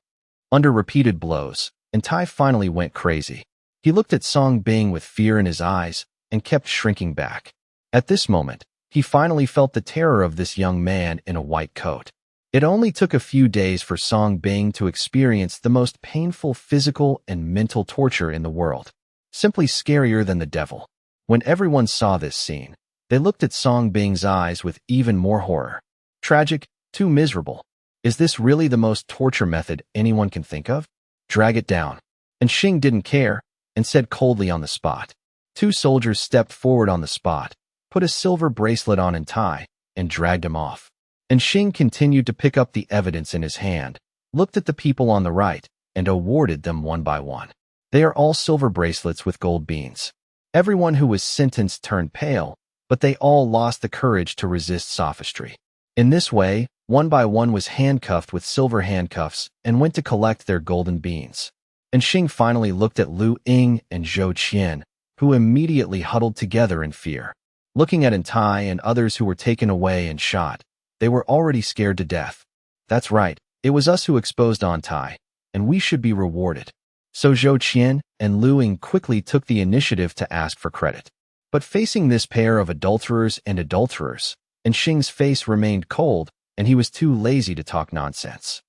Under repeated blows, and Tai finally went crazy. He looked at Songbing with fear in his eyes and kept shrinking back. At this moment, he finally felt the terror of this young man in a white coat. It only took a few days for Songbing to experience the most painful physical and mental torture in the world. Simply scarier than the devil. When everyone saw this scene, they looked at Songbing's eyes with even more horror. Tragic, too miserable. Is this really the most torture method anyone can think of? Drag it down. And Xing didn't care, and said coldly on the spot. Two soldiers stepped forward on the spot, put a silver bracelet on in Tai, and dragged him off. And Xing continued to pick up the evidence in his hand, looked at the people on the right, and awarded them one by one. They are all silver bracelets with gold beans. Everyone who was sentenced turned pale, but they all lost the courage to resist sophistry. In this way, one by one was handcuffed with silver handcuffs and went to collect their golden beans. And Xing finally looked at Lu Ying and Zhou Qian, who immediately huddled together in fear. Looking at Tai and others who were taken away and shot, they were already scared to death. That's right, it was us who exposed Tai, and we should be rewarded. So Zhou Qian and Lu Ying quickly took the initiative to ask for credit. But facing this pair of adulterers and adulterers, and Xing's face remained cold, and he was too lazy to talk nonsense.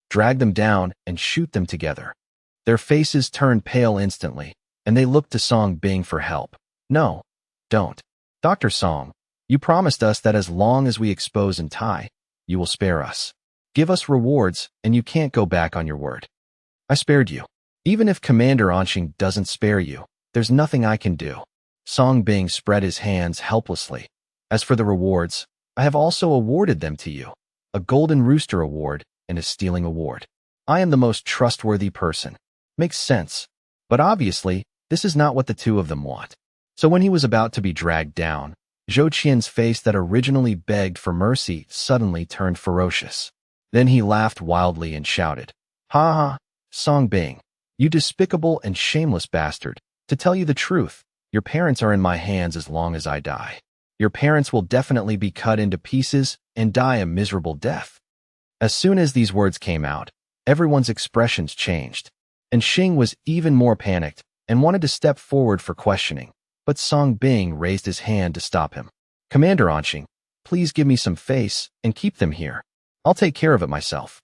Drag them down and shoot them together. Their faces turned pale instantly, and they looked to Songbing for help. No, don't. Dr. Song, you promised us that as long as we expose Tai, you will spare us. Give us rewards, and you can't go back on your word. I spared you. Even if Commander Anqing doesn't spare you, there's nothing I can do. Songbing spread his hands helplessly. As for the rewards, I have also awarded them to you. A Golden Rooster Award and a Stealing Award. I am the most trustworthy person. Makes sense. But obviously, this is not what the two of them want. So when he was about to be dragged down, Zhou Qian's face that originally begged for mercy suddenly turned ferocious. Then he laughed wildly and shouted, "Ha ha, Songbing, you despicable and shameless bastard. To tell you the truth, your parents are in my hands as long as I die. Your parents will definitely be cut into pieces and die a miserable death." As soon as these words came out, everyone's expressions changed, and Xing was even more panicked and wanted to step forward for questioning. But Songbing raised his hand to stop him. "Commander Anqing, please give me some face and keep them here. I'll take care of it myself."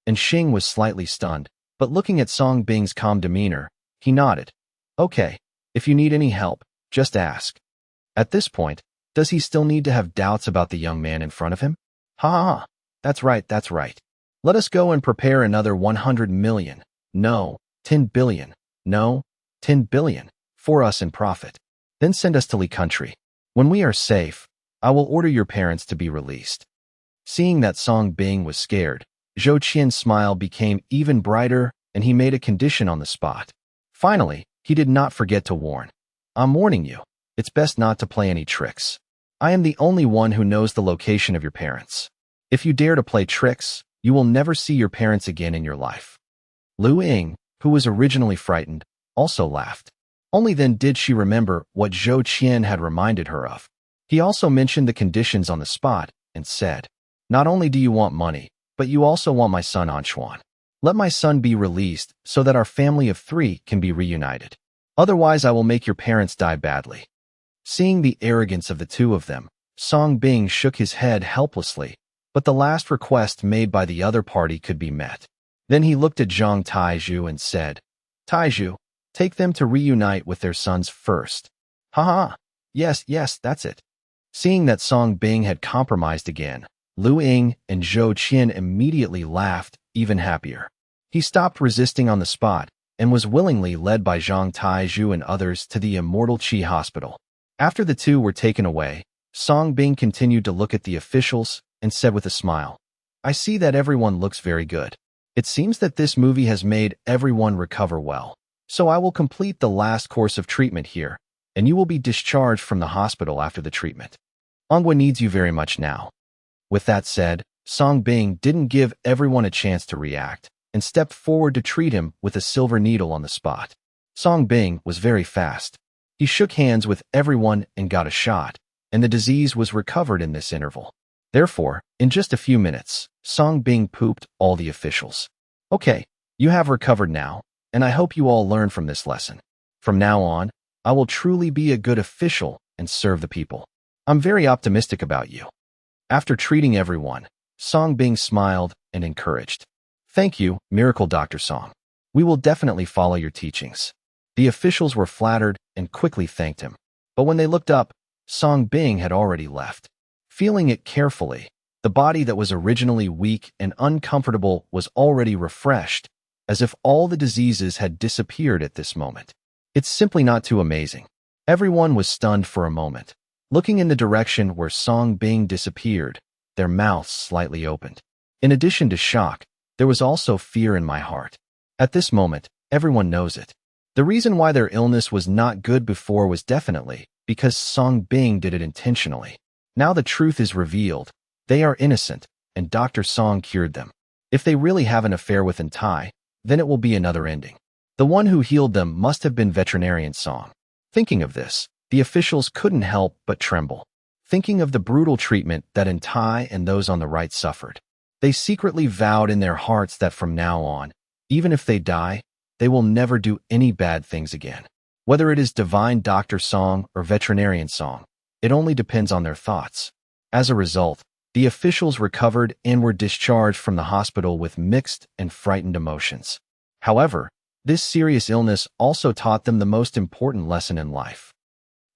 And Xing was slightly stunned, but looking at Songbing's calm demeanor, he nodded. "Okay, if you need any help, just ask." At this point, does he still need to have doubts about the young man in front of him? Ha ha ha, that's right, that's right. Let us go and prepare another 100 million, no, 10 billion, no, 10 billion, for us in profit. Then send us to Li country. When we are safe, I will order your parents to be released. Seeing that Songbing was scared, Zhou Qian's smile became even brighter, and he made a condition on the spot. Finally, he did not forget to warn. "I'm warning you, it's best not to play any tricks. I am the only one who knows the location of your parents. If you dare to play tricks, you will never see your parents again in your life." Lu Ying, who was originally frightened, also laughed. Only then did she remember what Zhou Qian had reminded her of. He also mentioned the conditions on the spot and said, "Not only do you want money, but you also want my son Anquan. Let my son be released so that our family of 3 can be reunited. Otherwise I will make your parents die badly." Seeing the arrogance of the two of them, Songbing shook his head helplessly, but the last request made by the other party could be met. Then he looked at Zhang Taizhu and said, "Taizhu, take them to reunite with their sons first." "Ha ha, yes, that's it." Seeing that Song Bing had compromised again, Lu Ying and Zhou Qian immediately laughed, even happier. He stopped resisting on the spot and was willingly led by Zhang Taizhu and others to the Immortal Qi Hospital. After the two were taken away, Song Bing continued to look at the officials and said with a smile, "I see that everyone looks very good. It seems that this movie has made everyone recover well. So I will complete the last course of treatment here, and you will be discharged from the hospital after the treatment. Anghua needs you very much now." With that said, Song Bing didn't give everyone a chance to react and stepped forward to treat him with a silver needle on the spot. Song Bing was very fast. He shook hands with everyone and got a shot, and the disease was recovered in this interval. Therefore, in just a few minutes, Song Bing pooped all the officials. "Okay, you have recovered now, and I hope you all learn from this lesson. From now on, I will truly be a good official and serve the people. I'm very optimistic about you." After treating everyone, Song Bing smiled and encouraged. "Thank you, Miracle Dr. Song. We will definitely follow your teachings." The officials were flattered and quickly thanked him. But when they looked up, Song Bing had already left. Feeling it carefully, the body that was originally weak and uncomfortable was already refreshed, as if all the diseases had disappeared at this moment. It's simply not too amazing. Everyone was stunned for a moment, looking in the direction where Song Bing disappeared, their mouths slightly opened. In addition to shock, there was also fear in my heart. At this moment, everyone knows it. The reason why their illness was not good before was definitely because Song Bing did it intentionally. Now the truth is revealed. They are innocent, and Dr. Song cured them. If they really have an affair with Tai, then it will be another ending. The one who healed them must have been veterinarian Song. Thinking of this, the officials couldn't help but tremble, thinking of the brutal treatment that Tai and those on the right suffered. They secretly vowed in their hearts that from now on, even if they die, they will never do any bad things again. Whether it is divine Dr. Song or veterinarian Song, it only depends on their thoughts. As a result, the officials recovered and were discharged from the hospital with mixed and frightened emotions. However, this serious illness also taught them the most important lesson in life.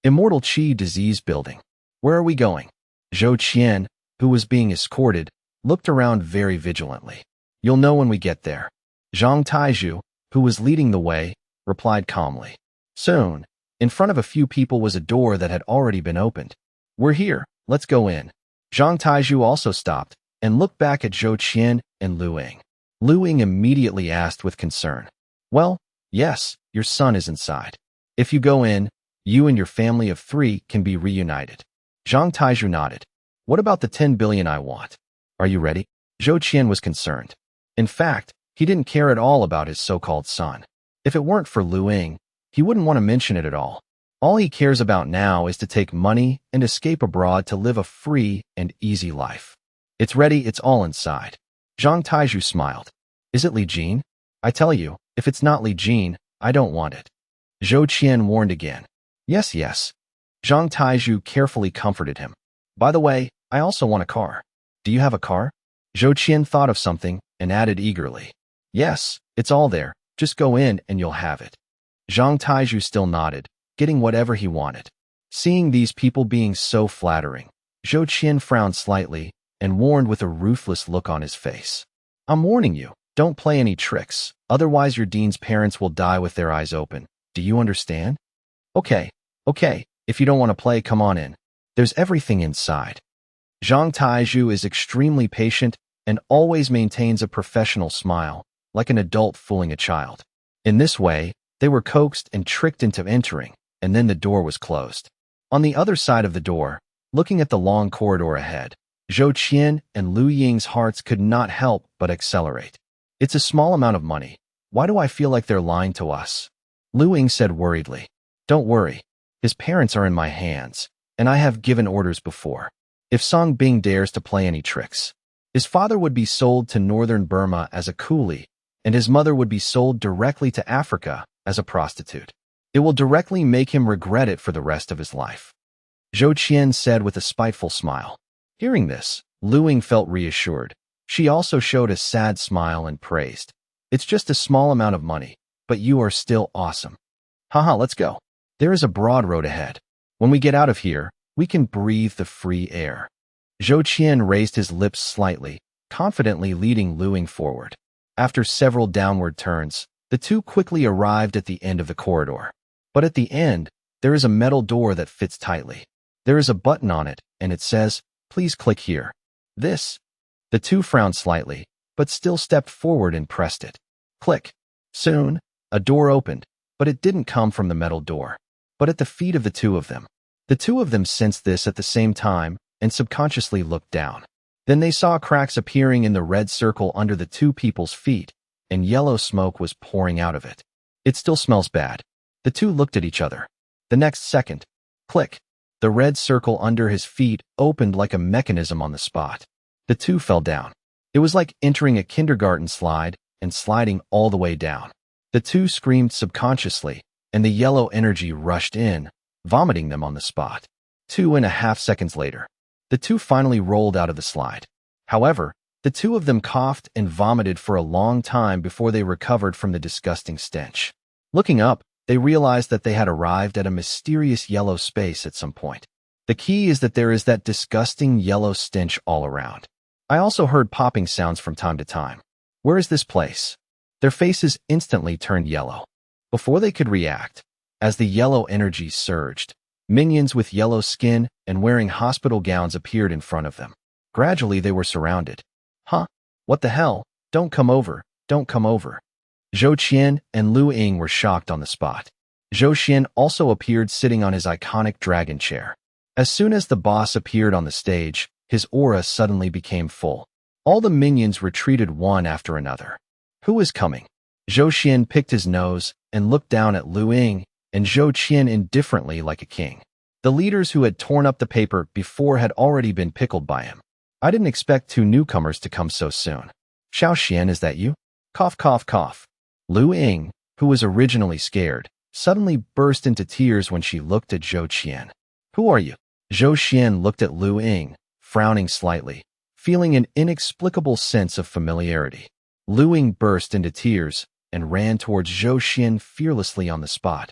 Immortal Qi Disease Building. Where are we going? Zhou Qian, who was being escorted, looked around very vigilantly. You'll know when we get there. Zhang Taizhu, who was leading the way, replied calmly. Soon, in front of a few people was a door that had already been opened. We're here, let's go in. Zhang Taizhu also stopped and looked back at Zhou Qian and Lu Ying. Lu Ying immediately asked with concern. Well, yes, your son is inside. If you go in, you and your family of 3 can be reunited. Zhang Taizhu nodded. What about the 10 billion I want? Are you ready? Zhou Qian was concerned. In fact, he didn't care at all about his so-called son. If it weren't for Lu Ying, he wouldn't want to mention it at all. All he cares about now is to take money and escape abroad to live a free and easy life. It's ready, it's all inside. Zhang Taizhu smiled. Is it Li Jin? I tell you, if it's not Li Jin, I don't want it. Zhou Qian warned again. Yes, yes. Zhang Taizhu carefully comforted him. By the way, I also want a car. Do you have a car? Zhou Qian thought of something and added eagerly. Yes, it's all there. Just go in and you'll have it. Zhang Taizhu still nodded, getting whatever he wanted. Seeing these people being so flattering, Zhou Qian frowned slightly and warned with a ruthless look on his face. I'm warning you, don't play any tricks, otherwise your dean's parents will die with their eyes open. Do you understand? Okay, if you don't want to play, come on in. There's everything inside. Zhang Taizhu is extremely patient and always maintains a professional smile, like an adult fooling a child. In this way, they were coaxed and tricked into entering, and then the door was closed. On the other side of the door, looking at the long corridor ahead, Zhou Qian and Lu Ying's hearts could not help but accelerate. It's a small amount of money. Why do I feel like they're lying to us? Lu Ying said worriedly. Don't worry. His parents are in my hands, and I have given orders before. If Song Bing dares to play any tricks, his father would be sold to northern Burma as a coolie, and his mother would be sold directly to Africa as a prostitute. It will directly make him regret it for the rest of his life. Zhou Qian said with a spiteful smile. Hearing this, Lu Ying felt reassured. She also showed a sad smile and praised. It's just a small amount of money, but you are still awesome. Haha, let's go. There is a broad road ahead. When we get out of here, We can breathe the free air. Zhou Qian raised his lips slightly, confidently leading Lu Ying forward. After several downward turns, the two quickly arrived at the end of the corridor. But at the end, there is a metal door that fits tightly. There is a button on it, and it says, "Please click here." The two frowned slightly, but still stepped forward and pressed it. Click. Soon, a door opened, but it didn't come from the metal door, but at the feet of the two of them. The two of them sensed this at the same time and subconsciously looked down. Then they saw cracks appearing in the red circle under the two people's feet, and yellow smoke was pouring out of it. It still smells bad. The two looked at each other. The next second, click, the red circle under his feet opened like a mechanism on the spot. The two fell down. It was like entering a kindergarten slide and sliding all the way down. The two screamed subconsciously, and the yellow energy rushed in, vomiting them on the spot. 2.5 seconds later, the two finally rolled out of the slide. However, the two of them coughed and vomited for a long time before they recovered from the disgusting stench. Looking up, they realized that they had arrived at a mysterious yellow space at some point. The key is that there is that disgusting yellow stench all around. I also heard popping sounds from time to time. Where is this place? Their faces instantly turned yellow. Before they could react, as the yellow energy surged, minions with yellow skin and wearing hospital gowns appeared in front of them. Gradually, they were surrounded. Huh? What the hell? Don't come over. Don't come over. Zhou Qian and Lu Ying were shocked on the spot. Zhou Qian also appeared sitting on his iconic dragon chair. As soon as the boss appeared on the stage, his aura suddenly became full. All the minions retreated one after another. Who is coming? Zhou Qian picked his nose and looked down at Lu Ying and Zhou Qian indifferently like a king. The leaders who had torn up the paper before had already been pickled by him. I didn't expect two newcomers to come so soon. Xiao Xian, is that you? Cough, cough, cough. Lu Ying, who was originally scared, suddenly burst into tears when she looked at Zhou Qian. Who are you? Zhou Qian looked at Lu Ying, frowning slightly, feeling an inexplicable sense of familiarity. Lu Ying burst into tears and ran towards Zhou Qian fearlessly on the spot.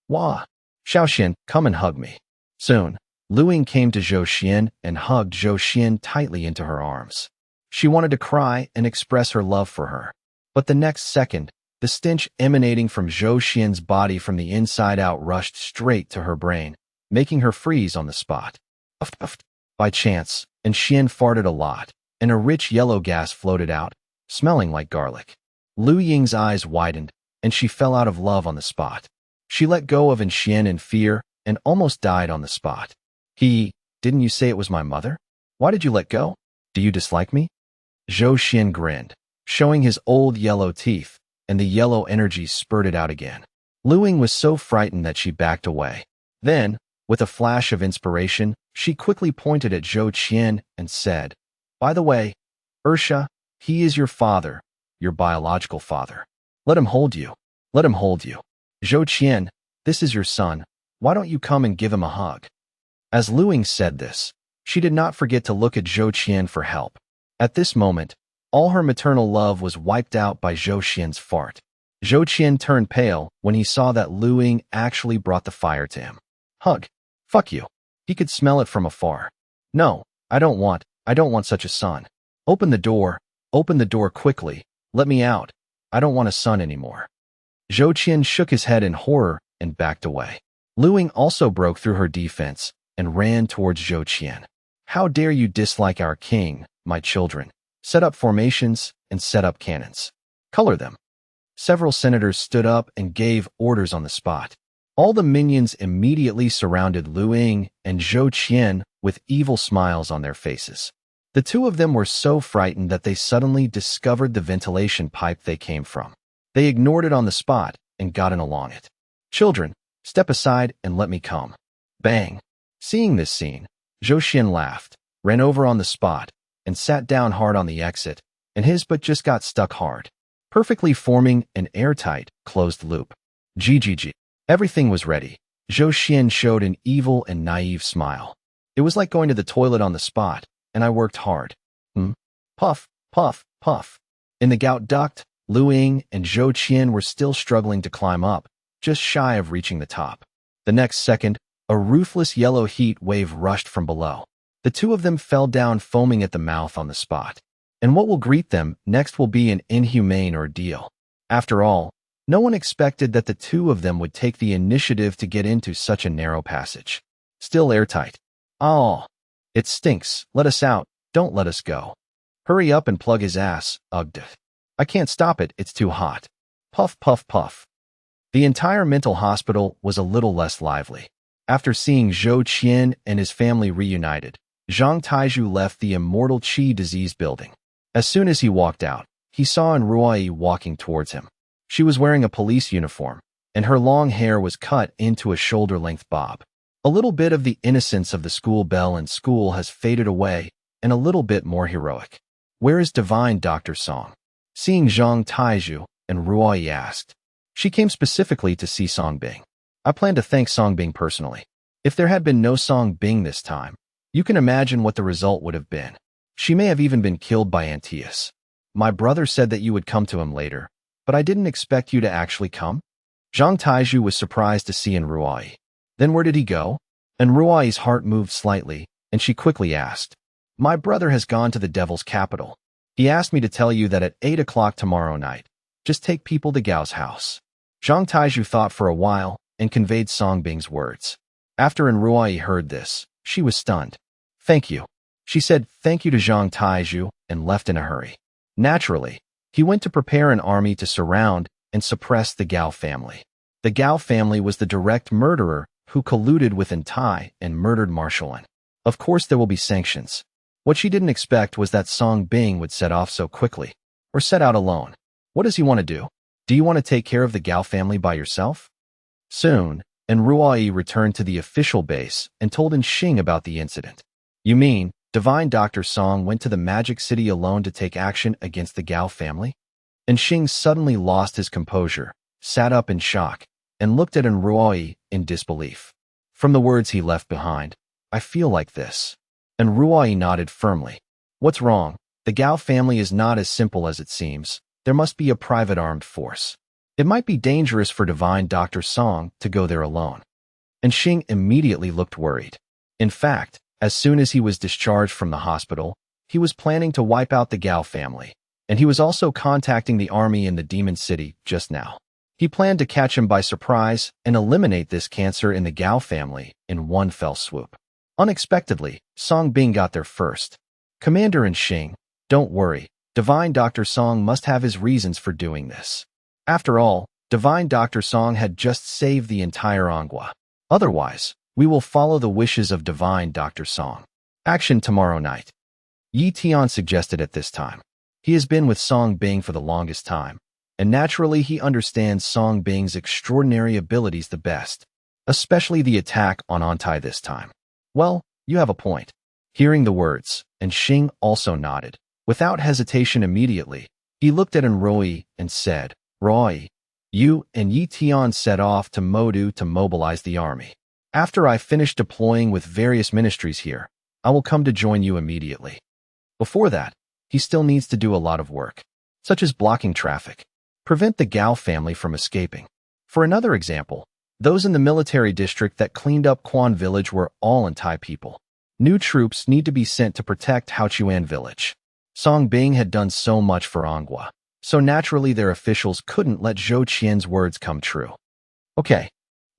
Wah! Xiao Xian, come and hug me. Soon, Lu Ying came to Zhou Qian and hugged Zhou Qian tightly into her arms. She wanted to cry and express her love for her. But the next second, the stench emanating from Zhou Qian's body from the inside out rushed straight to her brain, making her freeze on the spot. By chance, and Qian farted a lot, and a rich yellow gas floated out, smelling like garlic. Lu Ying's eyes widened, and she fell out of love on the spot. She let go of Qian in fear and almost died on the spot. Didn't you say it was my mother? Why did you let go? Do you dislike me? Zhou Qian grinned, showing his old yellow teeth, and the yellow energy spurted out again. Lu Ying was so frightened that she backed away. Then, with a flash of inspiration, she quickly pointed at Zhou Qian and said, By the way, Ursha, he is your father, your biological father. Let him hold you. Let him hold you. Zhou Qian, this is your son. Why don't you come and give him a hug? As Lu Ying said this, she did not forget to look at Zhou Qian for help. At this moment, all her maternal love was wiped out by Zhou Qian's fart. Zhou Qian turned pale when he saw that Lu Ying actually brought the fire to him. Hug. Fuck you. He could smell it from afar. No, I don't want such a son. Open the door quickly. Let me out. I don't want a son anymore. Zhou Qian shook his head in horror and backed away. Lu Ying also broke through her defense and ran towards Zhou Qian. How dare you dislike our king, my children? Set up formations and set up cannons. Color them. Several senators stood up and gave orders on the spot. All the minions immediately surrounded Lu Ying and Zhou Qian with evil smiles on their faces. The two of them were so frightened that they suddenly discovered the ventilation pipe they came from. They ignored it on the spot and got in along it. Children, step aside and let me come. Bang! Seeing this scene, Zhou Qian laughed, ran over on the spot, and sat down hard on the exit, and his butt just got stuck hard, perfectly forming an airtight, closed loop. GGG. Everything was ready. Zhou Qian showed an evil and naive smile. It was like going to the toilet on the spot, and I worked hard. Puff, puff, puff. In the gout duct, Lu Ying and Zhou Qian were still struggling to climb up, just shy of reaching the top. The next second, A ruthless yellow heat wave rushed from below. The two of them fell down foaming at the mouth on the spot. And what will greet them next will be an inhumane ordeal. After all, no one expected that the two of them would take the initiative to get into such a narrow passage. Still airtight. Oh, it stinks. Let us out. Don't let us go. Hurry up and plug his ass. Ugh. I can't stop it. It's too hot. Puff, puff, puff. The entire mental hospital was a little less lively. After seeing Zhou Qian and his family reunited, Zhang Taizhu left the immortal Qi disease building. As soon as he walked out, he saw Ruoyi walking towards him. She was wearing a police uniform, and her long hair was cut into a shoulder-length bob. A little bit of the innocence of the school bell in school has faded away, and a little bit more heroic. Where is divine Dr. Song? Seeing Zhang Taizhu, and Ruoyi asked. She came specifically to see Song Bing. I plan to thank Song Bing personally. If there had been no Song Bing this time, you can imagine what the result would have been. She may have even been killed by Antaeus. My brother said that you would come to him later, but I didn't expect you to actually come. Zhang Taizhu was surprised to see Ruoyi. Then where did he go? And Ruoyi's heart moved slightly, and she quickly asked. My brother has gone to the devil's capital. He asked me to tell you that at 8 o'clock tomorrow night, just take people to Gao's house. Zhang Taizhu thought for a while and conveyed Song Bing's words. After Ruoyi heard this, she was stunned. Thank you. She said thank you to Zhang Taizhu and left in a hurry. Naturally, he went to prepare an army to surround and suppress the Gao family. The Gao family was the direct murderer who colluded with Antai and murdered Marshallin. Of course there will be sanctions. What she didn't expect was that Song Bing would set off so quickly, or set out alone. What does he want to do? Do you want to take care of the Gao family by yourself? Soon, Ruoyi returned to the official base and told Xing about the incident. You mean, Divine Dr. Song went to the Magic City alone to take action against the Gao family? Xing suddenly lost his composure, sat up in shock, and looked at Ruoyi in disbelief. From the words he left behind, I feel like this. And Ruoyi nodded firmly. What's wrong? The Gao family is not as simple as it seems. There must be a private armed force. It might be dangerous for Divine Dr. Song to go there alone. And Xing immediately looked worried. In fact, as soon as he was discharged from the hospital, he was planning to wipe out the Gao family, and he was also contacting the army in the Demon City just now. He planned to catch him by surprise and eliminate this cancer in the Gao family in one fell swoop. Unexpectedly, Song Bing got there first. Commander Xing, don't worry, Divine Dr. Song must have his reasons for doing this. After all, Divine Dr. Song had just saved the entire Anghua. Otherwise, we will follow the wishes of Divine Dr. Song. Action tomorrow night. Yi Tian suggested at this time. He has been with Song Bing for the longest time, and naturally he understands Song Bing's extraordinary abilities the best, especially the attack on Antai this time. Well, you have a point. Hearing the words, Xing also nodded. Without hesitation immediately, he looked at Ruoyi and said, Ruoyi, you and Yi Tian set off to Modu to mobilize the army. After I finish deploying with various ministries here, I will come to join you immediately. Before that, he still needs to do a lot of work, such as blocking traffic, prevent the Gao family from escaping. For another example, those in the military district that cleaned up Quan village were all Antai people. New troops need to be sent to protect Haochuan village. Song Bing had done so much for Anghua, so naturally their officials couldn't let Zhou Qian's words come true. Okay.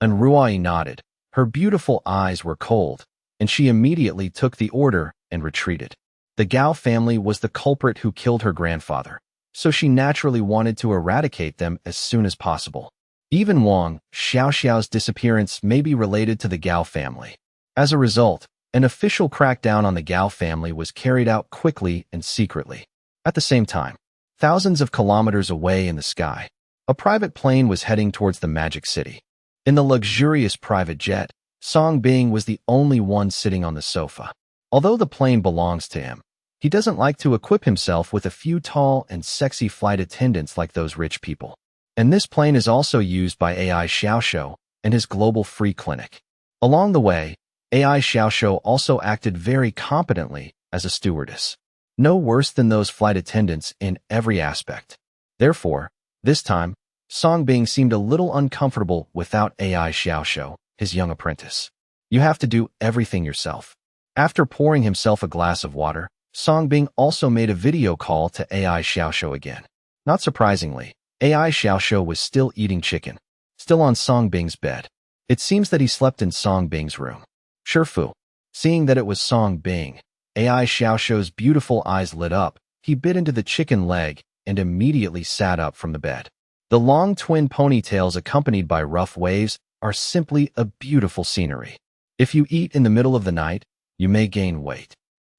And Ruoyi nodded. Her beautiful eyes were cold, and she immediately took the order and retreated. The Gao family was the culprit who killed her grandfather, so she naturally wanted to eradicate them as soon as possible. Even Wang Xiaoxiao's disappearance may be related to the Gao family. As a result, an official crackdown on the Gao family was carried out quickly and secretly. At the same time, thousands of kilometers away in the sky, a private plane was heading towards the Magic City. In the luxurious private jet, Song Bing was the only one sitting on the sofa. Although the plane belongs to him, he doesn't like to equip himself with a few tall and sexy flight attendants like those rich people. And this plane is also used by AI Xiaoshou and his global free clinic. Along the way, AI Xiaoshou also acted very competently as a stewardess. No worse than those flight attendants in every aspect. Therefore, this time, Song Bing seemed a little uncomfortable without AI Xiaoshou, his young apprentice. You have to do everything yourself. After pouring himself a glass of water, Songbing also made a video call to AI Xiaoxiu again. Not surprisingly, AI Xiaoxiu was still eating chicken, still on Songbing's bed. It seems that he slept in Songbing's room. Shifu. Seeing that it was Songbing, AI Xiaoxiu's beautiful eyes lit up. He bit into the chicken leg and immediately sat up from the bed. The long twin ponytails accompanied by rough waves are simply a beautiful scenery. If you eat in the middle of the night, you may gain weight.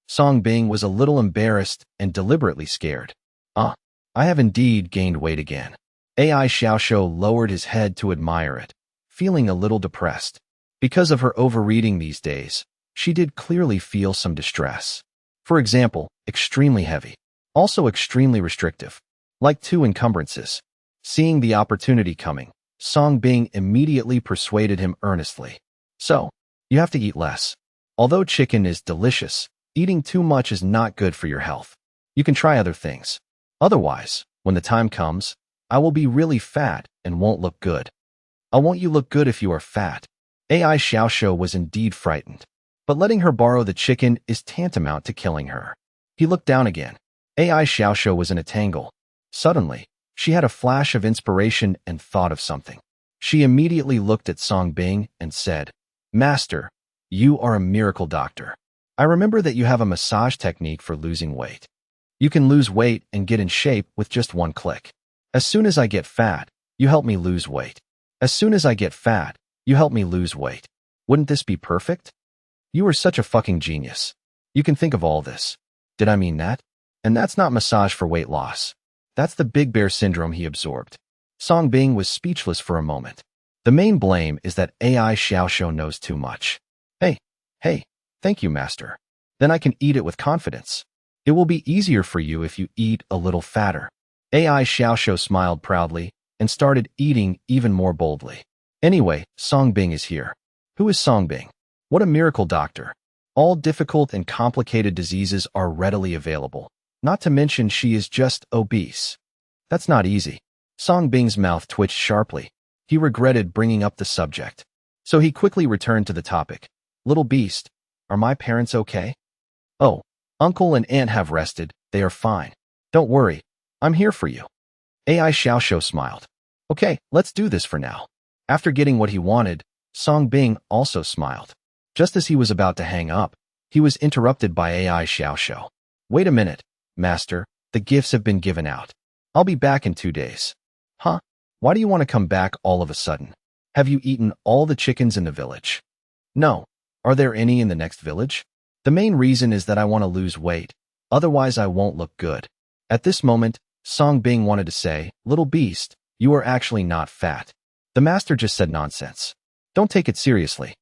Songbing was a little embarrassed and deliberately scared. I have indeed gained weight again. AI Xiaoxiu lowered his head to admire it, feeling a little depressed. Because of her overeating these days, she did clearly feel some distress. For example, extremely heavy, also extremely restrictive, like 2 encumbrances. Seeing the opportunity coming, Songbing immediately persuaded him earnestly. So, you have to eat less. Although chicken is delicious, eating too much is not good for your health. You can try other things. Otherwise, when the time comes, I will be really fat and won't look good. Won't you look good if you are fat? AI Xiaoxiu was indeed frightened, but letting her borrow the chicken is tantamount to killing her. He looked down again. AI Xiaoxiu was in a tangle. Suddenly, she had a flash of inspiration and thought of something. She immediately looked at Songbing and said, "Master, you are a miracle doctor. I remember that you have a massage technique for losing weight. You can lose weight and get in shape with just one click. As soon as I get fat, you help me lose weight. As soon as I get fat, you help me lose weight. Wouldn't this be perfect? You are such a fucking genius. You can think of all this." Did I mean that? And that's not massage for weight loss. That's the Big Bear syndrome he absorbed. Songbing was speechless for a moment. The main blame is that AI Xiaoxiu knows too much. Hey, thank you, master. Then I can eat it with confidence. It will be easier for you if you eat a little fatter. AI Xiaoxiu smiled proudly and started eating even more boldly. Anyway, Songbing is here. Who is Songbing? What a miracle doctor. All difficult and complicated diseases are readily available. Not to mention she is just obese. That's not easy. Songbing's mouth twitched sharply. He regretted bringing up the subject. So he quickly returned to the topic. Little beast, are my parents okay? Oh, uncle and aunt have rested. They are fine. Don't worry. I'm here for you. AI Xiaoxiu smiled. Okay, let's do this for now. After getting what he wanted, Songbing also smiled. Just as he was about to hang up, he was interrupted by AI Xiaoxiu. Wait a minute, master, the gifts have been given out. I'll be back in 2 days. Huh? Why do you want to come back all of a sudden? Have you eaten all the chickens in the village? No. Are there any in the next village? The main reason is that I want to lose weight. Otherwise, I won't look good. At this moment, Songbing wanted to say, Little beast, you are actually not fat. The master just said nonsense. Don't take it seriously.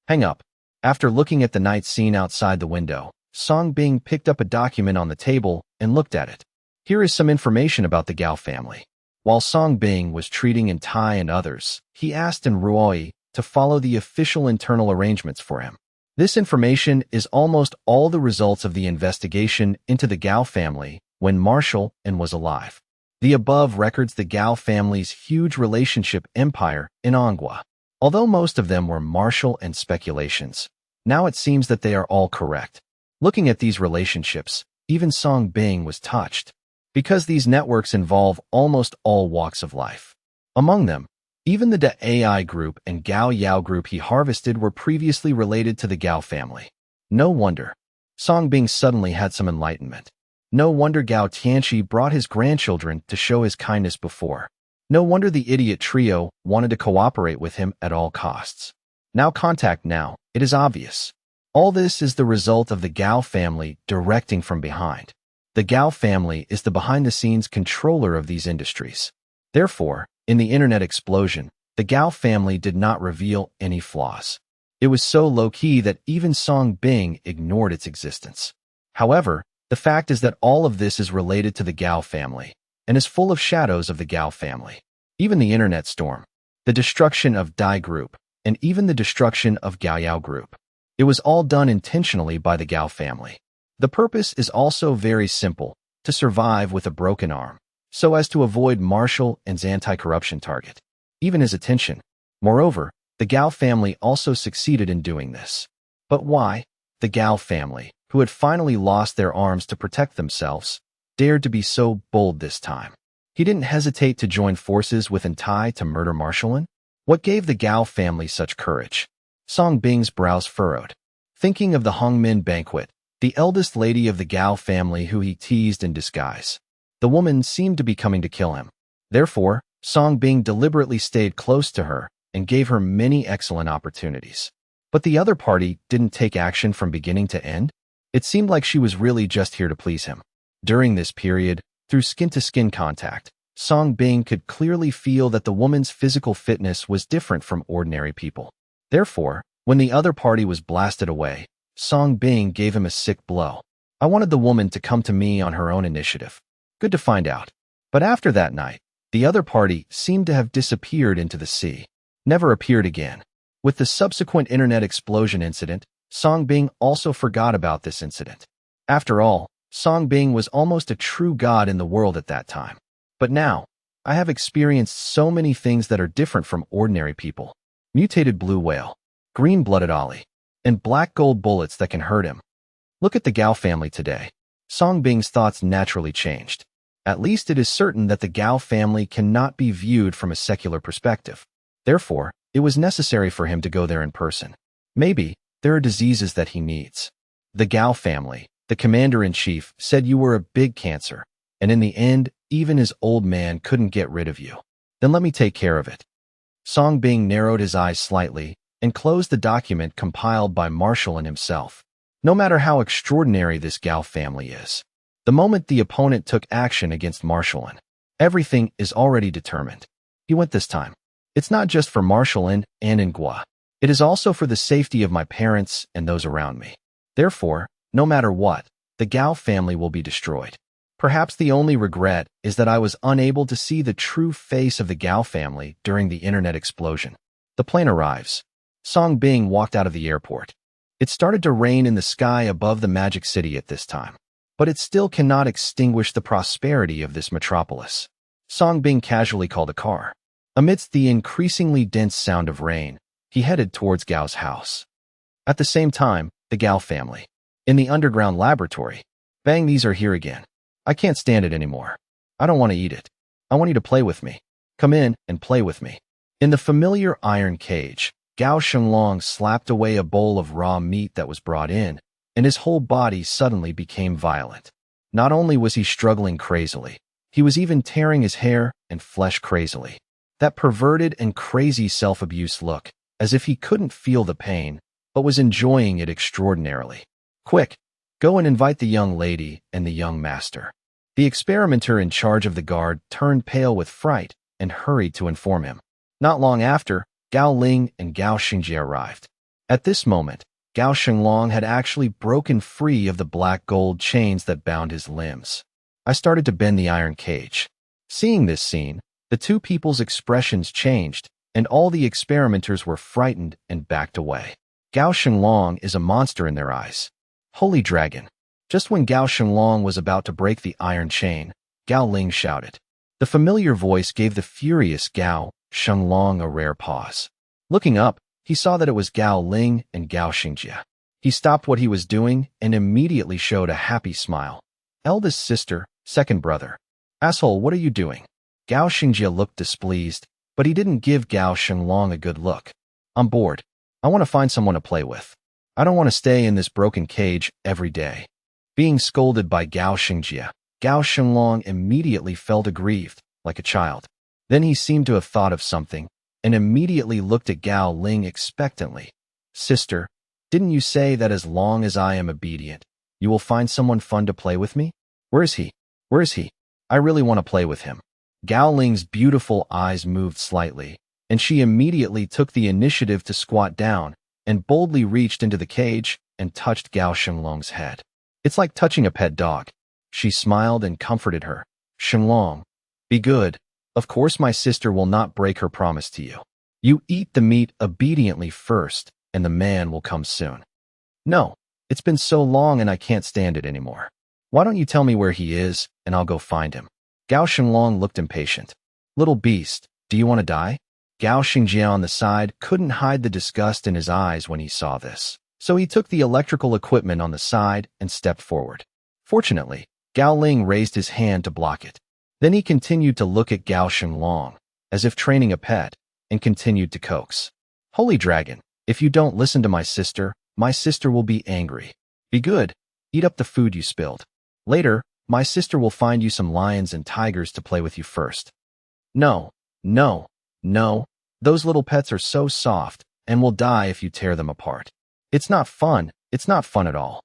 Hang up. After looking at the night scene outside the window, Songbing picked up a document on the table and looked at it. Here is some information about the Gao family. While Songbing was treating in Tai and others, he asked in Ruoi to follow the official internal arrangements for him. This information is almost all the results of the investigation into the Gao family when Marshall and was alive. The above records the Gao family's huge relationship empire in Anghua. Although most of them were martial and speculations, now it seems that they are all correct. Looking at these relationships, even Songbing was touched, because these networks involve almost all walks of life. Among them, even the Da AI group and Gao Yao group he harvested were previously related to the Gao family. No wonder. Songbing suddenly had some enlightenment. No wonder Gao Tianqi brought his grandchildren to show his kindness before. No wonder the idiot trio wanted to cooperate with him at all costs. Now contact now, it is obvious. All this is the result of the Gao family directing from behind. The Gao family is the behind-the-scenes controller of these industries. Therefore, in the internet explosion, the Gao family did not reveal any flaws. It was so low-key that even Songbing ignored its existence. However, the fact is that all of this is related to the Gao family and is full of shadows of the Gao family. Even the internet storm, the destruction of Dai Group, and even the destruction of Gao Yao Group. It was all done intentionally by the Gao family. The purpose is also very simple, to survive with a broken arm, so as to avoid Marshall and Z's anti-corruption target, even his attention. Moreover, The Gao family also succeeded in doing this. But why? The Gao family, who had finally lost their arms to protect themselves, dared to be so bold this time. He didn't hesitate to join forces with Entai to murder Marshallin. What gave the Gao family such courage? Song Bing's brows furrowed. Thinking of the Hongmin banquet, the eldest lady of the Gao family who he teased in disguise. The woman seemed to be coming to kill him. Therefore, Song Bing deliberately stayed close to her and gave her many excellent opportunities. But the other party didn't take action from beginning to end. It seemed like she was really just here to please him. During this period, through skin-to-skin contact, Song Bing could clearly feel that the woman's physical fitness was different from ordinary people. Therefore, when the other party was blasted away, Song Bing gave him a sick blow. I wanted the woman to come to me on her own initiative. Good to find out. But after that night, the other party seemed to have disappeared into the sea. Never appeared again. With the subsequent internet explosion incident, Song Bing also forgot about this incident. After all, Song Bing was almost a true god in the world at that time. But now, I have experienced so many things that are different from ordinary people. Mutated blue whale, green-blooded ollie, and black gold bullets that can hurt him. Look at the Gao family today. Song Bing's thoughts naturally changed. At least it is certain that the Gao family cannot be viewed from a secular perspective. Therefore, it was necessary for him to go there in person. Maybe there are diseases that he needs. The Gao family, the commander-in-chief, said you were a big cancer, and in the end, even his old man couldn't get rid of you. Then let me take care of it. Song Bing narrowed his eyes slightly and closed the document compiled by Marshallin himself. No matter how extraordinary this Gao family is, the moment the opponent took action against Marshallin, everything is already determined. He went this time. It's not just for Marshallin and Ingua. It is also for the safety of my parents and those around me. Therefore, no matter what, the Gao family will be destroyed. Perhaps the only regret is that I was unable to see the true face of the Gao family during the internet explosion. The plane arrives. Song Bing walked out of the airport. It started to rain in the sky above the Magic City at this time, but it still cannot extinguish the prosperity of this metropolis. Song Bing casually called a car. Amidst the increasingly dense sound of rain, he headed towards Gao's house. At the same time, the Gao family. In the underground laboratory. Bang, these are here again. I can't stand it anymore. I don't want to eat it. I want you to play with me. Come in and play with me. In the familiar iron cage, Gao Shenglong slapped away a bowl of raw meat that was brought in, and his whole body suddenly became violent. Not only was he struggling crazily, he was even tearing his hair and flesh crazily. That perverted and crazy self-abuse look, as if he couldn't feel the pain, but was enjoying it extraordinarily. Quick, go and invite the young lady and the young master. The experimenter in charge of the guard turned pale with fright and hurried to inform him. Not long after, Gao Ling and Gao Xingjie arrived. At this moment, Gao Shenglong had actually broken free of the black gold chains that bound his limbs. I started to bend the iron cage. Seeing this scene, the two people's expressions changed, and all the experimenters were frightened and backed away. Gao Shenglong is a monster in their eyes. Holy dragon! Just when Gao Shenglong was about to break the iron chain, Gao Ling shouted. The familiar voice gave the furious Gao Shenglong a rare pause. Looking up, he saw that it was Gao Ling and Gao Xingjie. He stopped what he was doing and immediately showed a happy smile. Eldest sister, second brother. Asshole, what are you doing? Gao Xingjie looked displeased, but he didn't give Gao Shenglong a good look. I'm bored. I want to find someone to play with. I don't want to stay in this broken cage every day. Being scolded by Gao Xingjie, Gao Shenglong immediately felt aggrieved, like a child. Then he seemed to have thought of something, and immediately looked at Gao Ling expectantly. Sister, didn't you say that as long as I am obedient, you will find someone fun to play with me? Where is he? Where is he? I really want to play with him. Gao Ling's beautiful eyes moved slightly, and she immediately took the initiative to squat down and boldly reached into the cage and touched Gao Shenglong's head. It's like touching a pet dog. She smiled and comforted her. Shenglong, be good. Of course my sister will not break her promise to you. You eat the meat obediently first, and the man will come soon. No, it's been so long and I can't stand it anymore. Why don't you tell me where he is, and I'll go find him. Gao Shenglong looked impatient. Little beast, do you want to die? Gao Xingjia on the side couldn't hide the disgust in his eyes when he saw this. So he took the electrical equipment on the side and stepped forward. Fortunately, Gao Ling raised his hand to block it. Then he continued to look at Gao Xinglong, as if training a pet, and continued to coax. Holy Dragon, if you don't listen to my sister will be angry. Be good. Eat up the food you spilled. Later, my sister will find you some lions and tigers to play with you first. No, no, no. Those little pets are so soft and will die if you tear them apart. It's not fun. It's not fun at all.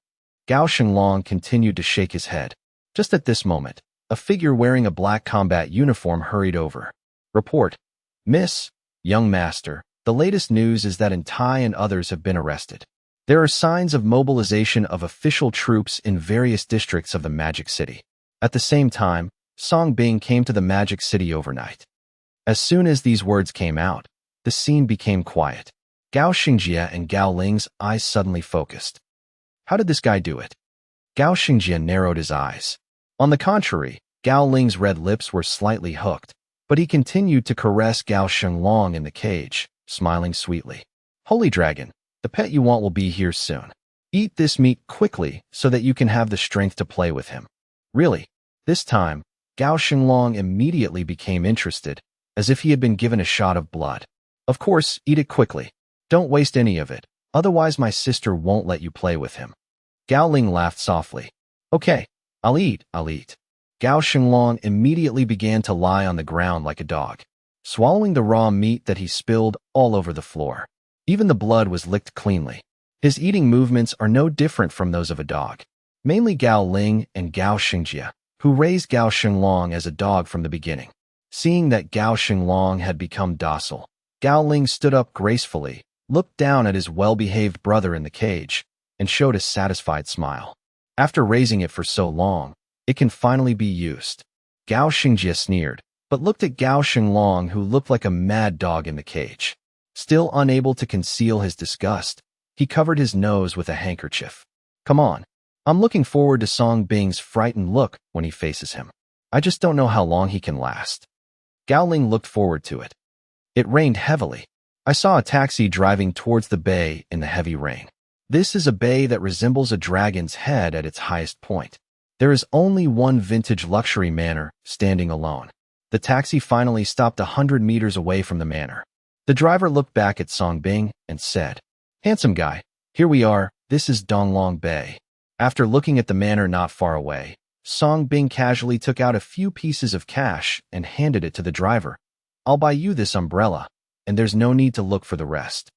Gao Xinglong continued to shake his head. Just at this moment, a figure wearing a black combat uniform hurried over. Report. Miss, young master, the latest news is that Tai and others have been arrested. There are signs of mobilization of official troops in various districts of the Magic City. At the same time, Song Bing came to the Magic City overnight. As soon as these words came out, the scene became quiet. Gao Xingjia and Gao Ling's eyes suddenly focused. How did this guy do it? Gao Xingjia narrowed his eyes. On the contrary, Gao Ling's red lips were slightly hooked, but he continued to caress Gao Xinglong in the cage, smiling sweetly. Holy Dragon, the pet you want will be here soon. Eat this meat quickly so that you can have the strength to play with him. Really? This time, Gao Xinglong immediately became interested, as if he had been given a shot of blood. Of course, eat it quickly. Don't waste any of it, otherwise my sister won't let you play with him. Gao Ling laughed softly. Okay, I'll eat. Gao Xinglong immediately began to lie on the ground like a dog, swallowing the raw meat that he spilled all over the floor. Even the blood was licked cleanly. His eating movements are no different from those of a dog. Mainly Gao Ling and Gao Xingjia, who raised Gao Xinglong as a dog from the beginning. Seeing that Gao Xinglong had become docile, Gao Ling stood up gracefully, looked down at his well-behaved brother in the cage, and showed a satisfied smile. After raising it for so long, it can finally be used. Gao Xingjia sneered, but looked at Gao Xinglong, who looked like a mad dog in the cage. Still unable to conceal his disgust, he covered his nose with a handkerchief. Come on. I'm looking forward to Song Bing's frightened look when he faces him. I just don't know how long he can last. Gao Ling looked forward to it. It rained heavily. I saw a taxi driving towards the bay in the heavy rain. This is a bay that resembles a dragon's head at its highest point. There is only one vintage luxury manor standing alone. The taxi finally stopped 100 meters away from the manor. The driver looked back at Song Bing and said, Handsome guy, here we are, this is Donglong Bay. After looking at the manor not far away, Song Bing casually took out a few pieces of cash and handed it to the driver. I'll buy you this umbrella, and there's no need to look for the rest.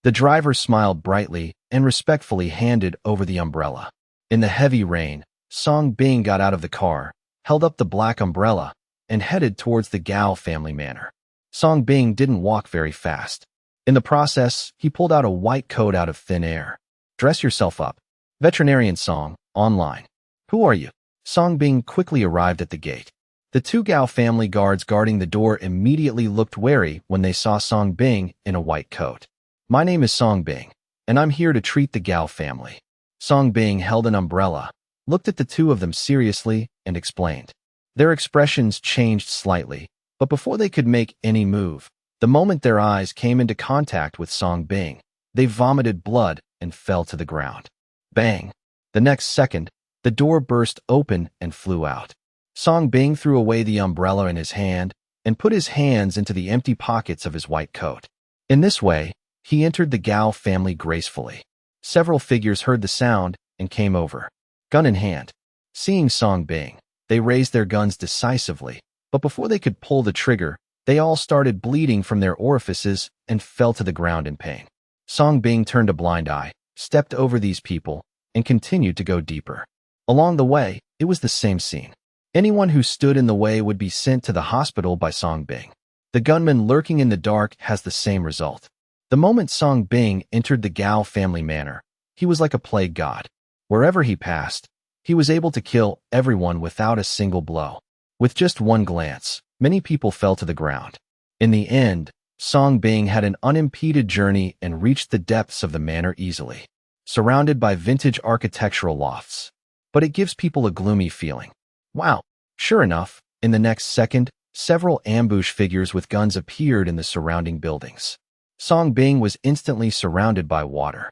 The driver smiled brightly and respectfully handed over the umbrella. In the heavy rain, Song Bing got out of the car, held up the black umbrella, and headed towards the Gao family manor. Song Bing didn't walk very fast. In the process, he pulled out a white coat out of thin air. Dress yourself up. Veterinarian Song, online. Who are you? Song Bing quickly arrived at the gate. The two Gao family guards guarding the door immediately looked wary when they saw Song Bing in a white coat. My name is Song Bing, and I'm here to treat the Gao family. Song Bing held an umbrella, looked at the two of them seriously, and explained. Their expressions changed slightly, but before they could make any move, the moment their eyes came into contact with Song Bing, they vomited blood and fell to the ground. Bang! The next second, the door burst open and flew out. Song Bing threw away the umbrella in his hand and put his hands into the empty pockets of his white coat. In this way, he entered the Gao family gracefully. Several figures heard the sound and came over, gun in hand. Seeing Song Bing, they raised their guns decisively, but before they could pull the trigger, they all started bleeding from their orifices and fell to the ground in pain. Song Bing turned a blind eye, stepped over these people, and continued to go deeper. Along the way, it was the same scene. Anyone who stood in the way would be sent to the hospital by Song Bing. The gunman lurking in the dark has the same result. The moment Song Bing entered the Gao family manor, he was like a plague god. Wherever he passed, he was able to kill everyone without a single blow. With just one glance, many people fell to the ground. In the end, Song Bing had an unimpeded journey and reached the depths of the manor easily, surrounded by vintage architectural lofts. But it gives people a gloomy feeling. Wow, sure enough, in the next second, several ambush figures with guns appeared in the surrounding buildings. Song Bing was instantly surrounded by water.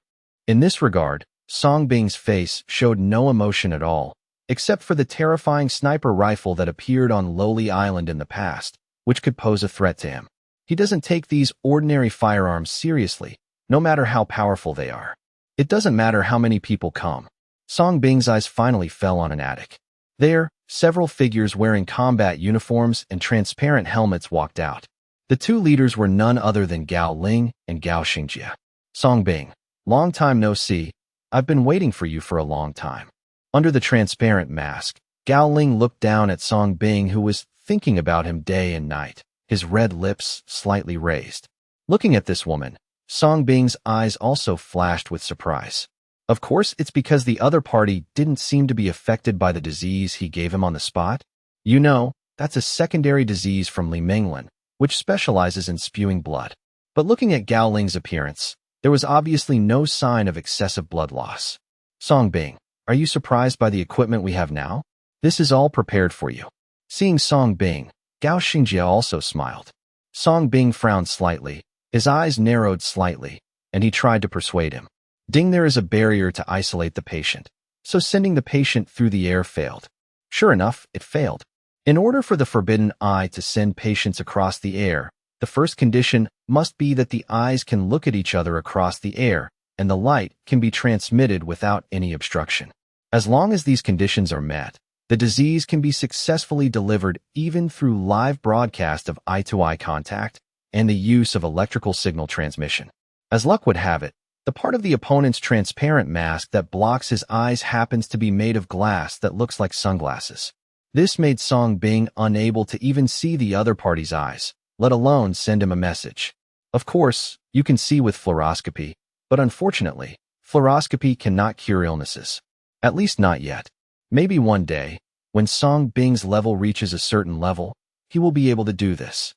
In this regard, Song Bing's face showed no emotion at all, except for the terrifying sniper rifle that appeared on Lowly Island in the past, which could pose a threat to him. He doesn't take these ordinary firearms seriously, no matter how powerful they are. It doesn't matter how many people come. Song Bing's eyes finally fell on an attic. There, several figures wearing combat uniforms and transparent helmets walked out. The two leaders were none other than Gao Ling and Gao Xingjie. Song Bing, long time no see. I've been waiting for you for a long time. Under the transparent mask, Gao Ling looked down at Song Bing, who was thinking about him day and night, his red lips slightly raised. Looking at this woman, Song Bing's eyes also flashed with surprise. Of course, it's because the other party didn't seem to be affected by the disease he gave him on the spot. You know, that's a secondary disease from Li Minglan, which specializes in spewing blood. But looking at Gao Ling's appearance, there was obviously no sign of excessive blood loss. Song Bing, are you surprised by the equipment we have now? This is all prepared for you. Seeing Song Bing, Gao Xingjie also smiled. Song Bing frowned slightly, his eyes narrowed slightly, and he tried to persuade him. Ding, there is a barrier to isolate the patient, so sending the patient through the air failed. Sure enough, it failed. In order for the Forbidden Eye to send patients across the air, the first condition must be that the eyes can look at each other across the air, and the light can be transmitted without any obstruction. As long as these conditions are met, the disease can be successfully delivered even through live broadcast of eye-to-eye contact and the use of electrical signal transmission. As luck would have it, the part of the opponent's transparent mask that blocks his eyes happens to be made of glass that looks like sunglasses. This made Song Bing unable to even see the other party's eyes, let alone send him a message. Of course, you can see with fluoroscopy, but unfortunately, fluoroscopy cannot cure illnesses. At least not yet. Maybe one day, when Song Bing's level reaches a certain level, he will be able to do this.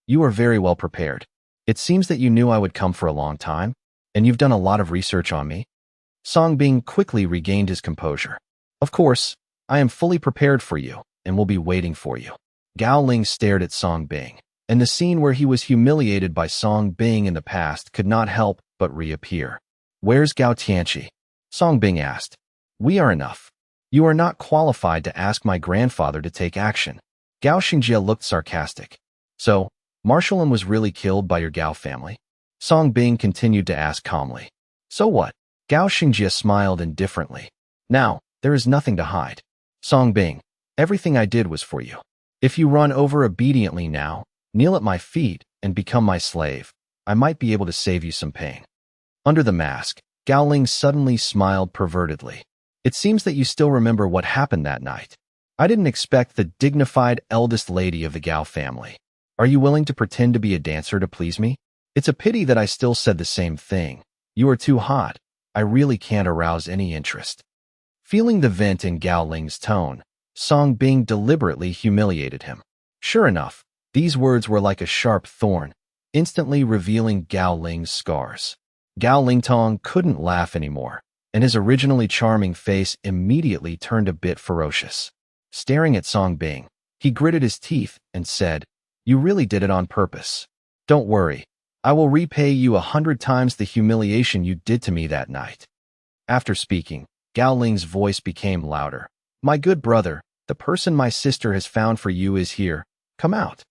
You are very well prepared. It seems that you knew I would come for a long time, and you've done a lot of research on me. Song Bing quickly regained his composure. Of course, I am fully prepared for you, and will be waiting for you. Gao Ling stared at Song Bing, and the scene where he was humiliated by Song Bing in the past could not help but reappear. Where's Gao Tianqi? Song Bing asked. We are enough. You are not qualified to ask my grandfather to take action. Gao Xingjie looked sarcastic. So, Marshallin was really killed by your Gao family? Song Bing continued to ask calmly. So what? Gao Xingjie smiled indifferently. Now, there is nothing to hide. Song Bing, everything I did was for you. If you run over obediently now, kneel at my feet, and become my slave, I might be able to save you some pain. Under the mask, Gao Ling suddenly smiled pervertedly. It seems that you still remember what happened that night. I didn't expect the dignified eldest lady of the Gao family. Are you willing to pretend to be a dancer to please me? It's a pity that I still said the same thing. You are too hot. I really can't arouse any interest. Feeling the vent in Gao Ling's tone, Song Bing deliberately humiliated him. Sure enough, these words were like a sharp thorn, instantly revealing Gao Ling's scars. Gao Lingtong couldn't laugh anymore, and his originally charming face immediately turned a bit ferocious. Staring at Song Bing, he gritted his teeth and said, You really did it on purpose. Don't worry, I will repay you 100 times the humiliation you did to me that night. After speaking, Gao Ling's voice became louder. My good brother, the person my sister has found for you is here. Come out.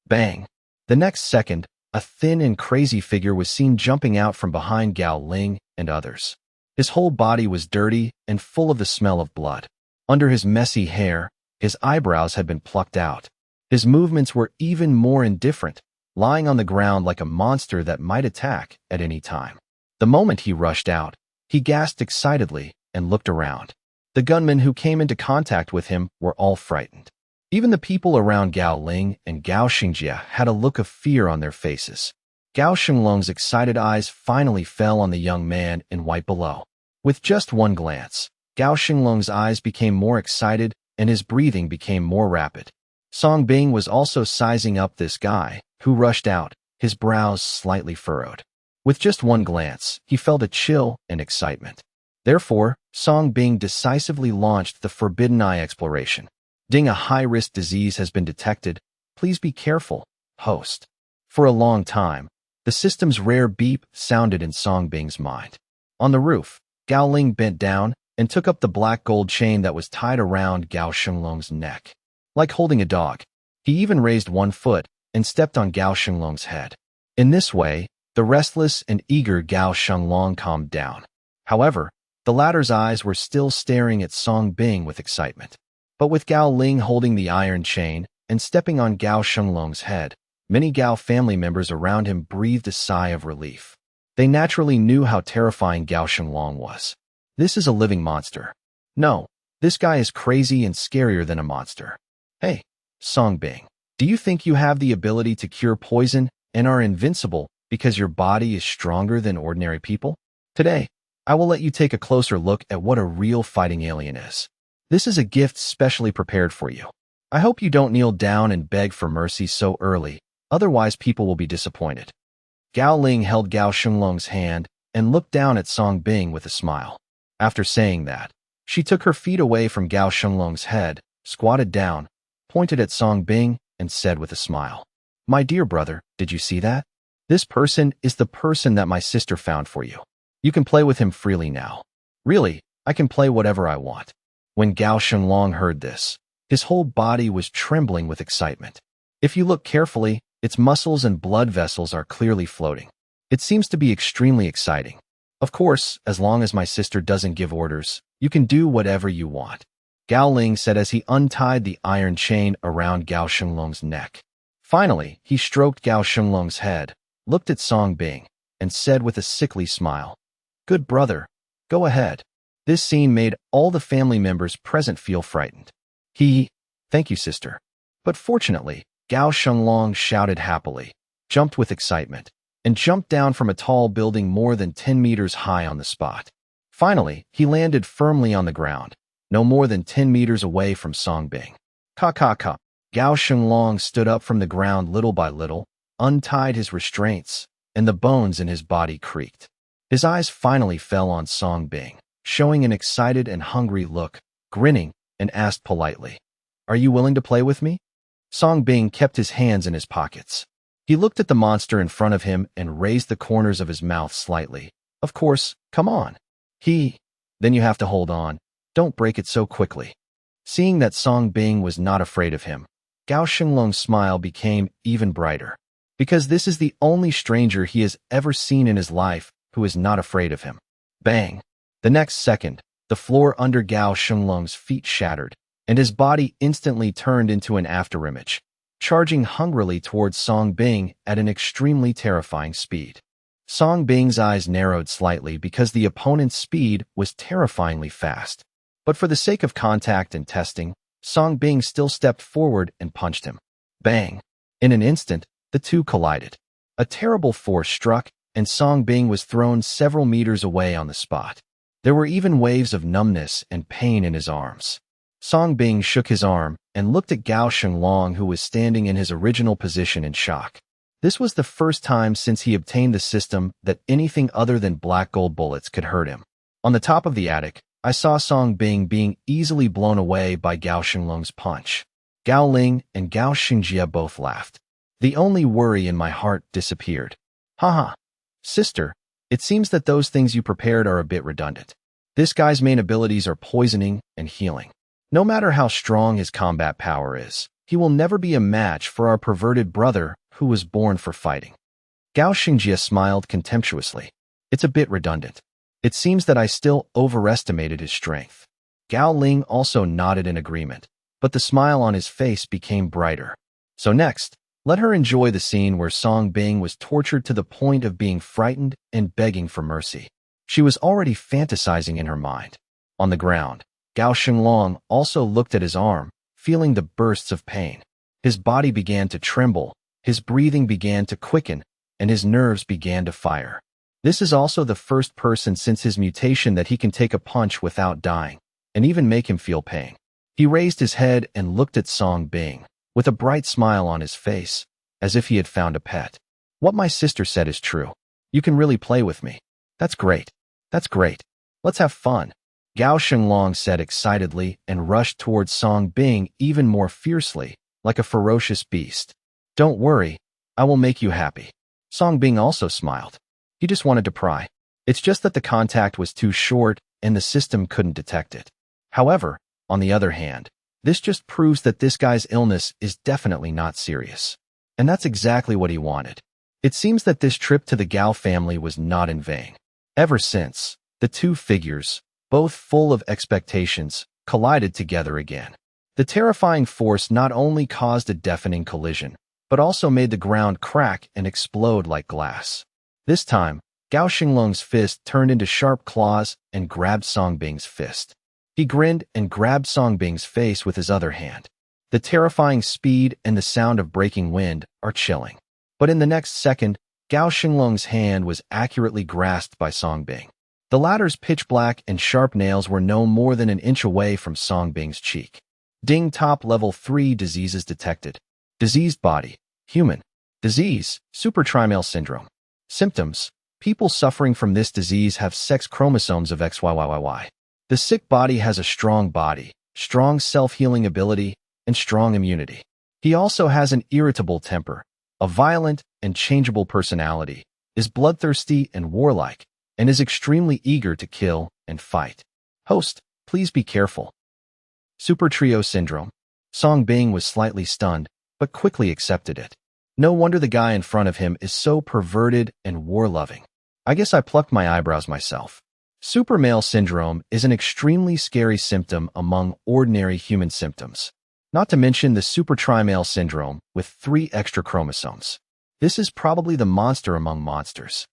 Bang. The next second, a thin and crazy figure was seen jumping out from behind Gao Ling and others. His whole body was dirty and full of the smell of blood. Under his messy hair, his eyebrows had been plucked out. His movements were even more indifferent, lying on the ground like a monster that might attack at any time. The moment he rushed out, he gasped excitedly and looked around. The gunmen who came into contact with him were all frightened. Even the people around Gao Ling and Gao Xingjie had a look of fear on their faces. Gao Xinglong's excited eyes finally fell on the young man in white below. With just one glance, Gao Xinglong's eyes became more excited and his breathing became more rapid. Song Bing was also sizing up this guy, who rushed out, his brows slightly furrowed. With just one glance, he felt a chill and excitement. Therefore, Song Bing decisively launched the Forbidden Eye exploration. Ding, a high-risk disease has been detected. Please be careful, host. For a long time, the system's rare beep sounded in Song Bing's mind. On the roof, Gao Ling bent down and took up the black gold chain that was tied around Gao Shenlong's neck. Like holding a dog, he even raised one foot and stepped on Gao Shenlong's head. In this way, the restless and eager Gao Shenlong calmed down. However, the latter's eyes were still staring at Song Bing with excitement. But with Gao Ling holding the iron chain and stepping on Gao Shenlong's head, many Gao family members around him breathed a sigh of relief. They naturally knew how terrifying Gao Shenlong was. This is a living monster. No, this guy is crazy and scarier than a monster. Hey, Song Bing, do you think you have the ability to cure poison and are invincible because your body is stronger than ordinary people? Today, I will let you take a closer look at what a real fighting alien is. This is a gift specially prepared for you. I hope you don't kneel down and beg for mercy so early, otherwise people will be disappointed. Gao Ling held Gao Shenlong's hand and looked down at Song Bing with a smile. After saying that, she took her feet away from Gao Shenlong's head, squatted down, pointed at Song Bing, and said with a smile, "My dear brother, did you see that? This person is the person that my sister found for you. You can play with him freely now. Really, I can play whatever I want." When Gao Shenlong heard this, his whole body was trembling with excitement. If you look carefully, its muscles and blood vessels are clearly floating. It seems to be extremely exciting. Of course, as long as my sister doesn't give orders, you can do whatever you want, Gao Ling said as he untied the iron chain around Gao Shenlong's neck. Finally, he stroked Gao Shenlong's head, looked at Song Bing, and said with a sickly smile, "Good brother, go ahead." This scene made all the family members present feel frightened. Thank you, sister. But fortunately, Gao Shenlong shouted happily, jumped with excitement, and jumped down from a tall building more than 10 meters high on the spot. Finally, he landed firmly on the ground, no more than 10 meters away from Song Bing. Ka. Gao Shenlong stood up from the ground little by little, untied his restraints, and the bones in his body creaked. His eyes finally fell on Song Bing, showing an excited and hungry look, grinning, and asked politely, "Are you willing to play with me?" Song Bing kept his hands in his pockets. He looked at the monster in front of him and raised the corners of his mouth slightly. "Of course, come on." Then you have to hold on. Don't break it so quickly. Seeing that Song Bing was not afraid of him, Gao Shenlong's smile became even brighter. Because this is the only stranger he has ever seen in his life who is not afraid of him. Bang! The next second, the floor under Gao Shenlong's feet shattered, and his body instantly turned into an afterimage, charging hungrily towards Song Bing at an extremely terrifying speed. Song Bing's eyes narrowed slightly because the opponent's speed was terrifyingly fast. But for the sake of contact and testing, Song Bing still stepped forward and punched him. Bang! In an instant, the two collided. A terrible force struck, and Song Bing was thrown several meters away on the spot. There were even waves of numbness and pain in his arms. Song Bing shook his arm and looked at Gao Shenlong, who was standing in his original position in shock. This was the first time since he obtained the system that anything other than black gold bullets could hurt him. On the top of the attic, I saw Song Bing being easily blown away by Gao Shenlong's punch. Gao Ling and Gao Xingjie both laughed. The only worry in my heart disappeared. Haha. Sister, it seems that those things you prepared are a bit redundant. This guy's main abilities are poisoning and healing. No matter how strong his combat power is, he will never be a match for our perverted brother who was born for fighting. Gao Xingjie smiled contemptuously. It's a bit redundant. It seems that I still overestimated his strength. Gao Ling also nodded in agreement, but the smile on his face became brighter. So next, let her enjoy the scene where Song Bing was tortured to the point of being frightened and begging for mercy. She was already fantasizing in her mind. On the ground, Gao Shenlong also looked at his arm, feeling the bursts of pain. His body began to tremble, his breathing began to quicken, and his nerves began to fire. This is also the first person since his mutation that he can take a punch without dying, and even make him feel pain. He raised his head and looked at Song Bing, with a bright smile on his face, as if he had found a pet. What my sister said is true. You can really play with me. That's great. That's great. Let's have fun. Gao Shenlong said excitedly and rushed towards Song Bing even more fiercely, like a ferocious beast. Don't worry, I will make you happy. Song Bing also smiled. He just wanted to pry. It's just that the contact was too short and the system couldn't detect it. However, on the other hand, this just proves that this guy's illness is definitely not serious. And that's exactly what he wanted. It seems that this trip to the Gao family was not in vain. Ever since, the two figures, both full of expectations, collided together again. The terrifying force not only caused a deafening collision, but also made the ground crack and explode like glass. This time, Gao Xinglong's fist turned into sharp claws and grabbed Song Bing's fist. He grinned and grabbed Song Bing's face with his other hand. The terrifying speed and the sound of breaking wind are chilling. But in the next second, Gao Xinglong's hand was accurately grasped by Song Bing. The latter's pitch-black and sharp nails were no more than an inch away from Song Bing's cheek. Ding top level 3 diseases detected. Diseased body, human. Disease, supertrimale syndrome. Symptoms, people suffering from this disease have sex chromosomes of XYYYY. The sick body has a strong body, strong self-healing ability, and strong immunity. He also has an irritable temper, a violent and changeable personality, is bloodthirsty and warlike, and is extremely eager to kill and fight. Host, please be careful. Super Trio Syndrome. Song Bing was slightly stunned, but quickly accepted it. No wonder the guy in front of him is so perverted and war-loving. I guess I plucked my eyebrows myself. Super Male Syndrome is an extremely scary symptom among ordinary human symptoms. Not to mention the Super Trimale Syndrome with 3 extra chromosomes. This is probably the monster among monsters.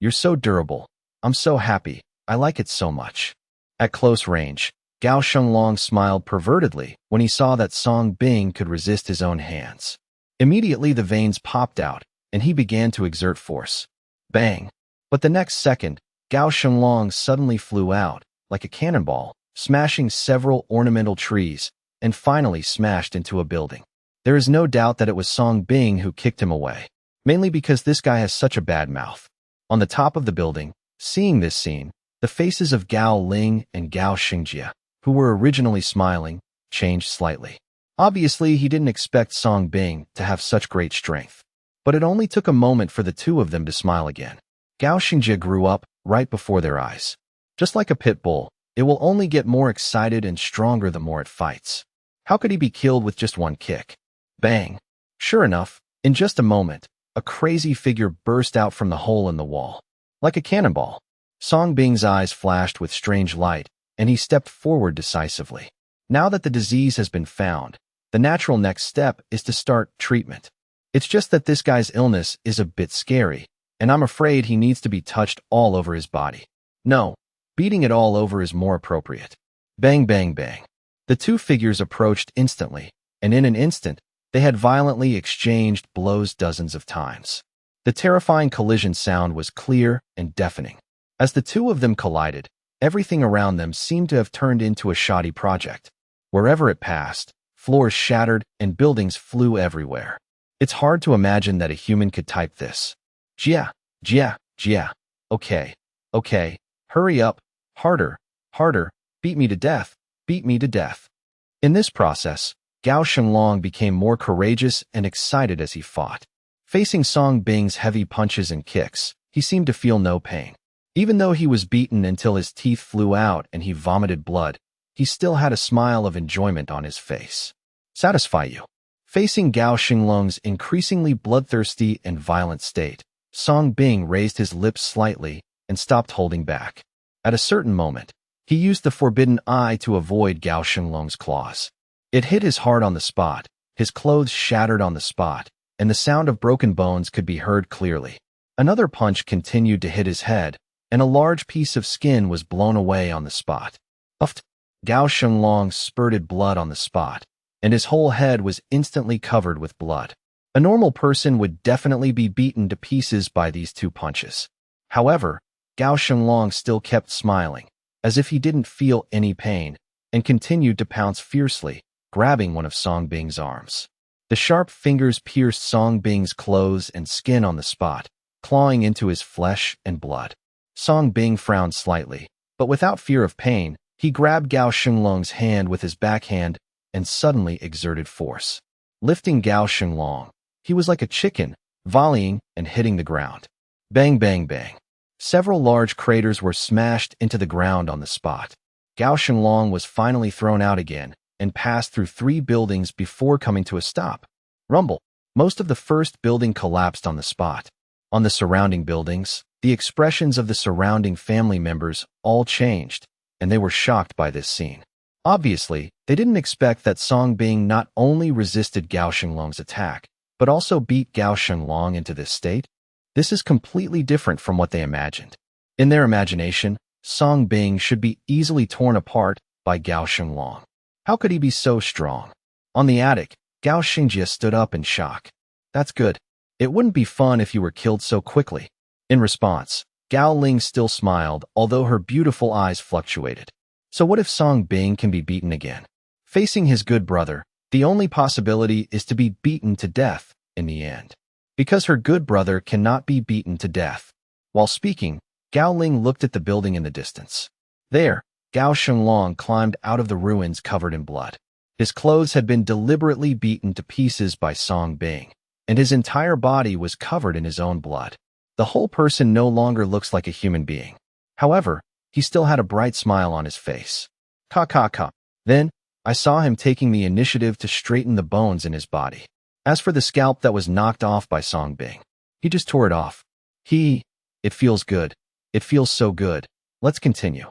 You're so durable. I'm so happy. I like it so much. At close range, Gao Xinglong smiled pervertedly when he saw that Song Bing could resist his own hands. Immediately the veins popped out, and he began to exert force. Bang! But the next second, Gao Xinglong suddenly flew out, like a cannonball, smashing several ornamental trees, and finally smashed into a building. There is no doubt that it was Song Bing who kicked him away, mainly because this guy has such a bad mouth. On the top of the building, seeing this scene, the faces of Gao Ling and Gao Xingjie, who were originally smiling, changed slightly. Obviously, he didn't expect Song Bing to have such great strength. But it only took a moment for the two of them to smile again. Gao Xingjie grew up right before their eyes. Just like a pit bull, it will only get more excited and stronger the more it fights. How could he be killed with just one kick? Bang! Sure enough, in just a moment, a crazy figure burst out from the hole in the wall. Like a cannonball, Song Bing's eyes flashed with strange light, and he stepped forward decisively. Now that the disease has been found, the natural next step is to start treatment. It's just that this guy's illness is a bit scary, and I'm afraid he needs to be touched all over his body. No, beating it all over is more appropriate. Bang, bang, bang. The two figures approached instantly, and in an instant, they had violently exchanged blows dozens of times. The terrifying collision sound was clear and deafening. As the two of them collided, everything around them seemed to have turned into a shoddy project. Wherever it passed, floors shattered and buildings flew everywhere. It's hard to imagine that a human could type this. Jia, jia, jia. Okay, hurry up, harder, beat me to death, beat me to death. In this process, Gao Xinglong became more courageous and excited as he fought. Facing Song Bing's heavy punches and kicks, he seemed to feel no pain. Even though he was beaten until his teeth flew out and he vomited blood, he still had a smile of enjoyment on his face. Satisfy you. Facing Gao Xinglong's increasingly bloodthirsty and violent state, Song Bing raised his lips slightly and stopped holding back. At a certain moment, he used the forbidden eye to avoid Gao Xinglong's claws. It hit his heart on the spot, his clothes shattered on the spot, and the sound of broken bones could be heard clearly. Another punch continued to hit his head, and a large piece of skin was blown away on the spot. Uffed! Gao Xinglong spurted blood on the spot, and his whole head was instantly covered with blood. A normal person would definitely be beaten to pieces by these two punches. However, Gao Xinglong still kept smiling, as if he didn't feel any pain, and continued to pounce fiercely, grabbing one of Song Bing's arms. The sharp fingers pierced Song Bing's clothes and skin on the spot, clawing into his flesh and blood. Song Bing frowned slightly, but without fear of pain, he grabbed Gao Xinglong's hand with his backhand and suddenly exerted force. Lifting Gao Shenlong, he was like a chicken, volleying and hitting the ground. Bang, bang, bang. Several large craters were smashed into the ground on the spot. Gao Shenlong was finally thrown out again and passed through 3 buildings before coming to a stop. Rumble. Most of the first building collapsed on the spot. On the surrounding buildings, the expressions of the surrounding family members all changed, and they were shocked by this scene. Obviously, they didn't expect that Song Bing not only resisted Gao Shenlong's attack, but also beat Gao Shenlong into this state. This is completely different from what they imagined. In their imagination, Song Bing should be easily torn apart by Gao Shenlong. How could he be so strong? On the attic, Gao Xingjie stood up in shock. That's good. It wouldn't be fun if you were killed so quickly. In response, Gao Ling still smiled, although her beautiful eyes fluctuated. So what if Song Bing can be beaten again? Facing his good brother, the only possibility is to be beaten to death in the end. Because her good brother cannot be beaten to death. While speaking, Gao Ling looked at the building in the distance. There, Gao Shenlong climbed out of the ruins covered in blood. His clothes had been deliberately beaten to pieces by Song Bing, and his entire body was covered in his own blood. The whole person no longer looks like a human being. However, he still had a bright smile on his face. Ka. Then, I saw him taking the initiative to straighten the bones in his body. As for the scalp that was knocked off by Song Bing, he just tore it off. It feels good. It feels so good. Let's continue.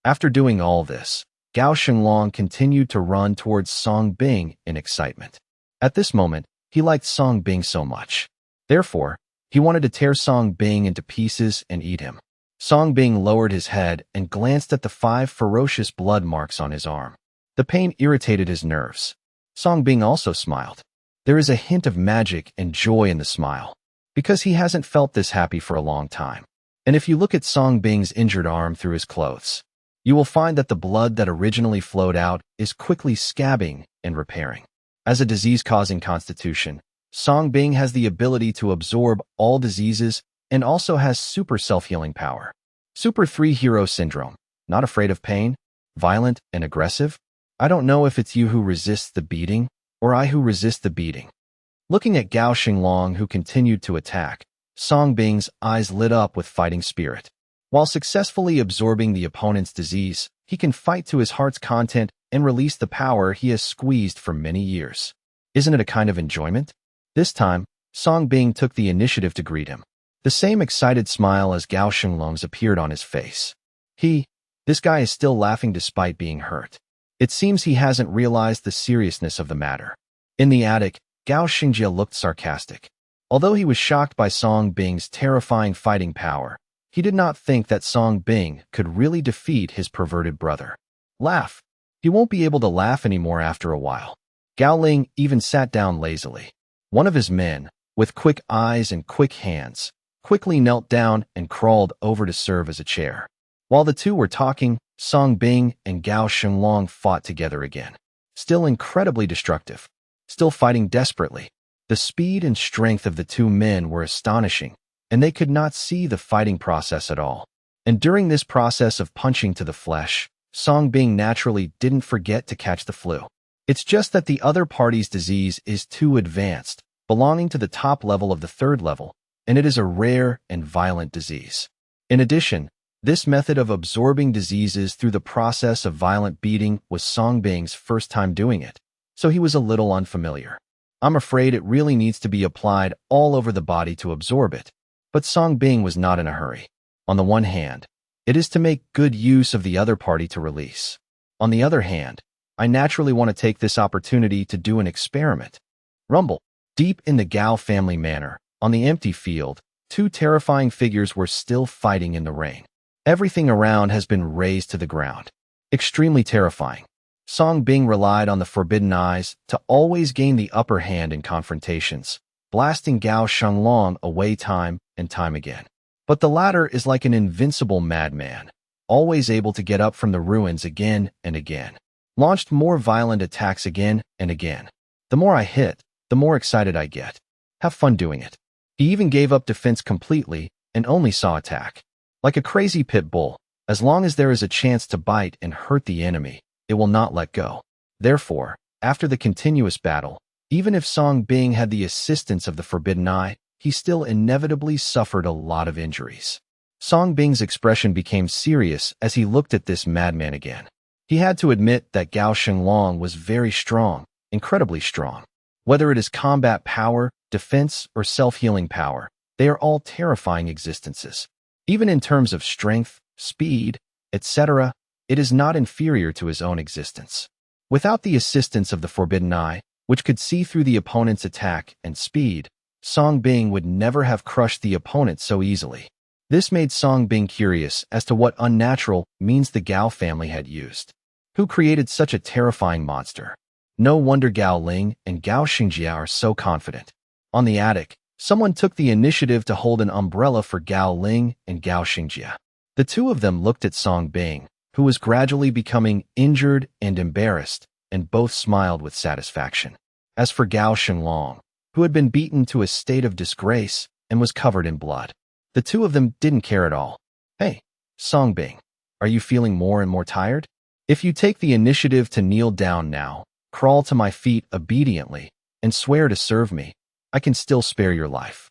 After doing all this, Gao Shenlong continued to run towards Song Bing in excitement. At this moment, he liked Song Bing so much. Therefore, he wanted to tear Song Bing into pieces and eat him. Song Bing lowered his head and glanced at the 5 ferocious blood marks on his arm. The pain irritated his nerves. Song Bing also smiled. There is a hint of magic and joy in the smile, because he hasn't felt this happy for a long time. And if you look at Song Bing's injured arm through his clothes, you will find that the blood that originally flowed out is quickly scabbing and repairing. As a disease-causing constitution, Song Bing has the ability to absorb all diseases and also has super self-healing power. Super 3 Hero Syndrome. Not afraid of pain? Violent and aggressive? I don't know if it's you who resists the beating, or I who resist the beating. Looking at Gao Shenlong, who continued to attack, Song Bing's eyes lit up with fighting spirit. While successfully absorbing the opponent's disease, he can fight to his heart's content and release the power he has squeezed for many years. Isn't it a kind of enjoyment? This time, Song Bing took the initiative to greet him. The same excited smile as Gao Shenlong's appeared on his face. This guy is still laughing despite being hurt. It seems he hasn't realized the seriousness of the matter. In the attic, Gao Xingjie looked sarcastic. Although he was shocked by Song Bing's terrifying fighting power, he did not think that Song Bing could really defeat his perverted brother. Laugh. He won't be able to laugh anymore after a while. Gao Ling even sat down lazily. One of his men, with quick eyes and quick hands, quickly knelt down and crawled over to serve as a chair. While the two were talking, Song Bing and Gao Shenlong fought together again. Still incredibly destructive. Still fighting desperately. The speed and strength of the two men were astonishing, and they could not see the fighting process at all. And during this process of punching to the flesh, Song Bing naturally didn't forget to catch the flu. It's just that the other party's disease is too advanced, belonging to the top level of the 3rd level, and it is a rare and violent disease. In addition, this method of absorbing diseases through the process of violent beating was Song Bing's first time doing it, so he was a little unfamiliar. I'm afraid it really needs to be applied all over the body to absorb it, but Song Bing was not in a hurry. On the one hand, it is to make good use of the other party to release. On the other hand, I naturally want to take this opportunity to do an experiment. Rumble. Deep in the Gao family manor, on the empty field, 2 terrifying figures were still fighting in the rain. Everything around has been razed to the ground. Extremely terrifying. Song Bing relied on the forbidden eyes to always gain the upper hand in confrontations, blasting Gao Shenlong away time and time again. But the latter is like an invincible madman, always able to get up from the ruins again and again. Launched more violent attacks again and again. The more I hit, the more excited I get. Have fun doing it. He even gave up defense completely and only saw attack. Like a crazy pit bull, as long as there is a chance to bite and hurt the enemy, it will not let go. Therefore, After the continuous battle, even if Song Bing had the assistance of the Forbidden Eye, he still inevitably suffered a lot of injuries. Song Bing's expression became serious as he looked at this madman again. He had to admit that Gao Shenlong was very strong, incredibly strong. Whether it is combat power, defense, or self-healing power, they are all terrifying existences. Even in terms of strength, speed, etc., it is not inferior to his own existence. Without the assistance of the Forbidden Eye, which could see through the opponent's attack and speed, Song Bing would never have crushed the opponent so easily. This made Song Bing curious as to what unnatural means the Gao family had used. Who created such a terrifying monster? No wonder Gao Ling and Gao Xingjia are so confident. On the attic, someone took the initiative to hold an umbrella for Gao Ling and Gao Xingjia. The two of them looked at Song Bing, who was gradually becoming injured and embarrassed, and both smiled with satisfaction. As for Gao Shenlong, who had been beaten to a state of disgrace and was covered in blood, the two of them didn't care at all. Hey, Song Bing, are you feeling more and more tired? If you take the initiative to kneel down now, crawl to my feet obediently, and swear to serve me, I can still spare your life.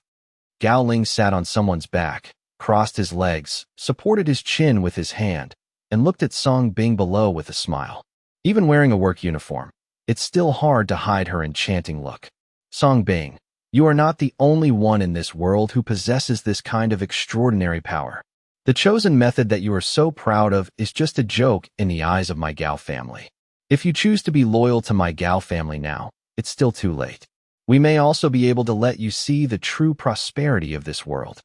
Gao Ling sat on someone's back, crossed his legs, supported his chin with his hand, and looked at Song Bing below with a smile. Even wearing a work uniform, it's still hard to hide her enchanting look. Song Bing, you are not the only one in this world who possesses this kind of extraordinary power. The chosen method that you are so proud of is just a joke in the eyes of my Gao family. If you choose to be loyal to my Gao family now, it's still too late. We may also be able to let you see the true prosperity of this world.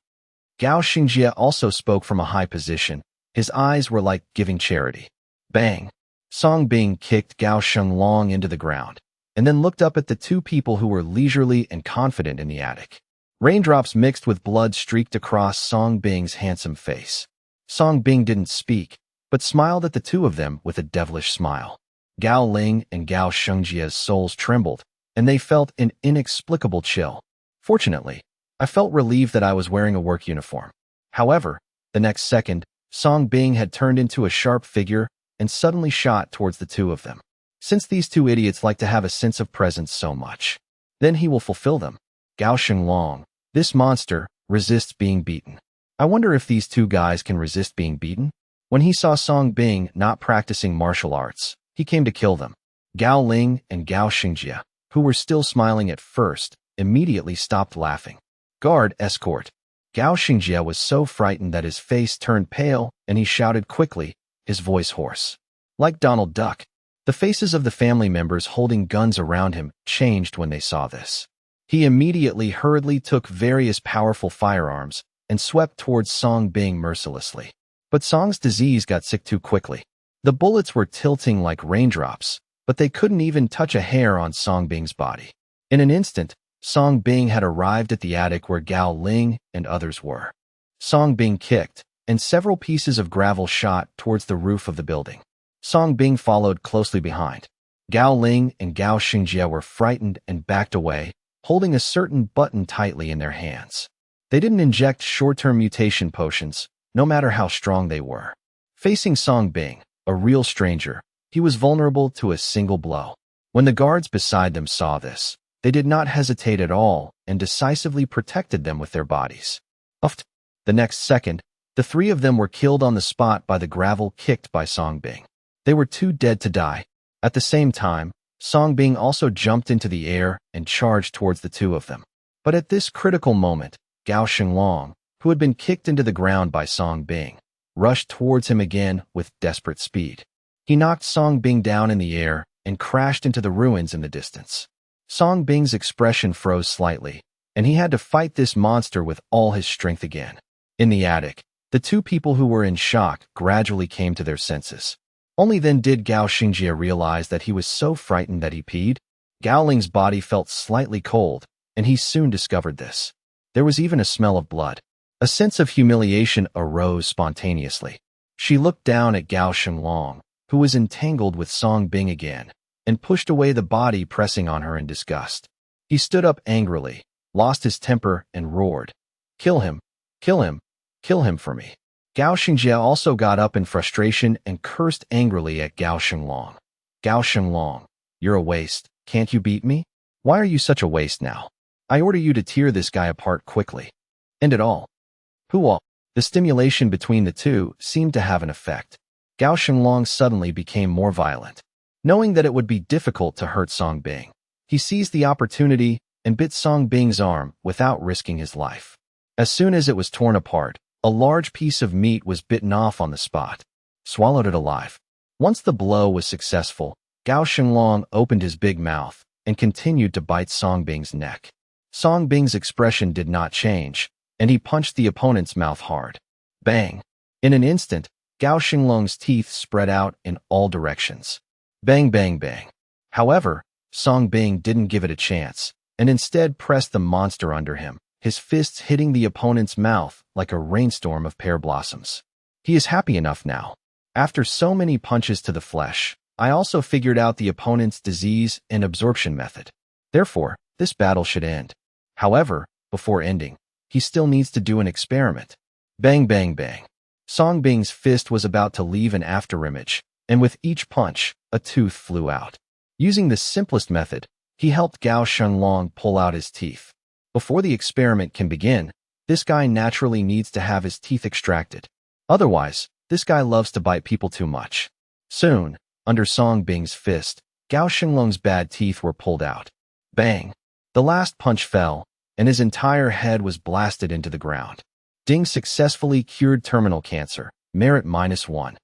Gao Xingjia also spoke from a high position. His eyes were like giving charity. Bang! Song Bing kicked Gao Shenlong into the ground, and then looked up at the two people who were leisurely and confident in the attic. Raindrops mixed with blood streaked across Song Bing's handsome face. Song Bing didn't speak, but smiled at the two of them with a devilish smile. Gao Ling and Gao Shengjia's souls trembled, and they felt an inexplicable chill. Fortunately, I felt relieved that I was wearing a work uniform. However, the next second, Song Bing had turned into a sharp figure and suddenly shot towards the two of them. Since these two idiots like to have a sense of presence so much, then he will fulfill them. Gao Shenlong, this monster, resists being beaten. I wonder if these two guys can resist being beaten? When he saw Song Bing not practicing martial arts, he came to kill them. Gao Ling and Gao Xingjia, who were still smiling at first, immediately stopped laughing. Guard, escort. Gao Xingjia was so frightened that his face turned pale and he shouted quickly, his voice hoarse. Like Donald Duck, the faces of the family members holding guns around him changed when they saw this. He immediately hurriedly took various powerful firearms and swept towards Song Bing mercilessly. But Song's disease got sick too quickly. The bullets were tilting like raindrops, but they couldn't even touch a hair on Song Bing's body. In an instant, Song Bing had arrived at the attic where Gao Ling and others were. Song Bing kicked, and several pieces of gravel shot towards the roof of the building. Song Bing followed closely behind. Gao Ling and Gao Xingjia were frightened and backed away, holding a certain button tightly in their hands. They didn't inject short-term mutation potions, no matter how strong they were. Facing Song Bing, a real stranger, he was vulnerable to a single blow. When the guards beside them saw this, they did not hesitate at all and decisively protected them with their bodies. The next second, the three of them were killed on the spot by the gravel kicked by Song Bing. They were too dead to die. At the same time, Song Bing also jumped into the air and charged towards the two of them. But at this critical moment, Gao Shenlong, who had been kicked into the ground by Song Bing, rushed towards him again with desperate speed. He knocked Song Bing down in the air and crashed into the ruins in the distance. Song Bing's expression froze slightly, and he had to fight this monster with all his strength again. In the attic, the two people who were in shock gradually came to their senses. Only then did Gao Xingjia realize that he was so frightened that he peed. Gao Ling's body felt slightly cold, and he soon discovered this. There was even a smell of blood. A sense of humiliation arose spontaneously. She looked down at Gao Shenlong, who was entangled with Song Bing again, and pushed away the body pressing on her in disgust. He stood up angrily, lost his temper, and roared, "Kill him! Kill him! Kill him for me!" Gao Xingjia also got up in frustration and cursed angrily at Gao Shenlong. "Gao Shenlong, You're a waste. Can't you beat me? Why are you such a waste now? I order you to tear this guy apart quickly. End it all. Who? The stimulation between the two seemed to have an effect. Gao Shenglong suddenly became more violent. Knowing that it would be difficult to hurt Song Bing, he seized the opportunity and bit Song Bing's arm without risking his life. As soon as it was torn apart, a large piece of meat was bitten off on the spot. Swallowed it alive. Once the blow was successful, Gao Shenglong opened his big mouth and continued to bite Song Bing's neck. Song Bing's expression did not change, and he punched the opponent's mouth hard. Bang! In an instant, Gao Shenglong's teeth spread out in all directions. Bang, bang, bang. However, Song Bing didn't give it a chance, and instead pressed the monster under him, his fists hitting the opponent's mouth like a rainstorm of pear blossoms. He is happy enough now. After so many punches to the flesh, I also figured out the opponent's disease and absorption method. Therefore, this battle should end. However, before ending, he still needs to do an experiment. Bang, bang, bang. Song Bing's fist was about to leave an afterimage, and with each punch, a tooth flew out. Using the simplest method, he helped Gao Shenglong pull out his teeth. Before the experiment can begin, this guy naturally needs to have his teeth extracted. Otherwise, this guy loves to bite people too much. Soon, under Song Bing's fist, Gao Shenglong's bad teeth were pulled out. Bang! The last punch fell, and his entire head was blasted into the ground. Ding successfully cured terminal cancer, merit -1.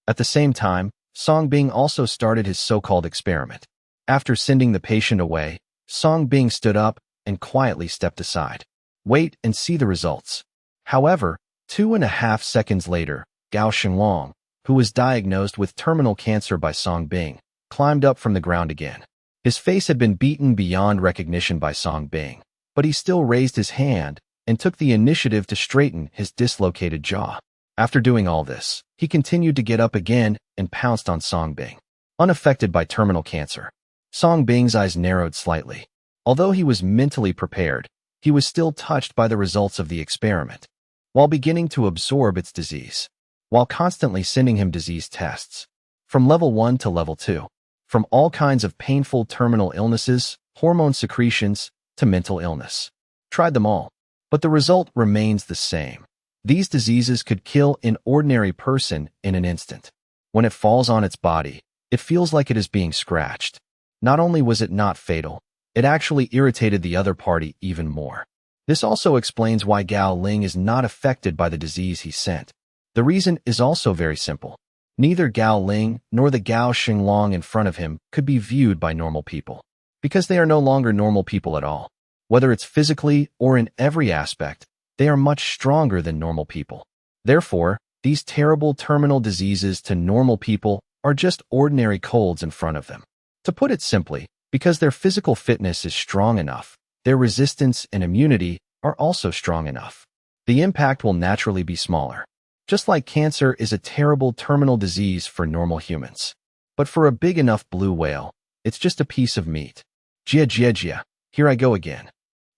At the same time, Song Bing also started his so-called experiment. After sending the patient away, Song Bing stood up and quietly stepped aside. Wait and see the results. However, 2.5 seconds later, Gao Shenglong, who was diagnosed with terminal cancer by Song Bing, climbed up from the ground again. His face had been beaten beyond recognition by Song Bing, but he still raised his hand and took the initiative to straighten his dislocated jaw. After doing all this, he continued to get up again and pounced on Song Bing. Unaffected by terminal cancer, Song Bing's eyes narrowed slightly. Although he was mentally prepared, he was still touched by the results of the experiment. While beginning to absorb its disease, while constantly sending him disease tests, from level 1 to level 2, from all kinds of painful terminal illnesses, hormone secretions, to mental illness. Tried them all, but the result remains the same. These diseases could kill an ordinary person in an instant. When it falls on its body, it feels like it is being scratched. Not only was it not fatal, it actually irritated the other party even more. This also explains why Gao Ling is not affected by the disease he sent. The reason is also very simple. Neither Gao Ling nor the Gao Shenglong in front of him could be viewed by normal people, because they are no longer normal people at all. Whether it's physically or in every aspect, they are much stronger than normal people. Therefore, these terrible terminal diseases to normal people are just ordinary colds in front of them. To put it simply, because their physical fitness is strong enough, their resistance and immunity are also strong enough. The impact will naturally be smaller. Just like cancer is a terrible terminal disease for normal humans. But for a big enough blue whale, it's just a piece of meat. Jia jia jia, here I go again.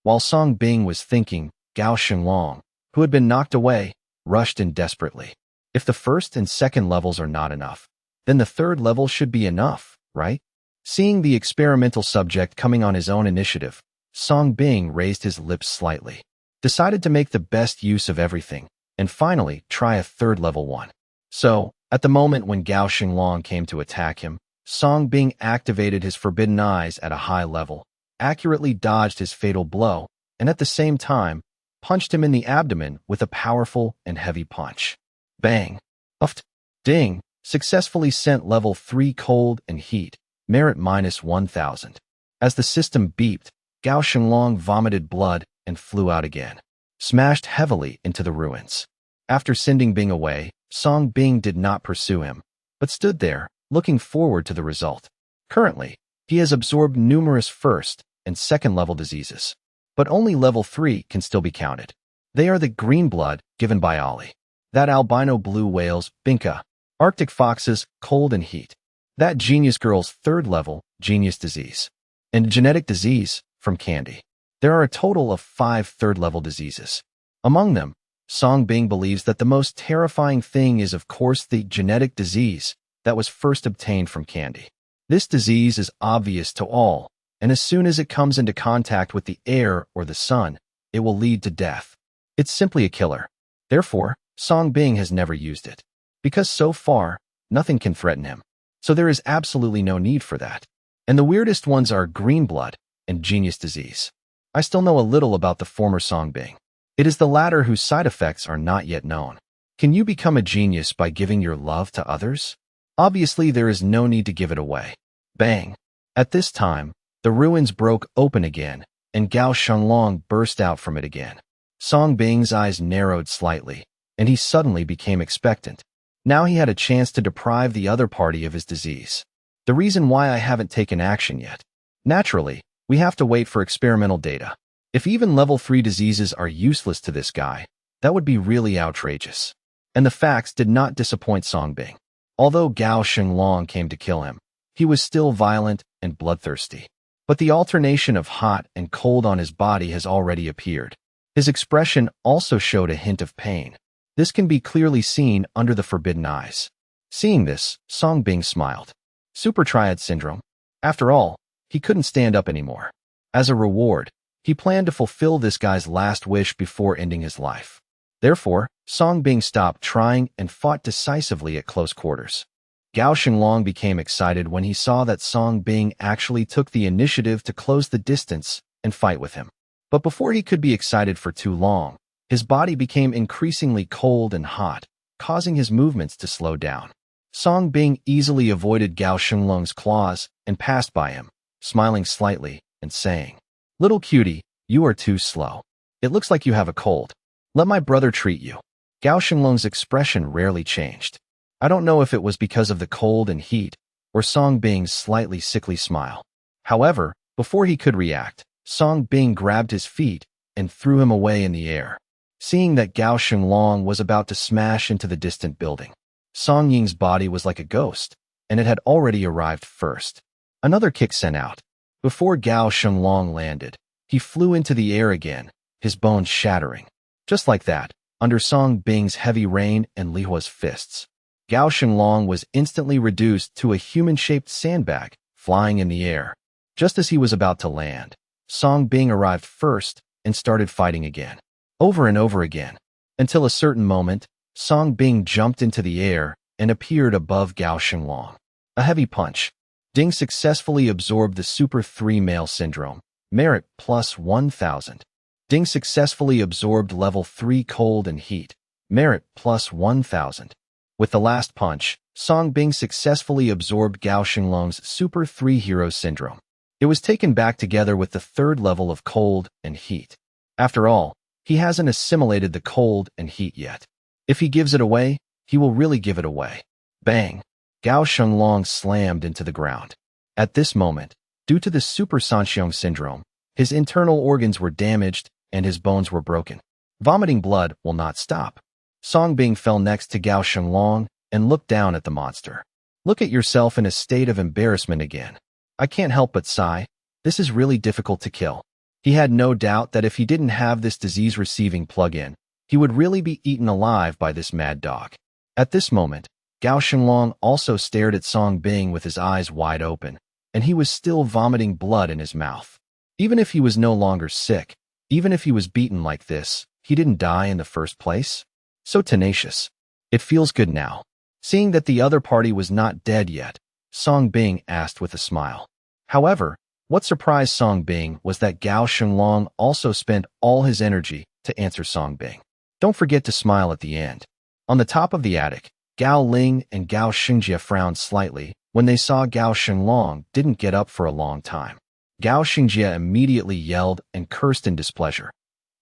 While Song Bing was thinking, Gao Shenglong, who had been knocked away, rushed in desperately. If the first and second levels are not enough, then the third level should be enough, right? Seeing the experimental subject coming on his own initiative, Song Bing raised his lips slightly, decided to make the best use of everything, and finally try a third level one. So, at the moment when Gao Shenglong came to attack him, Song Bing activated his forbidden eyes at a high level, accurately dodged his fatal blow, and at the same time, punched him in the abdomen with a powerful and heavy punch. Bang! Uft! Ding! Successfully sent level 3 cold and heat, merit -1000. As the system beeped, Gao Shenglong vomited blood and flew out again, smashed heavily into the ruins. After sending Bing away, Song Bing did not pursue him, but stood there, looking forward to the result. Currently, he has absorbed numerous first and second level diseases, but only level 3 can still be counted. They are the green blood given by Ali, that albino blue whale's Binka, Arctic foxes cold and heat, that genius girl's third level genius disease, and genetic disease from Candy. There are a total of 5 third level diseases. Among them, Song Bing believes that the most terrifying thing is of course the genetic disease that was first obtained from Candy. This disease is obvious to all, and as soon as it comes into contact with the air or the sun, it will lead to death. It's simply a killer. Therefore, Song Bing has never used it. Because so far, nothing can threaten him. So there is absolutely no need for that. And the weirdest ones are green blood and genius disease. I still know a little about the former Song Bing. It is the latter whose side effects are not yet known. Can you become a genius by giving your love to others? Obviously, there is no need to give it away. Bang! At this time, the ruins broke open again, and Gao Shenglong burst out from it again. Song Bing's eyes narrowed slightly, and he suddenly became expectant. Now he had a chance to deprive the other party of his disease. The reason why I haven't taken action yet. Naturally, we have to wait for experimental data. If even level 3 diseases are useless to this guy, that would be really outrageous. And the facts did not disappoint Song Bing. Although Gao Shenglong came to kill him, he was still violent and bloodthirsty. But the alternation of hot and cold on his body has already appeared. His expression also showed a hint of pain. This can be clearly seen under the forbidden eyes. Seeing this, Song Bing smiled. Super Triad Syndrome. After all, he couldn't stand up anymore. As a reward, he planned to fulfill this guy's last wish before ending his life. Therefore, Song Bing stopped trying and fought decisively at close quarters. Gao Shenglong became excited when he saw that Song Bing actually took the initiative to close the distance and fight with him. But before he could be excited for too long, his body became increasingly cold and hot, causing his movements to slow down. Song Bing easily avoided Gao Shenglong's claws and passed by him, smiling slightly and saying, "Little cutie, you are too slow. It looks like you have a cold. Let my brother treat you." Gao Shenglong's expression rarely changed. I don't know if it was because of the cold and heat or Song Bing's slightly sickly smile. However, before he could react, Song Bing grabbed his feet and threw him away in the air. Seeing that Gao Shenglong was about to smash into the distant building, Song Ying's body was like a ghost, and it had already arrived first. Another kick sent out. Before Gao Shenglong landed, he flew into the air again, his bones shattering. Just like that, under Song Bing's heavy rain and Li Hua's fists, Gao Shenglong was instantly reduced to a human-shaped sandbag, flying in the air. Just as he was about to land, Song Bing arrived first and started fighting again, over and over again, until a certain moment, Song Bing jumped into the air and appeared above Gao Shenglong. A heavy punch. Ding successfully absorbed the Super 3 Male Syndrome, merit plus 1000. Ding successfully absorbed level 3 Cold and Heat, merit plus 1000. With the last punch, Song Bing successfully absorbed Gao Shenglong's Super 3 Hero Syndrome. It was taken back together with the 3rd level of Cold and Heat. After all, he hasn't assimilated the Cold and Heat yet. If he gives it away, he will really give it away. Bang! Gao Shenglong slammed into the ground. At this moment, due to the Super Sanxiong Syndrome, his internal organs were damaged and his bones were broken. Vomiting blood will not stop. Song Bing fell next to Gao Shenglong and looked down at the monster. Look at yourself in a state of embarrassment again. I can't help but sigh. This is really difficult to kill. He had no doubt that if he didn't have this disease-receiving plug-in, he would really be eaten alive by this mad dog. At this moment, Gao Shenglong also stared at Song Bing with his eyes wide open, and he was still vomiting blood in his mouth. Even if he was no longer sick, even if he was beaten like this, he didn't die in the first place. So tenacious. It feels good now. Seeing that the other party was not dead yet, Song Bing asked with a smile. However, what surprised Song Bing was that Gao Shenglong also spent all his energy to answer Song Bing. Don't forget to smile at the end. On the top of the attic, Gao Ling and Gao Xingjie frowned slightly when they saw Gao Shenglong didn't get up for a long time. Gao Xingjie immediately yelled and cursed in displeasure.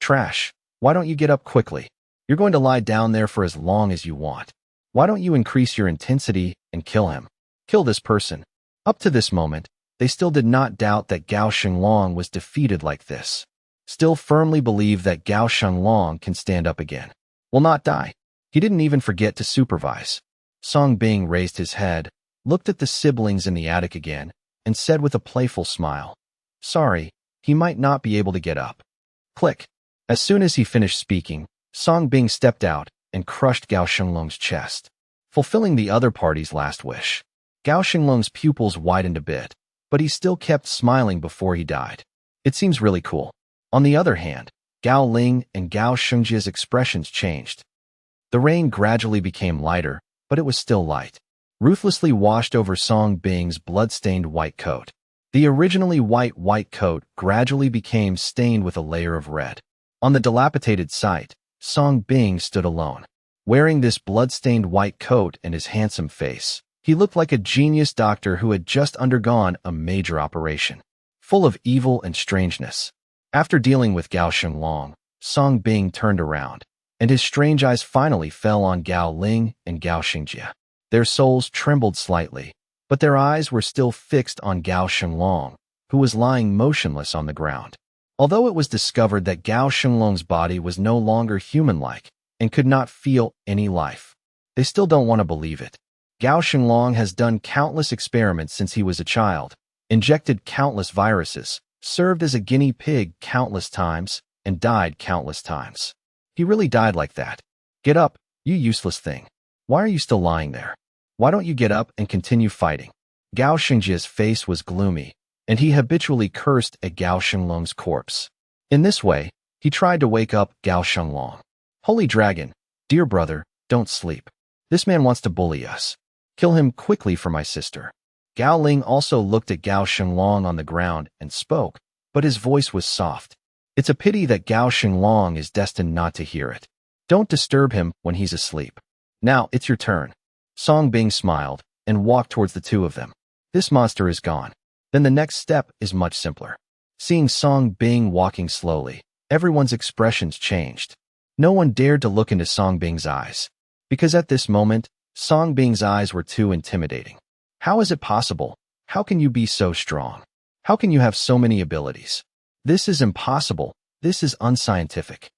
Trash, why don't you get up quickly? You're going to lie down there for as long as you want. Why don't you increase your intensity and kill him? Kill this person. Up to this moment, they still did not doubt that Gao Shenglong was defeated like this. Still firmly believe that Gao Shenglong can stand up again. Will not die. He didn't even forget to supervise. Song Bing raised his head, looked at the siblings in the attic again, and said with a playful smile, "Sorry, he might not be able to get up." Click. As soon as he finished speaking, Song Bing stepped out and crushed Gao Shenglong's chest, fulfilling the other party's last wish. Gao Xinglong's pupils widened a bit, but he still kept smiling before he died. It seems really cool. On the other hand, Gao Ling and Gao Shengjia's expressions changed. The rain gradually became lighter, but it was still light. Ruthlessly washed over Song Bing's blood-stained white coat. The originally white coat gradually became stained with a layer of red. On the dilapidated site, Song Bing stood alone. Wearing this blood-stained white coat and his handsome face, he looked like a genius doctor who had just undergone a major operation, full of evil and strangeness. After dealing with Gao Xinglong, Song Bing turned around, and his strange eyes finally fell on Gao Ling and Gao Xingjia. Their souls trembled slightly, but their eyes were still fixed on Gao Xinglong, who was lying motionless on the ground. Although it was discovered that Gao Xinglong's body was no longer human-like and could not feel any life, they still don't want to believe it. Gao Xinglong has done countless experiments since he was a child, injected countless viruses, served as a guinea pig countless times, and died countless times. He really died like that. Get up, you useless thing. Why are you still lying there? Why don't you get up and continue fighting? Gao Xingjia's face was gloomy, and he habitually cursed at Gao Xinglong's corpse. In this way, he tried to wake up Gao Xinglong. Holy Dragon, dear brother, don't sleep. This man wants to bully us. Kill him quickly for my sister. Gao Ling also looked at Gao Xinglong on the ground and spoke, but his voice was soft. It's a pity that Gao Xinglong is destined not to hear it. Don't disturb him when he's asleep. Now, it's your turn. Song Bing smiled and walked towards the two of them. This monster is gone. Then the next step is much simpler. Seeing Song Bing walking slowly, everyone's expressions changed. No one dared to look into Song Bing's eyes, because at this moment, Song Bing's eyes were too intimidating. How is it possible? How can you be so strong? How can you have so many abilities? This is impossible. This is unscientific.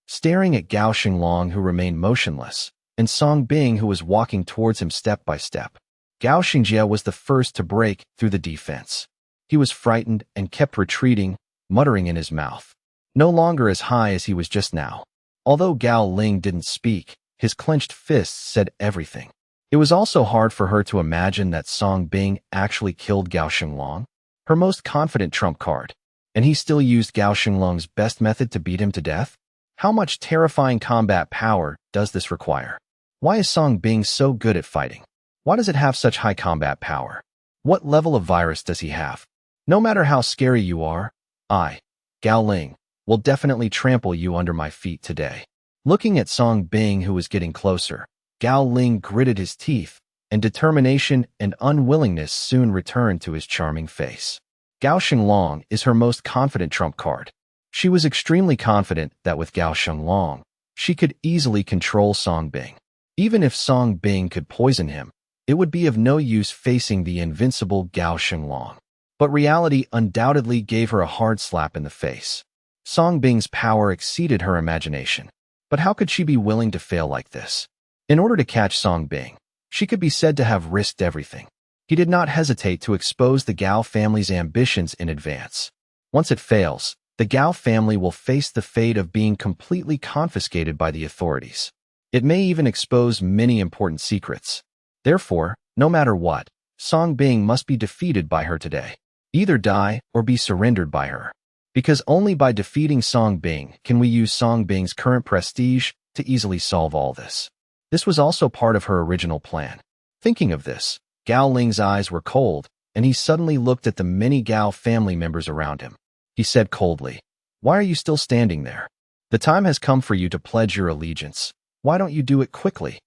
Staring at Gao Xinglong, who remained motionless, and Song Bing, who was walking towards him step by step, Gao Xingjia was the first to break through the defense. He was frightened and kept retreating, muttering in his mouth, no longer as high as he was just now. Although Gao Ling didn't speak, his clenched fists said everything. It was also hard for her to imagine that Song Bing actually killed Gao Xinglong, her most confident trump card, and he still used Gao Xinglong's best method to beat him to death? How much terrifying combat power does this require? Why is Song Bing so good at fighting? Why does it have such high combat power? What level of virus does he have? No matter how scary you are, I, Gao Ling, will definitely trample you under my feet today. Looking at Song Bing, who was getting closer, Gao Ling gritted his teeth, and determination and unwillingness soon returned to his charming face. Gao Xinglong is her most confident trump card. She was extremely confident that with Gao Xinglong, she could easily control Song Bing. Even if Song Bing could poison him, it would be of no use facing the invincible Gao Xinglong. But reality undoubtedly gave her a hard slap in the face. Song Bing's power exceeded her imagination. But how could she be willing to fail like this? In order to catch Song Bing, she could be said to have risked everything. He did not hesitate to expose the Gao family's ambitions in advance. Once it fails, the Gao family will face the fate of being completely confiscated by the authorities. It may even expose many important secrets. Therefore, no matter what, Song Bing must be defeated by her today. Either die or be surrendered by her. Because only by defeating Song Bing can we use Song Bing's current prestige to easily solve all this. This was also part of her original plan. Thinking of this, Gao Ling's eyes were cold, and he suddenly looked at the many Gao family members around him. He said coldly, "Why are you still standing there? The time has come for you to pledge your allegiance. Why don't you do it quickly?"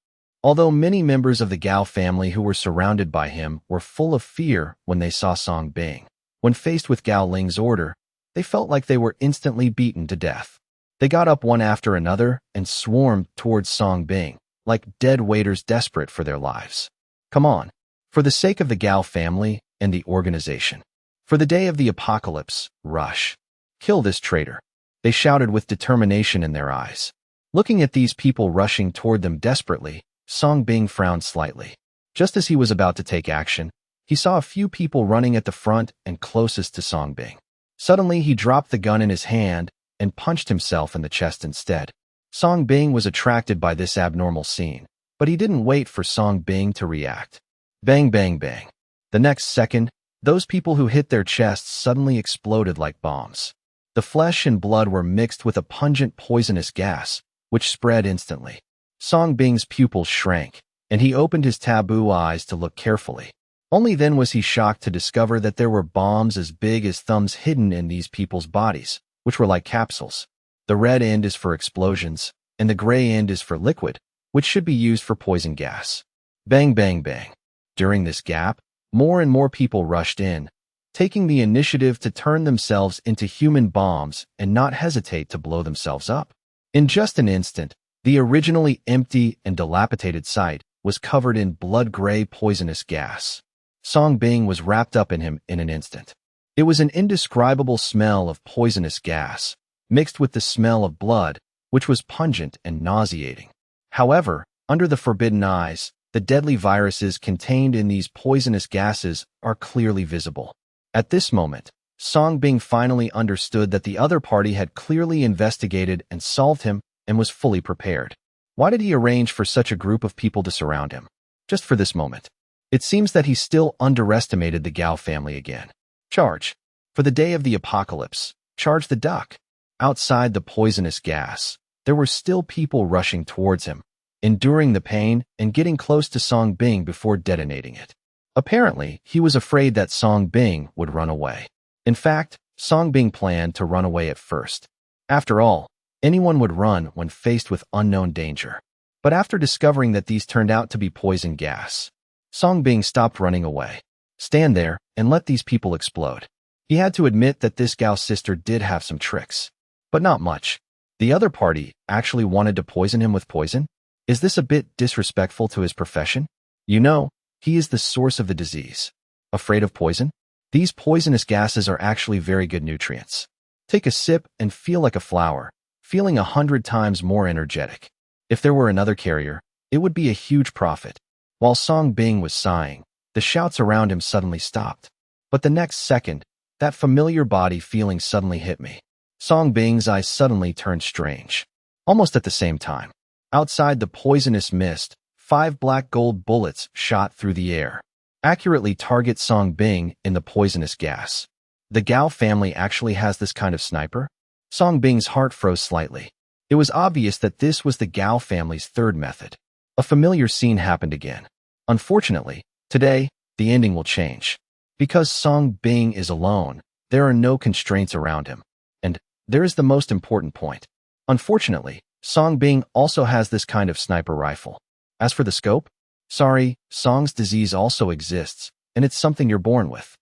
Although many members of the Gao family who were surrounded by him were full of fear when they saw Song Bing, when faced with Gao Ling's order, they felt like they were instantly beaten to death. They got up one after another and swarmed towards Song Bing, like dead waiters desperate for their lives. Come on, for the sake of the Gao family and the organization. For the day of the apocalypse, rush. Kill this traitor, they shouted with determination in their eyes. Looking at these people rushing toward them desperately, Song Bing frowned slightly. Just as he was about to take action, he saw a few people running at the front and closest to Song Bing. Suddenly, he dropped the gun in his hand and punched himself in the chest instead. Song Bing was attracted by this abnormal scene, but he didn't wait for Song Bing to react. Bang, bang, bang. The next second, those people who hit their chests suddenly exploded like bombs. The flesh and blood were mixed with a pungent poisonous gas, which spread instantly. Song Bing's pupils shrank, and he opened his taboo eyes to look carefully. Only then was he shocked to discover that there were bombs as big as thumbs hidden in these people's bodies, which were like capsules. The red end is for explosions, and the gray end is for liquid, which should be used for poison gas. Bang, bang, bang. During this gap, more and more people rushed in, taking the initiative to turn themselves into human bombs and not hesitate to blow themselves up. In just an instant, the originally empty and dilapidated site was covered in blood-gray poisonous gas. Song Bing was wrapped up in him in an instant. It was an indescribable smell of poisonous gas, mixed with the smell of blood, which was pungent and nauseating. However, under the forbidden eyes, the deadly viruses contained in these poisonous gases are clearly visible. At this moment, Song Bing finally understood that the other party had clearly investigated and solved him and was fully prepared. Why did he arrange for such a group of people to surround him? Just for this moment. It seems that he still underestimated the Gao family again. Charge. For the day of the apocalypse, charge the duck. Outside the poisonous gas, there were still people rushing towards him, enduring the pain and getting close to Song Bing before detonating it. Apparently, he was afraid that Song Bing would run away. In fact, Song Bing planned to run away at first. After all, anyone would run when faced with unknown danger. But after discovering that these turned out to be poison gas, Song Bing stopped running away. Stand there and let these people explode. He had to admit that this Gao sister did have some tricks. But not much. The other party actually wanted to poison him with poison? Is this a bit disrespectful to his profession? You know, he is the source of the disease. Afraid of poison? These poisonous gases are actually very good nutrients. Take a sip and feel like a flower, feeling 100 times more energetic. If there were another carrier, it would be a huge profit. While Song Bing was sighing, the shouts around him suddenly stopped. But the next second, that familiar body feeling suddenly hit me. Song Bing's eyes suddenly turned strange. Almost at the same time, outside the poisonous mist, 5 black gold bullets shot through the air, accurately target Song Bing in the poisonous gas. The Gao family actually has this kind of sniper? Song Bing's heart froze slightly. It was obvious that this was the Gao family's third method. A familiar scene happened again. Unfortunately, today, the ending will change. Because Song Bing is alone, there are no constraints around him. And there is the most important point. Unfortunately, Song Bing also has this kind of sniper rifle. As for the scope, sorry, Song's disease also exists, and it's something you're born with.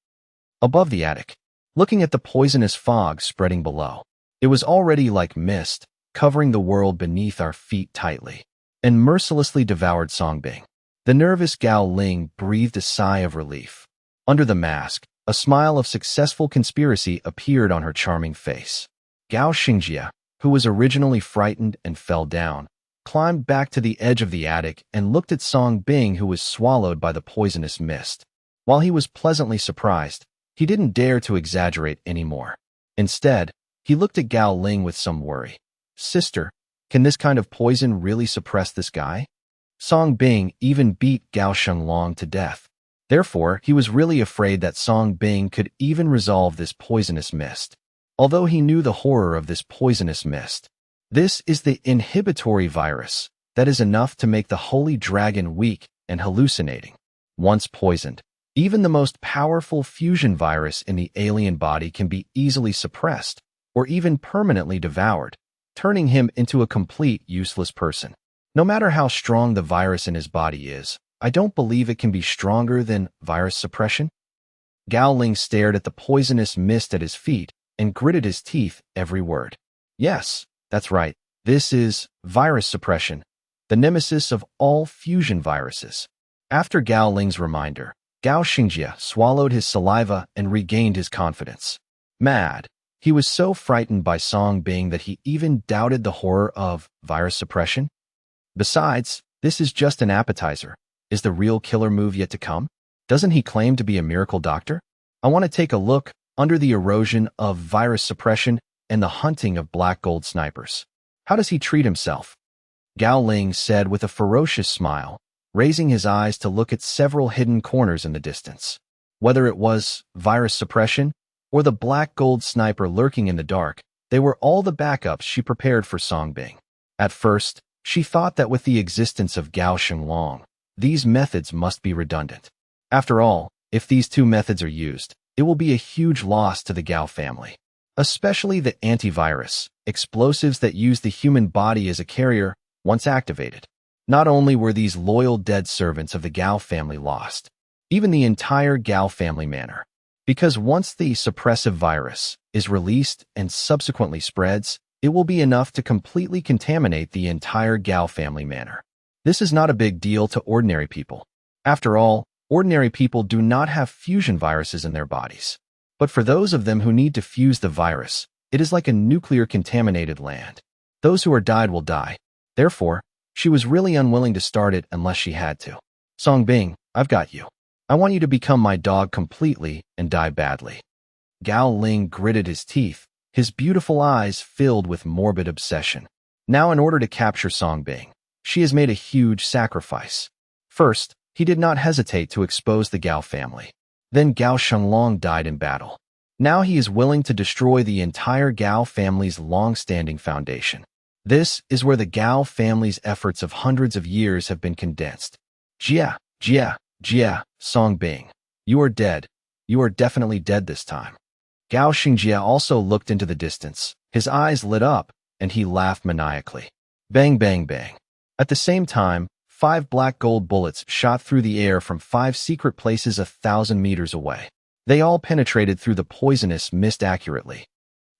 Above the attic, looking at the poisonous fog spreading below, it was already like mist, covering the world beneath our feet tightly, and mercilessly devoured Song Bing. The nervous Gao Ling breathed a sigh of relief. Under the mask, a smile of successful conspiracy appeared on her charming face. Gao Xingjia, who was originally frightened and fell down, climbed back to the edge of the attic and looked at Song Bing, who was swallowed by the poisonous mist. While he was pleasantly surprised, he didn't dare to exaggerate anymore. Instead, he looked at Gao Ling with some worry. Sister, can this kind of poison really suppress this guy? Song Bing even beat Gao Shenglong to death. Therefore, he was really afraid that Song Bing could even resolve this poisonous mist. Although he knew the horror of this poisonous mist. This is the inhibitory virus that is enough to make the holy dragon weak and hallucinating. Once poisoned, even the most powerful fusion virus in the alien body can be easily suppressed or even permanently devoured, turning him into a complete useless person. No matter how strong the virus in his body is, I don't believe it can be stronger than virus suppression. Gao Ling stared at the poisonous mist at his feet and gritted his teeth every word. Yes, that's right. This is virus suppression, the nemesis of all fusion viruses. After Gao Ling's reminder, Gao Xingjia swallowed his saliva and regained his confidence. Mad, he was so frightened by Song Bing that he even doubted the horror of virus suppression. Besides, this is just an appetizer. Is the real killer move yet to come? Doesn't he claim to be a miracle doctor? I want to take a look under the erosion of virus suppression and the hunting of black gold snipers. How does he treat himself? Gao Ling said with a ferocious smile, raising his eyes to look at several hidden corners in the distance. Whether it was virus suppression or the black gold sniper lurking in the dark, they were all the backups she prepared for Songbing. At first, she thought that with the existence of Gao Shenglong, these methods must be redundant. After all, if these two methods are used, it will be a huge loss to the Gao family. Especially the antivirus, explosives that use the human body as a carrier, once activated. Not only were these loyal dead servants of the Gao family lost, even the entire Gao family manor. Because once the suppressive virus is released and subsequently spreads, it will be enough to completely contaminate the entire Gao family manor. This is not a big deal to ordinary people. After all, ordinary people do not have fusion viruses in their bodies. But for those of them who need to fuse the virus, it is like a nuclear-contaminated land. Those who are died will die. Therefore, she was really unwilling to start it unless she had to. Songbing, I've got you. I want you to become my dog completely and die badly. Gao Ling gritted his teeth, his beautiful eyes filled with morbid obsession. Now in order to capture Songbing, she has made a huge sacrifice. First, he did not hesitate to expose the Gao family. Then Gao Shenglong died in battle. Now he is willing to destroy the entire Gao family's long-standing foundation. This is where the Gao family's efforts of hundreds of years have been condensed. Jia, Songbing, you are dead. You are definitely dead this time. Gao Xingjia also looked into the distance. His eyes lit up, and he laughed maniacally. Bang, bang, bang. At the same time, 5 black gold bullets shot through the air from 5 secret places 1,000 meters away. They all penetrated through the poisonous mist accurately.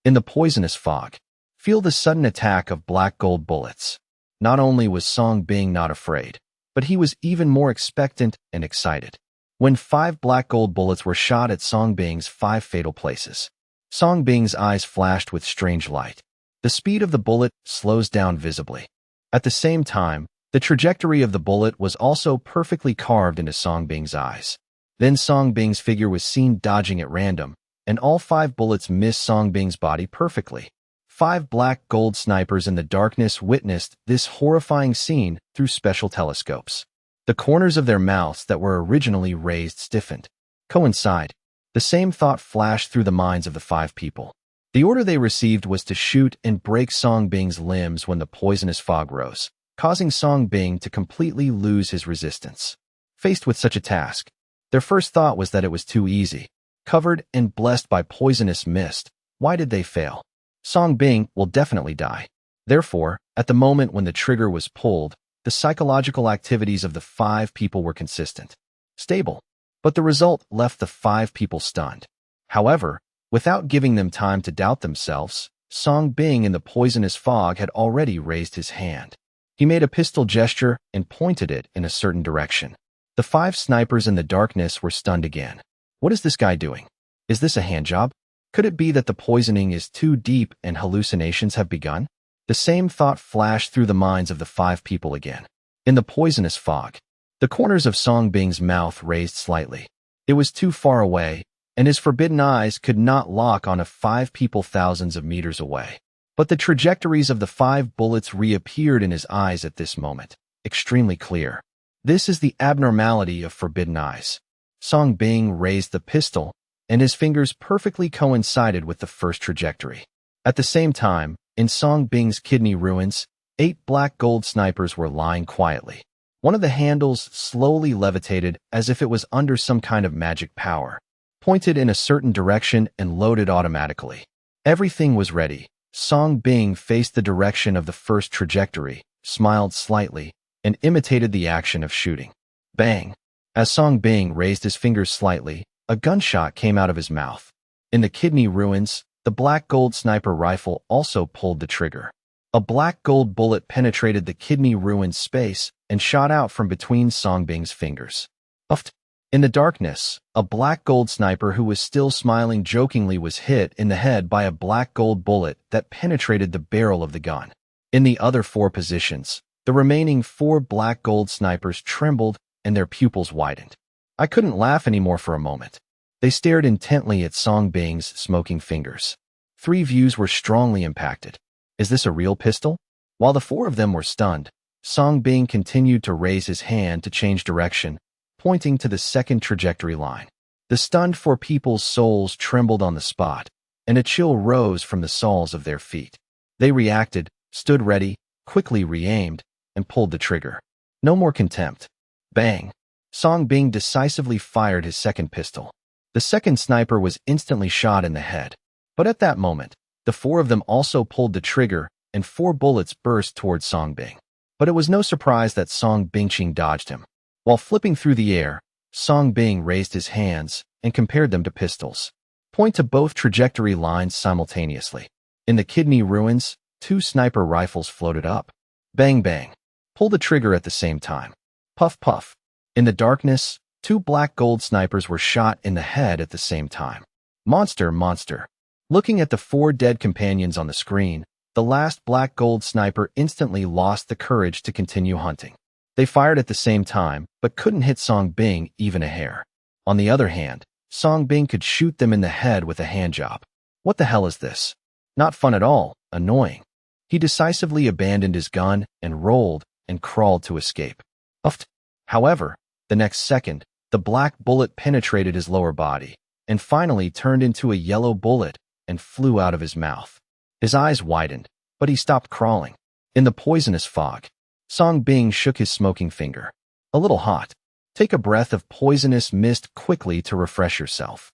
In the poisonous fog, feel the sudden attack of black gold bullets. Not only was Songbing not afraid, but he was even more expectant and excited. When 5 black gold bullets were shot at Songbing's 5 fatal places, Songbing's eyes flashed with strange light. The speed of the bullet slows down visibly. At the same time, the trajectory of the bullet was also perfectly carved into Songbing's eyes. Then Songbing's figure was seen dodging at random, and all 5 bullets missed Songbing's body perfectly. 5 black gold snipers in the darkness witnessed this horrifying scene through special telescopes. The corners of their mouths that were originally raised stiffened. Coincide. The same thought flashed through the minds of the 5 people. The order they received was to shoot and break Songbing's limbs when the poisonous fog rose, causing Songbing to completely lose his resistance. Faced with such a task, their first thought was that it was too easy. Covered and blessed by poisonous mist, why did they fail? Songbing will definitely die. Therefore, at the moment when the trigger was pulled, the psychological activities of the 5 people were consistent, stable, but the result left the 5 people stunned. However, without giving them time to doubt themselves, Songbing in the poisonous fog had already raised his hand. He made a pistol gesture and pointed it in a certain direction. The 5 snipers in the darkness were stunned again. What is this guy doing? Is this a handjob? Could it be that the poisoning is too deep and hallucinations have begun? The same thought flashed through the minds of the 5 people again. In the poisonous fog, the corners of Songbing's mouth raised slightly. It was too far away, and his forbidden eyes could not lock on 5 people thousands of meters away. But the trajectories of the 5 bullets reappeared in his eyes at this moment, extremely clear. This is the abnormality of forbidden eyes. Songbing raised the pistol, and his fingers perfectly coincided with the first trajectory. At the same time, in Songbing's kidney ruins, 8 black gold snipers were lying quietly. One of the handles slowly levitated as if it was under some kind of magic power, pointed in a certain direction and loaded automatically. Everything was ready. Songbing faced the direction of the first trajectory, smiled slightly, and imitated the action of shooting. Bang! As Songbing raised his fingers slightly, a gunshot came out of his mouth. In the kidney ruins, the black gold sniper rifle also pulled the trigger. A black gold bullet penetrated the kidney ruined space and shot out from between Songbing's fingers. Uft! In the darkness, a black gold sniper who was still smiling jokingly was hit in the head by a black gold bullet that penetrated the barrel of the gun. In the other 4 positions, the remaining 4 black gold snipers trembled and their pupils widened. I couldn't laugh anymore for a moment. They stared intently at Songbing's smoking fingers. 3 views were strongly impacted. Is this a real pistol? While the 4 of them were stunned, Song Bing continued to raise his hand to change direction, pointing to the second trajectory line. The stunned four people's souls trembled on the spot, and a chill rose from the soles of their feet. They reacted, stood ready, quickly re-aimed, and pulled the trigger. No more contempt. Bang! Song Bing decisively fired his second pistol. The second sniper was instantly shot in the head. But at that moment, the four of them also pulled the trigger, and 4 bullets burst towards Song Bing. But it was no surprise that Song Bingqing dodged him. While flipping through the air, Song Bing raised his hands and compared them to pistols. Point to both trajectory lines simultaneously. In the kidney ruins, 2 sniper rifles floated up. Bang bang. Pull the trigger at the same time. Puff puff. In the darkness, 2 black gold snipers were shot in the head at the same time. Monster, monster. Looking at the 4 dead companions on the screen, the last black gold sniper instantly lost the courage to continue hunting. They fired at the same time, but couldn't hit Song Bing even a hair. On the other hand, Song Bing could shoot them in the head with a handjob. What the hell is this? Not fun at all, annoying. He decisively abandoned his gun and rolled and crawled to escape. Uffed. However, the next second, the black bullet penetrated his lower body and finally turned into a yellow bullet and flew out of his mouth. His eyes widened, but he stopped crawling. In the poisonous fog, Song Bing shook his smoking finger. A little hot. Take a breath of poisonous mist quickly to refresh yourself.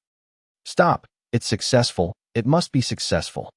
Stop. It's successful. It must be successful.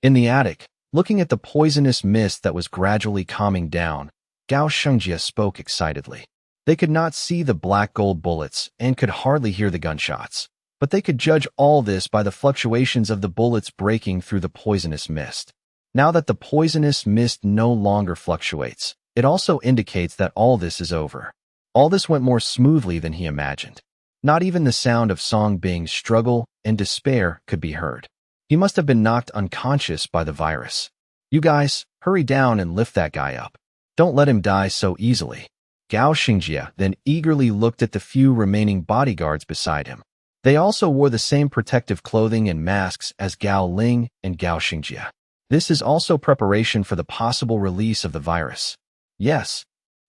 In the attic, looking at the poisonous mist that was gradually calming down, Gao Shengjie spoke excitedly. They could not see the black gold bullets and could hardly hear the gunshots, but they could judge all this by the fluctuations of the bullets breaking through the poisonous mist. Now that the poisonous mist no longer fluctuates, it also indicates that all this is over. All this went more smoothly than he imagined. Not even the sound of Song Bing's struggle and despair could be heard. He must have been knocked unconscious by the virus. You guys, hurry down and lift that guy up. Don't let him die so easily. Gao Shengjie then eagerly looked at the few remaining bodyguards beside him. They also wore the same protective clothing and masks as Gao Ling and Gao Shengjie. This is also preparation for the possible release of the virus. Yes.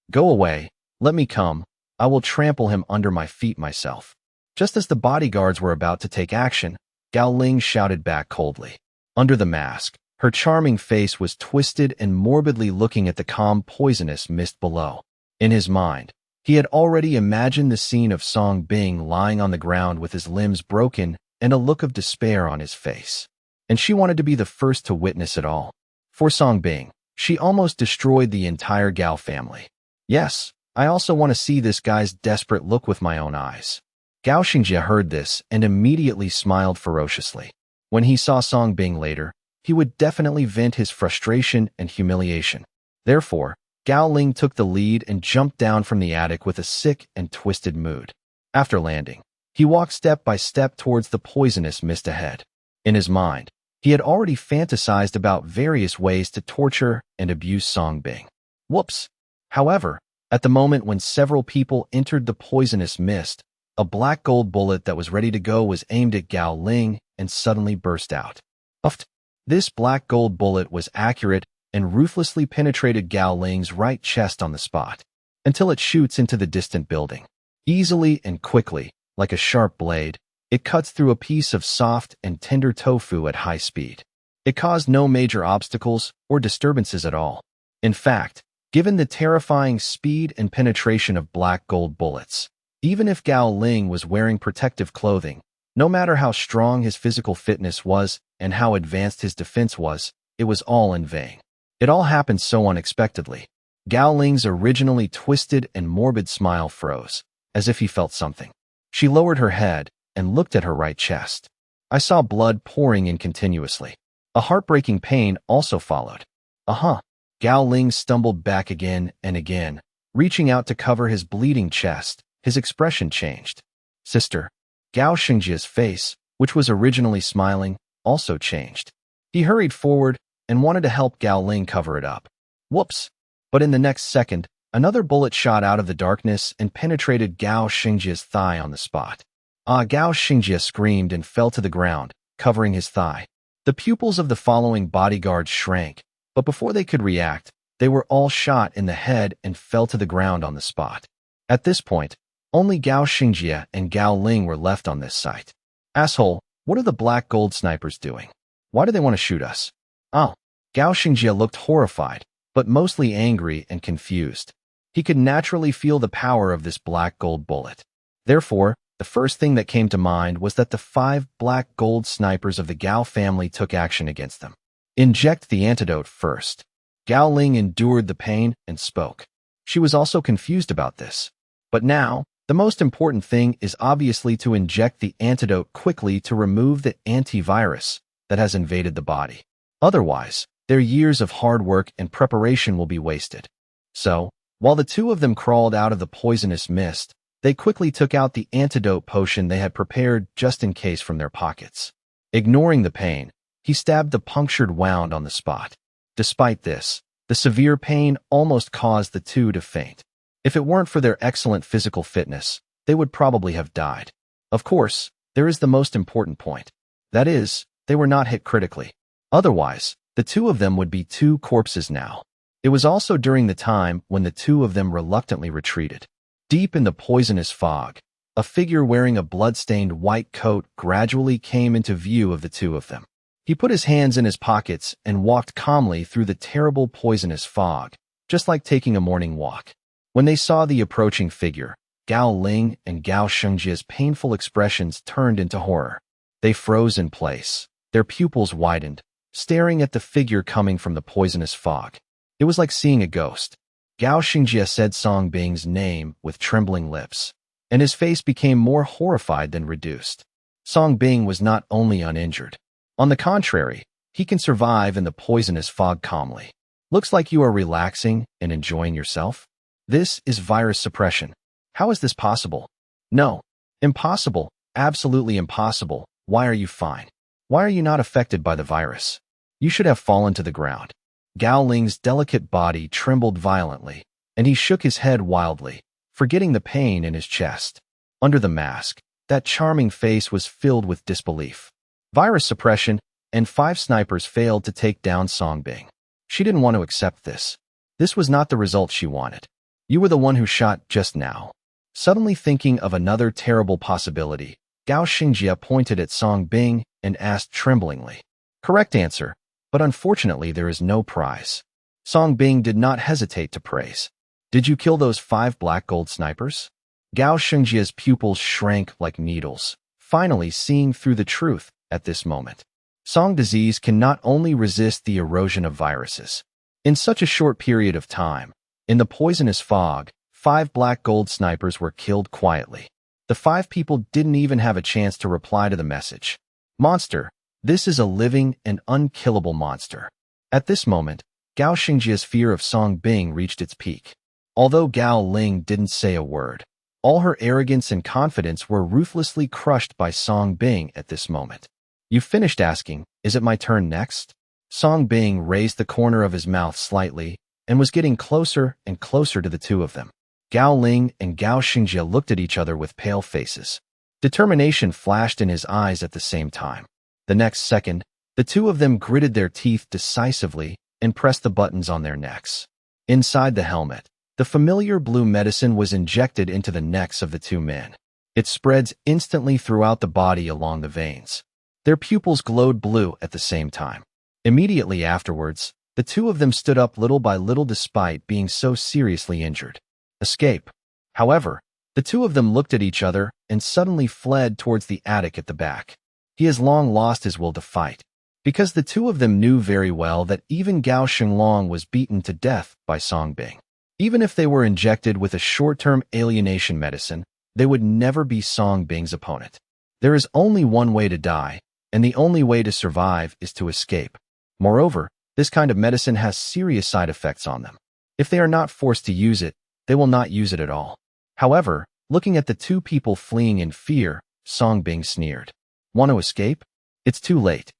Go away. Let me come. I will trample him under my feet myself. Just as the bodyguards were about to take action, Gao Ling shouted back coldly. Under the mask, her charming face was twisted and morbidly looking at the calm poisonous mist below. In his mind, he had already imagined the scene of Song Bing lying on the ground with his limbs broken and a look of despair on his face. And she wanted to be the first to witness it all. For Song Bing, she almost destroyed the entire Gao family. Yes, I also want to see this guy's desperate look with my own eyes. Gao Shengjie heard this and immediately smiled ferociously. When he saw Song Bing later, he would definitely vent his frustration and humiliation. Therefore, Gao Ling took the lead and jumped down from the attic with a sick and twisted mood. After landing, he walked step by step towards the poisonous mist ahead. In his mind, he had already fantasized about various ways to torture and abuse Song Bing. Whoops! However, at the moment when several people entered the poisonous mist, a black gold bullet that was ready to go was aimed at Gao Ling and suddenly burst out. Uffed! This black gold bullet was accurate and ruthlessly penetrated Gao Ling's right chest on the spot, until it shoots into the distant building. Easily and quickly, like a sharp blade, it cuts through a piece of soft and tender tofu at high speed. It caused no major obstacles or disturbances at all. In fact, given the terrifying speed and penetration of black gold bullets, even if Gao Ling was wearing protective clothing, no matter how strong his physical fitness was and how advanced his defense was, it was all in vain. It all happened so unexpectedly. Gao Ling's originally twisted and morbid smile froze, as if he felt something. She lowered her head and looked at her right chest. I saw blood pouring in continuously. A heartbreaking pain also followed. Gao Ling stumbled back again and again, reaching out to cover his bleeding chest. His expression changed. Sister. Gao Shengjie's face, which was originally smiling, also changed. He hurried forward and wanted to help Gao Ling cover it up. Whoops! But in the next second, another bullet shot out of the darkness and penetrated Gao Shengjie's thigh on the spot. Gao Shengjie screamed and fell to the ground, covering his thigh. The pupils of the following bodyguards shrank, but before they could react, They were all shot in the head and fell to the ground on the spot. At this point, only Gao Xingjie and Gao Ling were left on this site. Asshole, what are the black gold snipers doing? Why do they want to shoot us? Oh, Gao Xingjie looked horrified, but mostly angry and confused. He could naturally feel the power of this black gold bullet. Therefore, the first thing that came to mind was that the 5 black gold snipers of the Gao family took action against them. Inject the antidote first. Gao Ling endured the pain and spoke. She was also confused about this. But now, the most important thing is obviously to inject the antidote quickly to remove the antivirus that has invaded the body. Otherwise, their years of hard work and preparation will be wasted. So, while the two of them crawled out of the poisonous mist, they quickly took out the antidote potion they had prepared just in case from their pockets. Ignoring the pain, he stabbed the punctured wound on the spot. Despite this, the severe pain almost caused the two to faint. If it weren't for their excellent physical fitness, they would probably have died. Of course, there is the most important point. That is, they were not hit critically. Otherwise, the two of them would be 2 corpses now. It was also during the time when the two of them reluctantly retreated. Deep in the poisonous fog, a figure wearing a blood-stained white coat gradually came into view of the two of them. He put his hands in his pockets and walked calmly through the terrible poisonous fog, just like taking a morning walk. When they saw the approaching figure, Gao Ling and Gao Xingjie's painful expressions turned into horror. They froze in place, their pupils widened, staring at the figure coming from the poisonous fog. It was like seeing a ghost. Gao Xingjie said Song Bing's name with trembling lips, and his face became more horrified than reduced. Song Bing was not only uninjured. On the contrary, he can survive in the poisonous fog calmly. Looks like you are relaxing and enjoying yourself. This is virus suppression. How is this possible? No. Impossible. Absolutely impossible. Why are you fine? Why are you not affected by the virus? You should have fallen to the ground. Gao Ling's delicate body trembled violently, and he shook his head wildly, forgetting the pain in his chest. Under the mask, that charming face was filled with disbelief. Virus suppression, and 5 snipers failed to take down Song Bing. She didn't want to accept this. This was not the result she wanted. You were the one who shot just now. Suddenly thinking of another terrible possibility, Gao Xingjie pointed at Song Bing and asked tremblingly. Correct answer, but unfortunately there is no prize. Song Bing did not hesitate to praise. Did you kill those 5 black gold snipers? Gao Xingjie's pupils shrank like needles, finally seeing through the truth at this moment. Song disease can not only resist the erosion of viruses. In such a short period of time, in the poisonous fog, 5 black gold snipers were killed quietly. The 5 people didn't even have a chance to reply to the message. Monster. This is a living and unkillable monster. At this moment, Gao Xingjie's fear of Song Bing reached its peak. Although Gao Ling didn't say a word, all her arrogance and confidence were ruthlessly crushed by Song Bing at this moment. You finished asking, is it my turn next? Song Bing raised the corner of his mouth slightly and was getting closer and closer to the two of them. Gao Ling and Gao Xingjie looked at each other with pale faces. Determination flashed in his eyes at the same time. The next second, the two of them gritted their teeth decisively and pressed the buttons on their necks. Inside the helmet, the familiar blue medicine was injected into the necks of the 2 men. It spreads instantly throughout the body along the veins. Their pupils glowed blue at the same time. Immediately afterwards, the 2 of them stood up little by little despite being so seriously injured. Escape. However, the 2 of them looked at each other and suddenly fled towards the attic at the back. He has long lost his will to fight, because the 2 of them knew very well that even Gao Xinglong was beaten to death by Song Bing. Even if they were injected with a short-term alienation medicine, they would never be Song Bing's opponent. There is only one way to die, and the only way to survive is to escape. Moreover, this kind of medicine has serious side effects on them. If they are not forced to use it, they will not use it at all. However, looking at the 2 people fleeing in fear, Song Bing sneered. Want to escape? It's too late.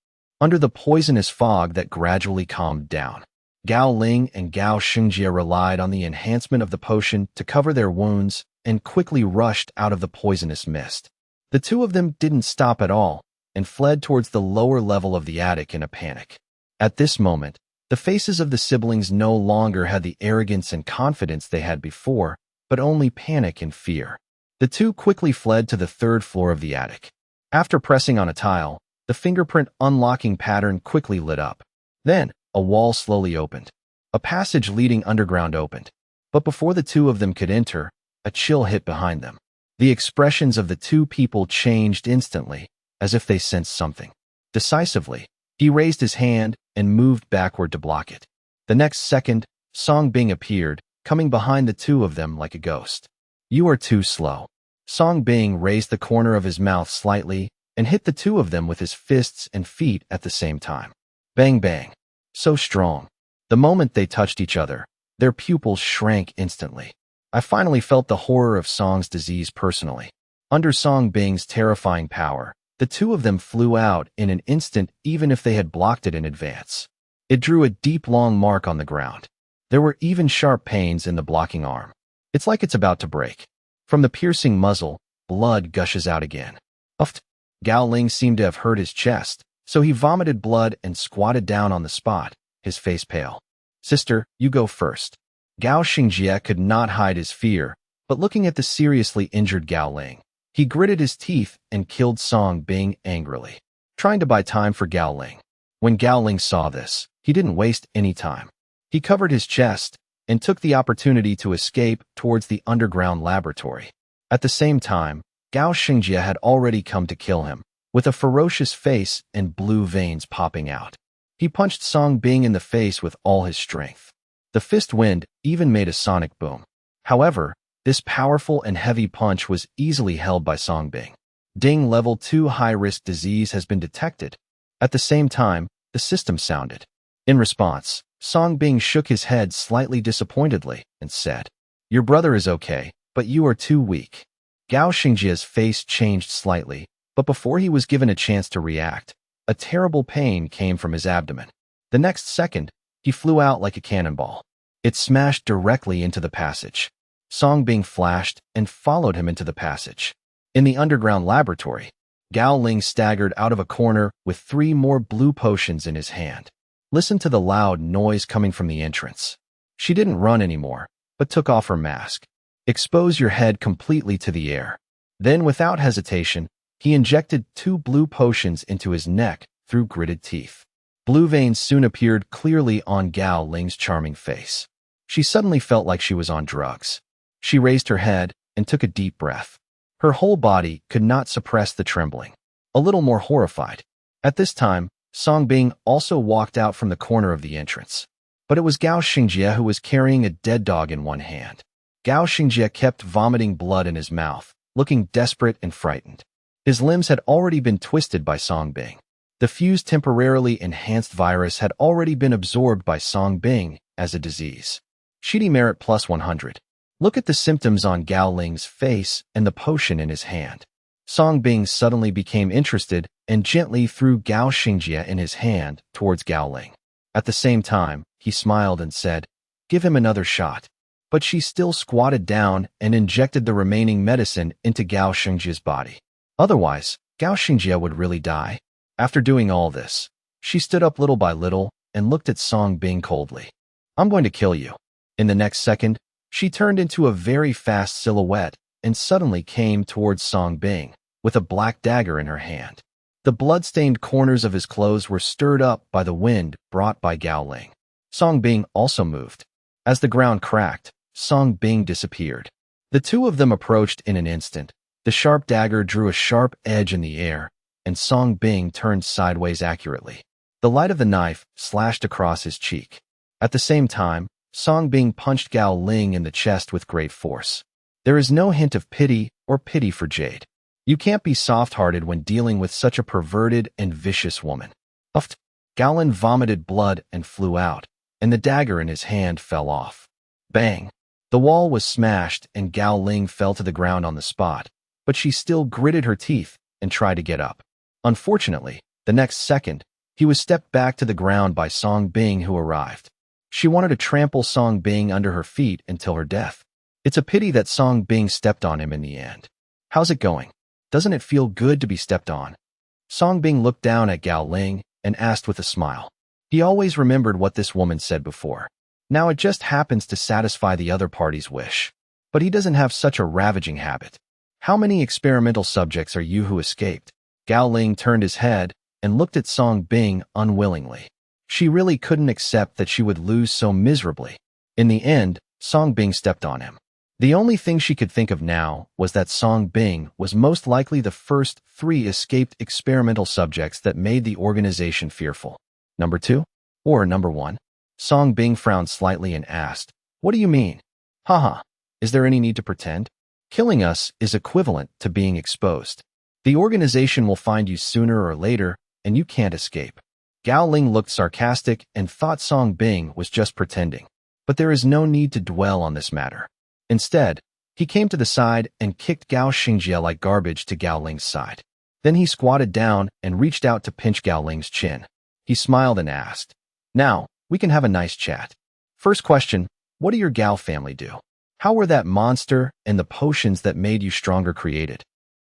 Under the poisonous fog that gradually calmed down, Gao Ling and Gao Xingjie relied on the enhancement of the potion to cover their wounds and quickly rushed out of the poisonous mist. The 2 of them didn't stop at all and fled towards the lower level of the attic in a panic. At this moment, The faces of the siblings no longer had the arrogance and confidence they had before, but only panic and fear. The two quickly fled to the third floor of the attic. After pressing on a tile, the fingerprint unlocking pattern quickly lit up. Then, a wall slowly opened. A passage leading underground opened. But before the two of them could enter, a chill hit behind them. The expressions of the two people changed instantly, as if they sensed something. Decisively, he raised his hand and moved backward to block it. The next second, Song Bing appeared, coming behind the two of them like a ghost. "You are too slow." Song Bing raised the corner of his mouth slightly and hit the two of them with his fists and feet at the same time. Bang bang. So strong. The moment they touched each other, their pupils shrank instantly. I finally felt the horror of Song's disease personally. Under Song Bing's terrifying power, the two of them flew out in an instant even if they had blocked it in advance. It drew a deep long mark on the ground. There were even sharp pains in the blocking arm. It's like it's about to break. From the piercing muzzle, blood gushes out again. Uffed. Gao Ling seemed to have hurt his chest, so he vomited blood and squatted down on the spot, his face pale. "Sister, you go first." Gao Xingjie could not hide his fear, but looking at the seriously injured Gao Ling, he gritted his teeth and killed Song Bing angrily, trying to buy time for Gao Ling. When Gao Ling saw this, he didn't waste any time. He covered his chest and took the opportunity to escape towards the underground laboratory. At the same time, Gao Xingjie had already come to kill him, with a ferocious face and blue veins popping out. He punched Song Bing in the face with all his strength. The fist wind even made a sonic boom. However, this powerful and heavy punch was easily held by Song Bing. Ding, level 2 high-risk disease has been detected. At the same time, the system sounded. In response, Song Bing shook his head slightly disappointedly and said, "Your brother is okay, but you are too weak." Gao Xingjie's face changed slightly, but before he was given a chance to react, a terrible pain came from his abdomen. The next second, he flew out like a cannonball. It smashed directly into the passage. Song Bing flashed and followed him into the passage. In the underground laboratory, Gao Ling staggered out of a corner with 3 more blue potions in his hand. Listen to the loud noise coming from the entrance. She didn't run anymore, but took off her mask. "Expose your head completely to the air." Then, without hesitation, he injected 2 blue potions into his neck through gritted teeth. Blue veins soon appeared clearly on Gao Ling's charming face. She suddenly felt like she was on drugs. She raised her head and took a deep breath. Her whole body could not suppress the trembling. A little more horrified. At this time, Song Bing also walked out from the corner of the entrance. But it was Gao Xingjie who was carrying a dead dog in one hand. Gao Xingjie kept vomiting blood in his mouth, looking desperate and frightened. His limbs had already been twisted by Song Bing. The fused temporarily enhanced virus had already been absorbed by Song Bing as a disease. Shidi merit plus 100. Look at the symptoms on Gao Ling's face and the potion in his hand. Song Bing suddenly became interested and gently threw Gao Xingjie in his hand towards Gao Ling. At the same time, he smiled and said, "Give him another shot." But she still squatted down and injected the remaining medicine into Gao Xingjie's body. Otherwise, Gao Xingjie would really die. After doing all this, she stood up little by little and looked at Song Bing coldly. "I'm going to kill you." In the next second, she turned into a very fast silhouette and suddenly came towards Song Bing, with a black dagger in her hand. The blood-stained corners of his clothes were stirred up by the wind brought by Gao Ling. Song Bing also moved. As the ground cracked, Song Bing disappeared. The two of them approached in an instant. The sharp dagger drew a sharp edge in the air, and Song Bing turned sideways accurately. The light of the knife slashed across his cheek. At the same time, Song Bing punched Gao Ling in the chest with great force. There is no hint of pity or pity for Jade. You can't be soft-hearted when dealing with such a perverted and vicious woman. Uffed. Gao Ling vomited blood and flew out, and the dagger in his hand fell off. Bang! The wall was smashed and Gao Ling fell to the ground on the spot, but she still gritted her teeth and tried to get up. Unfortunately, the next second, he was stepped back to the ground by Song Bing, who arrived. She wanted to trample Song Bing under her feet until her death. It's a pity that Song Bing stepped on him in the end. "How's it going? Doesn't it feel good to be stepped on?" Song Bing looked down at Gao Ling and asked with a smile. He always remembered what this woman said before. Now it just happens to satisfy the other party's wish. But he doesn't have such a ravaging habit. How many experimental subjects are you who escaped? Gao Ling turned his head and looked at Song Bing unwillingly. She really couldn't accept that she would lose so miserably. In the end, Song Bing stepped on him. The only thing she could think of now was that Song Bing was most likely the first 3 escaped experimental subjects that made the organization fearful. Number 2? Or number 1? Song Bing frowned slightly and asked, "What do you mean?" "Haha. Is there any need to pretend? Killing us is equivalent to being exposed. The organization will find you sooner or later, and you can't escape." Gao Ling looked sarcastic and thought Song Bing was just pretending. But there is no need to dwell on this matter. Instead, he came to the side and kicked Gao Xingjie like garbage to Gao Ling's side. Then he squatted down and reached out to pinch Gao Ling's chin. He smiled and asked, "Now, we can have a nice chat. First question, what do your Gao family do? How were that monster and the potions that made you stronger created?"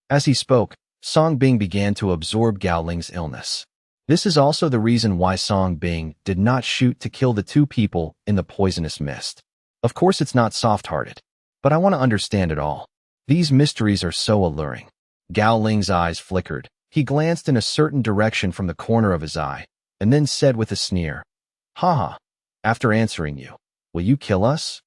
As he spoke, Song Bing began to absorb Gao Ling's illness. This is also the reason why Song Bing did not shoot to kill the 2 people in the poisonous mist. Of course it's not soft-hearted, but I want to understand it all. These mysteries are so alluring. Gao Ling's eyes flickered. He glanced in a certain direction from the corner of his eye, and then said with a sneer, "Haha, after answering you, will you kill us?"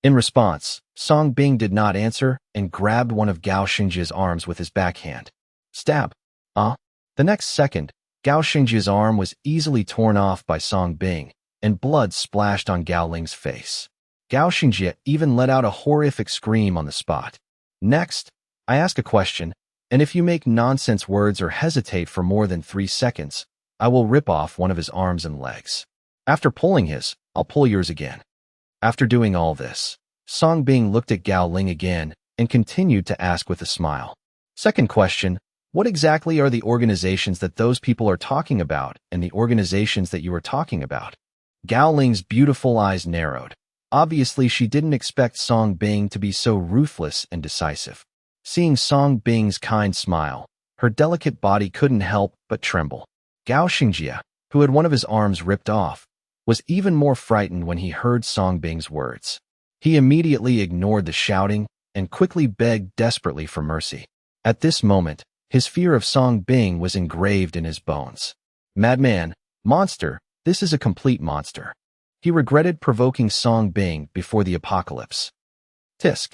In response, Song Bing did not answer and grabbed one of Gao Xingjie's arms with his backhand. Stab. The next second, Gao Xingjie's arm was easily torn off by Song Bing, and blood splashed on Gao Ling's face. Gao Xingjie even let out a horrific scream on the spot. "Next, I ask a question, and if you make nonsense words or hesitate for more than 3 seconds, I will rip off one of his arms and legs. After pulling his, I'll pull yours again." After doing all this, Song Bing looked at Gao Ling again and continued to ask with a smile. "Second question, what exactly are the organizations that those people are talking about and the organizations that you are talking about?" Gao Ling's beautiful eyes narrowed. Obviously, she didn't expect Song Bing to be so ruthless and decisive. Seeing Song Bing's kind smile, her delicate body couldn't help but tremble. Gao Xingjie, who had one of his arms ripped off, was even more frightened when he heard Song Bing's words. He immediately ignored the shouting and quickly begged desperately for mercy. At this moment, his fear of Song Bing was engraved in his bones. Madman, monster, this is a complete monster. He regretted provoking Song Bing before the apocalypse. Tisk.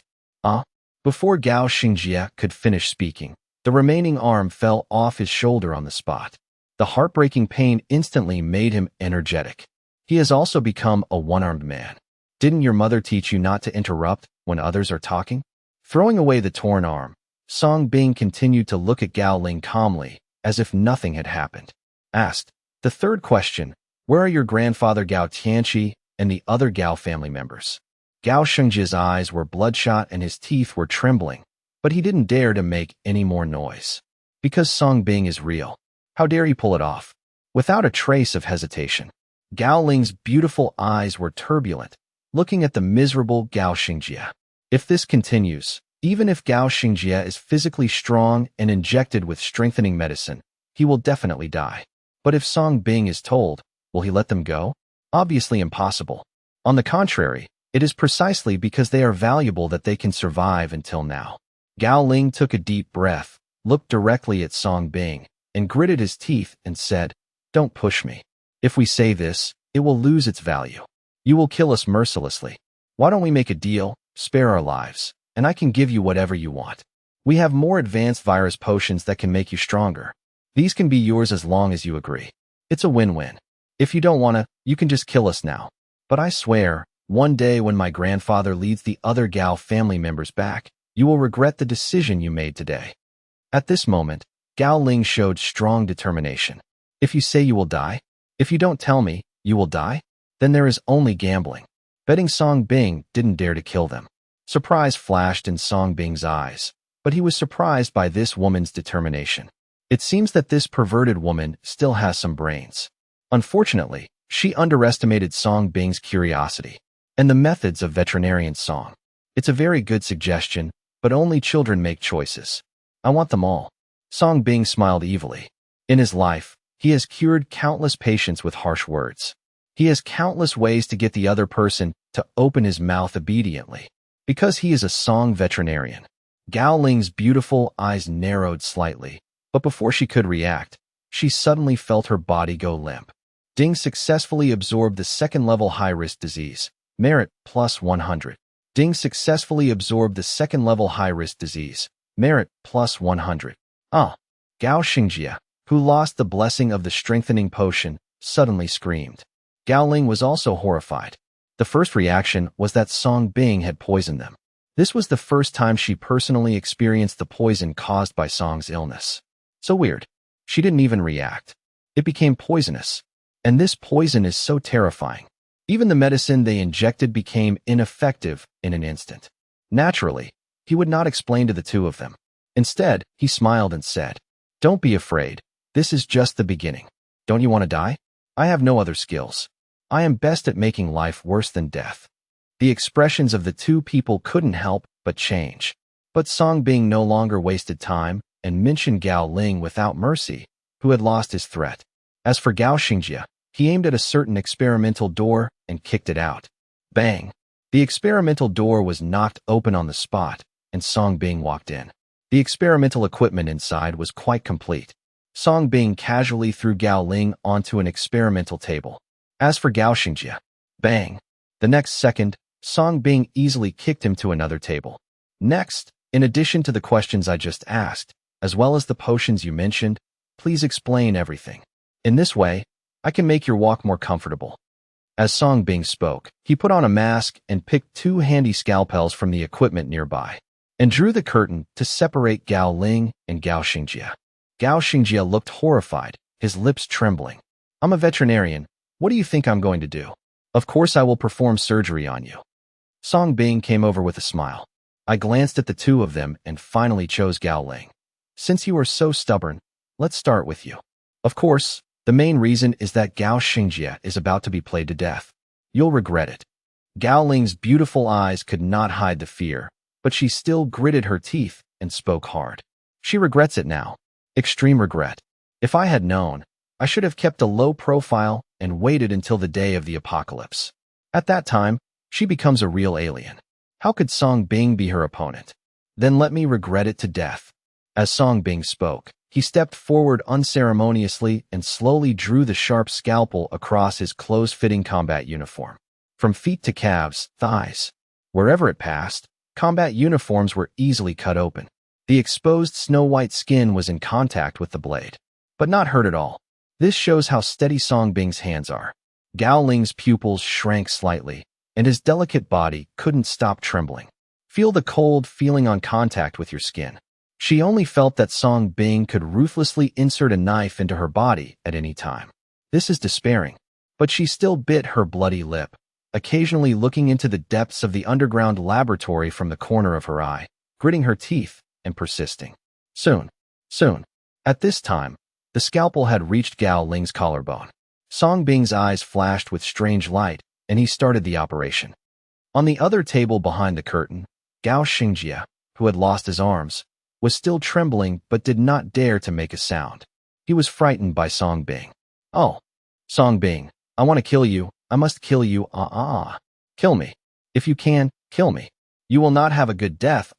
Before Gao Xingjie could finish speaking, the remaining arm fell off his shoulder on the spot. The heartbreaking pain instantly made him energetic. He has also become a one-armed man. Didn't your mother teach you not to interrupt when others are talking? Throwing away the torn arm, Song Bing continued to look at Gao Ling calmly, as if nothing had happened. Asked, "The third question, where are your grandfather Gao Tianqi and the other Gao family members?" Gao Xingjie's eyes were bloodshot and his teeth were trembling, but he didn't dare to make any more noise. Because Song Bing is real. How dare he pull it off? Without a trace of hesitation, Gao Ling's beautiful eyes were turbulent, looking at the miserable Gao Xingjie. If this continues, even if Gao Xingjie is physically strong and injected with strengthening medicine, he will definitely die. But if Song Bing is told, will he let them go? Obviously impossible. On the contrary, it is precisely because they are valuable that they can survive until now. Gao Ling took a deep breath, looked directly at Song Bing, and gritted his teeth and said, "Don't push me. If we say this, it will lose its value. You will kill us mercilessly. Why don't we make a deal, spare our lives, and I can give you whatever you want. We have more advanced virus potions that can make you stronger. These can be yours as long as you agree. It's a win-win. If you don't wanna, you can just kill us now. But I swear, one day when my grandfather leads the other Gao family members back, you will regret the decision you made today." At this moment, Gao Ling showed strong determination. "If you say you will die, if you don't tell me, you will die, then there is only gambling." Betting Song Bing didn't dare to kill them. Surprise flashed in Song Bing's eyes, but he was surprised by this woman's determination. It seems that this perverted woman still has some brains. Unfortunately, she underestimated Song Bing's curiosity and the methods of veterinarian song. It's a very good suggestion, but only children make choices. I want them all. Song Bing smiled evilly. In his life, He has cured countless patients with harsh words. He has countless ways to get the other person to open his mouth obediently. Because he is a Song veterinarian. Gao Ling's beautiful eyes narrowed slightly, but before she could react, she suddenly felt her body go limp. Ding successfully absorbed the second-level high-risk disease. Merit plus 100. Ding successfully absorbed the second-level high-risk disease. Merit plus 100. Gao Xingjia, who lost the blessing of the strengthening potion, suddenly screamed. Gao Ling was also horrified. The first reaction was that Song Bing had poisoned them. This was the first time she personally experienced the poison caused by Song's illness. So weird. She didn't even react. It became poisonous. And this poison is so terrifying. Even the medicine they injected became ineffective in an instant. Naturally, he would not explain to the two of them. Instead, he smiled and said, "Don't be afraid. This is just the beginning. Don't you want to die? I have no other skills. I am best at making life worse than death." The expressions of the two people couldn't help but change. But Song Bing no longer wasted time and mentioned Gao Ling without mercy, who had lost his threat. As for Gao Xingjia, he aimed at a certain experimental door and kicked it out. Bang! The experimental door was knocked open on the spot, and Song Bing walked in. The experimental equipment inside was quite complete. Song Bing casually threw Gao Ling onto an experimental table. As for Gao Xingjia, bang! The next second, Song Bing easily kicked him to another table. Next, in addition to the questions I just asked, as well as the potions you mentioned, please explain everything. In this way, I can make your walk more comfortable. As Song Bing spoke, he put on a mask and picked two handy scalpels from the equipment nearby, and drew the curtain to separate Gao Ling and Gao Xingjia. Gao Xingjia looked horrified, his lips trembling. "I'm a veterinarian. What do you think I'm going to do? Of course I will perform surgery on you." Song Bing came over with a smile. I glanced at the two of them and finally chose Gao Ling. "Since you are so stubborn, let's start with you. Of course, the main reason is that Gao Xingjia is about to be played to death. You'll regret it." Gao Ling's beautiful eyes could not hide the fear, but she still gritted her teeth and spoke hard. She regrets it now. Extreme regret. If I had known, I should have kept a low profile and waited until the day of the apocalypse. At that time, she becomes a real alien. How could Song Bing be her opponent? Then let me regret it to death. As Song Bing spoke, he stepped forward unceremoniously and slowly drew the sharp scalpel across his close-fitting combat uniform. From feet to calves, thighs, wherever it passed, combat uniforms were easily cut open. The exposed snow-white skin was in contact with the blade, but not hurt at all. This shows how steady Song Bing's hands are. Gao Ling's pupils shrank slightly, and his delicate body couldn't stop trembling. Feel the cold feeling on contact with your skin. She only felt that Song Bing could ruthlessly insert a knife into her body at any time. This is despairing, but she still bit her bloody lip, occasionally looking into the depths of the underground laboratory from the corner of her eye, gritting her teeth and persisting. Soon. At this time, the scalpel had reached Gao Ling's collarbone. Song Bing's eyes flashed with strange light, and he started the operation. On the other table behind the curtain, Gao Xingjia, who had lost his arms, was still trembling but did not dare to make a sound. He was frightened by Song Bing. "Oh, Song Bing, I want to kill you. I must kill you. Kill me. If you can, kill me. You will not have a good death.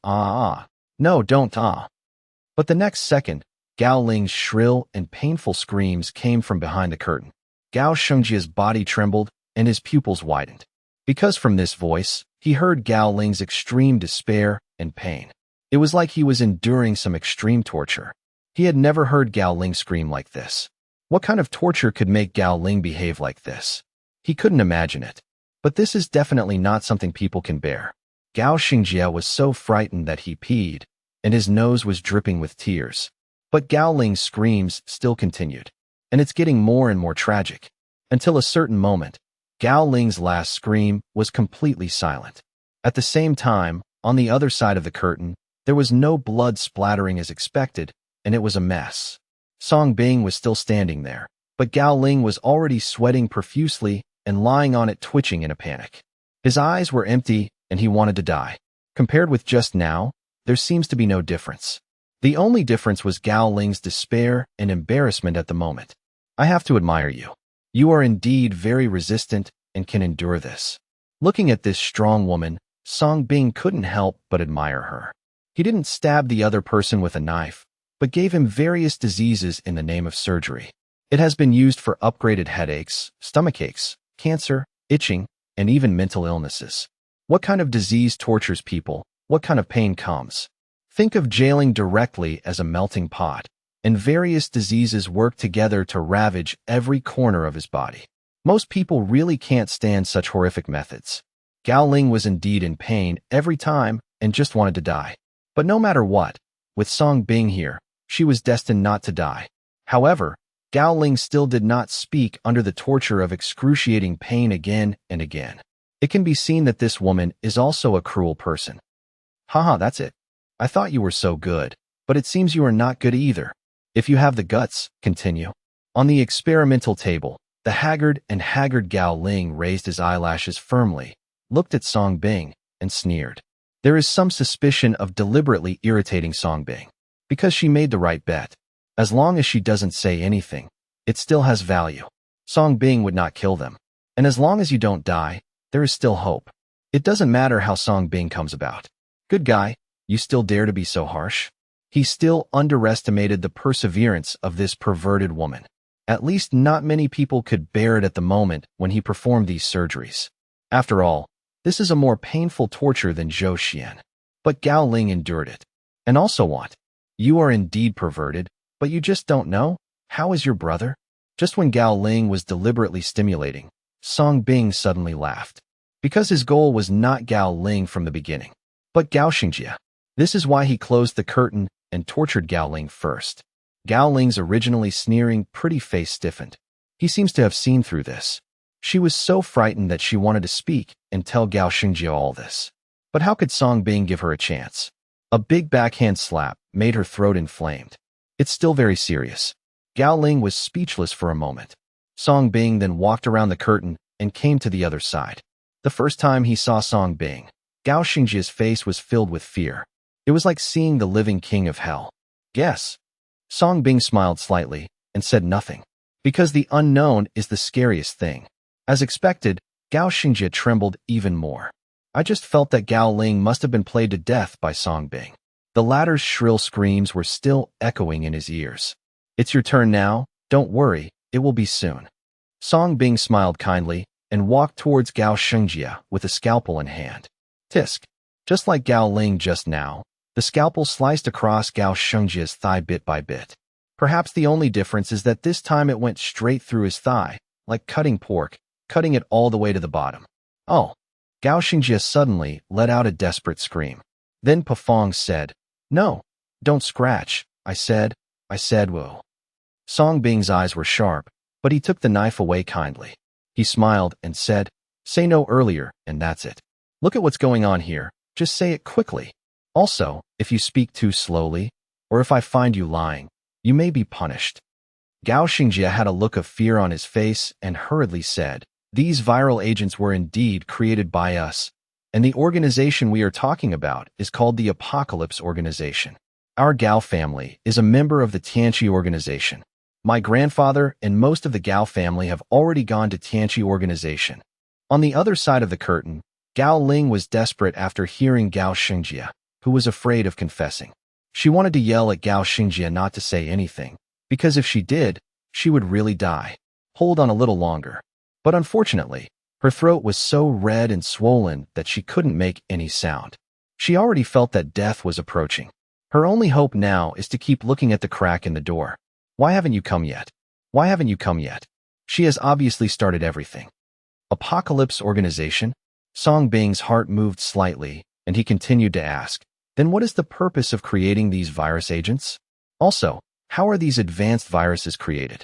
No, don't. But the next second, Gao Ling's shrill and painful screams came from behind the curtain. Gao Xingjia's body trembled and his pupils widened. Because from this voice, he heard Gao Ling's extreme despair and pain. It was like he was enduring some extreme torture. He had never heard Gao Ling scream like this. What kind of torture could make Gao Ling behave like this? He couldn't imagine it. But this is definitely not something people can bear. Gao Xingjia was so frightened that he peed, and his nose was dripping with tears. But Gao Ling's screams still continued, and it's getting more and more tragic. Until a certain moment, Gao Ling's last scream was completely silent. At the same time, on the other side of the curtain, there was no blood splattering as expected, and it was a mess. Song Bing was still standing there, but Gao Ling was already sweating profusely and lying on it twitching in a panic. His eyes were empty, and he wanted to die. Compared with just now, there seems to be no difference. The only difference was Gao Ling's despair and embarrassment at the moment. I have to admire you. You are indeed very resistant and can endure this. Looking at this strong woman, Song Bing couldn't help but admire her. He didn't stab the other person with a knife, but gave him various diseases in the name of surgery. It has been used for upgraded headaches, stomachaches, cancer, itching, and even mental illnesses. What kind of disease tortures people? What kind of pain comes? Think of jailing directly as a melting pot, and various diseases work together to ravage every corner of his body. Most people really can't stand such horrific methods. Gao Ling was indeed in pain every time and just wanted to die. But no matter what, with Song Bing here, she was destined not to die. However, Gao Ling still did not speak under the torture of excruciating pain again and again. It can be seen that this woman is also a cruel person. Haha, that's it. I thought you were so good, but it seems you are not good either. If you have the guts, continue. On the experimental table, the haggard Gao Ling raised his eyelashes firmly, looked at Song Bing, and sneered. There is some suspicion of deliberately irritating Song Bing, because she made the right bet. As long as she doesn't say anything, it still has value. Song Bing would not kill them. And as long as you don't die, there is still hope. It doesn't matter how Song Bing comes about. Good guy, you still dare to be so harsh? He still underestimated the perseverance of this perverted woman. At least not many people could bear it at the moment when he performed these surgeries. After all, this is a more painful torture than Zhou Xian. But Gao Ling endured it. And also what? You are indeed perverted, but you just don't know? How is your brother? Just when Gao Ling was deliberately stimulating, Song Bing suddenly laughed. Because his goal was not Gao Ling from the beginning, but Gao Xingjie. This is why he closed the curtain and tortured Gao Ling first. Gao Ling's originally sneering, pretty face stiffened. He seems to have seen through this. She was so frightened that she wanted to speak and tell Gao Xingjie all this. But how could Song Bing give her a chance? A big backhand slap made her throat inflamed. It's still very serious. Gao Ling was speechless for a moment. Song Bing then walked around the curtain and came to the other side. The first time he saw Song Bing, Gao Xingjie's face was filled with fear. It was like seeing the living king of hell. Yes. Song Bing smiled slightly and said nothing. Because the unknown is the scariest thing. As expected, Gao Xingjie trembled even more. I just felt that Gao Ling must have been played to death by Song Bing. The latter's shrill screams were still echoing in his ears. It's your turn now, don't worry, it will be soon. Song Bing smiled kindly and walked towards Gao Xingjie with a scalpel in hand. Tisk. Just like Gao Ling just now, the scalpel sliced across Gao Xingjie's thigh bit by bit. Perhaps the only difference is that this time it went straight through his thigh, like cutting pork, cutting it all the way to the bottom. Oh! Gao Xingjie suddenly let out a desperate scream. Then Pafong said, No, don't scratch, I said, whoa. Song Bing's eyes were sharp, but he took the knife away kindly. He smiled and said, Say no earlier, and that's it. Look at what's going on here, just say it quickly. Also, if you speak too slowly, or if I find you lying, you may be punished. Gao Xingjie had a look of fear on his face and hurriedly said, These viral agents were indeed created by us, and the organization we are talking about is called the Apocalypse Organization. Our Gao family is a member of the Tianqi organization. My grandfather and most of the Gao family have already gone to Tianqi organization. On the other side of the curtain, Gao Ling was desperate after hearing Gao Xingjie, who was afraid of confessing. She wanted to yell at Gao Xingjie not to say anything, because if she did, she would really die. Hold on a little longer. But unfortunately, her throat was so red and swollen that she couldn't make any sound. She already felt that death was approaching. Her only hope now is to keep looking at the crack in the door. Why haven't you come yet? Why haven't you come yet? She has obviously started everything. Apocalypse Organization? Song Bing's heart moved slightly, and he continued to ask, Then what is the purpose of creating these virus agents? Also, how are these advanced viruses created?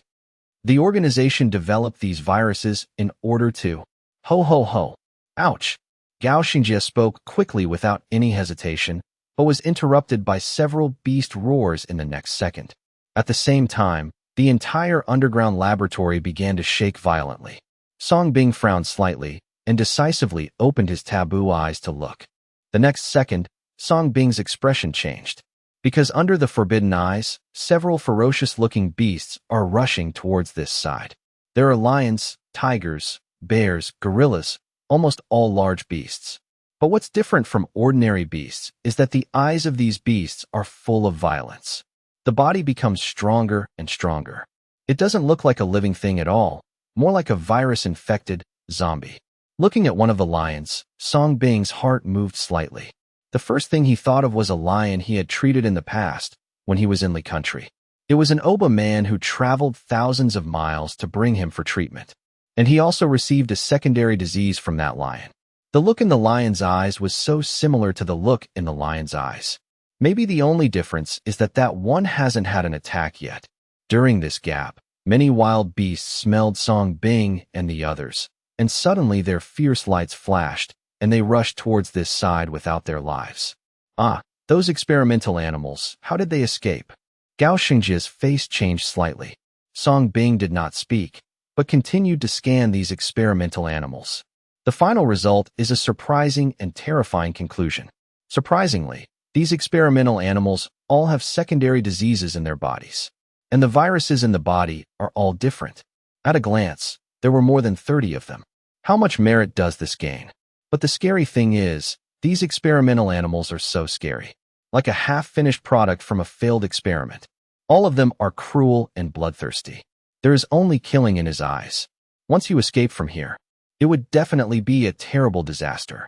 The organization developed these viruses in order to... Ho ho ho. Ouch. Gao Xingjie spoke quickly without any hesitation, but was interrupted by several beast roars in the next second. At the same time, the entire underground laboratory began to shake violently. Song Bing frowned slightly and decisively opened his taboo eyes to look. The next second, Song Bing's expression changed. Because under the forbidden eyes, several ferocious-looking beasts are rushing towards this side. There are lions, tigers, bears, gorillas, almost all large beasts. But what's different from ordinary beasts is that the eyes of these beasts are full of violence. The body becomes stronger and stronger. It doesn't look like a living thing at all, more like a virus-infected zombie. Looking at one of the lions, Song Bing's heart moved slightly. The first thing he thought of was a lion he had treated in the past when he was in Li country. It was an Oba man who traveled thousands of miles to bring him for treatment. And he also received a secondary disease from that lion. The look in the lion's eyes was so similar to the look in the lion's eyes. Maybe the only difference is that one hasn't had an attack yet. During this gap, many wild beasts smelled Song Bing and the others, and suddenly their fierce lights flashed, and they rushed towards this side without their lives. Ah, those experimental animals, how did they escape? Gao Xingjia's face changed slightly. Song Bing did not speak, but continued to scan these experimental animals. The final result is a surprising and terrifying conclusion. Surprisingly, these experimental animals all have secondary diseases in their bodies. And the viruses in the body are all different. At a glance, there were more than 30 of them. How much merit does this gain? But the scary thing is, these experimental animals are so scary. Like a half-finished product from a failed experiment. All of them are cruel and bloodthirsty. There is only killing in his eyes. Once you escape from here, it would definitely be a terrible disaster.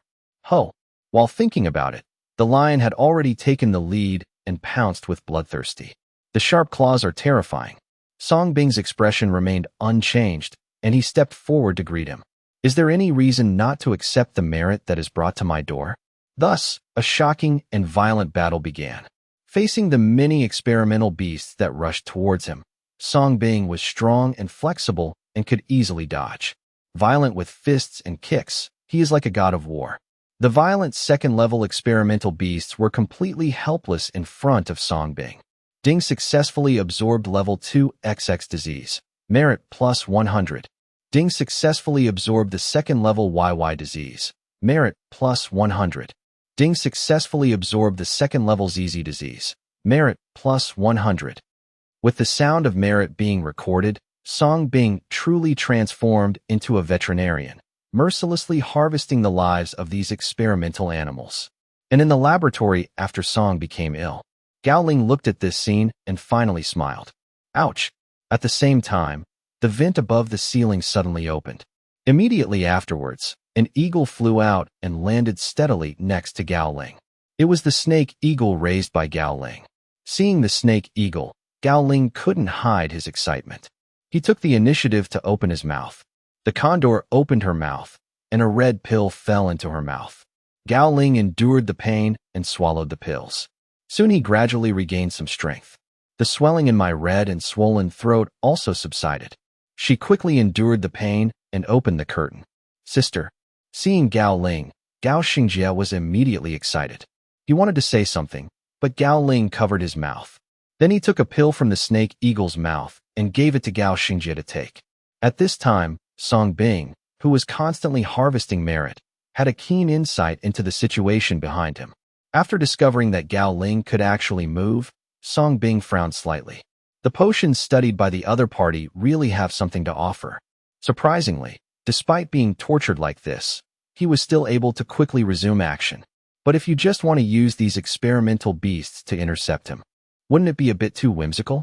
While thinking about it, the lion had already taken the lead and pounced with bloodthirsty. The sharp claws are terrifying. Song Bing's expression remained unchanged, and he stepped forward to greet him. Is there any reason not to accept the merit that is brought to my door? Thus, a shocking and violent battle began. Facing the many experimental beasts that rushed towards him, Song Bing was strong and flexible and could easily dodge. Violent with fists and kicks, he is like a god of war. The violent second-level experimental beasts were completely helpless in front of Song Bing. Ding successfully absorbed level 2 XX disease, merit plus 100. Ding successfully absorbed the second-level YY disease, merit plus 100. Ding successfully absorbed the second-level ZZ disease, merit plus 100. With the sound of merit being recorded, Song Bing truly transformed into a veterinarian, mercilessly harvesting the lives of these experimental animals. And in the laboratory after Song became ill, Gao Ling looked at this scene and finally smiled. Ouch! At the same time, the vent above the ceiling suddenly opened. Immediately afterwards, an eagle flew out and landed steadily next to Gao Ling. It was the snake eagle raised by Gao Ling. Seeing the snake eagle, Gao Ling couldn't hide his excitement. He took the initiative to open his mouth. The condor opened her mouth, and a red pill fell into her mouth. Gao Ling endured the pain and swallowed the pills. Soon he gradually regained some strength. The swelling in my red and swollen throat also subsided. She quickly endured the pain and opened the curtain. Sister. Seeing Gao Ling, Gao Xingjie was immediately excited. He wanted to say something, but Gao Ling covered his mouth. Then he took a pill from the snake eagle's mouth and gave it to Gao Xingjie to take. At this time, Song Bing, who was constantly harvesting merit, had a keen insight into the situation behind him. After discovering that Gao Ling could actually move, Song Bing frowned slightly. The potions studied by the other party really have something to offer. Surprisingly, despite being tortured like this, he was still able to quickly resume action. But if you just want to use these experimental beasts to intercept him, wouldn't it be a bit too whimsical?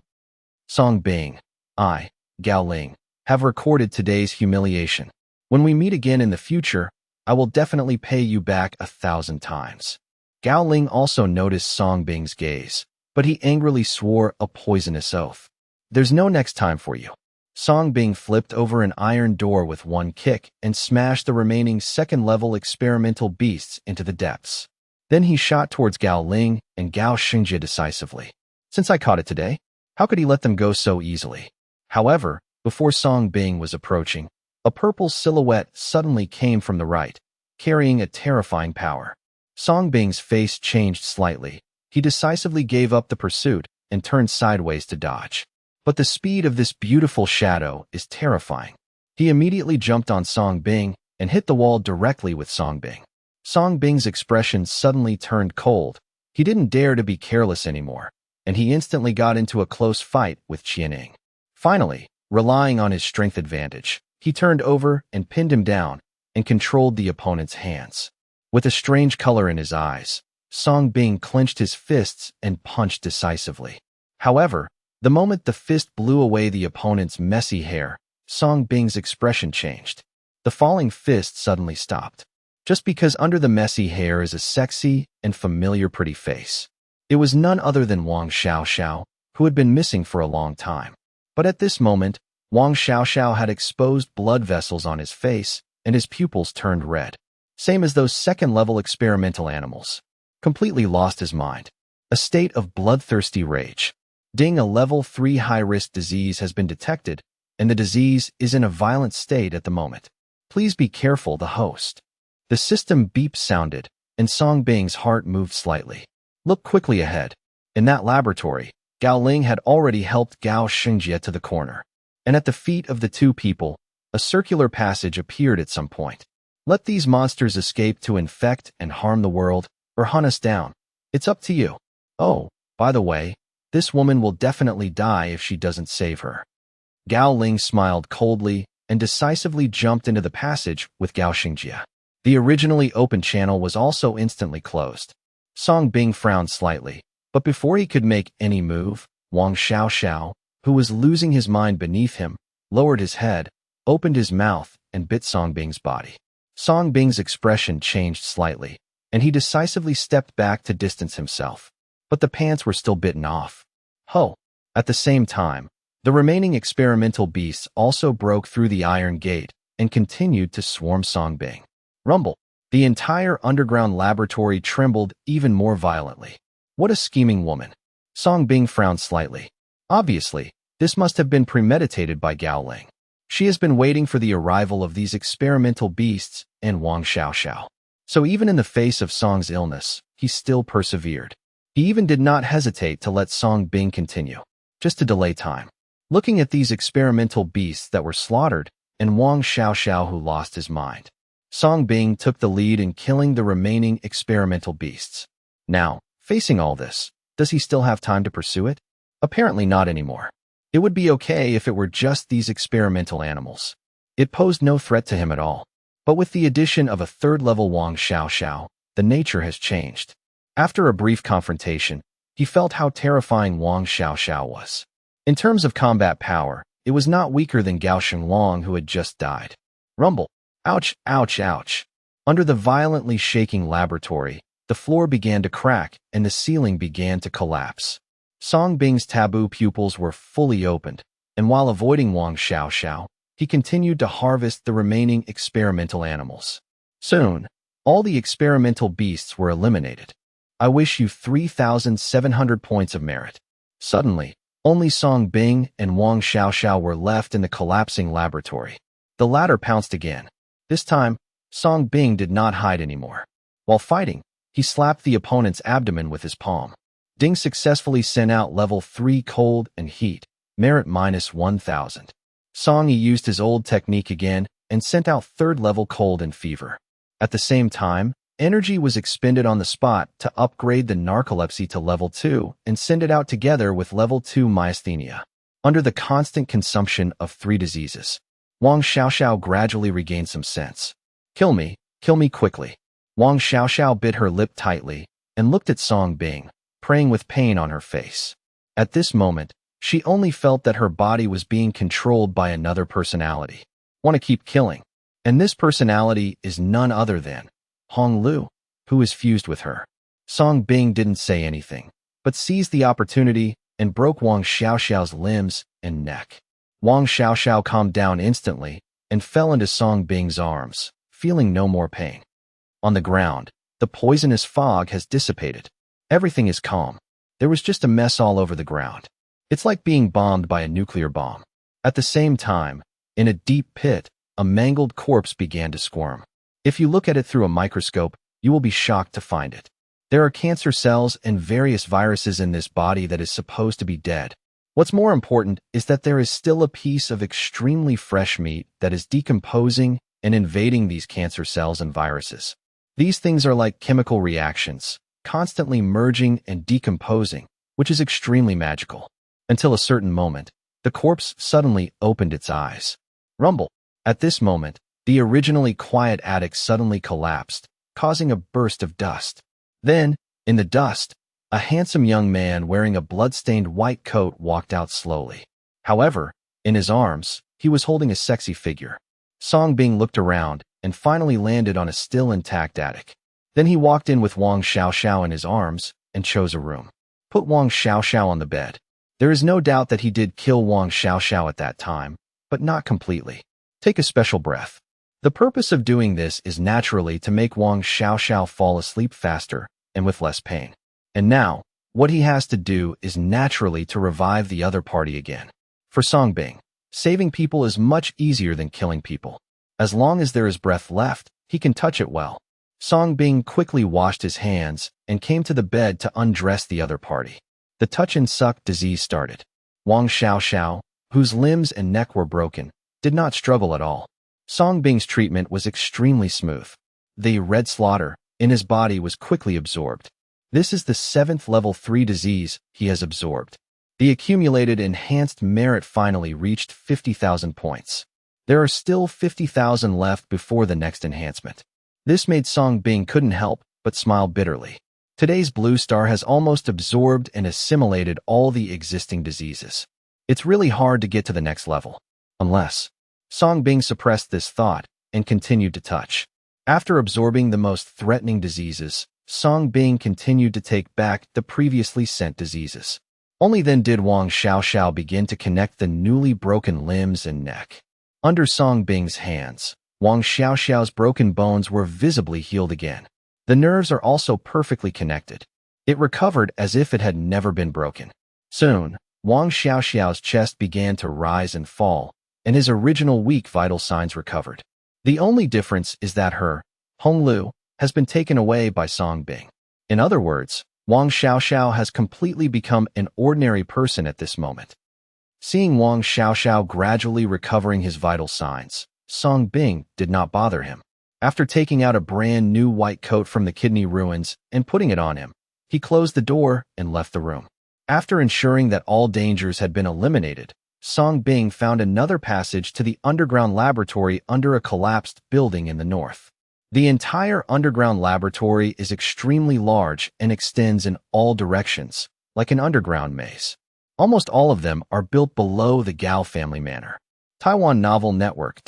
Song Bing, I, Gao Ling, have recorded today's humiliation. When we meet again in the future, I will definitely pay you back 1,000 times. Gao Ling also noticed Song Bing's gaze, but he angrily swore a poisonous oath. There's no next time for you. Song Bing flipped over an iron door with one kick and smashed the remaining second-level experimental beasts into the depths. Then he shot towards Gao Ling and Gao Xingjie decisively. Since I caught it today, how could he let them go so easily? However, before Song Bing was approaching, a purple silhouette suddenly came from the right, carrying a terrifying power. Song Bing's face changed slightly. He decisively gave up the pursuit and turned sideways to dodge. But the speed of this beautiful shadow is terrifying. He immediately jumped on Song Bing and hit the wall directly with Song Bing. Song Bing's expression suddenly turned cold, He didn't dare to be careless anymore, and he instantly got into a close fight with Qianing. Finally, relying on his strength advantage, he turned over and pinned him down and controlled the opponent's hands. With a strange color in his eyes, Song Bing clenched his fists and punched decisively. However, the moment the fist blew away the opponent's messy hair, Song Bing's expression changed. The falling fist suddenly stopped, just because under the messy hair is a sexy and familiar pretty face. It was none other than Wang Xiaoxiao, who had been missing for a long time. But at this moment, Wang Xiaoxiao had exposed blood vessels on his face, and his pupils turned red. Same as those second-level experimental animals. Completely lost his mind. A state of bloodthirsty rage. Ding, a level 3 high-risk disease has been detected, and the disease is in a violent state at the moment. Please be careful, the host. The system beep sounded, and Song Bing's heart moved slightly. Look quickly ahead. In that laboratory, Gao Ling had already helped Gao Xingjie to the corner. And at the feet of the two people, a circular passage appeared at some point. Let these monsters escape to infect and harm the world, or hunt us down. It's up to you. Oh, by the way, this woman will definitely die if she doesn't save her. Gao Ling smiled coldly and decisively jumped into the passage with Gao Xingjie. The originally open channel was also instantly closed. Song Bing frowned slightly, but before he could make any move, Wang Xiaoxiao, who was losing his mind beneath him, lowered his head, opened his mouth, and bit Song Bing's body. Song Bing's expression changed slightly, and he decisively stepped back to distance himself. But the pants were still bitten off. Ho! At the same time, the remaining experimental beasts also broke through the iron gate and continued to swarm Song Bing. Rumble! The entire underground laboratory trembled even more violently. What a scheming woman! Song Bing frowned slightly. Obviously, this must have been premeditated by Gao Ling. She has been waiting for the arrival of these experimental beasts and Wang Xiaoxiao. So even in the face of Song's illness, he still persevered. He even did not hesitate to let Song Bing continue, just to delay time. Looking at these experimental beasts that were slaughtered, and Wang Xiaoxiao who lost his mind, Song Bing took the lead in killing the remaining experimental beasts. Now, facing all this, does he still have time to pursue it? Apparently not anymore. It would be okay if it were just these experimental animals. It posed no threat to him at all. But with the addition of a third-level Wang Xiaoxiao, the nature has changed. After a brief confrontation, he felt how terrifying Wang Xiaoxiao was. In terms of combat power, it was not weaker than Gao Xinglong, who had just died. Rumble! Ouch, ouch, ouch. Under the violently shaking laboratory, the floor began to crack and the ceiling began to collapse. Song Bing's taboo pupils were fully opened, and while avoiding Wang Xiaoxiao, he continued to harvest the remaining experimental animals. Soon, all the experimental beasts were eliminated. I wish you 3,700 points of merit. Suddenly, only Song Bing and Wang Xiaoxiao were left in the collapsing laboratory. The latter pounced again. This time, Song Bing did not hide anymore. While fighting, he slapped the opponent's abdomen with his palm. Ding successfully sent out level 3 cold and heat, merit minus 1,000. Song Yi used his old technique again and sent out third-level cold and fever. At the same time, energy was expended on the spot to upgrade the narcolepsy to level 2 and send it out together with level 2 myasthenia. Under the constant consumption of 3 diseases, Wang Xiaoxiao gradually regained some sense. Kill me quickly. Wang Xiaoxiao bit her lip tightly and looked at Song Bing, praying with pain on her face. At this moment, she only felt that her body was being controlled by another personality. Want to keep killing. And this personality is none other than Hong Lu, who is fused with her. Song Bing didn't say anything, but seized the opportunity and broke Wang Xiaoxiao's limbs and neck. Wang Xiaoxiao calmed down instantly and fell into Song Bing's arms, feeling no more pain. On the ground, the poisonous fog has dissipated. Everything is calm. There was just a mess all over the ground. It's like being bombed by a nuclear bomb. At the same time, in a deep pit, a mangled corpse began to squirm. If you look at it through a microscope, you will be shocked to find it. There are cancer cells and various viruses in this body that is supposed to be dead. What's more important is that there is still a piece of extremely fresh meat that is decomposing and invading these cancer cells and viruses. These things are like chemical reactions, constantly merging and decomposing, which is extremely magical. Until a certain moment, the corpse suddenly opened its eyes. Rumble. At this moment, the originally quiet attic suddenly collapsed, causing a burst of dust. Then, in the dust, a handsome young man wearing a blood-stained white coat walked out slowly. However, in his arms, he was holding a sexy figure. Songbing looked around and finally landed on a still intact attic. Then he walked in with Wang Xiaoxiao in his arms and chose a room. Put Wang Xiaoxiao on the bed. There is no doubt that he did kill Wang Xiaoxiao at that time, but not completely. Take a special breath. The purpose of doing this is naturally to make Wang Xiaoxiao fall asleep faster and with less pain. And now, what he has to do is naturally to revive the other party again. For Songbing, saving people is much easier than killing people. As long as there is breath left, he can touch it well. Songbing quickly washed his hands and came to the bed to undress the other party. The touch and suck disease started. Wang Xiaoxiao, whose limbs and neck were broken, did not struggle at all. Songbing's treatment was extremely smooth. The red slaughter in his body was quickly absorbed. This is the 7th level 3 disease he has absorbed. The accumulated enhanced merit finally reached 50,000 points. There are still 50,000 left before the next enhancement. This made Songbing couldn't help but smile bitterly. Today's blue star has almost absorbed and assimilated all the existing diseases. It's really hard to get to the next level. Unless. Songbing suppressed this thought and continued to touch. After absorbing the most threatening diseases, Songbing continued to take back the previously sent diseases. Only then did Wang Xiaoxiao begin to connect the newly broken limbs and neck. Under Songbing's hands, Wang Xiaoxiao's broken bones were visibly healed again. The nerves are also perfectly connected. It recovered as if it had never been broken. Soon, Wang Xiaoxiao's chest began to rise and fall, and his original weak vital signs recovered. The only difference is that her, Honglu, has been taken away by Songbing. In other words, Wang Xiaoxiao has completely become an ordinary person at this moment. Seeing Wang Xiaoxiao gradually recovering his vital signs, Songbing did not bother him. After taking out a brand new white coat from the kidney ruins and putting it on him, he closed the door and left the room. After ensuring that all dangers had been eliminated, Songbing found another passage to the underground laboratory under a collapsed building in the north. The entire underground laboratory is extremely large and extends in all directions, like an underground maze. Almost all of them are built below the Gao family manor. Taiwan Novel Network.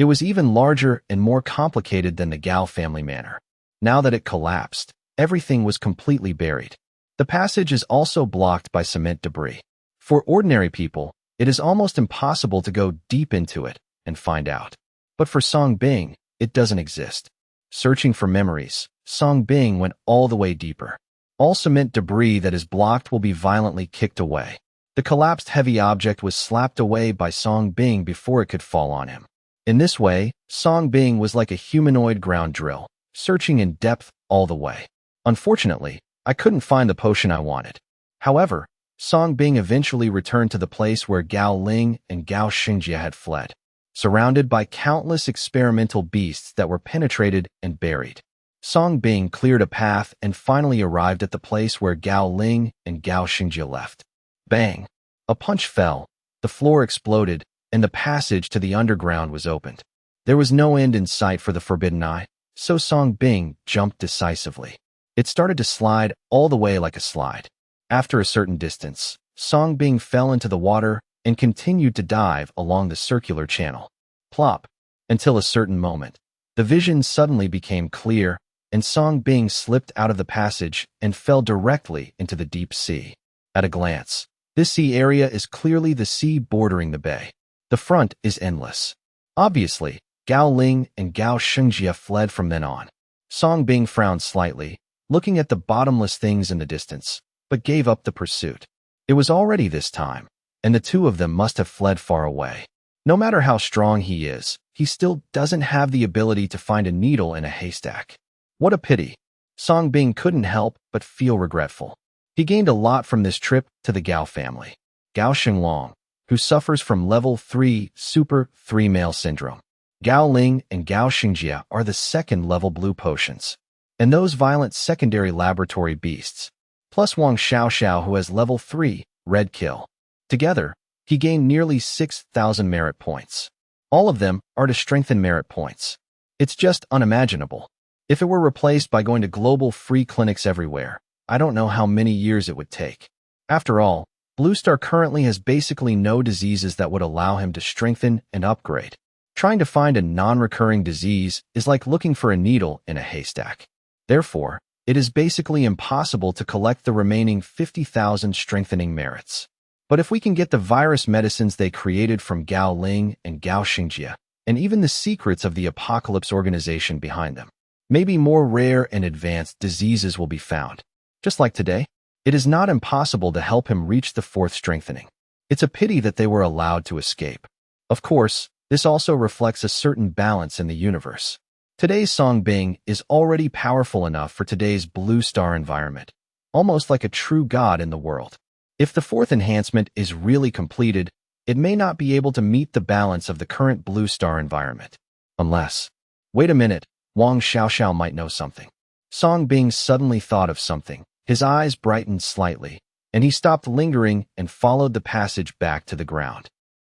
It was even larger and more complicated than the Gao family manor. Now that it collapsed, everything was completely buried. The passage is also blocked by cement debris. For ordinary people, it is almost impossible to go deep into it and find out. But for Songbing, it doesn't exist. Searching for memories, Songbing went all the way deeper. All cement debris that is blocked will be violently kicked away. The collapsed heavy object was slapped away by Songbing before it could fall on him. In this way, Songbing was like a humanoid ground drill, searching in depth all the way. Unfortunately, I couldn't find the potion I wanted. However, Songbing eventually returned to the place where Gao Ling and Gao Xingjia had fled, surrounded by countless experimental beasts that were penetrated and buried. Songbing cleared a path and finally arrived at the place where Gao Ling and Gao Xingjia left. Bang! A punch fell, the floor exploded, and the passage to the underground was opened. There was no end in sight for the Forbidden Eye, so Songbing jumped decisively. It started to slide all the way like a slide. After a certain distance, Songbing fell into the water and continued to dive along the circular channel. Plop! Until a certain moment, the vision suddenly became clear, and Songbing slipped out of the passage and fell directly into the deep sea. At a glance, this sea area is clearly the sea bordering the bay. The front is endless. Obviously, Gao Ling and Gao Xingjia fled from then on. Songbing frowned slightly, looking at the bottomless things in the distance, but gave up the pursuit. It was already this time, and the two of them must have fled far away. No matter how strong he is, he still doesn't have the ability to find a needle in a haystack. What a pity. Songbing couldn't help but feel regretful. He gained a lot from this trip to the Gao family. Gao Xinglong, who suffers from level 3 Super 3 male syndrome. Gao Ling and Gao Xingjia are the second level blue potions. and those violent secondary laboratory beasts, plus Wang Xiaoxiao who has level 3, red kill. Together, he gained nearly 6,000 merit points. All of them are to strengthen merit points. It's just unimaginable. If it were replaced by going to global free clinics everywhere, I don't know how many years it would take. After all, Blue Star currently has basically no diseases that would allow him to strengthen and upgrade. Trying to find a non-recurring disease is like looking for a needle in a haystack. Therefore, it is basically impossible to collect the remaining 50,000 strengthening merits. But if we can get the virus medicines they created from Gao Ling and Gao Xingjia, and even the secrets of the Apocalypse organization behind them, maybe more rare and advanced diseases will be found. Just like today, it is not impossible to help him reach the 4th strengthening. It's a pity that they were allowed to escape. Of course, this also reflects a certain balance in the universe. Today's Song Bing is already powerful enough for today's Blue Star environment, almost like a true god in the world. If the 4th enhancement is really completed, it may not be able to meet the balance of the current Blue Star environment. Unless, wait a minute, Wang Xiaoxiao might know something. Song Bing suddenly thought of something. His eyes brightened slightly, and he stopped lingering and followed the passage back to the ground.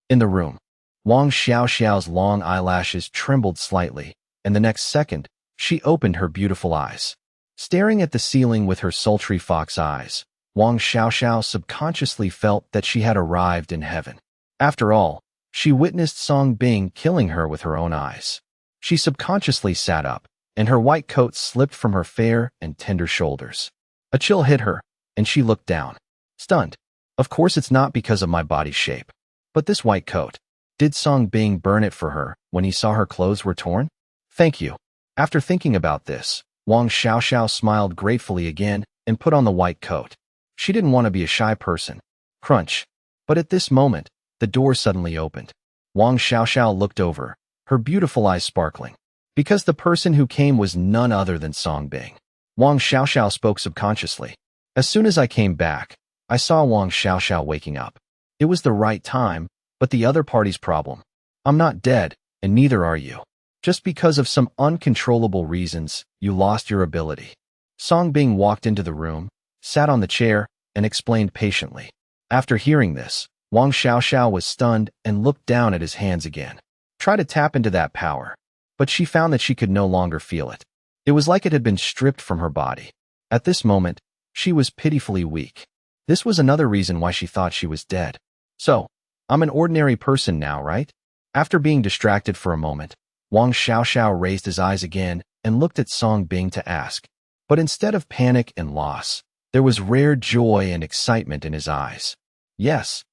In the room, Wang Xiaoxiao's long eyelashes trembled slightly, and the next second, she opened her beautiful eyes. Staring at the ceiling with her sultry fox eyes, Wang Xiaoxiao subconsciously felt that she had arrived in heaven. After all, she witnessed Song Bing killing her with her own eyes. She subconsciously sat up, and her white coat slipped from her fair and tender shoulders. A chill hit her, and she looked down, stunned. Of course it's not because of my body shape. But this white coat, did Song Bing burn it for her when he saw her clothes were torn? Thank you. After thinking about this, Wang Xiaoxiao smiled gratefully again and put on the white coat. She didn't want to be a shy person. Crunch. But at this moment, the door suddenly opened. Wang Xiaoxiao looked over, her beautiful eyes sparkling. Because the person who came was none other than Song Bing. Wang Xiaoxiao spoke subconsciously. As soon as I came back, I saw Wang Xiaoxiao waking up. It was the right time, but the other party's problem. I'm not dead, and neither are you. Just because of some uncontrollable reasons, you lost your ability. Song Bing walked into the room, sat on the chair, and explained patiently. After hearing this, Wang Xiaoxiao was stunned and looked down at his hands again. Try to tap into that power. But she found that she could no longer feel it. It was like it had been stripped from her body. At this moment, she was pitifully weak. This was another reason why she thought she was dead. So, I'm an ordinary person now, right? After being distracted for a moment, Wang Xiaoxiao raised his eyes again and looked at Song Bing to ask. But instead of panic and loss, there was rare joy and excitement in his eyes. Yes.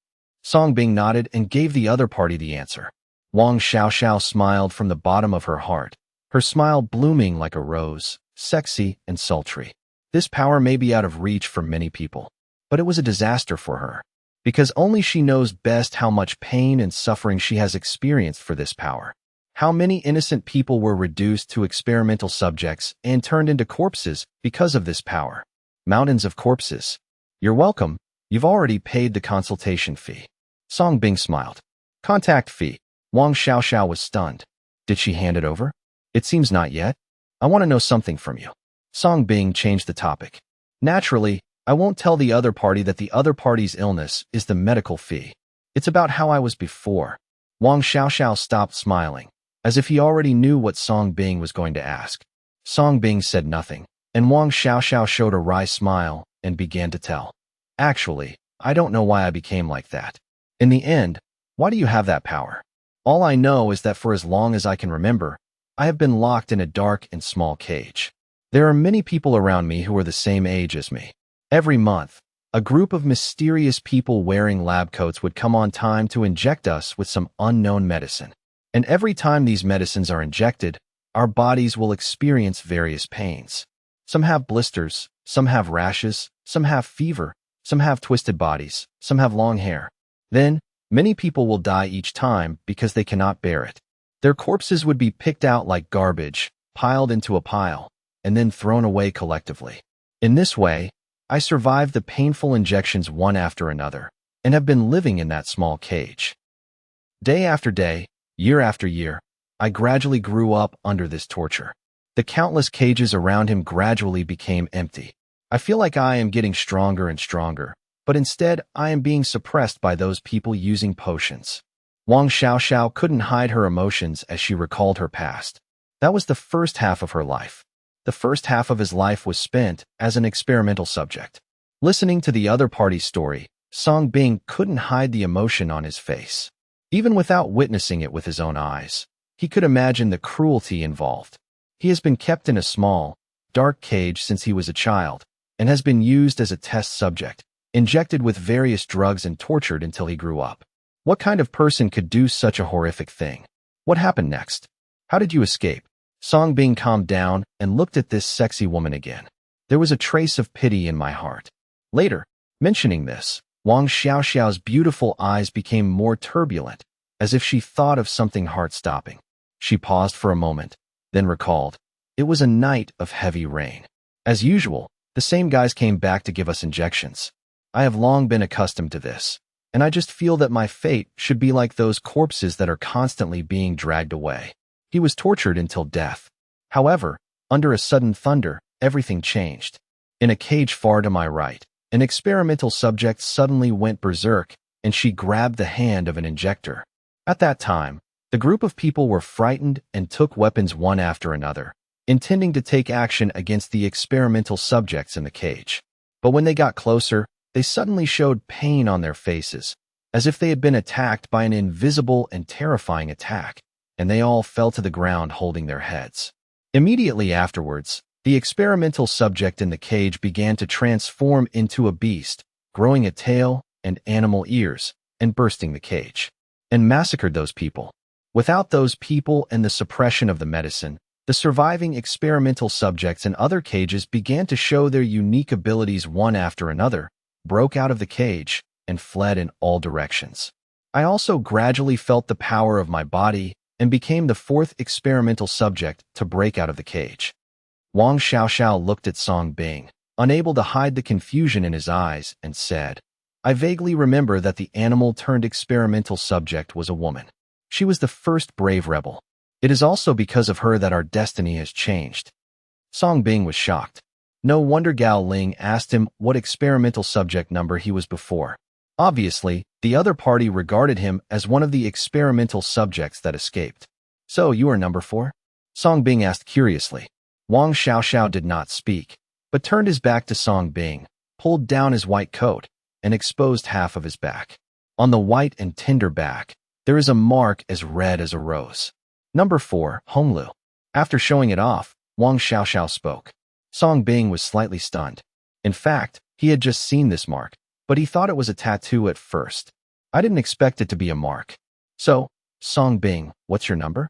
Song Bing nodded and gave the other party the answer. Wang Xiaoxiao smiled from the bottom of her heart, her smile blooming like a rose, sexy and sultry. This power may be out of reach for many people, but it was a disaster for her, because only she knows best how much pain and suffering she has experienced for this power. How many innocent people were reduced to experimental subjects and turned into corpses because of this power. Mountains of corpses. You're welcome, you've already paid the consultation fee. Song Bing smiled. Contact fee. Wang Xiaoxiao was stunned. Did she hand it over? It seems not yet. I want to know something from you. Song Bing changed the topic. Naturally, I won't tell the other party that the other party's illness is the medical fee. It's about how I was before. Wang Xiaoxiao stopped smiling, as if he already knew what Song Bing was going to ask. Song Bing said nothing, and Wang Xiaoxiao showed a wry smile and began to tell. Actually, I don't know why I became like that. In the end, why do you have that power? All I know is that for as long as I can remember, I have been locked in a dark and small cage. There are many people around me who are the same age as me. Every month, a group of mysterious people wearing lab coats would come on time to inject us with some unknown medicine. And every time these medicines are injected, our bodies will experience various pains. Some have blisters, some have rashes, some have fever, some have twisted bodies, some have long hair. Then, many people will die each time because they cannot bear it. Their corpses would be picked out like garbage, piled into a pile, and then thrown away collectively. In this way, I survived the painful injections one after another, and have been living in that small cage. Day after day, year after year, I gradually grew up under this torture. The countless cages around him gradually became empty. I feel like I am getting stronger and stronger, but instead I am being suppressed by those people using potions. Wang Xiaoxiao couldn't hide her emotions as she recalled her past. That was the first half of her life. The first half of his life was spent as an experimental subject. Listening to the other party's story, Song Bing couldn't hide the emotion on his face. Even without witnessing it with his own eyes, he could imagine the cruelty involved. He has been kept in a small, dark cage since he was a child, and has been used as a test subject, injected with various drugs and tortured until he grew up. What kind of person could do such a horrific thing? What happened next? How did you escape? Song Bing calmed down and looked at this sexy woman again. There was a trace of pity in my heart. Later, mentioning this, Wang Xiaoxiao's beautiful eyes became more turbulent, as if she thought of something heart-stopping. She paused for a moment, then recalled. It was a night of heavy rain. As usual, the same guys came back to give us injections. I have long been accustomed to this, and I just feel that my fate should be like those corpses that are constantly being dragged away. He was tortured until death. However, under a sudden thunder, everything changed. In a cage far to my right, an experimental subject suddenly went berserk, and she grabbed the hand of an injector. At that time, the group of people were frightened and took weapons one after another, intending to take action against the experimental subjects in the cage. But when they got closer, they suddenly showed pain on their faces, as if they had been attacked by an invisible and terrifying attack, and they all fell to the ground holding their heads. Immediately afterwards, the experimental subject in the cage began to transform into a beast, growing a tail and animal ears, and bursting the cage, and massacred those people. Without those people and the suppression of the medicine, the surviving experimental subjects in other cages began to show their unique abilities one after another, broke out of the cage, and fled in all directions. I also gradually felt the power of my body and became the fourth experimental subject to break out of the cage. Wang Xiaoxiao looked at Song Bing, unable to hide the confusion in his eyes, and said, I vaguely remember that the animal-turned-experimental subject was a woman. She was the first brave rebel. It is also because of her that our destiny has changed. Song Bing was shocked. No wonder Gao Ling asked him what experimental subject number he was before. Obviously, the other party regarded him as one of the experimental subjects that escaped. So you are number 4? Song Bing asked curiously. Wang Xiaoxiao did not speak, but turned his back to Song Bing, pulled down his white coat, and exposed half of his back. On the white and tender back, there is a mark as red as a rose. Number 4, Honglu. After showing it off, Wang Xiaoxiao spoke. Song Bing was slightly stunned. In fact, he had just seen this mark, but he thought it was a tattoo at first. I didn't expect it to be a mark. So, Song Bing, what's your number?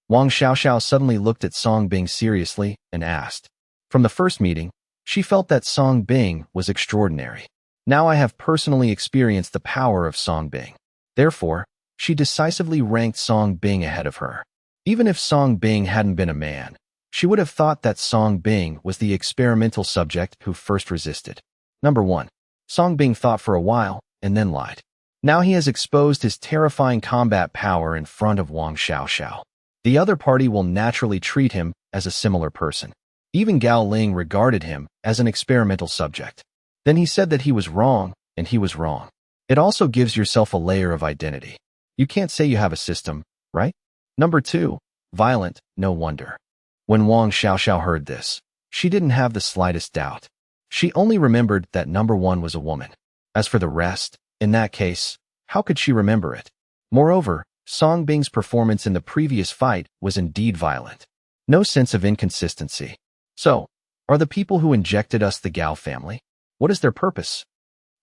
Wang Xiaoxiao suddenly looked at Song Bing seriously and asked. From the first meeting, she felt that Song Bing was extraordinary. Now I have personally experienced the power of Song Bing. Therefore, she decisively ranked Song Bing ahead of her. Even if Song Bing hadn't been a man, she would have thought that Song Bing was the experimental subject who first resisted. Number 1. Song Bing thought for a while and then lied. Now he has exposed his terrifying combat power in front of Wang Xiaoxiao. The other party will naturally treat him as a similar person. Even Gao Ling regarded him as an experimental subject. Then he said that he was wrong, and he was wrong. It also gives yourself a layer of identity. You can't say you have a system, right? Number 2. Violent, no wonder. When Wang Xiaoxiao heard this, she didn't have the slightest doubt. She only remembered that number 1 was a woman. As for the rest, in that case, how could she remember it? Moreover, Song Bing's performance in the previous fight was indeed violent. No sense of inconsistency. So, are the people who injected us the Gao family? What is their purpose?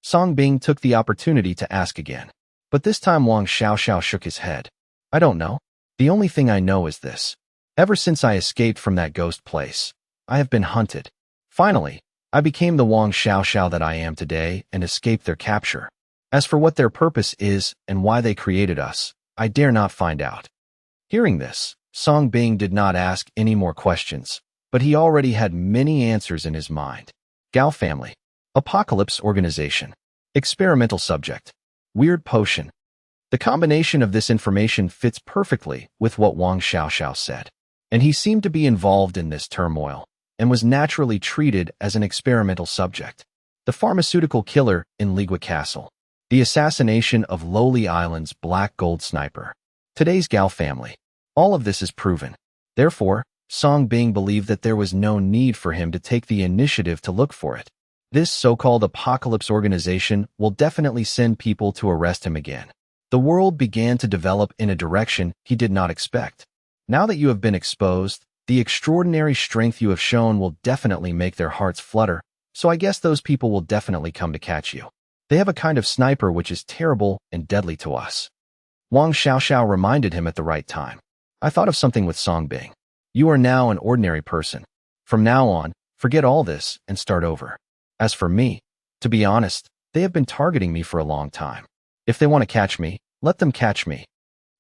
Song Bing took the opportunity to ask again. But this time Wang Xiaoxiao shook his head. I don't know. The only thing I know is this. Ever since I escaped from that ghost place, I have been hunted. Finally, I became the Wang Xiaoxiao that I am today and escaped their capture. As for what their purpose is and why they created us, I dare not find out. Hearing this, Song Bing did not ask any more questions, but he already had many answers in his mind. Gao family. Apocalypse organization. Experimental subject. Weird potion. The combination of this information fits perfectly with what Wang Xiaoxiao said. and he seemed to be involved in this turmoil and was naturally treated as an experimental subject. The pharmaceutical killer in Ligua Castle. The assassination of Lowly Island's Black Gold Sniper. Today's Gao family. All of this is proven. Therefore, Song Bing believed that there was no need for him to take the initiative to look for it. This so-called apocalypse organization will definitely send people to arrest him again. The world began to develop in a direction he did not expect. Now that you have been exposed, the extraordinary strength you have shown will definitely make their hearts flutter, so I guess those people will definitely come to catch you. They have a kind of sniper which is terrible and deadly to us. Wang Xiaoxiao reminded him at the right time. I thought of something with Song Bing. You are now an ordinary person. From now on, forget all this and start over. As for me, to be honest, they have been targeting me for a long time. If they want to catch me, let them catch me.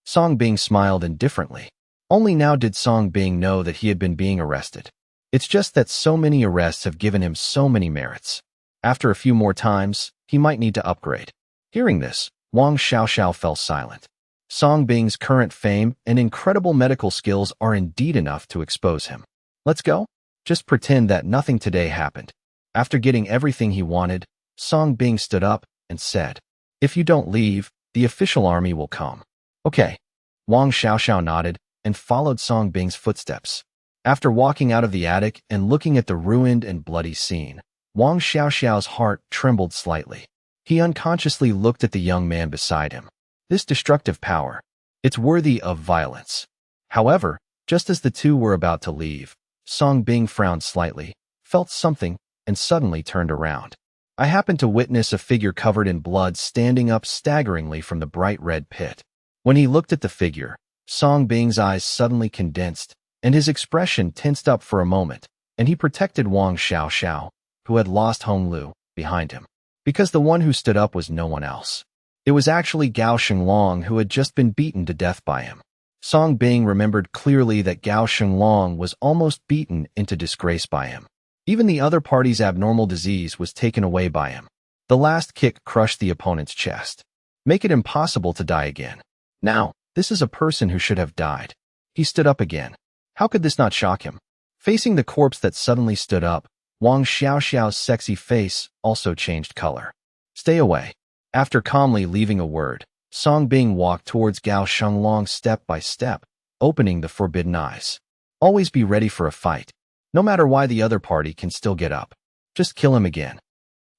Song Bing smiled indifferently. Only now did Song Bing know that he had been being arrested. It's just that so many arrests have given him so many merits. After a few more times, he might need to upgrade. Hearing this, Wang Xiaoxiao fell silent. Song Bing's current fame and incredible medical skills are indeed enough to expose him. Let's go? Just pretend that nothing today happened. After getting everything he wanted, Song Bing stood up and said, "If you don't leave, the official army will come." Okay. Wang Xiaoxiao nodded and followed Song Bing's footsteps. After walking out of the attic and looking at the ruined and bloody scene, Wang Xiaoxiao's heart trembled slightly. He unconsciously looked at the young man beside him. This destructive power, it's worthy of violence. However, just as the two were about to leave, Song Bing frowned slightly, felt something, and suddenly turned around. I happened to witness a figure covered in blood standing up staggeringly from the bright red pit. When he looked at the figure, Song Bing's eyes suddenly condensed, and his expression tensed up for a moment, and he protected Wang Xiaoxiao, who had lost Hong Lu, behind him. Because the one who stood up was no one else. It was actually Gao Shenglong, who had just been beaten to death by him. Song Bing remembered clearly that Gao Shenglong was almost beaten into disgrace by him. Even the other party's abnormal disease was taken away by him. The last kick crushed the opponent's chest. Make it impossible to die again. Now, this is a person who should have died. He stood up again. How could this not shock him? Facing the corpse that suddenly stood up, Wang Xiaoxiao's sexy face also changed color. Stay away. After calmly leaving a word, Song Bing walked towards Gao Shenglong step by step, opening the forbidden eyes. Always be ready for a fight. No matter why the other party can still get up. Just kill him again.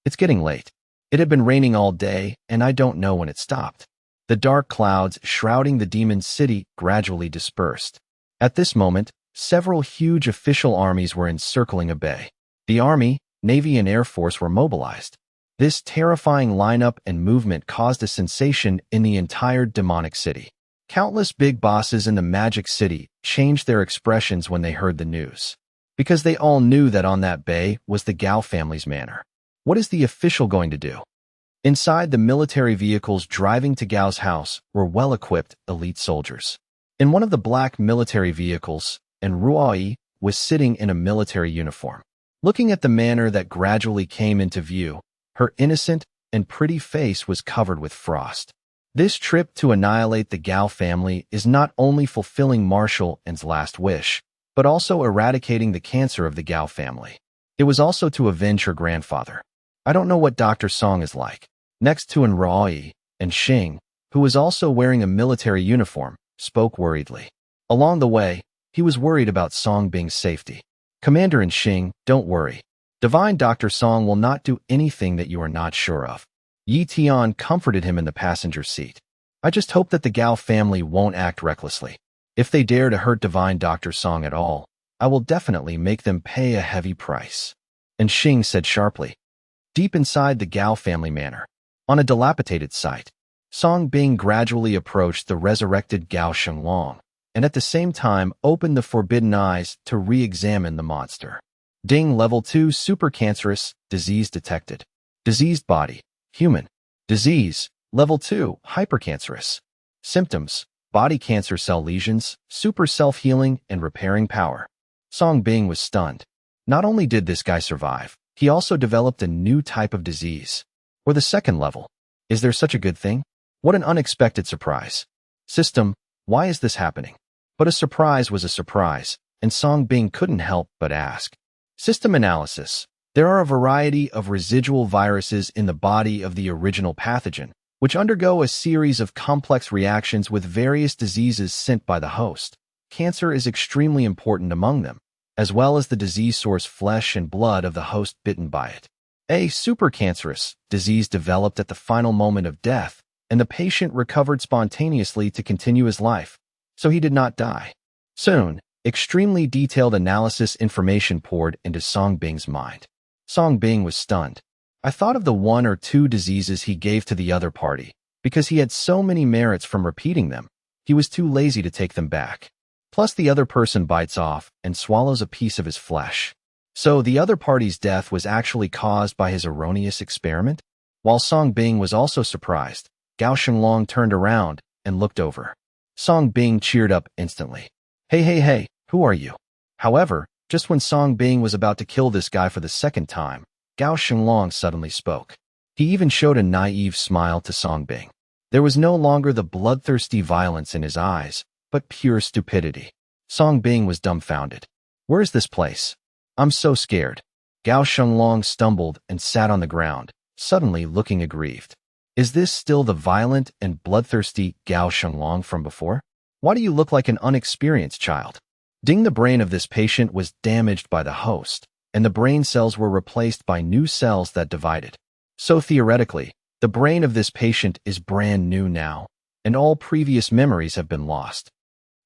It's getting late. It had been raining all day, and I don't know when it stopped. The dark clouds shrouding the demon city gradually dispersed. At this moment, several huge official armies were encircling a bay. The Army, Navy, and Air Force were mobilized. This terrifying lineup and movement caused a sensation in the entire demonic city. Countless big bosses in the magic city changed their expressions when they heard the news, because they all knew that on that bay was the Gao family's manor. What is the official going to do? Inside, the military vehicles driving to Gao's house were well-equipped elite soldiers. In one of the black military vehicles, and Ruai was sitting in a military uniform. Looking at the manor that gradually came into view, her innocent and pretty face was covered with frost. This trip to annihilate the Gao family is not only fulfilling Marshal N's last wish, but also eradicating the cancer of the Gao family. It was also to avenge her grandfather. I don't know what Dr. Song is like. Next to Ruai, and Xing, who was also wearing a military uniform, spoke worriedly. Along the way, he was worried about Song Bing's safety. Commander and Xing, don't worry. Divine Dr. Song will not do anything that you are not sure of. Yi Tian comforted him in the passenger seat. I just hope that the Gao family won't act recklessly. If they dare to hurt Divine Dr. Song at all, I will definitely make them pay a heavy price. And Xing said sharply. Deep inside the Gao family manor, on a dilapidated site, Song Bing gradually approached the resurrected Gao Shenglong, and at the same time opened the forbidden eyes to re-examine the monster. Ding, level 2, super cancerous, disease detected. Diseased body, human. Disease, level 2, hypercancerous. Symptoms, body cancer cell lesions, super self-healing and repairing power. Song Bing was stunned. Not only did this guy survive, he also developed a new type of disease. Or the second level. Is there such a good thing? What an unexpected surprise. System, why is this happening? But a surprise was a surprise, and Song Bing couldn't help but ask. System analysis. There are a variety of residual viruses in the body of the original pathogen, which undergo a series of complex reactions with various diseases sent by the host. Cancer is extremely important among them, as well as the disease source flesh and blood of the host bitten by it. A supercancerous disease developed at the final moment of death, and the patient recovered spontaneously to continue his life, so he did not die. Soon, extremely detailed analysis information poured into Song Bing's mind. Song Bing was stunned. I thought of the 1 or 2 diseases he gave to the other party. Because he had so many merits from repeating them, he was too lazy to take them back. Plus the other person bites off and swallows a piece of his flesh. So the other party's death was actually caused by his erroneous experiment? While Song Bing was also surprised, Gao Shenlong turned around and looked over. Song Bing cheered up instantly. Hey, who are you? However, just when Song Bing was about to kill this guy for the second time, Gao Shenlong suddenly spoke. He even showed a naive smile to Song Bing. There was no longer the bloodthirsty violence in his eyes, but pure stupidity. Song Bing was dumbfounded. Where's this place? I'm so scared. Gao Shenlong stumbled and sat on the ground, suddenly looking aggrieved. Is this still the violent and bloodthirsty Gao Shenlong from before? Why do you look like an unexperienced child? The brain of this patient was damaged by the host, and the brain cells were replaced by new cells that divided. So theoretically, the brain of this patient is brand new now, and all previous memories have been lost.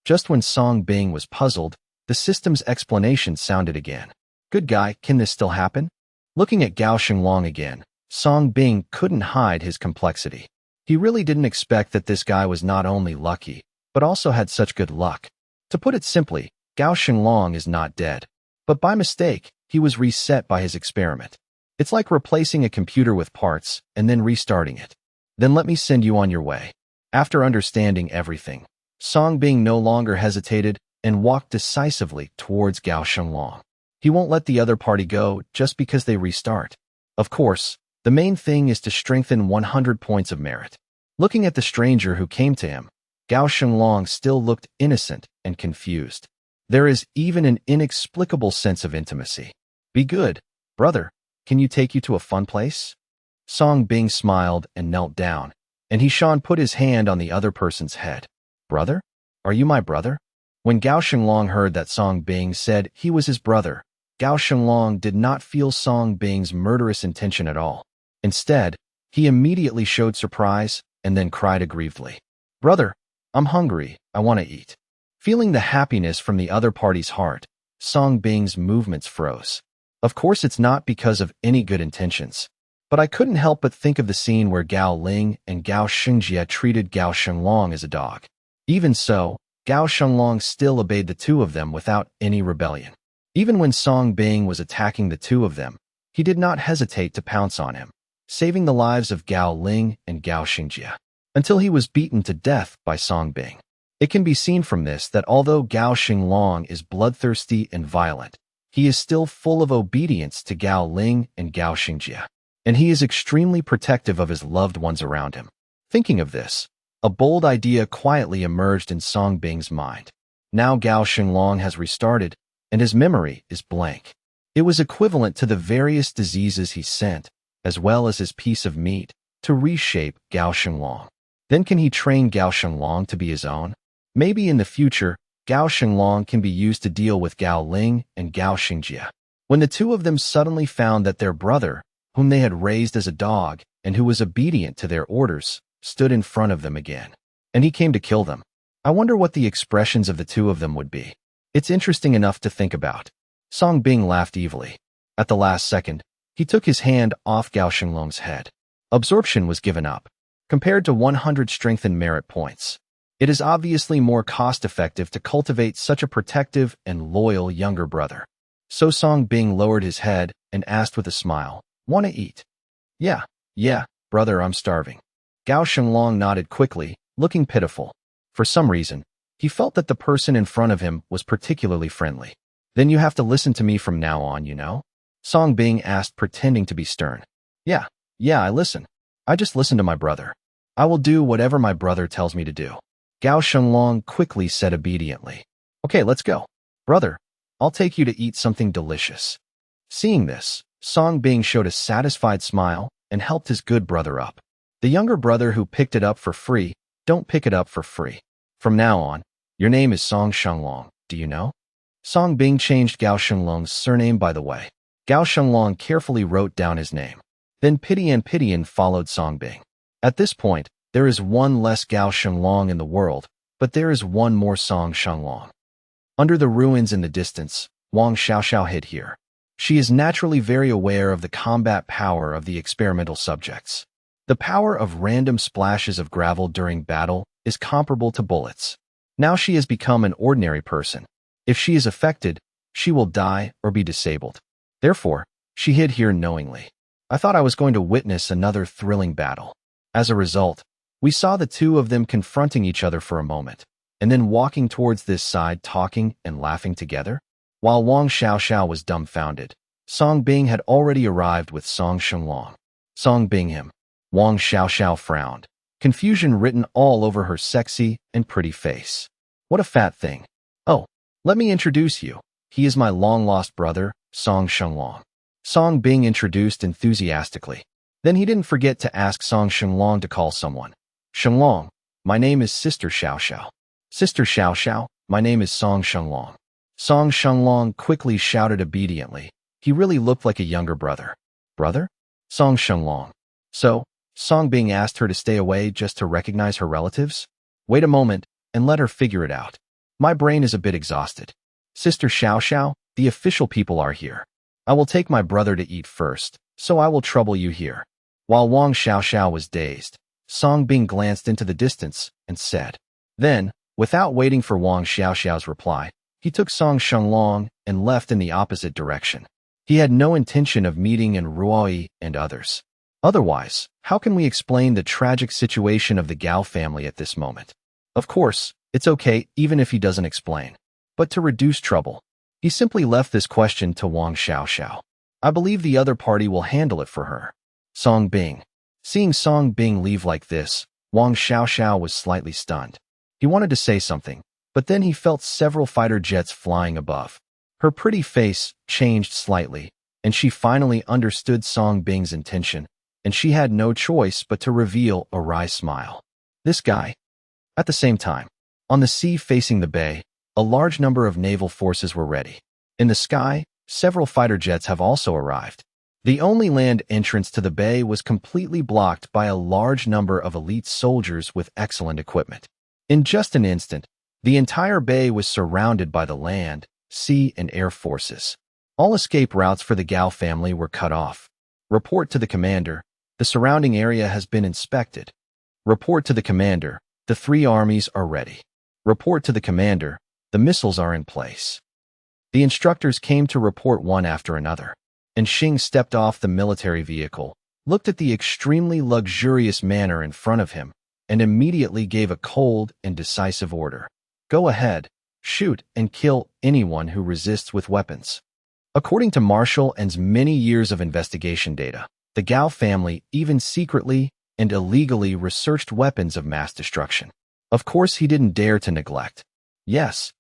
Just when Song Bing was puzzled, the system's explanation sounded again. Good guy, can this still happen? Looking at Gao Shenlong again, Song Bing couldn't hide his complexity. He really didn't expect that this guy was not only lucky, but also had such good luck. To put it simply, Gao Shenlong is not dead. But by mistake, he was reset by his experiment. It's like replacing a computer with parts and then restarting it. Then let me send you on your way. After understanding everything, Song Bing no longer hesitated and walked decisively towards Gao Shenlong. He won't let the other party go just because they restart. Of course, the main thing is to strengthen 100 points of merit. Looking at the stranger who came to him, Gao Shenlong still looked innocent and confused. There is even an inexplicable sense of intimacy. Be good, brother. Can you take you to a fun place? Song Bing smiled and knelt down, and He-shan put his hand on the other person's head. Brother? Are you my brother? When Gao Shenlong heard that Song Bing said he was his brother, Gao Shenlong did not feel Song Bing's murderous intention at all. Instead, he immediately showed surprise and then cried aggrievedly. Brother, I'm hungry, I want to eat. Feeling the happiness from the other party's heart, Song Bing's movements froze. Of course it's not because of any good intentions. But I couldn't help but think of the scene where Gao Ling and Gao Shengjie treated Gao Shenlong as a dog. Even so, Gao Shenlong still obeyed the two of them without any rebellion. Even when Song Bing was attacking the two of them, he did not hesitate to pounce on him, saving the lives of Gao Ling and Gao Shengjie, until he was beaten to death by Song Bing. It can be seen from this that although Gao Shenlong is bloodthirsty and violent, he is still full of obedience to Gao Ling and Gao Shengjie, and he is extremely protective of his loved ones around him. Thinking of this, a bold idea quietly emerged in Song Bing's mind. Now Gao Shenlong has restarted, and his memory is blank. It was equivalent to the various diseases he sent, as well as his piece of meat, to reshape Gao Shenlong. Then can he train Gao Shenlong to be his own? Maybe in the future, Gao Shenlong can be used to deal with Gao Ling and Gao Shengjie. When the two of them suddenly found that their brother, whom they had raised as a dog and who was obedient to their orders, stood in front of them again, and he came to kill them. I wonder what the expressions of the two of them would be. It's interesting enough to think about. Song Bing laughed evilly. At the last second, he took his hand off Gao Shenlong's head. Absorption was given up. Compared to 100 strengthened merit points, it is obviously more cost-effective to cultivate such a protective and loyal younger brother. So Song Bing lowered his head and asked with a smile, "Want to eat?" Yeah, brother, I'm starving." Gao Shenlong nodded quickly, looking pitiful. For some reason, he felt that the person in front of him was particularly friendly. "Then you have to listen to me from now on, you know?" Song Bing asked, pretending to be stern. Yeah, I listen. I just listen to my brother. I will do whatever my brother tells me to do." Gao Shenlong quickly said obediently. "Okay, let's go." "Brother, I'll take you to eat something delicious. Seeing this, Song Bing showed a satisfied smile and helped his good brother up. The younger brother who picked it up for free, don't pick it up for free. From now on, your name is Song Shenglong, do you know? Song Bing changed Gao Shenglong's surname by the way. Gao Shenglong carefully wrote down his name. Then Pidian followed Song Bing. At this point, there is one less Gao Shenglong in the world, but there is one more Song Shenglong. Under the ruins in the distance, Wang Xiaoxiao hid here. She is naturally very aware of the combat power of the experimental subjects. The power of random splashes of gravel during battle is comparable to bullets. Now she has become an ordinary person. If she is affected, she will die or be disabled. Therefore, she hid here knowingly. I thought I was going to witness another thrilling battle. As a result, we saw the two of them confronting each other for a moment, and then walking towards this side talking and laughing together. While Wang Xiaoxiao was dumbfounded, Song Bing had already arrived with Song Shenglong. Song Bing him. Wang Xiaoxiao frowned, confusion written all over her sexy and pretty face. What a fat thing. Oh, let me introduce you. He is my long-lost brother, Song Shenglong. Song Bing introduced enthusiastically. Then he didn't forget to ask Song Shenglong to call someone. Shenglong, my name is Sister Xiaoxiao. Sister Xiaoxiao, my name is Song Shenglong. Song Shenglong quickly shouted obediently. He really looked like a younger brother. Brother? Song Shenglong. So, Song Bing asked her to stay away just to recognize her relatives? Wait a moment and let her figure it out. My brain is a bit exhausted. Sister Xiaoxiao, the official people are here. I will take my brother to eat first, so I will trouble you here. While Wang Xiaoxiao was dazed, Song Bing glanced into the distance and said. Then, without waiting for Wang Xiaoxiao's reply, he took Song Shenglong and left in the opposite direction. He had no intention of meeting in Ruoyi and others. Otherwise, how can we explain the tragic situation of the Gao family at this moment? Of course, it's okay even if he doesn't explain. But to reduce trouble, he simply left this question to Wang Xiaoxiao. I believe the other party will handle it for her. Song Bing. Seeing Song Bing leave like this, Wang Xiaoxiao was slightly stunned. He wanted to say something, but then he felt several fighter jets flying above. Her pretty face changed slightly, and she finally understood Song Bing's intention, and she had no choice but to reveal a wry smile. This guy. At the same time, on the sea facing the bay, a large number of naval forces were ready. In the sky, several fighter jets have also arrived. The only land entrance to the bay was completely blocked by a large number of elite soldiers with excellent equipment. In just an instant, the entire bay was surrounded by the land, sea, and air forces. All escape routes for the Gao family were cut off. Report to the commander. The surrounding area has been inspected. Report to the commander. The 3 armies are ready. Report to the commander. The missiles are in place. The instructors came to report one after another, and Xing stepped off the military vehicle, looked at the extremely luxurious manor in front of him, and immediately gave a cold and decisive order. Go ahead, shoot and kill anyone who resists with weapons. According to Marshall N's many years of investigation data, the Gao family even secretly and illegally researched weapons of mass destruction. Of course, he didn't dare to neglect. Yes.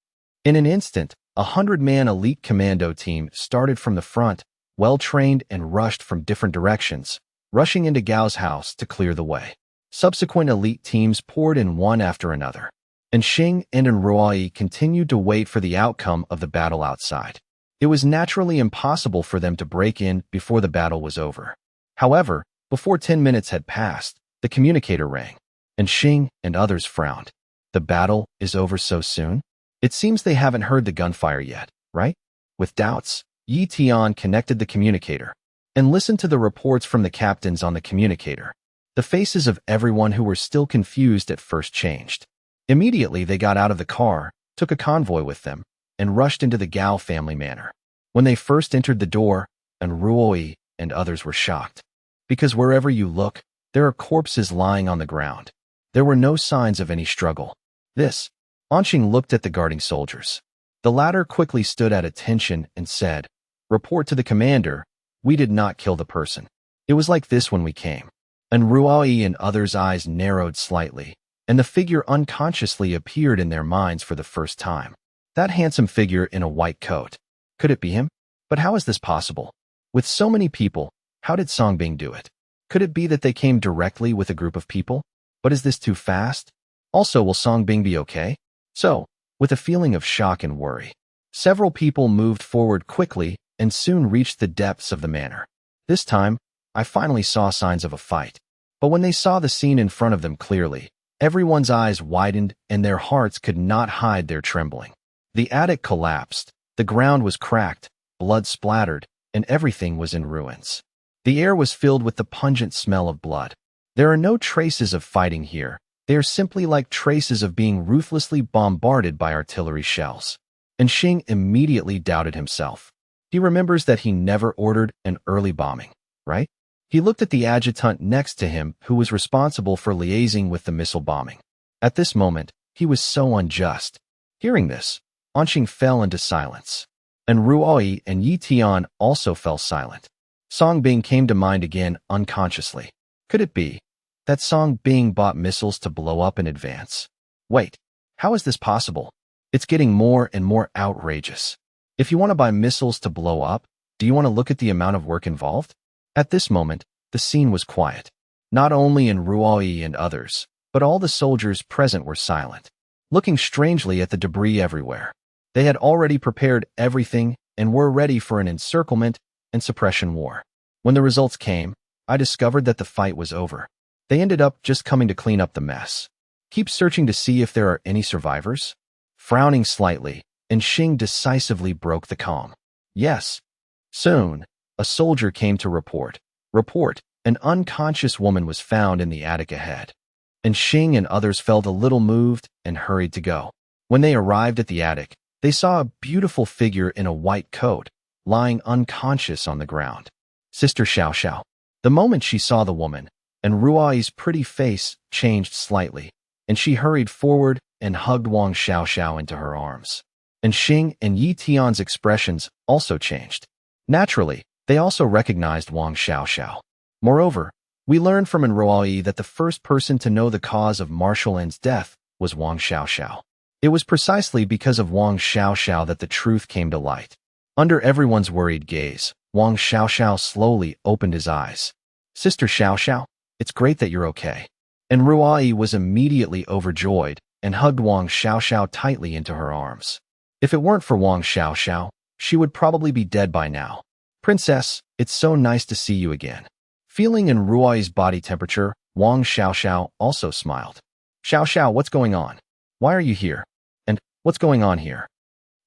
In an instant, a 100-man elite commando team started from the front, well-trained and rushed from different directions, rushing into Gao's house to clear the way. Subsequent elite teams poured in one after another, and Xing and Ruoyi continued to wait for the outcome of the battle outside. It was naturally impossible for them to break in before the battle was over. However, before 10 minutes had passed, the communicator rang, and Xing and others frowned. The battle is over so soon? It seems they haven't heard the gunfire yet, right? With doubts, Yi Tian connected the communicator and listened to the reports from the captains on the communicator. The faces of everyone who were still confused at first changed. Immediately they got out of the car, took a convoy with them, and rushed into the Gao family manor. When they first entered the door, and Ruoyi and others were shocked. Because wherever you look, there are corpses lying on the ground. There were no signs of any struggle. This. Anqing looked at the guarding soldiers. The latter quickly stood at attention and said, Report to the commander, we did not kill the person. It was like this when we came. And Ruoyi and others' eyes narrowed slightly, and the figure unconsciously appeared in their minds for the first time. That handsome figure in a white coat. Could it be him? But how is this possible? With so many people, how did Songbing do it? Could it be that they came directly with a group of people? But is this too fast? Also, will Songbing be okay? So, with a feeling of shock and worry, several people moved forward quickly and soon reached the depths of the manor. This time, I finally saw signs of a fight. But when they saw the scene in front of them clearly, everyone's eyes widened and their hearts could not hide their trembling. The attic collapsed, the ground was cracked, blood splattered, and everything was in ruins. The air was filled with the pungent smell of blood. There are no traces of fighting here. They are simply like traces of being ruthlessly bombarded by artillery shells. And Xing immediately doubted himself. He remembers that he never ordered an early bombing, right? He looked at the adjutant next to him who was responsible for liaising with the missile bombing. At this moment, he was so unjust. Hearing this, Anqing fell into silence. And Ruoyi and Yi Tian also fell silent. Songbing came to mind again unconsciously. Could it be that Songbing bought missiles to blow up in advance? Wait, how is this possible? It's getting more and more outrageous. If you want to buy missiles to blow up, do you want to look at the amount of work involved? At this moment, the scene was quiet. Not only in Ruoyi and others, but all the soldiers present were silent, looking strangely at the debris everywhere. They had already prepared everything and were ready for an encirclement and suppression war. When the results came, I discovered that the fight was over. They ended up just coming to clean up the mess. Keep searching to see if there are any survivors? Frowning slightly, and Xing decisively broke the calm. Yes. Soon, a soldier came to report. An unconscious woman was found in the attic ahead. And Xing and others felt a little moved and hurried to go. When they arrived at the attic, they saw a beautiful figure in a white coat, lying unconscious on the ground. Sister Xiao Xiao. The moment she saw the woman, and Ruai's pretty face changed slightly, and she hurried forward and hugged Wang Xiaoxiao into her arms. And Xing and Yi Tian's expressions also changed. Naturally, they also recognized Wang Xiaoxiao. Moreover, we learned from Ruai that the first person to know the cause of Marshal N's death was Wang Xiaoxiao. It was precisely because of Wang Xiaoxiao that the truth came to light. Under everyone's worried gaze, Wang Xiaoxiao slowly opened his eyes. Sister Xiaoxiao, it's great that you're okay. And Ruai was immediately overjoyed and hugged Wang Xiaoxiao tightly into her arms. If it weren't for Wang Xiaoxiao, she would probably be dead by now. Princess, it's so nice to see you again. Feeling in Ruai's body temperature, Wang Xiaoxiao also smiled. Xiaoxiao, what's going on? Why are you here? And what's going on here?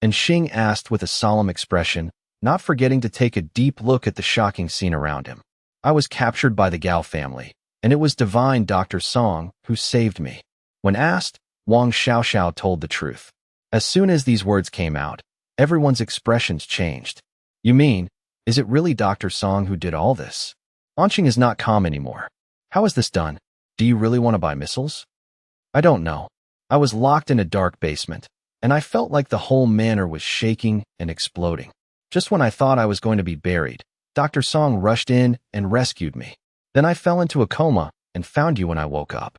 And Xing asked with a solemn expression, not forgetting to take a deep look at the shocking scene around him. I was captured by the Gao family, and it was divine Dr. Song who saved me. When asked, Wang Xiaoxiao told the truth. As soon as these words came out, everyone's expressions changed. You mean, is it really Dr. Song who did all this? Anqing is not calm anymore. How is this done? Do you really want to buy missiles? I don't know. I was locked in a dark basement, and I felt like the whole manor was shaking and exploding. Just when I thought I was going to be buried, Dr. Song rushed in and rescued me. Then I fell into a coma and found you when I woke up.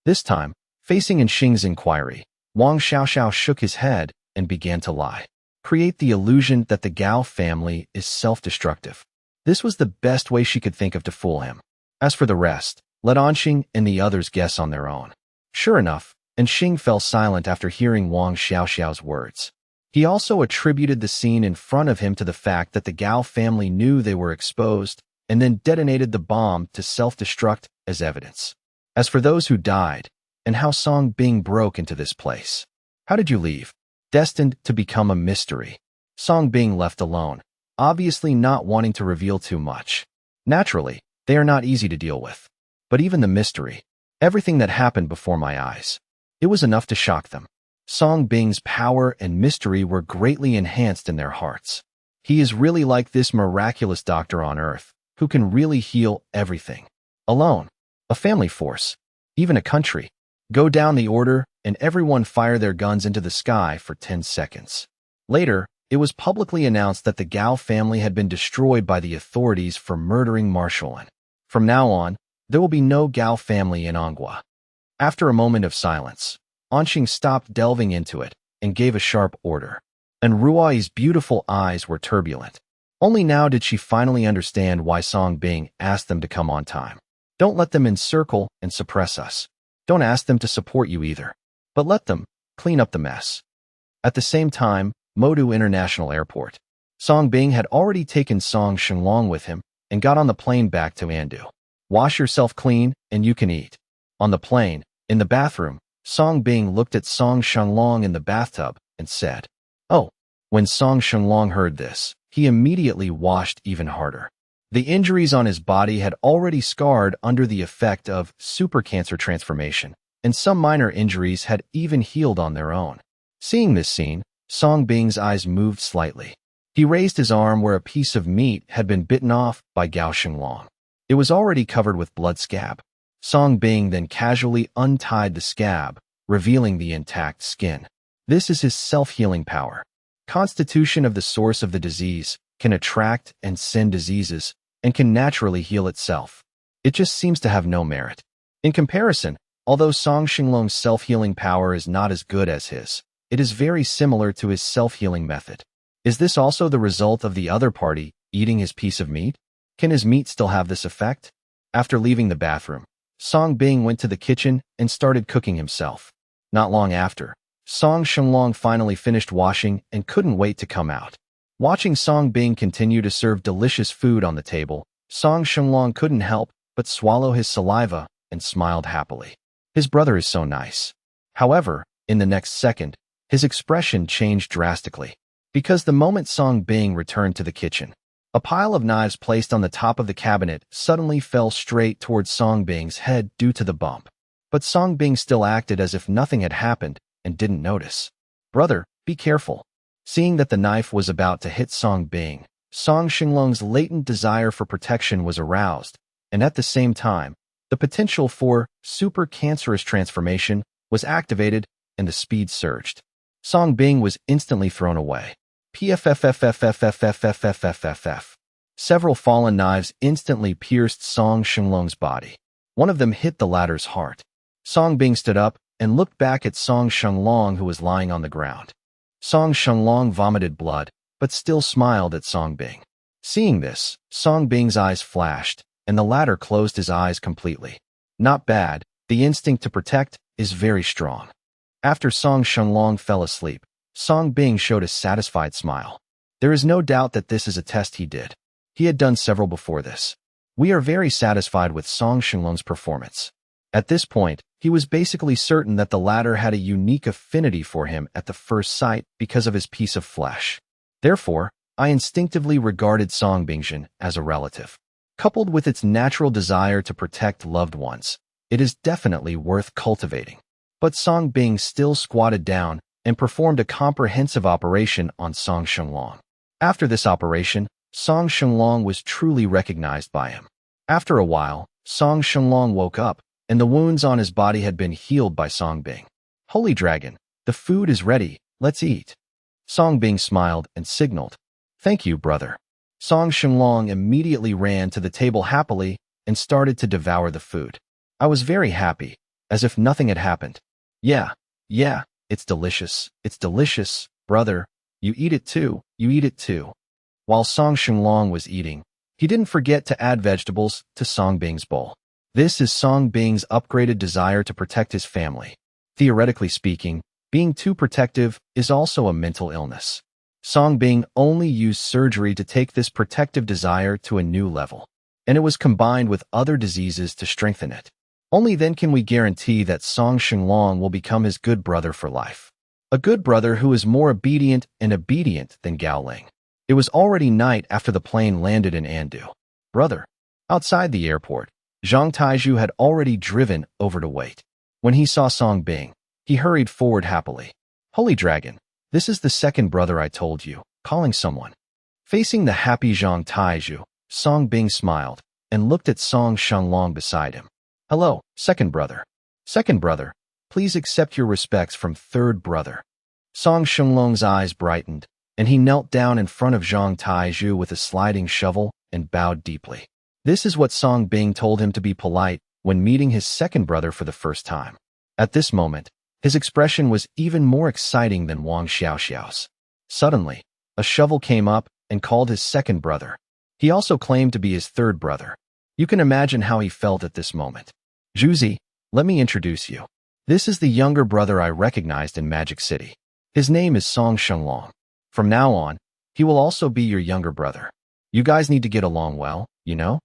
This time, facing in Xing's inquiry, Wang Xiaoxiao shook his head and began to lie. Create the illusion that the Gao family is self-destructive. This was the best way she could think of to fool him. As for the rest, let Anqing and the others guess on their own. Sure enough, and Xing fell silent after hearing Wang Xiaoxiao's words. He also attributed the scene in front of him to the fact that the Gao family knew they were exposed and then detonated the bomb to self-destruct as evidence. As for those who died, and how Song Bing broke into this place. How did you leave? Destined to become a mystery. Song Bing left alone, obviously not wanting to reveal too much. Naturally, they are not easy to deal with. But even the mystery, everything that happened before my eyes, it was enough to shock them. Song Bing's power and mystery were greatly enhanced in their hearts. He is really like this miraculous doctor on Earth, who can really heal everything. Alone, a family force, even a country. Go down the order, and everyone fire their guns into the sky for 10 seconds. Later, it was publicly announced that the Gao family had been destroyed by the authorities for murdering Marshalin. From now on, there will be no Gao family in Anghua. After a moment of silence, Anqing stopped delving into it and gave a sharp order. and Ruai's beautiful eyes were turbulent. Only now did she finally understand why Song Bing asked them to come on time. Don't let them encircle and suppress us. Don't ask them to support you either, but let them clean up the mess. At the same time, Modu International Airport. Song Bing had already taken Song Shenlong with him and got on the plane back to Andu. Wash yourself clean and you can eat. On the plane, in the bathroom, Song Bing looked at Song Shenlong in the bathtub and said, "Oh." When Song Shenlong heard this, he immediately washed even harder. The injuries on his body had already scarred under the effect of super cancer transformation, and some minor injuries had even healed on their own. Seeing this scene, Song Bing's eyes moved slightly. He raised his arm where a piece of meat had been bitten off by Gao Shenlong. It was already covered with blood scab. Song Bing then casually untied the scab, revealing the intact skin. This is his self-healing power. Constitution of the source of the disease can attract and send diseases and can naturally heal itself. It just seems to have no merit. In comparison, although Song Shenlong's self-healing power is not as good as his, it is very similar to his self-healing method. Is this also the result of the other party eating his piece of meat? Can his meat still have this effect? After leaving the bathroom, Song Bing went to the kitchen and started cooking himself. Not long after, Song Shenlong finally finished washing and couldn't wait to come out. Watching Song Bing continue to serve delicious food on the table, Song Shenlong couldn't help but swallow his saliva and smiled happily. His brother is so nice. However, in the next second, his expression changed drastically, because the moment Song Bing returned to the kitchen, a pile of knives placed on the top of the cabinet suddenly fell straight towards Song Bing's head due to the bump. But Song Bing still acted as if nothing had happened and didn't notice. "Brother, be careful." Seeing that the knife was about to hit Song Bing, Song Shenlong's latent desire for protection was aroused, and at the same time, the potential for super cancerous transformation was activated and the speed surged. Song Bing was instantly thrown away. Pffffffffffffffff. Several fallen knives instantly pierced Song Shenlong's body. One of them hit the latter's heart. Song Bing stood up and looked back at Song Shenlong, who was lying on the ground. Song Shenlong vomited blood, but still smiled at Song Bing. Seeing this, Song Bing's eyes flashed, and the latter closed his eyes completely. Not bad, the instinct to protect is very strong. After Song Shenlong fell asleep, Song Bing showed a satisfied smile. There is no doubt that this is a test he did. He had done several before this. We are very satisfied with Song Shenlong's performance. At this point, he was basically certain that the latter had a unique affinity for him at the first sight because of his piece of flesh. Therefore, I instinctively regarded Song Bingjin as a relative. Coupled with its natural desire to protect loved ones, it is definitely worth cultivating. But Song Bing still squatted down and performed a comprehensive operation on Song Shenlong. After this operation, Song Shenlong was truly recognized by him. After a while, Song Shenlong woke up, and the wounds on his body had been healed by Song Bing. "Holy Dragon, the food is ready, let's eat." Song Bing smiled and signaled, "Thank you, brother." Song Shenlong immediately ran to the table happily and started to devour the food. I was very happy, as if nothing had happened. Yeah, it's delicious, brother. You eat it too, you eat it too." While Song Shenlong was eating, he didn't forget to add vegetables to Song Bing's bowl. This is Song Bing's upgraded desire to protect his family. Theoretically speaking, being too protective is also a mental illness. Song Bing only used surgery to take this protective desire to a new level, and it was combined with other diseases to strengthen it. Only then can we guarantee that Song Shenlong will become his good brother for life. A good brother who is more obedient than Gao Ling. It was already night after the plane landed in Andu. "Brother." Outside the airport, Zhang Taizhu had already driven over to wait. When he saw Song Bing, he hurried forward happily. "Holy Dragon, this is the second brother I told you," calling someone. Facing the happy Zhang Taizhu, Song Bing smiled and looked at Song Shenlong beside him. "Hello, second brother. Second brother, please accept your respects from third brother." Song Shenlong's eyes brightened, and he knelt down in front of Zhang Taizhu with a sliding shovel and bowed deeply. This is what Song Bing told him to be polite when meeting his second brother for the first time. At this moment, his expression was even more exciting than Wang Xiaoxiao's. Suddenly, a shovel came up and called his second brother. He also claimed to be his third brother. You can imagine how he felt at this moment. Juzi, let me introduce you. This is the younger brother I recognized in Magic City. His name is Song Shenglong. From now on, he will also be your younger brother. You guys need to get along well, you know?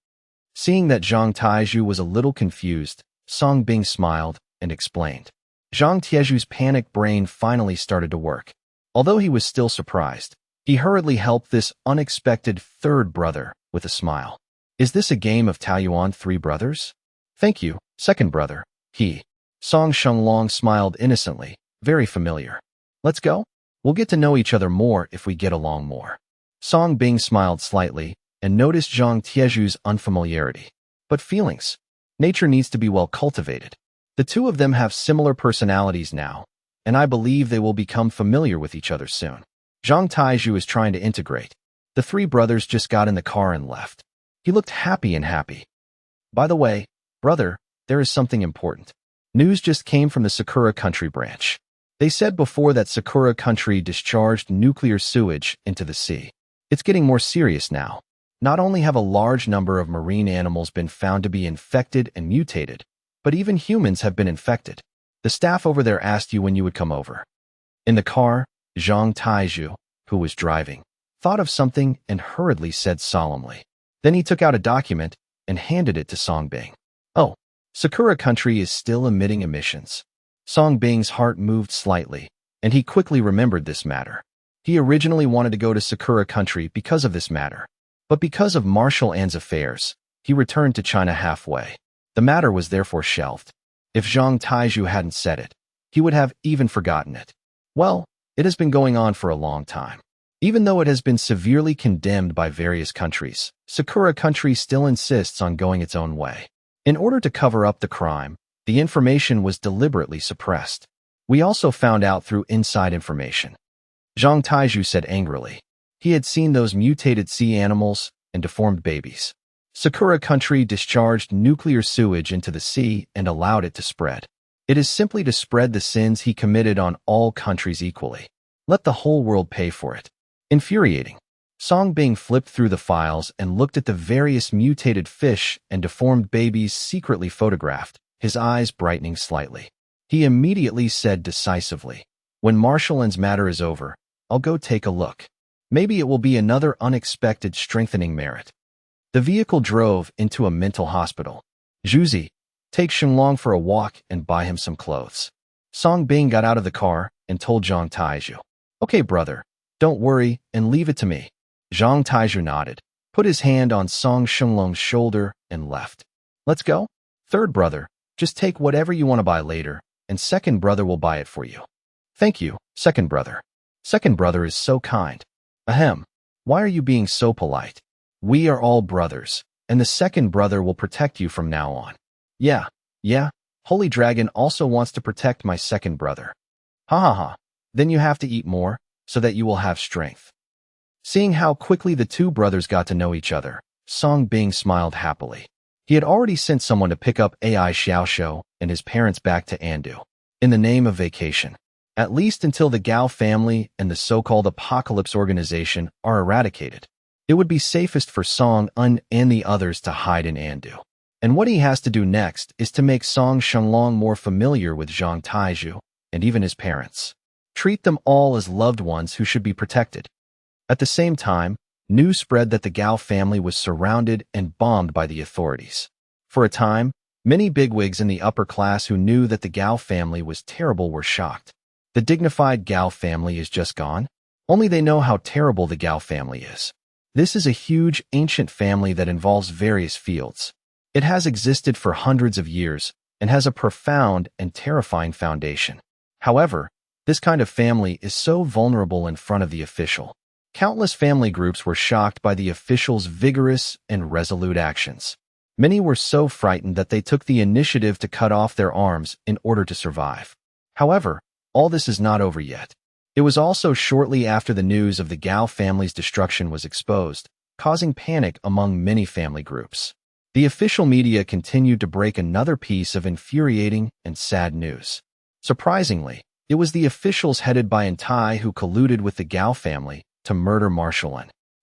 Seeing that Zhang Taizhu was a little confused, Song Bing smiled and explained. Zhang Tieju's panicked brain finally started to work. Although he was still surprised, he hurriedly helped this unexpected third brother with a smile. Is this a game of Taoyuan Three Brothers? Thank you, second brother. Song Shenglong smiled innocently, very familiar. Let's go? We'll get to know each other more if we get along more. Song Bing smiled slightly and noticed Zhang Tieju's unfamiliarity. But feelings. Nature needs to be well cultivated. The two of them have similar personalities now, and I believe they will become familiar with each other soon. Zhang Taizhu is trying to integrate. The three brothers just got in the car and left. He looked happy. By the way, brother, there is something important. News just came from the Sakura Country branch. They said before that Sakura Country discharged nuclear sewage into the sea. It's getting more serious now. Not only have a large number of marine animals been found to be infected and mutated, but even humans have been infected. The staff over there asked you when you would come over. In the car, Zhang Taizhu, who was driving, thought of something and hurriedly said solemnly. Then he took out a document and handed it to Song Bing. Oh, Sakura Country is still emitting emissions. Song Bing's heart moved slightly, and he quickly remembered this matter. He originally wanted to go to Sakura Country because of this matter, but because of Marshal An's affairs, he returned to China halfway. The matter was therefore shelved. If Zhang Taizhu hadn't said it, he would have even forgotten it. Well, it has been going on for a long time. Even though it has been severely condemned by various countries, Sakura Country still insists on going its own way. In order to cover up the crime, the information was deliberately suppressed. We also found out through inside information. Zhang Taizhu said angrily. He had seen those mutated sea animals and deformed babies. Sakura Country discharged nuclear sewage into the sea and allowed it to spread. It is simply to spread the sins he committed on all countries equally. Let the whole world pay for it. Infuriating. Song Bing flipped through the files and looked at the various mutated fish and deformed babies secretly photographed, his eyes brightening slightly. He immediately said decisively, when Marshal N's matter is over, I'll go take a look. Maybe it will be another unexpected strengthening merit. The vehicle drove into a mental hospital. Juzi, take Shenglong for a walk and buy him some clothes. Song Bing got out of the car and told Zhang Taizhu. Okay, brother, don't worry and leave it to me. Zhang Taizhu nodded, put his hand on Song Shenglong's shoulder and left. Let's go? Third brother, just take whatever you want to buy later, and second brother will buy it for you. Thank you, second brother. Second brother is so kind. Ahem. Why are you being so polite? We are all brothers, and the second brother will protect you from now on. Yeah, Holy Dragon also wants to protect my second brother. Ha ha ha. Then you have to eat more, so that you will have strength. Seeing how quickly the two brothers got to know each other, Song Bing smiled happily. He had already sent someone to pick up AI Xiaoxiu and his parents back to Andu, in the name of vacation. At least until the Gao family and the so-called Apocalypse Organization are eradicated. It would be safest for Song Un and the others to hide in Andu. And what he has to do next is to make Song Shenglong more familiar with Zhang Taizhu and even his parents. Treat them all as loved ones who should be protected. At the same time, news spread that the Gao family was surrounded and bombed by the authorities. For a time, many bigwigs in the upper class who knew that the Gao family was terrible were shocked. The dignified Gao family is just gone? Only they know how terrible the Gao family is. This is a huge, ancient family that involves various fields. It has existed for hundreds of years and has a profound and terrifying foundation. However, this kind of family is so vulnerable in front of the official. Countless family groups were shocked by the official's vigorous and resolute actions. Many were so frightened that they took the initiative to cut off their arms in order to survive. However, all this is not over yet. It was also shortly after the news of the Gao family's destruction was exposed, causing panic among many family groups. The official media continued to break another piece of infuriating and sad news. Surprisingly, It was the officials headed by Entai who colluded with the Gao family to murder Marshall.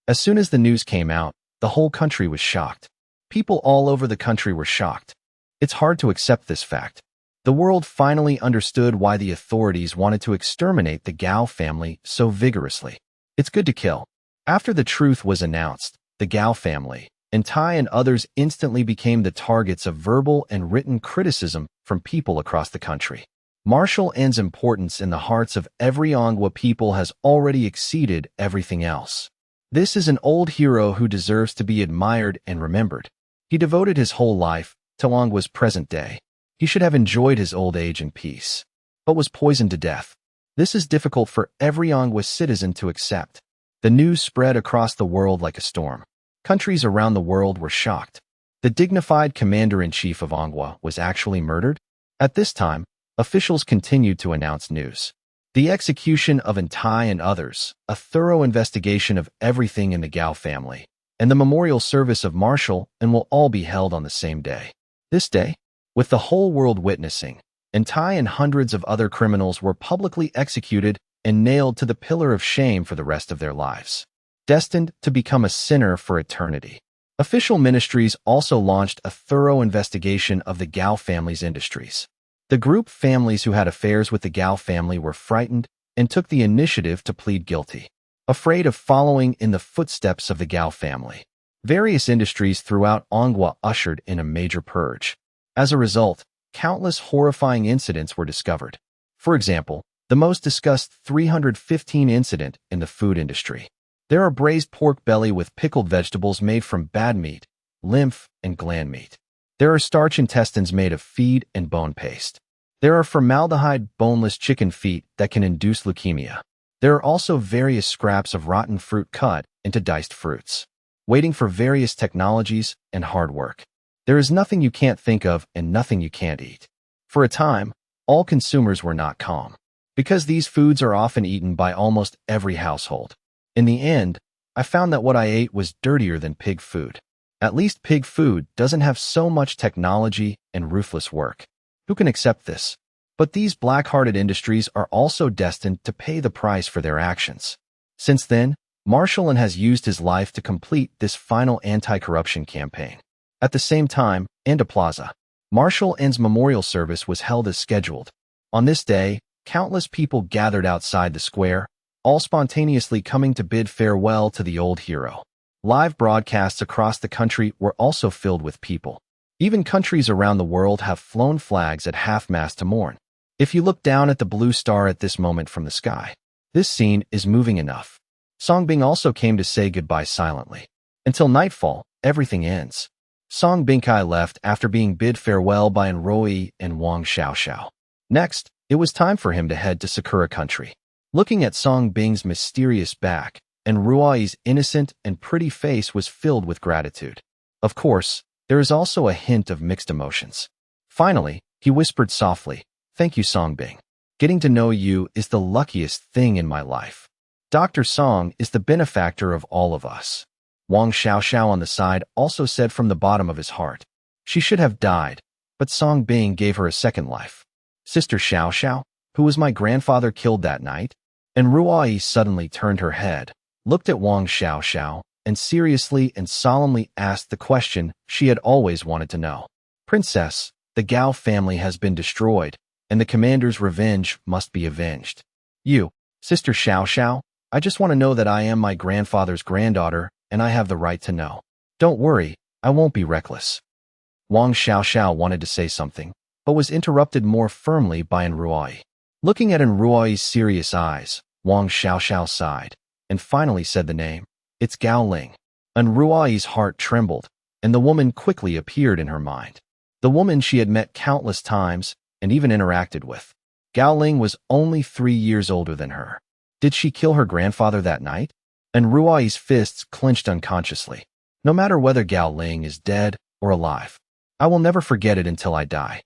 As soon as the news came out, the whole country was shocked. People all over the country were shocked. It's hard to accept this fact. The world finally understood why the authorities wanted to exterminate the Gao family so vigorously. It's good to kill. After the truth was announced, the Gao family, Entai and others instantly became the targets of verbal and written criticism from people across the country. Marshall N's importance in the hearts of every Ongwa people has already exceeded everything else. This is an old hero who deserves to be admired and remembered. He devoted his whole life to Ongwa's present day. He should have enjoyed his old age in peace, but was poisoned to death. This is difficult for every Ongwa citizen to accept. The news spread across the world like a storm. Countries around the world were shocked. The dignified commander-in-chief of Ongwa was actually murdered? At this time, officials continued to announce news. The execution of Entai and others, a thorough investigation of everything in the Gao family, and the memorial service of Marshall and will all be held on the same day. This day, with the whole world witnessing, Entai and hundreds of other criminals were publicly executed and nailed to the pillar of shame for the rest of their lives, destined to become a sinner for eternity. Official ministries also launched a thorough investigation of the Gao family's industries. The group families who had affairs with the Gao family were frightened and took the initiative to plead guilty, afraid of following in the footsteps of the Gao family. Various industries throughout Ongwa ushered in a major purge. As a result, countless horrifying incidents were discovered. For example, the most discussed 315 incident in the food industry. There are braised pork belly with pickled vegetables made from bad meat, lymph, and gland meat. There are starch intestines made of feed and bone paste. There are formaldehyde boneless chicken feet that can induce leukemia. There are also various scraps of rotten fruit cut into diced fruits, waiting for various technologies and hard work. There is nothing you can't think of and nothing you can't eat. For a time, all consumers were not calm, because these foods are often eaten by almost every household. In the end, I found that what I ate was dirtier than pig food. At least pig food doesn't have so much technology and ruthless work. Who can accept this? But these black-hearted industries are also destined to pay the price for their actions. Since then, Marshall has used his life to complete this final anti-corruption campaign. At the same time, Anda Plaza, Marshall N's memorial service was held as scheduled. On this day, countless people gathered outside the square, all spontaneously coming to bid farewell to the old hero. Live broadcasts across the country were also filled with people. Even countries around the world have flown flags at half-mast to mourn. If you look down at the blue star at this moment from the sky, this scene is moving enough. Songbing also came to say goodbye silently. Until nightfall, everything ends. Song Bingkai left after being bid farewell by Enroi and Wang Xiaoxiao. Next, it was time for him to head to Sakura country. Looking at Song Bing's mysterious back, and Ruai's innocent and pretty face was filled with gratitude. Of course, there is also a hint of mixed emotions. Finally, he whispered softly, "Thank you, Song Bing. Getting to know you is the luckiest thing in my life. Dr. Song is the benefactor of all of us." Wang Xiaoxiao on the side also said from the bottom of his heart, "She should have died, but Song Bing gave her a second life. Sister Xiaoxiao, who was my grandfather killed that night?" And Ruai suddenly turned her head, looked at Wang Xiaoxiao, and seriously and solemnly asked the question she had always wanted to know. "Princess, the Gao family has been destroyed, and the commander's revenge must be avenged. You, Sister Xiaoxiao, I just want to know that I am my grandfather's granddaughter, and I have the right to know. Don't worry, I won't be reckless." Wang Xiaoxiao wanted to say something, but was interrupted more firmly by Enruai. Looking at Enruai's serious eyes, Wang Xiaoxiao sighed, and finally said the name. "It's Gao Ling." Enruai's heart trembled, and the woman quickly appeared in her mind. The woman she had met countless times and even interacted with. Gao Ling was only 3 years older than her. Did she kill her grandfather that night? Enruai's fists clenched unconsciously. No matter whether Gao Ling is dead or alive, I will never forget it until I die.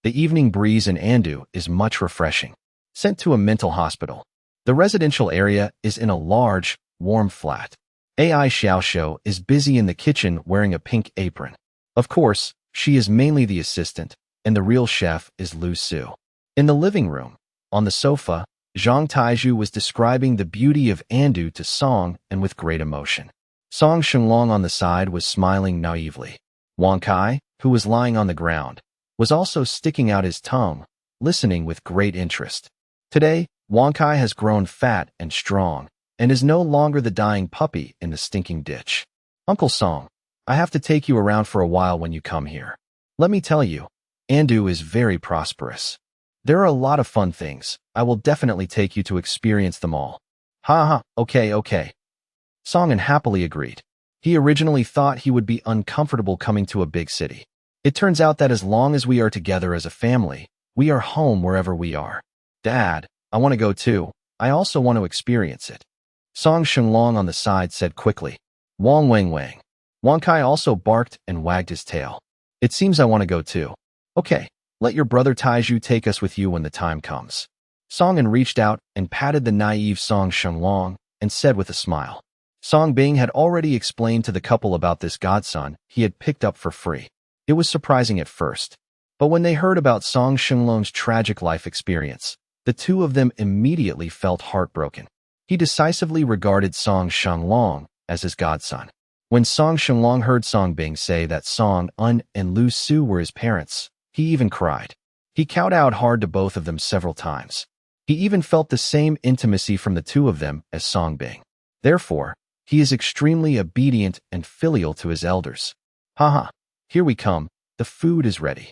The evening breeze in Andu is much refreshing. Sent to a mental hospital. The residential area is in a large, warm flat. AI Xiaoxiao is busy in the kitchen wearing a pink apron. Of course, she is mainly the assistant, and the real chef is Lu Su. In the living room, On the sofa, Zhang Taiju was describing the beauty of Andu to Song and with great emotion. Song Shenglong on the side was smiling naively. Wang Kai, who was lying on the ground, was also sticking out his tongue, listening with great interest. Today, Wang Kai has grown fat and strong, and is no longer the dying puppy in the stinking ditch. Uncle Song, I have to take you around for a while when you come here. Let me tell you, Andu is very prosperous. There are a lot of fun things. I will definitely take you to experience them all. Ha ha, okay. Song happily agreed. He originally thought he would be uncomfortable coming to a big city. It turns out that as long as we are together as a family, we are home wherever we are. Dad, I want to go too. I also want to experience it. Song Shenglong on the side said quickly. Wang Wang. Wang Kai also barked and wagged his tail. It seems I want to go too. Okay, let your brother Taiju take us with you when the time comes. Song reached out and patted the naive Song Shenglong and said with a smile. Song Bing had already explained to the couple about this godson he had picked up for free. It was surprising at first, but when they heard about Song Shenglong's tragic life experience, the two of them immediately felt heartbroken. He decisively regarded Song Shenglong as his godson. When Song Shenglong heard Song Bing say that Song Un and Lu Su were his parents, he even cried. He kowtowed hard to both of them several times. He even felt the same intimacy from the two of them as Song Bing. Therefore, he is extremely obedient and filial to his elders. Haha, here we come, the food is ready.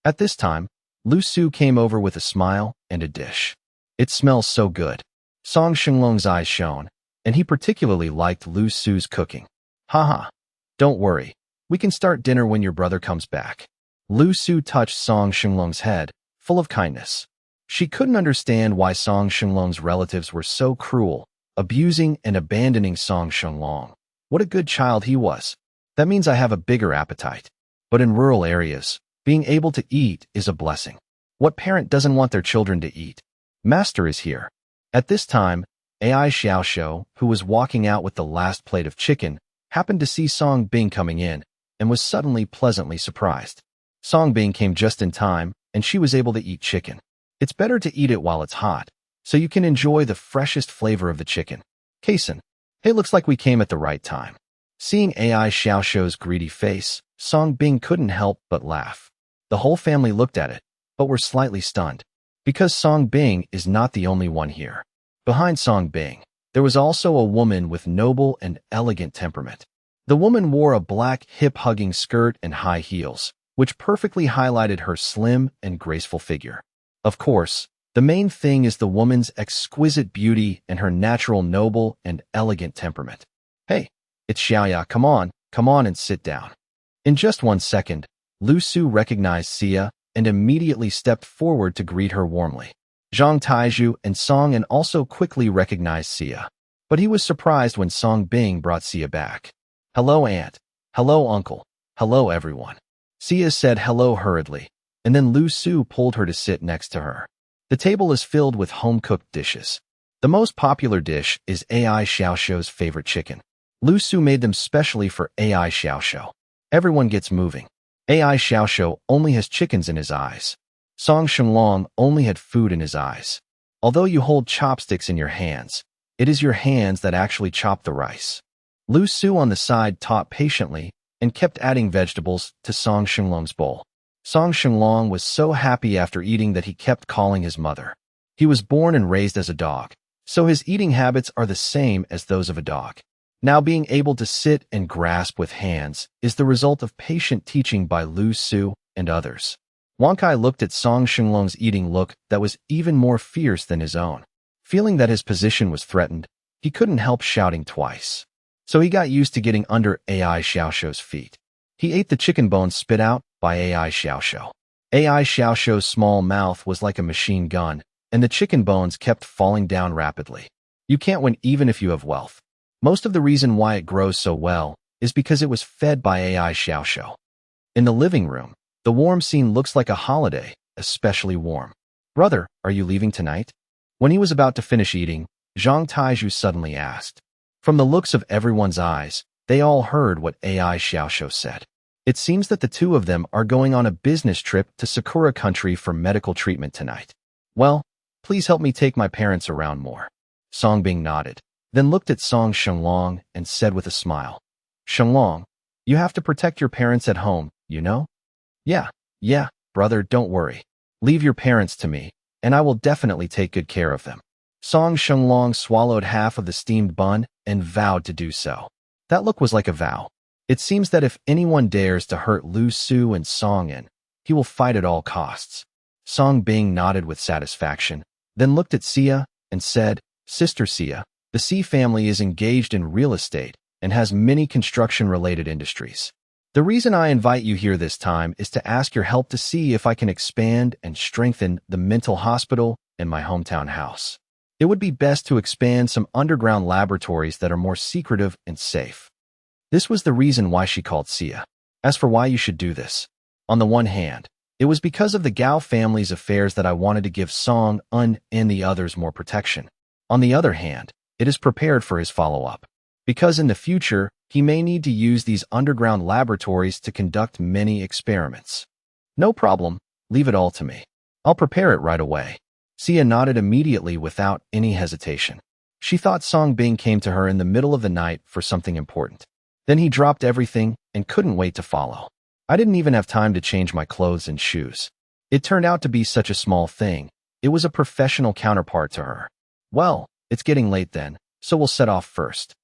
At this time, Lu Su came over with a smile and a dish. It smells so good. Song Shenglong's eyes shone, and he particularly liked Lu Su's cooking. Haha, don't worry, we can start dinner when your brother comes back. Lu Su touched Song Shenglong's head, full of kindness. She couldn't understand why Song Shenglong's relatives were so cruel, abusing and abandoning Song Shenglong. What a good child he was. That means I have a bigger appetite. But in rural areas, being able to eat is a blessing. What parent doesn't want their children to eat? Master is here. At this time, Ai Xiaoxiu, who was walking out with the last plate of chicken, happened to see Song Bing coming in and was suddenly pleasantly surprised. Song Bing came just in time, and she was able to eat chicken. It's better to eat it while it's hot, so you can enjoy the freshest flavor of the chicken. Kason, hey, looks like we came at the right time. Seeing Ai Xiaoxiu's greedy face, Song Bing couldn't help but laugh. The whole family looked at it, but were slightly stunned, because Song Bing is not the only one here. Behind Song Bing, there was also a woman with noble and elegant temperament. The woman wore a black hip-hugging skirt and high heels, which perfectly highlighted her slim and graceful figure. Of course, the main thing is the woman's exquisite beauty and her natural noble and elegant temperament. Hey, it's Xiaoya, come on and sit down. In just 1 second, Lu Su recognized Xia and immediately stepped forward to greet her warmly. Zhang Taiju and Song also quickly recognized Xia, but he was surprised when Song Bing brought Xia back. Hello, aunt. Hello, uncle. Hello, everyone. Xia said hello hurriedly, and then Lu Su pulled her to sit next to her. The table is filled with home-cooked dishes. The most popular dish is Ai Xiaoxiu's favorite chicken. Lu Su made them specially for Ai Xiaoxiu. Everyone gets moving. Ai Xiaoxiu only has chickens in his eyes. Song Shenglong only had food in his eyes. Although you hold chopsticks in your hands, it is your hands that actually chop the rice. Lu Su on the side taught patiently and kept adding vegetables to Song Shenglong's bowl. Song Shenglong was so happy after eating that he kept calling his mother. He was born and raised as a dog, so his eating habits are the same as those of a dog. Now being able to sit and grasp with hands is the result of patient teaching by Lu Su and others. Wang Kai looked at Song Shenglong's eating look that was even more fierce than his own. Feeling that his position was threatened, he couldn't help shouting twice. So he got used to getting under Ai Xiaoxiu's feet. He ate the chicken bones spit out by Ai Xiaoxiu. Ai Xiaoxiu's small mouth was like a machine gun, and the chicken bones kept falling down rapidly. You can't win even if you have wealth. Most of the reason why it grows so well is because it was fed by Ai Xiaoxiu. In the living room, the warm scene looks like a holiday, especially warm. Brother, are you leaving tonight? When he was about to finish eating, Zhang Taiju suddenly asked. From the looks of everyone's eyes, they all heard what Ai Xiaoxiu said. It seems that the two of them are going on a business trip to Sakura country for medical treatment tonight. Well, Please help me take my parents around more. Songbing nodded, then looked at Song Shenglong and said with a smile, Shenglong, you have to protect your parents at home, you know? Yeah, brother, don't worry. Leave your parents to me, and I will definitely take good care of them. Song Shenglong swallowed half of the steamed bun and vowed to do so. That look was like a vow. It seems that if anyone dares to hurt Lu Su and Song In, he will fight at all costs. Song Bing nodded with satisfaction, then looked at Sia and said, Sister Sia, the Si family is engaged in real estate and has many construction-related industries. The reason I invite you here this time is to ask your help to see if I can expand and strengthen the mental hospital in my hometown house. It would be best to expand some underground laboratories that are more secretive and safe. This was the reason why she called Sia. As for why you should do this, on the one hand, it was because of the Gao family's affairs that I wanted to give Song Un and the others more protection. On the other hand, it is prepared for his follow-up. Because in the future, he may need to use these underground laboratories to conduct many experiments. No problem, leave it all to me. I'll prepare it right away. Sia nodded immediately without any hesitation. She thought Song Bing came to her in the middle of the night for something important. Then he dropped everything and couldn't wait to follow. I didn't even have time to change my clothes and shoes. It turned out to be such a small thing. It was a professional counterpart to her. Well, it's getting late then, so we'll set off first.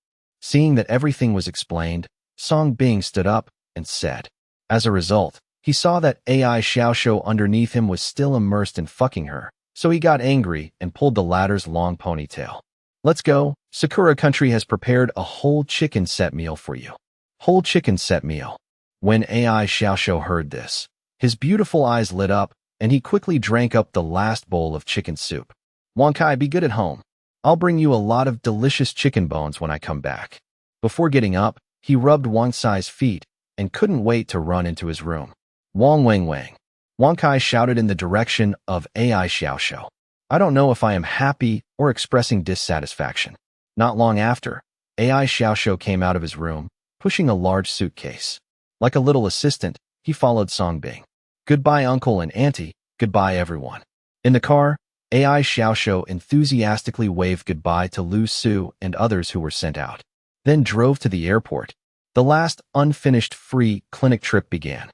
Seeing that everything was explained, Song Bing stood up and said. As a result, he saw that AI Xiaoshou underneath him was still immersed in fucking her, so he got angry and pulled the latter's long ponytail. Let's go. Sakura Country has prepared a whole chicken set meal for you. Whole chicken set meal. When AI Xiaoshou heard this, his beautiful eyes lit up, and he quickly drank up the last bowl of chicken soup. Wang Kai, be good at home. I'll bring you a lot of delicious chicken bones when I come back. Before getting up, he rubbed Wang Sai's feet and couldn't wait to run into his room. Wang Wang Wang. Wang Kai shouted in the direction of AI Xiaoshou. I don't know if I am happy or expressing dissatisfaction. Not long after, AI Xiaoshou came out of his room, pushing a large suitcase. Like a little assistant, he followed Song Bing. Goodbye, uncle and auntie. Goodbye, everyone. In the car, AI Xiaoshou enthusiastically waved goodbye to Lu Su and others who were sent out, then drove to the airport. The last unfinished free clinic trip began.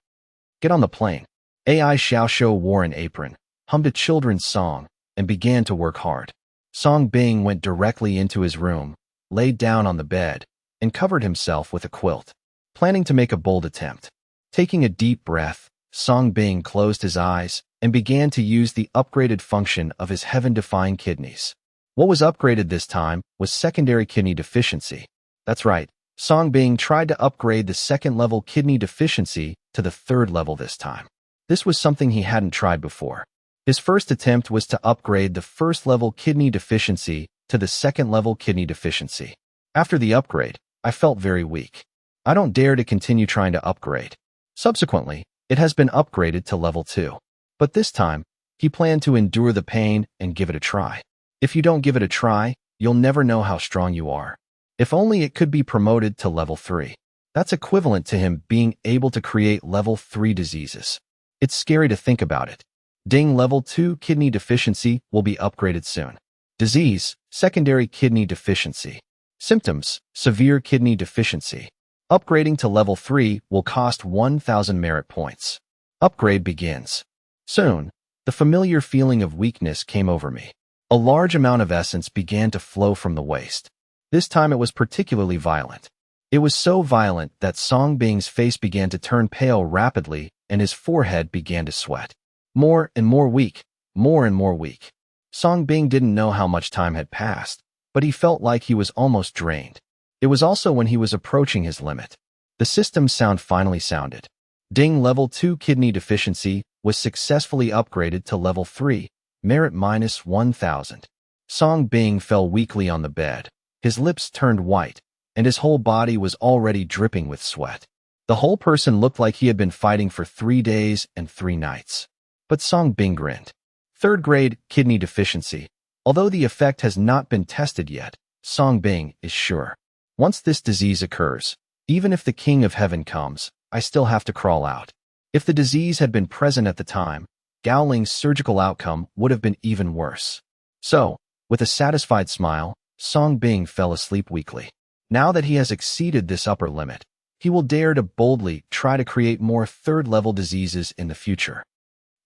Get on the plane. AI Xiaoshou wore an apron, hummed a children's song, and began to work hard. Song Bing went directly into his room, laid down on the bed, and covered himself with a quilt, planning to make a bold attempt. Taking a deep breath, Song Bing closed his eyes and began to use the upgraded function of his heaven-defying kidneys. What was upgraded this time was secondary kidney deficiency. That's right, Song Bing tried to upgrade the second-level kidney deficiency to the third level this time. This was something he hadn't tried before. His first attempt was to upgrade the first-level kidney deficiency to the second-level kidney deficiency. After the upgrade, I felt very weak. I don't dare to continue trying to upgrade. Subsequently, it has been upgraded to level 2. But this time, he planned to endure the pain and give it a try. If you don't give it a try, you'll never know how strong you are. If only it could be promoted to level 3. That's equivalent to him being able to create level 3 diseases. It's scary to think about it. Ding, level 2 kidney deficiency will be upgraded soon. Disease, secondary kidney deficiency. Symptoms, severe kidney deficiency. Upgrading to level 3 will cost 1,000 merit points. Upgrade begins. Soon, the familiar feeling of weakness came over me. A large amount of essence began to flow from the waist. This time it was particularly violent. It was so violent that Song Bing's face began to turn pale rapidly and his forehead began to sweat. More and more weak, more and more weak. Song Bing didn't know how much time had passed, but he felt like he was almost drained. It was also when he was approaching his limit. The system sound finally sounded. Ding, level 2 kidney deficiency was successfully upgraded to level 3, merit minus 1,000. Song Bing fell weakly on the bed. His lips turned white, and his whole body was already dripping with sweat. The whole person looked like he had been fighting for 3 days and 3 nights. But Song Bing grinned. Third grade kidney deficiency. Although the effect has not been tested yet, Song Bing is sure. Once this disease occurs, even if the King of Heaven comes, I still have to crawl out. If the disease had been present at the time, Gao Ling's surgical outcome would have been even worse. So, with a satisfied smile, Song Bing fell asleep weakly. Now that he has exceeded this upper limit, he will dare to boldly try to create more third-level diseases in the future.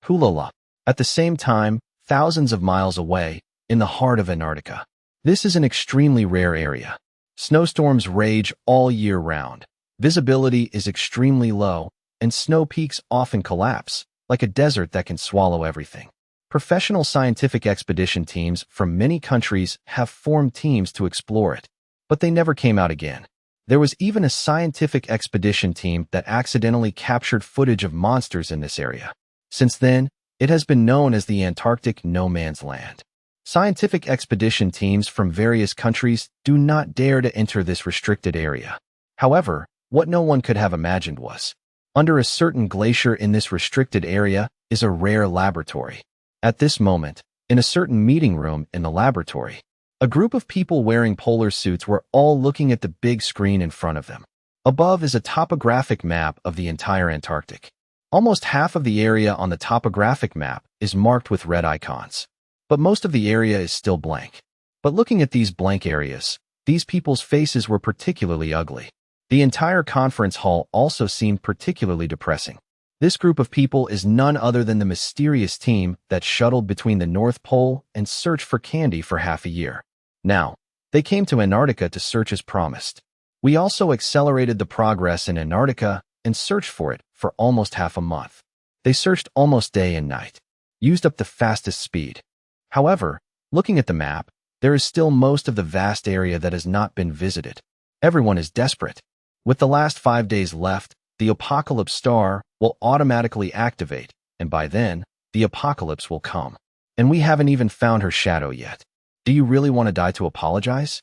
Hulala. At the same time, thousands of miles away, in the heart of Antarctica. This is an extremely rare area. Snowstorms rage all year round. Visibility is extremely low, and snow peaks often collapse, like a desert that can swallow everything. Professional scientific expedition teams from many countries have formed teams to explore it, but they never came out again. There was even a scientific expedition team that accidentally captured footage of monsters in this area. Since then, it has been known as the Antarctic No Man's Land. Scientific expedition teams from various countries do not dare to enter this restricted area. However, what no one could have imagined was, under a certain glacier in this restricted area is a rare laboratory. At this moment, in a certain meeting room in the laboratory, a group of people wearing polar suits were all looking at the big screen in front of them. Above is a topographic map of the entire Antarctic. Almost half of the area on the topographic map is marked with red icons, but most of the area is still blank. But looking at these blank areas, these people's faces were particularly ugly. The entire conference hall also seemed particularly depressing. This group of people is none other than the mysterious team that shuttled between the North Pole and searched for candy for half a year. Now, they came to Antarctica to search as promised. We also accelerated the progress in Antarctica and searched for it for almost half a month. They searched almost day and night, used up the fastest speed. However, looking at the map, there is still most of the vast area that has not been visited. Everyone is desperate. With the last 5 days left, the apocalypse star will automatically activate, and by then, the apocalypse will come. And we haven't even found her shadow yet. Do you really want to die to apologize?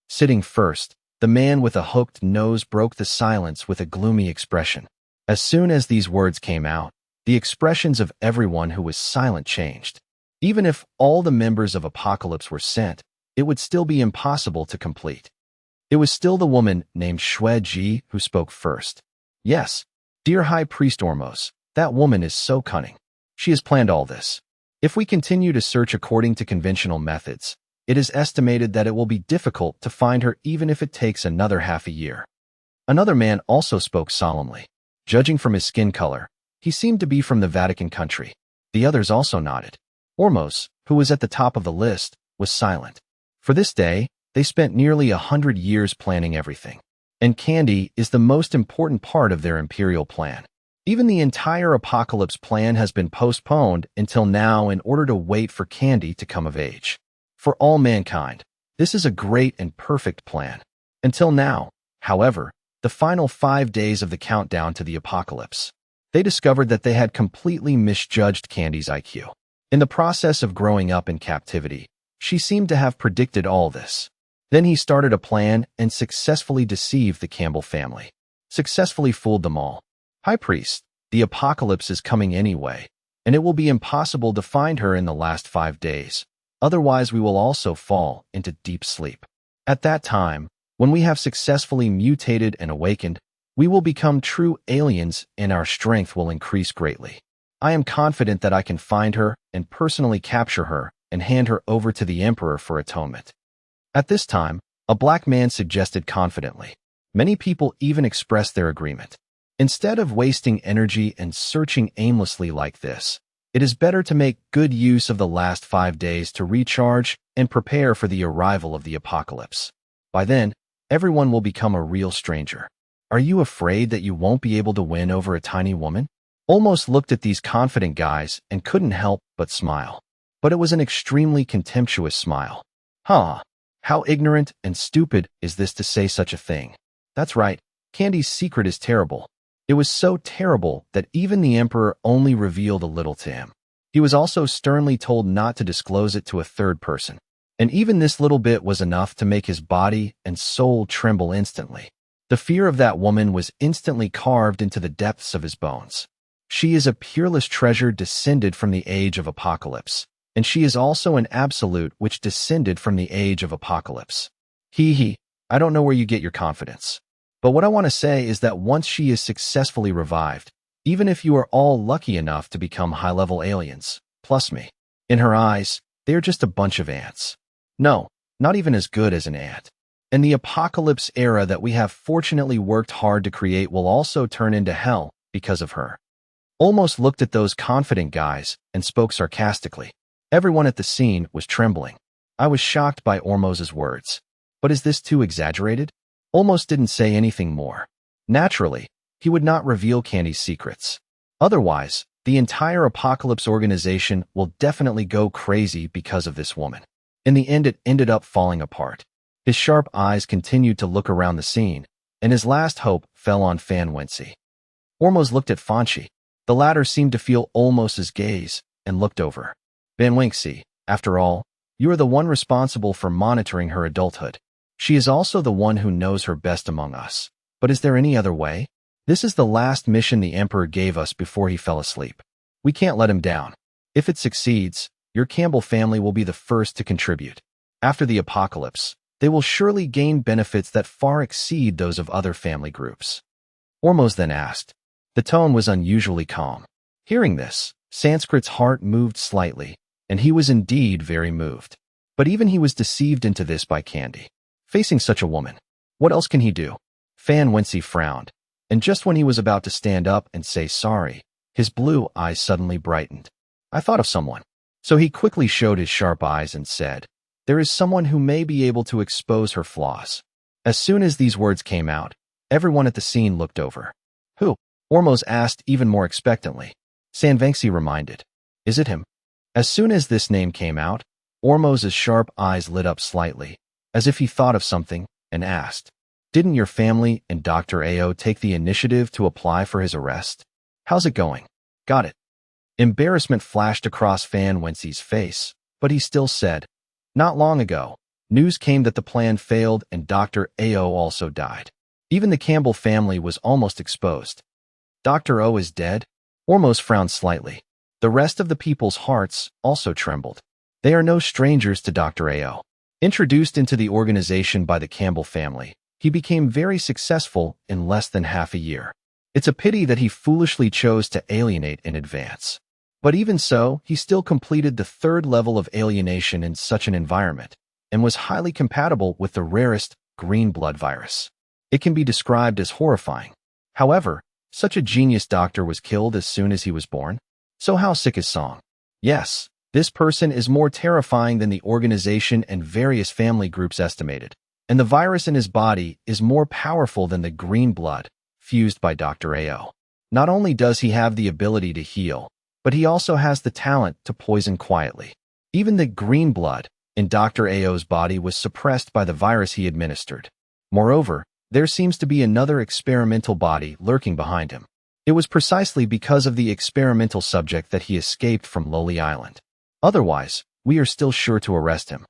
Sitting first, the man with a hooked nose broke the silence with a gloomy expression. As soon as these words came out, the expressions of everyone who was silent changed. Even if all the members of Apocalypse were sent, it would still be impossible to complete. It was still the woman named Xue Ji who spoke first. Yes, dear High Priest Ormos, that woman is so cunning. She has planned all this. If we continue to search according to conventional methods, it is estimated that it will be difficult to find her even if it takes another half a year. Another man also spoke solemnly. Judging from his skin color, he seemed to be from the Vatican country. The others also nodded. Ormos, who was at the top of the list, was silent. For this day, they spent nearly 100 years planning everything. And candy is the most important part of their imperial plan. Even the entire apocalypse plan has been postponed until now in order to wait for candy to come of age. For all mankind, this is a great and perfect plan. Until now, however, the final 5 days of the countdown to the apocalypse, they discovered that they had completely misjudged Candy's IQ. In the process of growing up in captivity, she seemed to have predicted all this. Then he started a plan and successfully deceived the Campbell family. Successfully fooled them all. High Priest, the apocalypse is coming anyway, and it will be impossible to find her in the last 5 days. Otherwise, we will also fall into deep sleep. At that time, when we have successfully mutated and awakened, we will become true aliens and our strength will increase greatly. I am confident that I can find her and personally capture her and hand her over to the Emperor for atonement. At this time, a black man suggested confidently. Many people even expressed their agreement. Instead of wasting energy and searching aimlessly like this, it is better to make good use of the last 5 days to recharge and prepare for the arrival of the apocalypse. By then, everyone will become a real stranger. Are you afraid that you won't be able to win over a tiny woman? Almost looked at these confident guys and couldn't help but smile. But it was an extremely contemptuous smile. Huh. How ignorant and stupid is this to say such a thing? That's right, Candy's secret is terrible. It was so terrible that even the Emperor only revealed a little to him. He was also sternly told not to disclose it to a third person. And even this little bit was enough to make his body and soul tremble instantly. The fear of that woman was instantly carved into the depths of his bones. She is a peerless treasure descended from the age of apocalypse. And she is also an absolute which descended from the age of apocalypse. I don't know where you get your confidence. But what I want to say is that once she is successfully revived, even if you are all lucky enough to become high-level aliens, plus me, in her eyes, They are just a bunch of ants. No, not even as good as an ant. And the apocalypse era that we have fortunately worked hard to create will also turn into hell because of her. Almost looked at those confident guys and spoke sarcastically. Everyone at the scene was trembling. I was shocked by Ormoz's words. But is this too exaggerated? Almost didn't say anything more. Naturally, he would not reveal Candy's secrets. Otherwise, the entire Apocalypse organization will definitely go crazy because of this woman. In the end, it ended up falling apart. His sharp eyes continued to look around the scene, and his last hope fell on Fan Wensi. Ormoz looked at Fanchi. The latter seemed to feel Olmos's gaze and looked over. Van Wensi, after all, you are the one responsible for monitoring her adulthood. She is also the one who knows her best among us. But is there any other way? This is the last mission the Emperor gave us before he fell asleep. We can't let him down. If it succeeds, your Campbell family will be the first to contribute. After the apocalypse, they will surely gain benefits that far exceed those of other family groups. Ormoz then asked. The tone was unusually calm. Hearing this, Sanskrit's heart moved slightly, and he was indeed very moved. But even he was deceived into this by Candy. Facing such a woman, what else can he do? Fan Wensi frowned, and just when he was about to stand up and say sorry, his blue eyes suddenly brightened. I thought of someone. So he quickly showed his sharp eyes and said, there is someone who may be able to expose her flaws. As soon as these words came out, everyone at the scene looked over. Who? Ormoz asked even more expectantly. Sanvangsi reminded. Is it him? As soon as this name came out, Ormoz's sharp eyes lit up slightly, as if he thought of something, and asked, didn't your family and Dr. Ao take the initiative to apply for his arrest? How's it going? Got it. Embarrassment flashed across Fan Wensi's face, but he still said, not long ago, news came that the plan failed and Dr. Ao also died. Even the Campbell family was almost exposed. Dr. O is dead? Ormoz frowned slightly. The rest of the people's hearts also trembled. They are no strangers to Dr. Ao. Introduced into the organization by the Campbell family, he became very successful in less than half a year. It's a pity that he foolishly chose to alienate in advance. But even so, he still completed the third level of alienation in such an environment, and was highly compatible with the rarest green blood virus. It can be described as horrifying. However, such a genius doctor was killed as soon as he was born. So how sick is Song? Yes, this person is more terrifying than the organization and various family groups estimated, and the virus in his body is more powerful than the green blood fused by Dr. Ao. Not only does he have the ability to heal, but he also has the talent to poison quietly. Even the green blood in Dr. Ao's body was suppressed by the virus he administered. Moreover, there seems to be another experimental body lurking behind him. It was precisely because of the experimental subject that he escaped from Lowly Island. Otherwise, we are still sure to arrest him.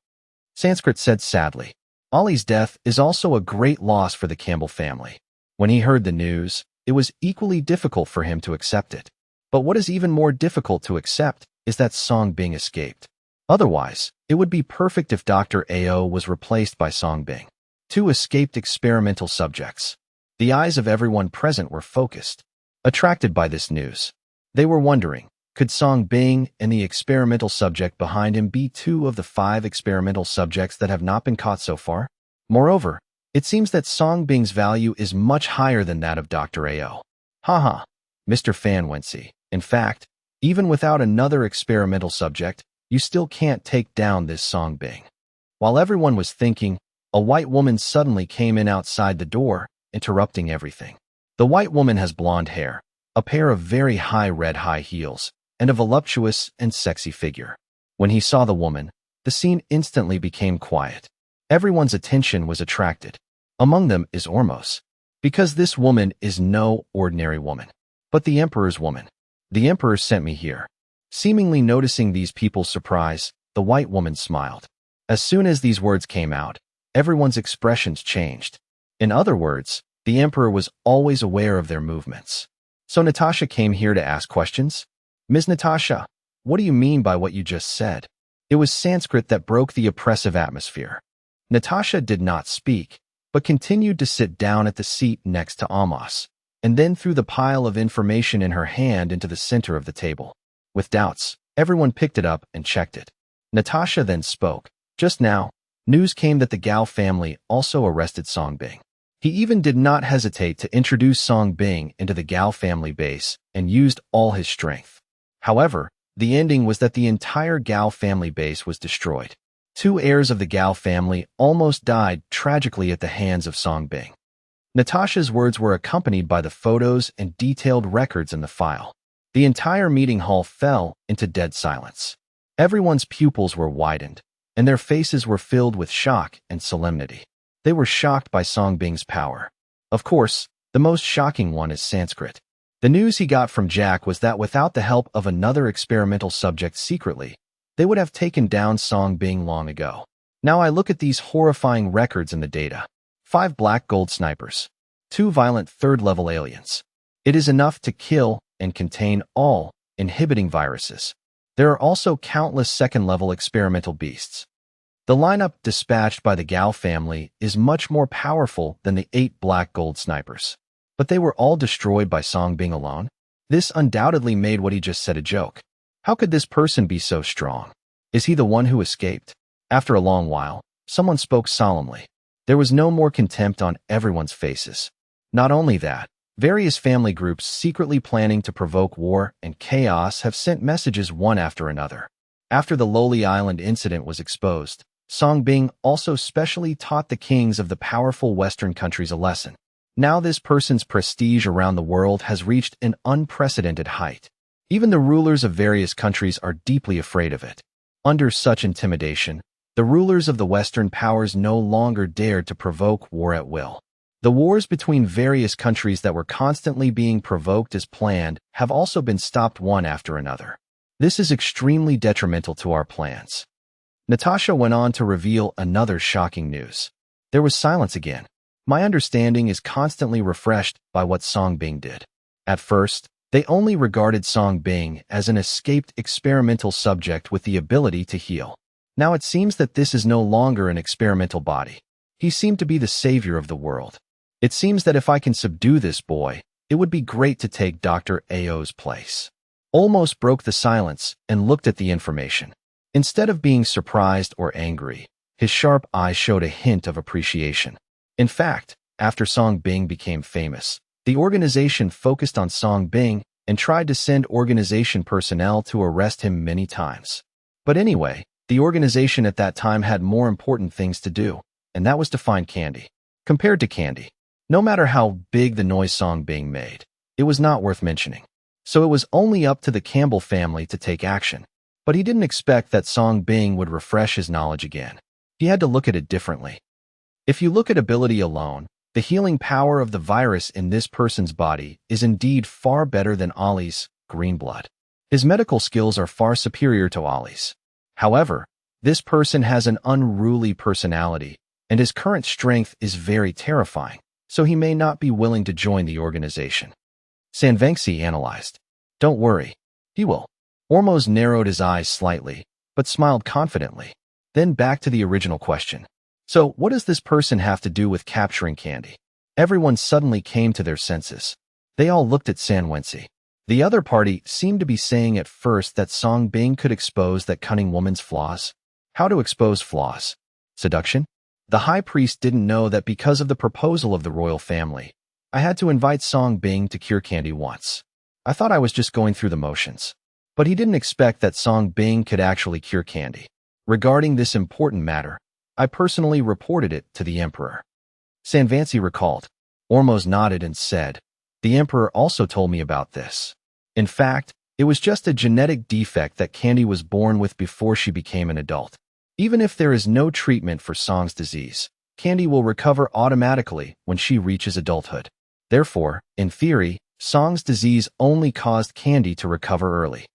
Sanskrit said sadly. Ollie's death is also a great loss for the Campbell family. When he heard the news, it was equally difficult for him to accept it. But what is even more difficult to accept is that Song Bing escaped. Otherwise, it would be perfect if Dr. Ao was replaced by Song Bing. Two escaped experimental subjects. The eyes of everyone present were focused, attracted by this news. They were wondering, could Song Bing and the experimental subject behind him be two of the 5 experimental subjects that have not been caught so far? Moreover, it seems that Song Bing's value is much higher than that of Dr. Ao. Haha, Mr. Fan Wensi. In fact, even without another experimental subject, you still can't take down this Song Bing. While everyone was thinking, a white woman suddenly came in outside the door, interrupting everything. The white woman has blonde hair, a pair of very high red high heels, and a voluptuous and sexy figure. When he saw the woman, the scene instantly became quiet. Everyone's attention was attracted. Among them is Ormoz. Because this woman is no ordinary woman, but the Emperor's woman. The Emperor sent me here. Seemingly noticing these people's surprise, the white woman smiled. As soon as these words came out, everyone's expressions changed. In other words, the Emperor was always aware of their movements. So Natasha came here to ask questions? Ms. Natasha, what do you mean by what you just said? It was Sanskrit that broke the oppressive atmosphere. Natasha did not speak, but continued to sit down at the seat next to Amos, and then threw the pile of information in her hand into the center of the table. With doubts, everyone picked it up and checked it. Natasha then spoke. Just now, news came that the Gao family also arrested Song Bing. He even did not hesitate to introduce Song Bing into the Gao family base and used all his strength. However, the ending was that the entire Gao family base was destroyed. Two heirs of the Gao family almost died tragically at the hands of Song Bing. Natasha's words were accompanied by the photos and detailed records in the file. The entire meeting hall fell into dead silence. Everyone's pupils were widened, and their faces were filled with shock and solemnity. They were shocked by Song Bing's power. Of course, the most shocking one is Sanskrit. The news he got from Jack was that without the help of another experimental subject secretly, they would have taken down Song Bing long ago. Now I look at these horrifying records in the data. 5 black gold snipers. 2 violent third-level aliens. It is enough to kill and contain all inhibiting viruses. There are also countless second-level experimental beasts. The lineup dispatched by the Gao family is much more powerful than the 8 black gold snipers. But they were all destroyed by Song Bing alone? This undoubtedly made what he just said a joke. How could this person be so strong? Is he the one who escaped? After a long while, someone spoke solemnly. There was no more contempt on everyone's faces. Not only that, various family groups secretly planning to provoke war and chaos have sent messages one after another. After the Lowly Island incident was exposed, Song Bing also specially taught the kings of the powerful Western countries a lesson. Now this person's prestige around the world has reached an unprecedented height. Even the rulers of various countries are deeply afraid of it. Under such intimidation, the rulers of the Western powers no longer dared to provoke war at will. The wars between various countries that were constantly being provoked as planned have also been stopped one after another. This is extremely detrimental to our plans. Natasha went on to reveal another shocking news. There was silence again. My understanding is constantly refreshed by what Song Bing did. At first, they only regarded Song Bing as an escaped experimental subject with the ability to heal. Now it seems that this is no longer an experimental body. He seemed to be the savior of the world. It seems that if I can subdue this boy, it would be great to take Dr. Ao's place. Almost broke the silence and looked at the information. Instead of being surprised or angry, his sharp eyes showed a hint of appreciation. In fact, after Song Bing became famous, the organization focused on Song Bing and tried to send organization personnel to arrest him many times. But anyway, the organization at that time had more important things to do, and that was to find Candy. Compared to Candy, no matter how big the noise Song Bing made, it was not worth mentioning. So it was only up to the Campbell family to take action. But he didn't expect that Song Bing would refresh his knowledge again. He had to look at it differently. If you look at ability alone, the healing power of the virus in this person's body is indeed far better than Ollie's green blood. His medical skills are far superior to Ollie's. However, this person has an unruly personality, and his current strength is very terrifying, so he may not be willing to join the organization. Sanvangsi analyzed. Don't worry. He will. Ormuz narrowed his eyes slightly, but smiled confidently. Then back to the original question. So, what does this person have to do with capturing Candy? Everyone suddenly came to their senses. They all looked at Sanwensi. The other party seemed to be saying at first that Song Bing could expose that cunning woman's flaws. How to expose flaws? Seduction? The high priest didn't know that because of the proposal of the royal family, I had to invite Song Bing to cure Candy once. I thought I was just going through the motions. But he didn't expect that Song Bing could actually cure Candy. Regarding this important matter, I personally reported it to the emperor. Sanvansi recalled. Ormuz nodded and said, the emperor also told me about this. In fact, it was just a genetic defect that Candy was born with before she became an adult. Even if there is no treatment for Song's disease, Candy will recover automatically when she reaches adulthood. Therefore, in theory, Song's disease only caused Candy to recover early.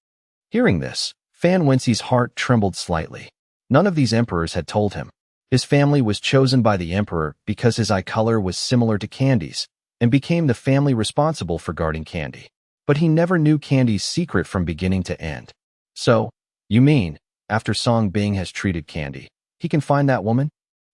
Hearing this, Fan Wensi's heart trembled slightly. None of these emperors had told him. His family was chosen by the emperor because his eye color was similar to Candy's, and became the family responsible for guarding Candy. But he never knew Candy's secret from beginning to end. So, you mean, after Song Bing has treated Candy, he can find that woman?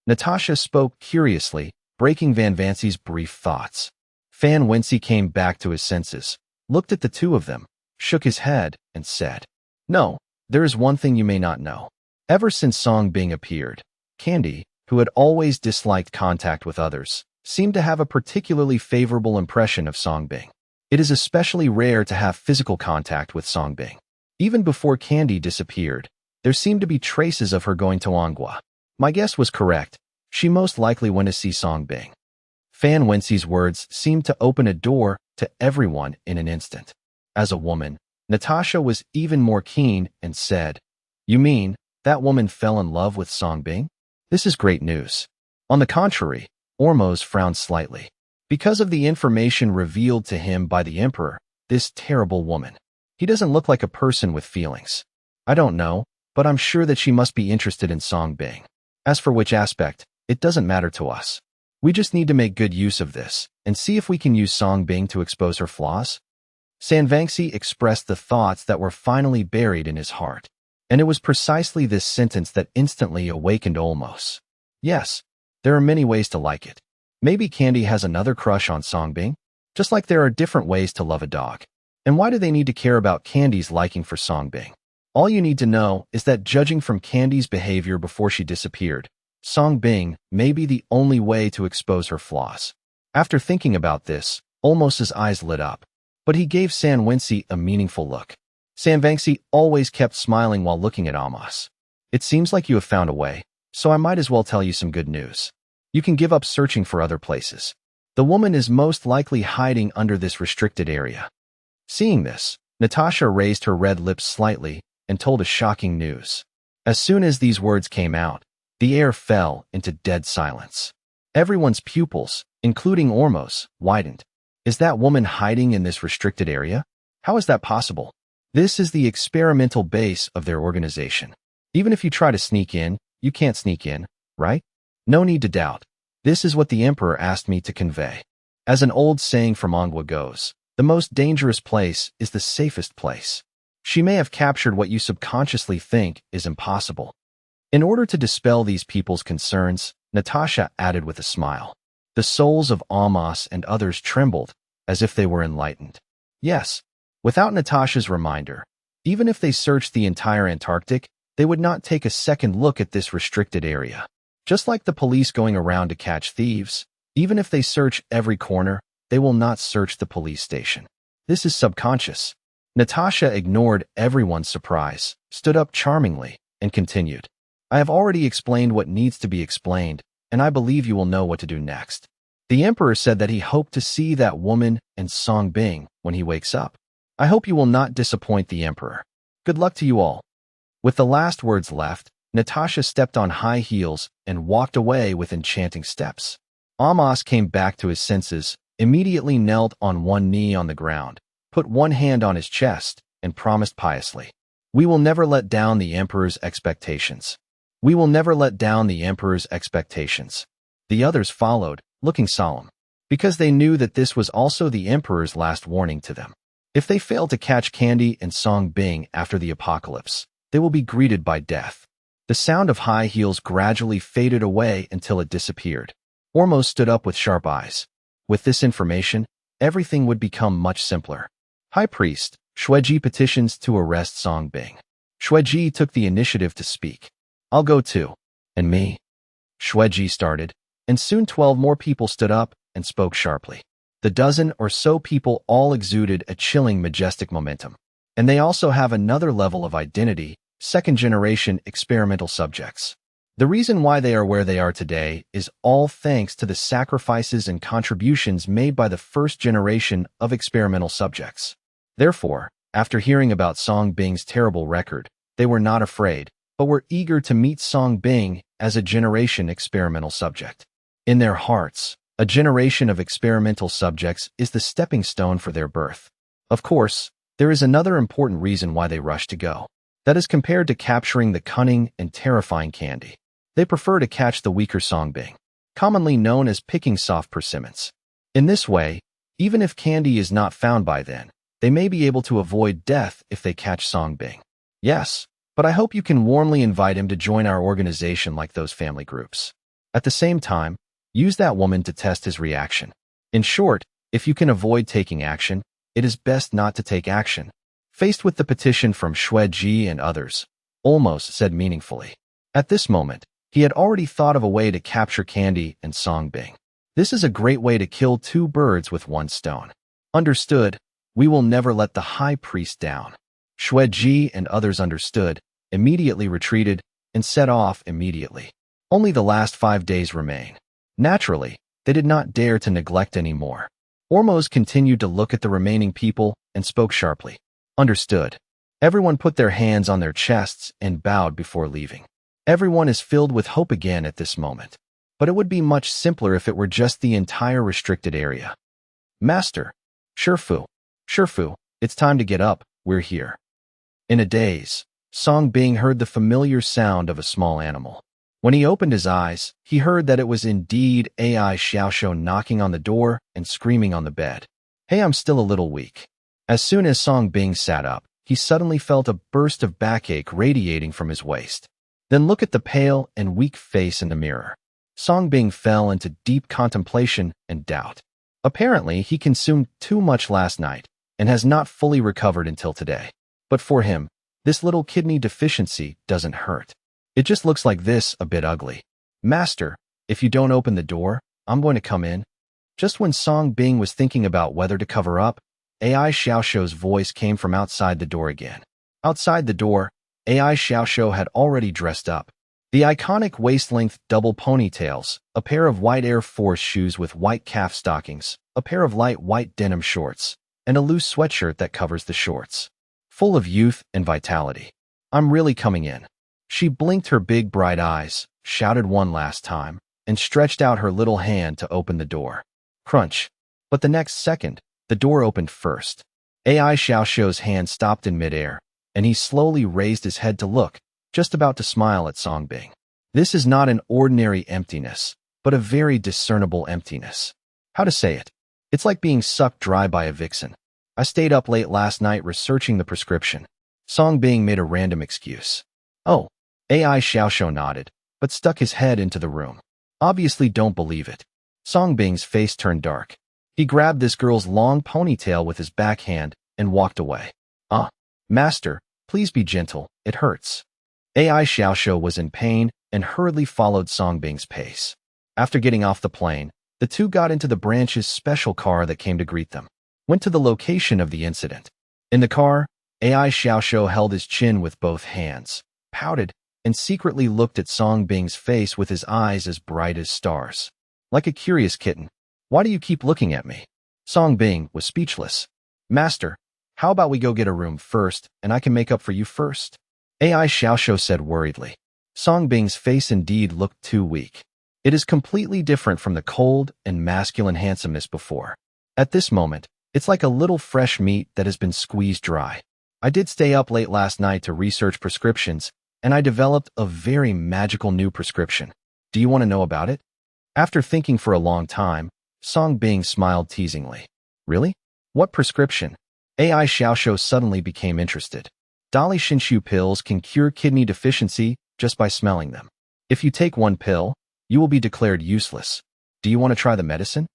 Natasha spoke curiously, breaking Van Vansi's brief thoughts. Fan Wensi came back to his senses, looked at the two of them, shook his head, and said, no, there is one thing you may not know. Ever since Song Bing appeared, Candy, who had always disliked contact with others, seemed to have a particularly favorable impression of Song Bing. It is especially rare to have physical contact with Song Bing. Even before Candy disappeared, there seemed to be traces of her going to Manhua. My guess was correct. She most likely went to see Song Bing. Fan Wenxi's words seemed to open a door to everyone in an instant. As a woman, Natasha was even more keen and said, "You mean, that woman fell in love with Song Bing? This is great news." On the contrary, Ormuz frowned slightly. Because of the information revealed to him by the Emperor, this terrible woman. He doesn't look like a person with feelings. I don't know, but I'm sure that she must be interested in Song Bing. As for which aspect, it doesn't matter to us. We just need to make good use of this, and see if we can use Song Bing to expose her flaws. Sanvangxi expressed the thoughts that were finally buried in his heart. And it was precisely this sentence that instantly awakened Olmos. Yes, there are many ways to like it. Maybe Candy has another crush on Song Bing, just like there are different ways to love a dog. And why do they need to care about Candy's liking for Song Bing? All you need to know is that judging from Candy's behavior before she disappeared, Song Bing may be the only way to expose her flaws. After thinking about this, Olmos's eyes lit up, but he gave San Wenxi a meaningful look. Sanvangxi always kept smiling while looking at Amos. "It seems like you have found a way, so I might as well tell you some good news. You can give up searching for other places. The woman is most likely hiding under this restricted area." Seeing this, Natasha raised her red lips slightly and told a shocking news. As soon as these words came out, the air fell into dead silence. Everyone's pupils, including Ormos, widened. Is that woman hiding in this restricted area? How is that possible? This is the experimental base of their organization. Even if you try to sneak in, you can't sneak in, right? No need to doubt. This is what the Emperor asked me to convey. As an old saying from Manhua goes, the most dangerous place is the safest place. She may have captured what you subconsciously think is impossible. In order to dispel these people's concerns, Natasha added with a smile. The souls of Amos and others trembled, as if they were enlightened. Yes, without Natasha's reminder, even if they searched the entire Antarctic, they would not take a second look at this restricted area. Just like the police going around to catch thieves, even if they search every corner, they will not search the police station. This is subconscious. Natasha ignored everyone's surprise, stood up charmingly, and continued. "I have already explained what needs to be explained, and I believe you will know what to do next." The Emperor said that he hoped to see that woman and Song Bing when he wakes up. I hope you will not disappoint the Emperor. Good luck to you all. With the last words left, Natasha stepped on high heels and walked away with enchanting steps. Amos came back to his senses, immediately knelt on one knee on the ground, put one hand on his chest, and promised piously, "We will never let down the Emperor's expectations. We will never let down the Emperor's expectations." The others followed, looking solemn, because they knew that this was also the Emperor's last warning to them. If they fail to catch Candy and Song Bing after the apocalypse, they will be greeted by death. The sound of high heels gradually faded away until it disappeared. Ormos stood up with sharp eyes. With this information, everything would become much simpler. High Priest, Xueji petitions to arrest Song Bing. Xueji took the initiative to speak. "I'll go too." "And me?" Xueji started, and soon 12 more people stood up and spoke sharply. The dozen or so people all exuded a chilling, majestic momentum. And they also have another level of identity, second-generation experimental subjects. The reason why they are where they are today is all thanks to the sacrifices and contributions made by the first generation of experimental subjects. Therefore, after hearing about Song Bing's terrible record, they were not afraid, but were eager to meet Song Bing as a generation experimental subject. In their hearts, a generation of experimental subjects is the stepping stone for their birth. Of course, there is another important reason why they rush to go. That is compared to capturing the cunning and terrifying Candy. They prefer to catch the weaker Song Bing, commonly known as picking soft persimmons. In this way, even if Candy is not found by then, they may be able to avoid death if they catch Song Bing. Yes, but I hope you can warmly invite him to join our organization like those family groups. At the same time, use that woman to test his reaction. In short, if you can avoid taking action, it is best not to take action. Faced with the petition from Xueji and others, Almost said meaningfully. At this moment, he had already thought of a way to capture Candy and Songbing. This is a great way to kill two birds with one stone. Understood, we will never let the high priest down. Xueji and others understood, immediately retreated, and set off immediately. Only the last 5 days remain. Naturally, they did not dare to neglect any more. Ormuz continued to look at the remaining people and spoke sharply. Understood. Everyone put their hands on their chests and bowed before leaving. Everyone is filled with hope again at this moment. But it would be much simpler if it were just the entire restricted area. Master. Shifu, it's time to get up, we're here. In a daze, Songbing heard the familiar sound of a small animal. When he opened his eyes, he heard that it was indeed AI Xiaoxiu knocking on the door and screaming on the bed. Hey, I'm still a little weak. As soon as Songbing sat up, he suddenly felt a burst of backache radiating from his waist. Then look at the pale and weak face in the mirror. Songbing fell into deep contemplation and doubt. Apparently, he consumed too much last night and has not fully recovered until today. But for him, this little kidney deficiency doesn't hurt. It just looks like this, a bit ugly. Master, if you don't open the door, I'm going to come in. Just when Songbing was thinking about whether to cover up, AI Xiaoxiu's voice came from outside the door again. Outside the door, AI Xiaoxiu had already dressed up. The iconic waist-length double ponytails, a pair of white Air Force shoes with white calf stockings, a pair of light white denim shorts, and a loose sweatshirt that covers the shorts. Full of youth and vitality. I'm really coming in. She blinked her big bright eyes, shouted one last time, and stretched out her little hand to open the door. Crunch. But the next second, the door opened first. AI Xiaoxiu's hand stopped in midair, and he slowly raised his head to look, just about to smile at Songbing. This is not an ordinary emptiness, but a very discernible emptiness. How to say it? It's like being sucked dry by a vixen. I stayed up late last night researching the prescription. Songbing made a random excuse. Oh. AI Xiaoxiu nodded, but stuck his head into the room. Obviously don't believe it. Songbing's face turned dark. He grabbed this girl's long ponytail with his backhand and walked away. Master, please be gentle, it hurts. AI Xiaoxiu was in pain and hurriedly followed Songbing's pace. After getting off the plane, the two got into the branch's special car that came to greet them. Went to the location of the incident. In the car, AI Xiaoxiu held his chin with both hands, pouted, and secretly looked at Songbing's face with his eyes as bright as stars. Like a curious kitten. Why do you keep looking at me? Songbing was speechless. Master, how about we go get a room first, and I can make up for you first? AI Xiaoxiu said worriedly. Songbing's face indeed looked too weak. It is completely different from the cold and masculine handsomeness before. At this moment, it's like a little fresh meat that has been squeezed dry. I did stay up late last night to research prescriptions, and I developed a very magical new prescription. Do you want to know about it? After thinking for a long time, Songbing smiled teasingly. Really? What prescription? AI Xiaoxiu suddenly became interested. Dali Shinshu pills can cure kidney deficiency just by smelling them. If you take one pill, you will be declared useless. Do you want to try the medicine?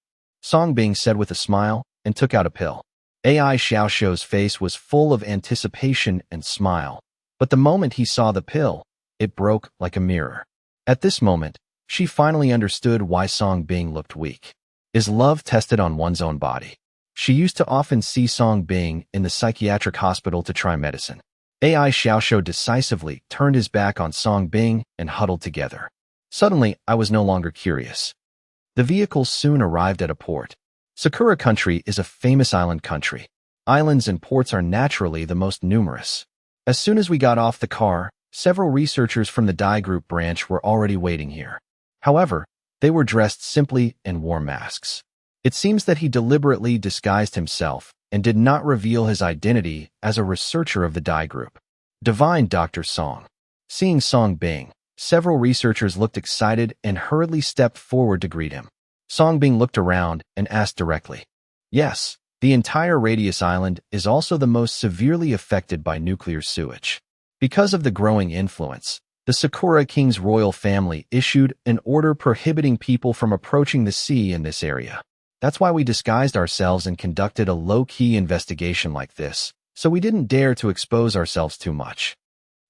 Songbing said with a smile and took out a pill. AI Xiaoxiu's face was full of anticipation and smile. But the moment he saw the pill, it broke like a mirror. At this moment, she finally understood why Songbing looked weak. Is love tested on one's own body? She used to often see Songbing in the psychiatric hospital to try medicine. AI Xiaoxiu decisively turned his back on Songbing and huddled together. Suddenly, I was no longer curious. The vehicles soon arrived at a port. Sakura country is a famous island country. Islands and ports are naturally the most numerous. As soon as we got off the car, several researchers from the Dai Group branch were already waiting here. However, they were dressed simply and wore masks. It seems that he deliberately disguised himself and did not reveal his identity as a researcher of the Dai Group. Divine Dr. Song. Seeing Songbing, several researchers looked excited and hurriedly stepped forward to greet him. Songbing looked around and asked directly. Yes. The entire Radius Island is also the most severely affected by nuclear sewage. Because of the growing influence, the Sakura King's royal family issued an order prohibiting people from approaching the sea in this area. That's why we disguised ourselves and conducted a low-key investigation like this, so we didn't dare to expose ourselves too much.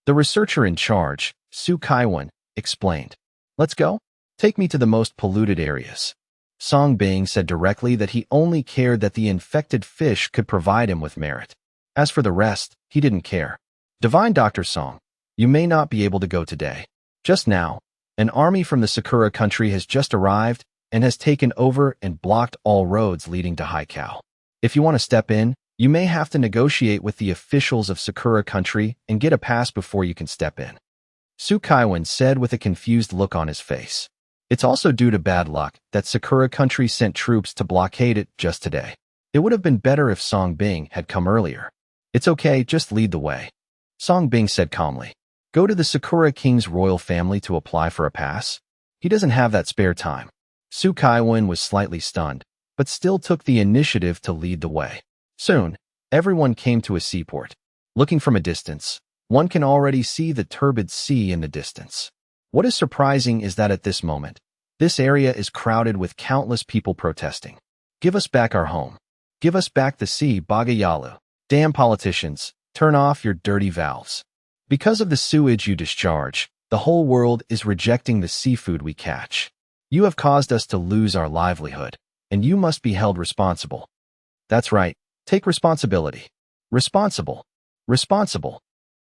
The researcher in charge, Su Kaiwan, explained. Let's go. Take me to the most polluted areas. Song Bing said directly that he only cared that the infected fish could provide him with merit. As for the rest, he didn't care. Divine Dr. Song, you may not be able to go today. Just now, an army from the Sakura country has just arrived and has taken over and blocked all roads leading to Haikao. If you want to step in, you may have to negotiate with the officials of Sakura country and get a pass before you can step in. Su Kaiwan said with a confused look on his face. It's also due to bad luck that Sakura country sent troops to blockade it just today. It would have been better if Song Bing had come earlier. It's okay, just lead the way. Song Bing said calmly. Go to the Sakura King's royal family to apply for a pass? He doesn't have that spare time. Su Kaiwan was slightly stunned, but still took the initiative to lead the way. Soon, everyone came to a seaport. Looking from a distance, one can already see the turbid sea in the distance. What is surprising is that at this moment, this area is crowded with countless people protesting. Give us back our home. Give us back the sea, Bagayalu. Damn politicians, turn off your dirty valves. Because of the sewage you discharge, the whole world is rejecting the seafood we catch. You have caused us to lose our livelihood, and you must be held responsible. That's right, take responsibility. Responsible. Responsible.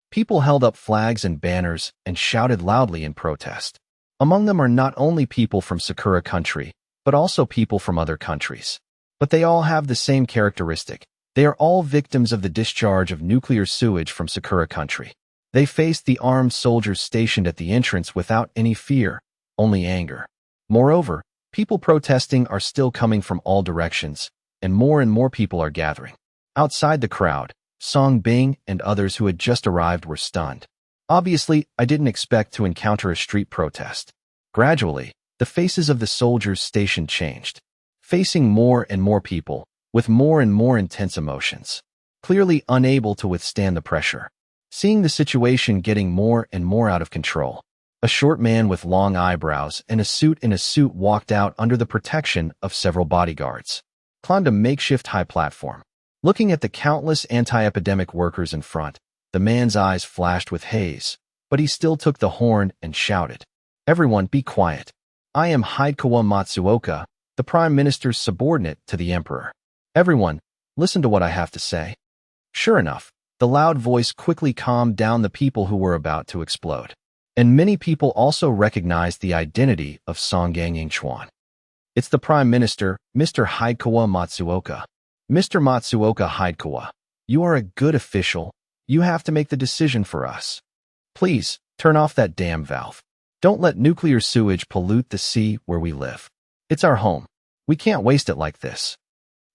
People held up flags and banners and shouted loudly in protest. Among them are not only people from Sakura country, but also people from other countries. But they all have the same characteristic. They are all victims of the discharge of nuclear sewage from Sakura country. They faced the armed soldiers stationed at the entrance without any fear, only anger. Moreover, people protesting are still coming from all directions, and more people are gathering. Outside the crowd, Song Bing and others who had just arrived were stunned. Obviously, I didn't expect to encounter a street protest. Gradually, the faces of the soldiers stationed changed, facing more and more people, with more and more intense emotions, clearly unable to withstand the pressure. Seeing the situation getting more and more out of control, a short man with long eyebrows and a suit walked out under the protection of several bodyguards, climbed a makeshift high platform. Looking at the countless anti-epidemic workers in front, the man's eyes flashed with haze, but he still took the horn and shouted, Everyone be quiet. I am Haikawa Matsuoka, the Prime Minister's subordinate to the Emperor. Everyone, listen to what I have to say. Sure enough, the loud voice quickly calmed down the people who were about to explode. And many people also recognized the identity of Songgang Yingchuan. It's the Prime Minister, Mr. Haikawa Matsuoka. Mr. Matsuoka Haikawa, you are a good official. You have to make the decision for us. Please, turn off that damn valve. Don't let nuclear sewage pollute the sea where we live. It's our home. We can't waste it like this.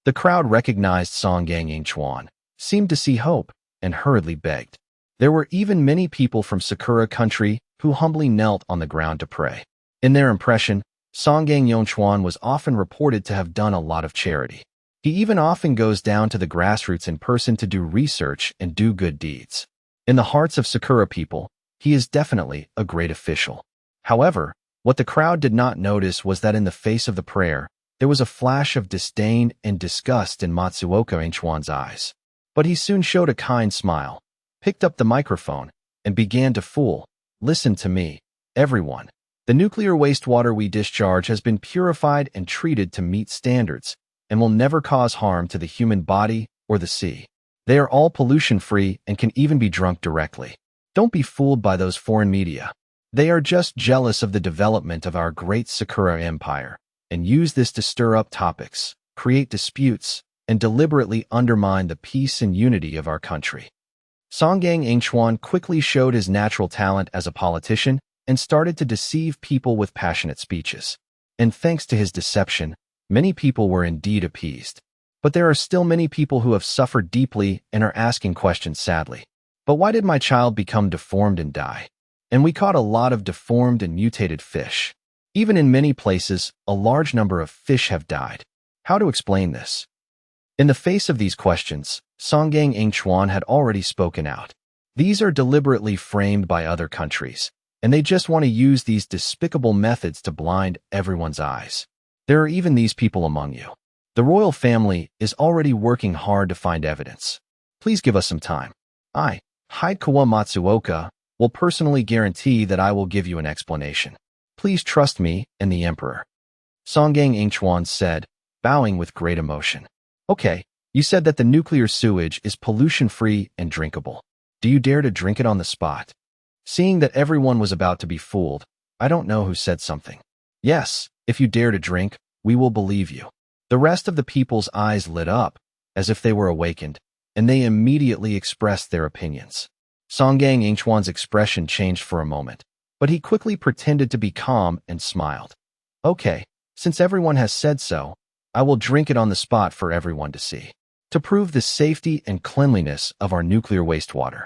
The crowd recognized Songgang Yingchuan, seemed to see hope, and hurriedly begged. There were even many people from Sakura country who humbly knelt on the ground to pray. In their impression, Songgang Yingchuan was often reported to have done a lot of charity. He even often goes down to the grassroots in person to do research and do good deeds. In the hearts of Sakura people, he is definitely a great official. However, what the crowd did not notice was that in the face of the prayer, there was a flash of disdain and disgust in Matsuoka Yingchuan's eyes. But he soon showed a kind smile, picked up the microphone, and began to fool. Listen to me, everyone. The nuclear wastewater we discharge has been purified and treated to meet standards, and will never cause harm to the human body or the sea. They are all pollution-free and can even be drunk directly. Don't be fooled by those foreign media. They are just jealous of the development of our great Sakura Empire, and use this to stir up topics, create disputes, and deliberately undermine the peace and unity of our country. Songgang Yingchuan quickly showed his natural talent as a politician and started to deceive people with passionate speeches. And thanks to his deception, many people were indeed appeased. But there are still many people who have suffered deeply and are asking questions sadly. But why did my child become deformed and die? And we caught a lot of deformed and mutated fish. Even in many places, a large number of fish have died. How to explain this? In the face of these questions, Songgang Yingchuan had already spoken out. These are deliberately framed by other countries, and they just want to use these despicable methods to blind everyone's eyes. There are even these people among you. The royal family is already working hard to find evidence. Please give us some time. I, Haikawa Matsuoka, will personally guarantee that I will give you an explanation. Please trust me and the Emperor. Songgang Ingchuan said, bowing with great emotion. Okay, you said that the nuclear sewage is pollution-free and drinkable. Do you dare to drink it on the spot? Seeing that everyone was about to be fooled, I don't know who said something. Yes, if you dare to drink, we will believe you. The rest of the people's eyes lit up, as if they were awakened, and they immediately expressed their opinions. Songgang Ingchuan's expression changed for a moment, but he quickly pretended to be calm and smiled. Okay, since everyone has said so, I will drink it on the spot for everyone to see, to prove the safety and cleanliness of our nuclear wastewater.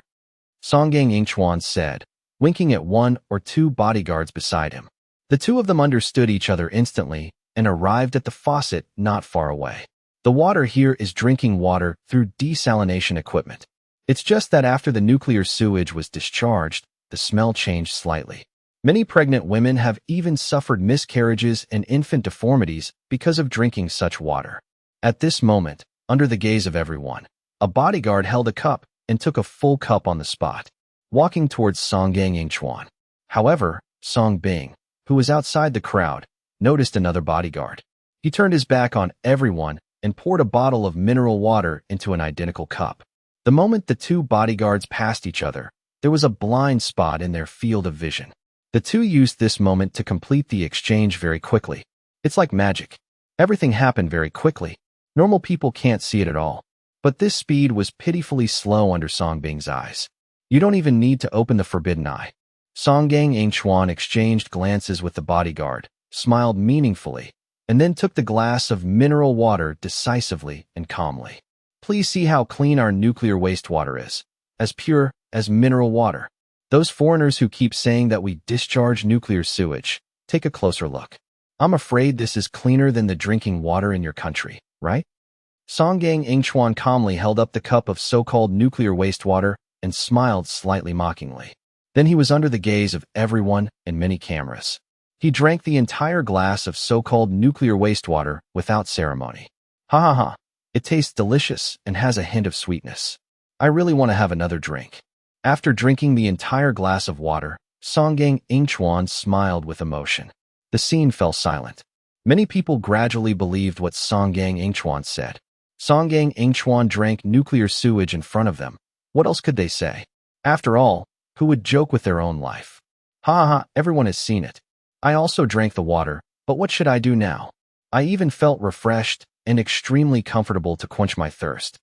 Songgang Ingchuan said, winking at one or two bodyguards beside him. The two of them understood each other instantly and arrived at the faucet not far away. The water here is drinking water through desalination equipment. It's just that after the nuclear sewage was discharged, the smell changed slightly. Many pregnant women have even suffered miscarriages and infant deformities because of drinking such water. At this moment, under the gaze of everyone, a bodyguard held a cup and took a full cup on the spot, walking towards Songgang Ingchuan. However, Song Bing, who was outside the crowd, noticed another bodyguard. He turned his back on everyone and poured a bottle of mineral water into an identical cup. The moment the two bodyguards passed each other, there was a blind spot in their field of vision. The two used this moment to complete the exchange very quickly. It's like magic. Everything happened very quickly. Normal people can't see it at all. But this speed was pitifully slow under Song Bing's eyes. You don't even need to open the forbidden eye. Songgang Ingchuan exchanged glances with the bodyguard, smiled meaningfully, and then took the glass of mineral water decisively and calmly. Please see how clean our nuclear wastewater is, as pure as mineral water. Those foreigners who keep saying that we discharge nuclear sewage, take a closer look. I'm afraid this is cleaner than the drinking water in your country, right? Songgang Ingchuan calmly held up the cup of so-called nuclear wastewater and smiled slightly mockingly. Then he was under the gaze of everyone and many cameras. He drank the entire glass of so-called nuclear wastewater without ceremony. Ha ha ha. It tastes delicious and has a hint of sweetness. I really want to have another drink. After drinking the entire glass of water, Songgang Ingchuan smiled with emotion. The scene fell silent. Many people gradually believed what Songgang Ingchuan said. Songgang Ingchuan drank nuclear sewage in front of them. What else could they say? After all, who would joke with their own life? Ha ha, everyone has seen it. I also drank the water, but what should I do now? I even felt refreshed and extremely comfortable to quench my thirst.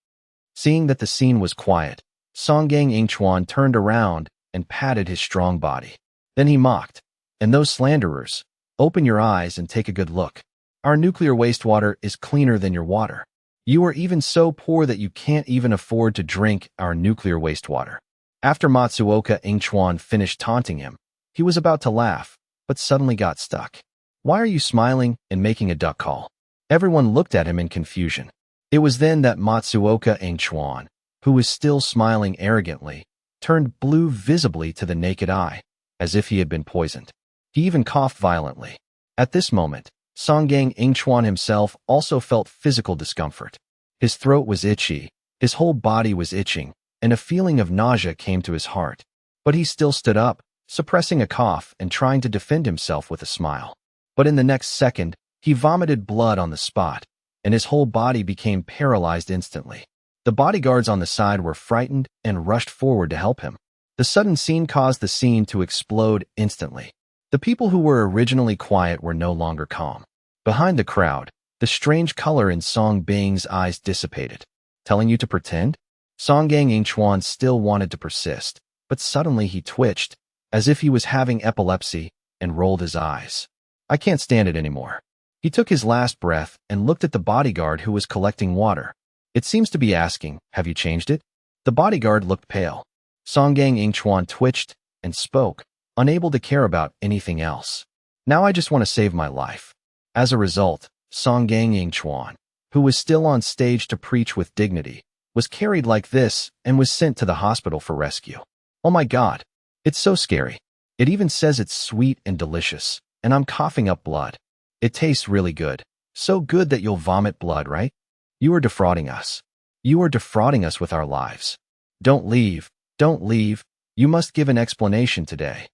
Seeing that the scene was quiet, Songgang Ingchuan turned around and patted his strong body. Then he mocked, and those slanderers, open your eyes and take a good look. Our nuclear wastewater is cleaner than your water. You are even so poor that you can't even afford to drink our nuclear wastewater. After Matsuoka Ingchuan finished taunting him, he was about to laugh, but suddenly got stuck. Why are you smiling and making a duck call? Everyone looked at him in confusion. It was then that Matsuoka Ingchuan, who was still smiling arrogantly, turned blue visibly to the naked eye, as if he had been poisoned. He even coughed violently. At this moment, Songgang Ingchuan himself also felt physical discomfort. His throat was itchy, his whole body was itching, and a feeling of nausea came to his heart. But he still stood up, suppressing a cough and trying to defend himself with a smile. But in the next second, he vomited blood on the spot, and his whole body became paralyzed instantly. The bodyguards on the side were frightened and rushed forward to help him. The sudden scene caused the scene to explode instantly. The people who were originally quiet were no longer calm. Behind the crowd, the strange color in Song Bing's eyes dissipated. Telling you to pretend? Songgang Ingchuan still wanted to persist, but suddenly he twitched, as if he was having epilepsy, and rolled his eyes. I can't stand it anymore. He took his last breath and looked at the bodyguard who was collecting water. It seems to be asking, have you changed it? The bodyguard looked pale. Songgang Ingchuan twitched and spoke, unable to care about anything else. Now I just want to save my life. As a result, Songgang Ingchuan, who was still on stage to preach with dignity, was carried like this and was sent to the hospital for rescue. Oh my God, it's so scary. It even says it's sweet and delicious, and I'm coughing up blood. It tastes really good. So good that you'll vomit blood, right? You are defrauding us. You are defrauding us with our lives. Don't leave. Don't leave. You must give an explanation today.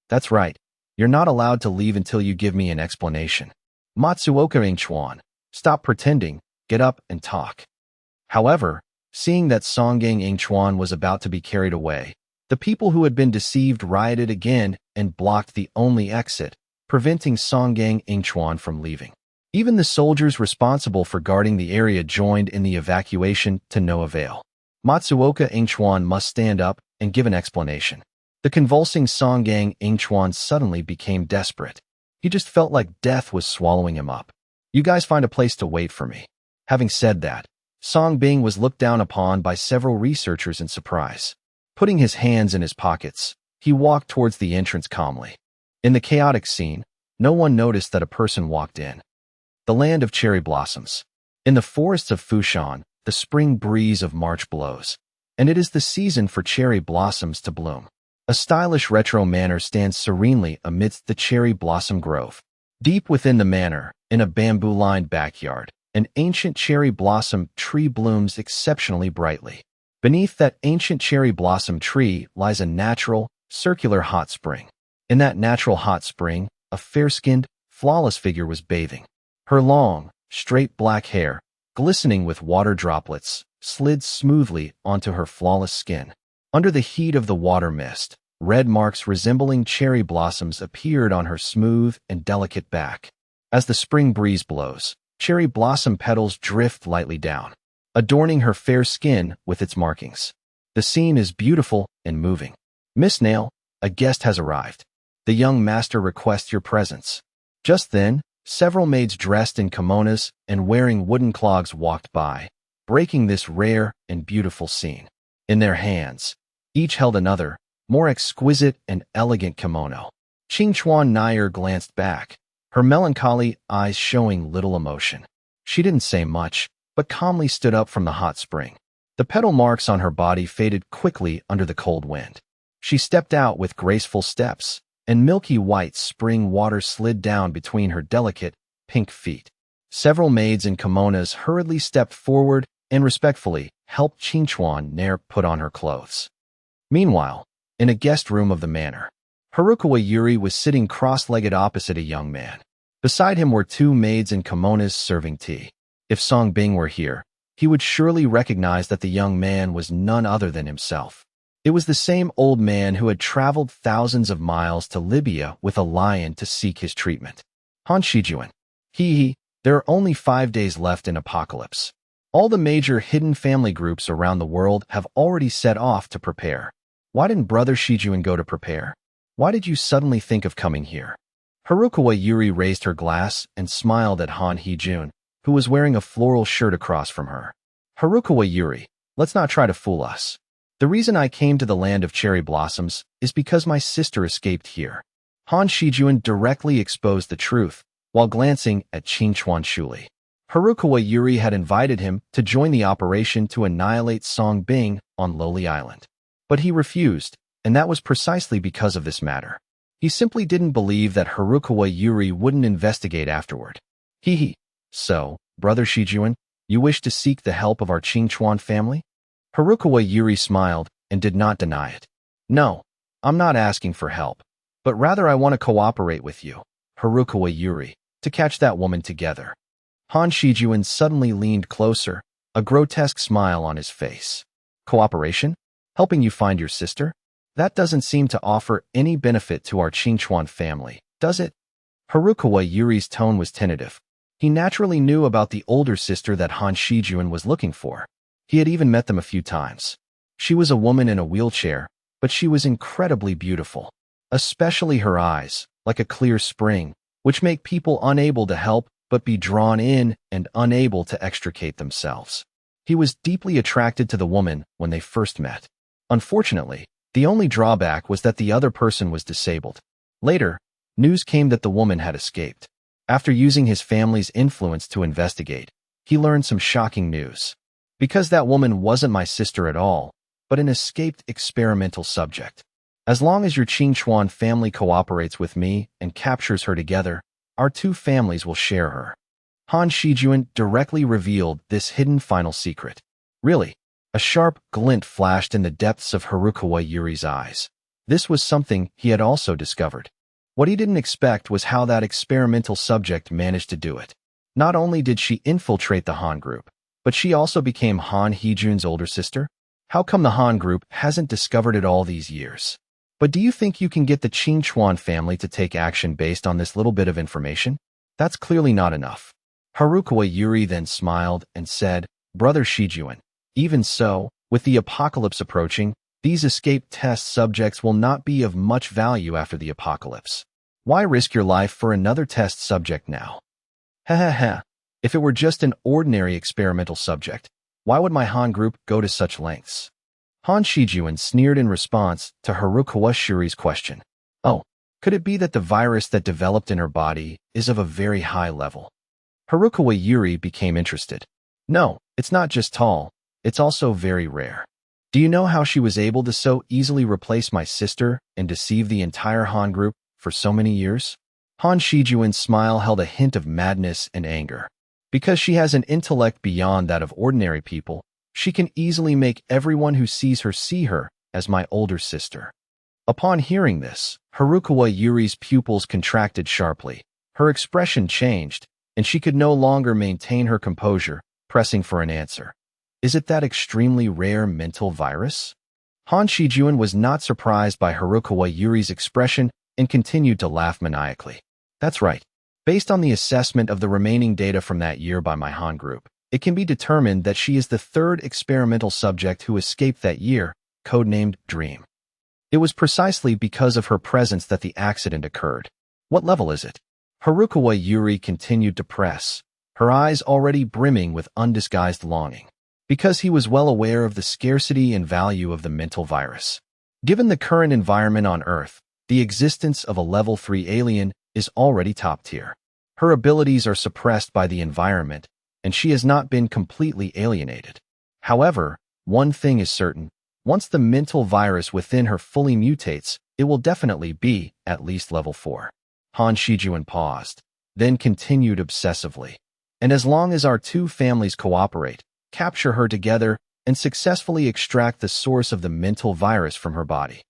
That's right. You're not allowed to leave until you give me an explanation. Matsuoka Ingchuan, stop pretending, get up and talk. However, seeing that Songgang Ingchuan was about to be carried away, the people who had been deceived rioted again and blocked the only exit, preventing Songgang Ingchuan from leaving. Even the soldiers responsible for guarding the area joined in the evacuation to no avail. Matsuoka Ingchuan must stand up and give an explanation. The convulsing Songgang Ingchuan suddenly became desperate. He just felt like death was swallowing him up. You guys find a place to wait for me. Having said that, Song Bing was looked down upon by several researchers in surprise. Putting his hands in his pockets, he walked towards the entrance calmly. In the chaotic scene, no one noticed that a person walked in. The land of cherry blossoms. In the forests of Fushan, the spring breeze of March blows, and it is the season for cherry blossoms to bloom. A stylish retro manor stands serenely amidst the cherry blossom grove. Deep within the manor, in a bamboo-lined backyard, an ancient cherry blossom tree blooms exceptionally brightly. Beneath that ancient cherry blossom tree lies a natural, circular hot spring. In that natural hot spring, a fair-skinned, flawless figure was bathing. Her long, straight black hair, glistening with water droplets, slid smoothly onto her flawless skin. Under the heat of the water mist, red marks resembling cherry blossoms appeared on her smooth and delicate back. As the spring breeze blows, cherry blossom petals drift lightly down, adorning her fair skin with its markings. The scene is beautiful and moving. Miss Nail, a guest has arrived. The young master requests your presence. Just then, several maids dressed in kimonos and wearing wooden clogs walked by, breaking this rare and beautiful scene. In their hands, each held another, more exquisite and elegant kimono. Qingchuan Nair glanced back, her melancholy eyes showing little emotion. She didn't say much, but calmly stood up from the hot spring. The petal marks on her body faded quickly under the cold wind. She stepped out with graceful steps, and milky white spring water slid down between her delicate, pink feet. Several maids in kimonos hurriedly stepped forward and respectfully helped Qingchuan Nair put on her clothes. Meanwhile, in a guest room of the manor, Harukawa Yuri was sitting cross-legged opposite a young man. Beside him were two maids in kimonos serving tea. If Song Bing were here, he would surely recognize that the young man was none other than himself. It was the same old man who had traveled thousands of miles to Libya with a lion to seek his treatment. Han Shijuan. There are only 5 days left in Apocalypse. All the major hidden family groups around the world have already set off to prepare. Why didn't Brother Shijuan go to prepare? Why did you suddenly think of coming here? Harukawa Yuri raised her glass and smiled at Han Hee-jun, who was wearing a floral shirt across from her. Harukawa Yuri, let's not try to fool us. The reason I came to the land of cherry blossoms is because my sister escaped here. Han Shijuan directly exposed the truth, while glancing at Qingchuan Shuli. Harukawa Yuri had invited him to join the operation to annihilate Song Bing on Lowly Island. But he refused, and that was precisely because of this matter. He simply didn't believe that Harukawa Yuri wouldn't investigate afterward. So, Brother Shijuan, you wish to seek the help of our Qingchuan family? Harukawa Yuri smiled and did not deny it. No, I'm not asking for help, but rather I want to cooperate with you, Harukawa Yuri, to catch that woman together. Han Shijuan suddenly leaned closer, a grotesque smile on his face. Cooperation? Helping you find your sister? That doesn't seem to offer any benefit to our Qingchuan family, does it? Harukawa Yuri's tone was tentative. He naturally knew about the older sister that Han Shijuan was looking for. He had even met them a few times. She was a woman in a wheelchair, but she was incredibly beautiful. Especially her eyes, like a clear spring, which make people unable to help but be drawn in and unable to extricate themselves. He was deeply attracted to the woman when they first met. Unfortunately, the only drawback was that the other person was disabled. Later, news came that the woman had escaped. After using his family's influence to investigate, he learned some shocking news. Because that woman wasn't my sister at all, but an escaped experimental subject. As long as your Qingchuan family cooperates with me and captures her together, our two families will share her. Han Shijuan directly revealed this hidden final secret. Really, a sharp glint flashed in the depths of Harukawa Yuri's eyes. This was something he had also discovered. What he didn't expect was how that experimental subject managed to do it. Not only did she infiltrate the Han group, but she also became Han Heejun's older sister? How come the Han group hasn't discovered it all these years? But do you think you can get the Qingchuan family to take action based on this little bit of information? That's clearly not enough. Harukawa Yuri then smiled and said, Brother Shijuan, even so, with the apocalypse approaching, these escape test subjects will not be of much value after the apocalypse. Why risk your life for another test subject now? If it were just an ordinary experimental subject, why would my Han group go to such lengths? Han Shijuan sneered in response to Harukawa Shuri's question. Oh, could it be that the virus that developed in her body is of a very high level? Harukawa Yuri became interested. No, it's not just tall, it's also very rare. Do you know how she was able to so easily replace my sister and deceive the entire Han group for so many years? Han Shijuan's smile held a hint of madness and anger. Because she has an intellect beyond that of ordinary people, she can easily make everyone who sees her see her as my older sister. Upon hearing this, Harukawa Yuri's pupils contracted sharply. Her expression changed, and she could no longer maintain her composure, pressing for an answer. Is it that extremely rare mental virus? Han Shijuan was not surprised by Harukawa Yuri's expression and continued to laugh maniacally. That's right. Based on the assessment of the remaining data from that year by my Han group, it can be determined that she is the third experimental subject who escaped that year, codenamed Dream. It was precisely because of her presence that the accident occurred. What level is it? Harukawa Yuri continued to press, her eyes already brimming with undisguised longing, because he was well aware of the scarcity and value of the mental virus. Given the current environment on Earth, the existence of a level 3 alien is already top tier. Her abilities are suppressed by the environment, and she has not been completely alienated. However, one thing is certain. Once the mental virus within her fully mutates, it will definitely be at least level 4. Han Shijuan paused, then continued obsessively. And as long as our two families cooperate, capture her together, and successfully extract the source of the mental virus from her body,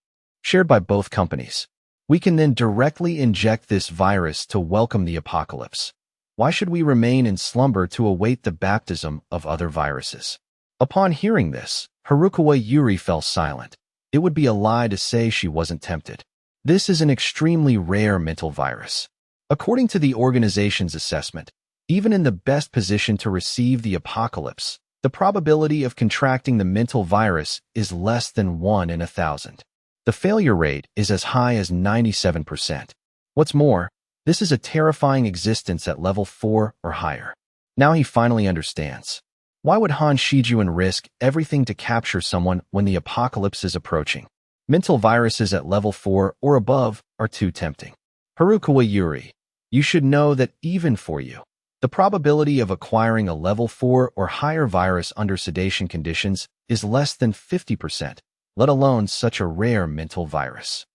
shared by both companies, we can then directly inject this virus to welcome the apocalypse. Why should we remain in slumber to await the baptism of other viruses? Upon hearing this, Harukawa Yuri fell silent. It would be a lie to say she wasn't tempted. This is an extremely rare mental virus. According to the organization's assessment, even in the best position to receive the apocalypse, the probability of contracting the mental virus is less than 1 in 1,000. The failure rate is as high as 97%. What's more, this is a terrifying existence at level 4 or higher. Now he finally understands. Why would Han Shijuan risk everything to capture someone when the apocalypse is approaching? Mental viruses at level 4 or above are too tempting. Harukawa Yuri, you should know that even for you, the probability of acquiring a level 4 or higher virus under sedation conditions is less than 50%, let alone such a rare mental virus.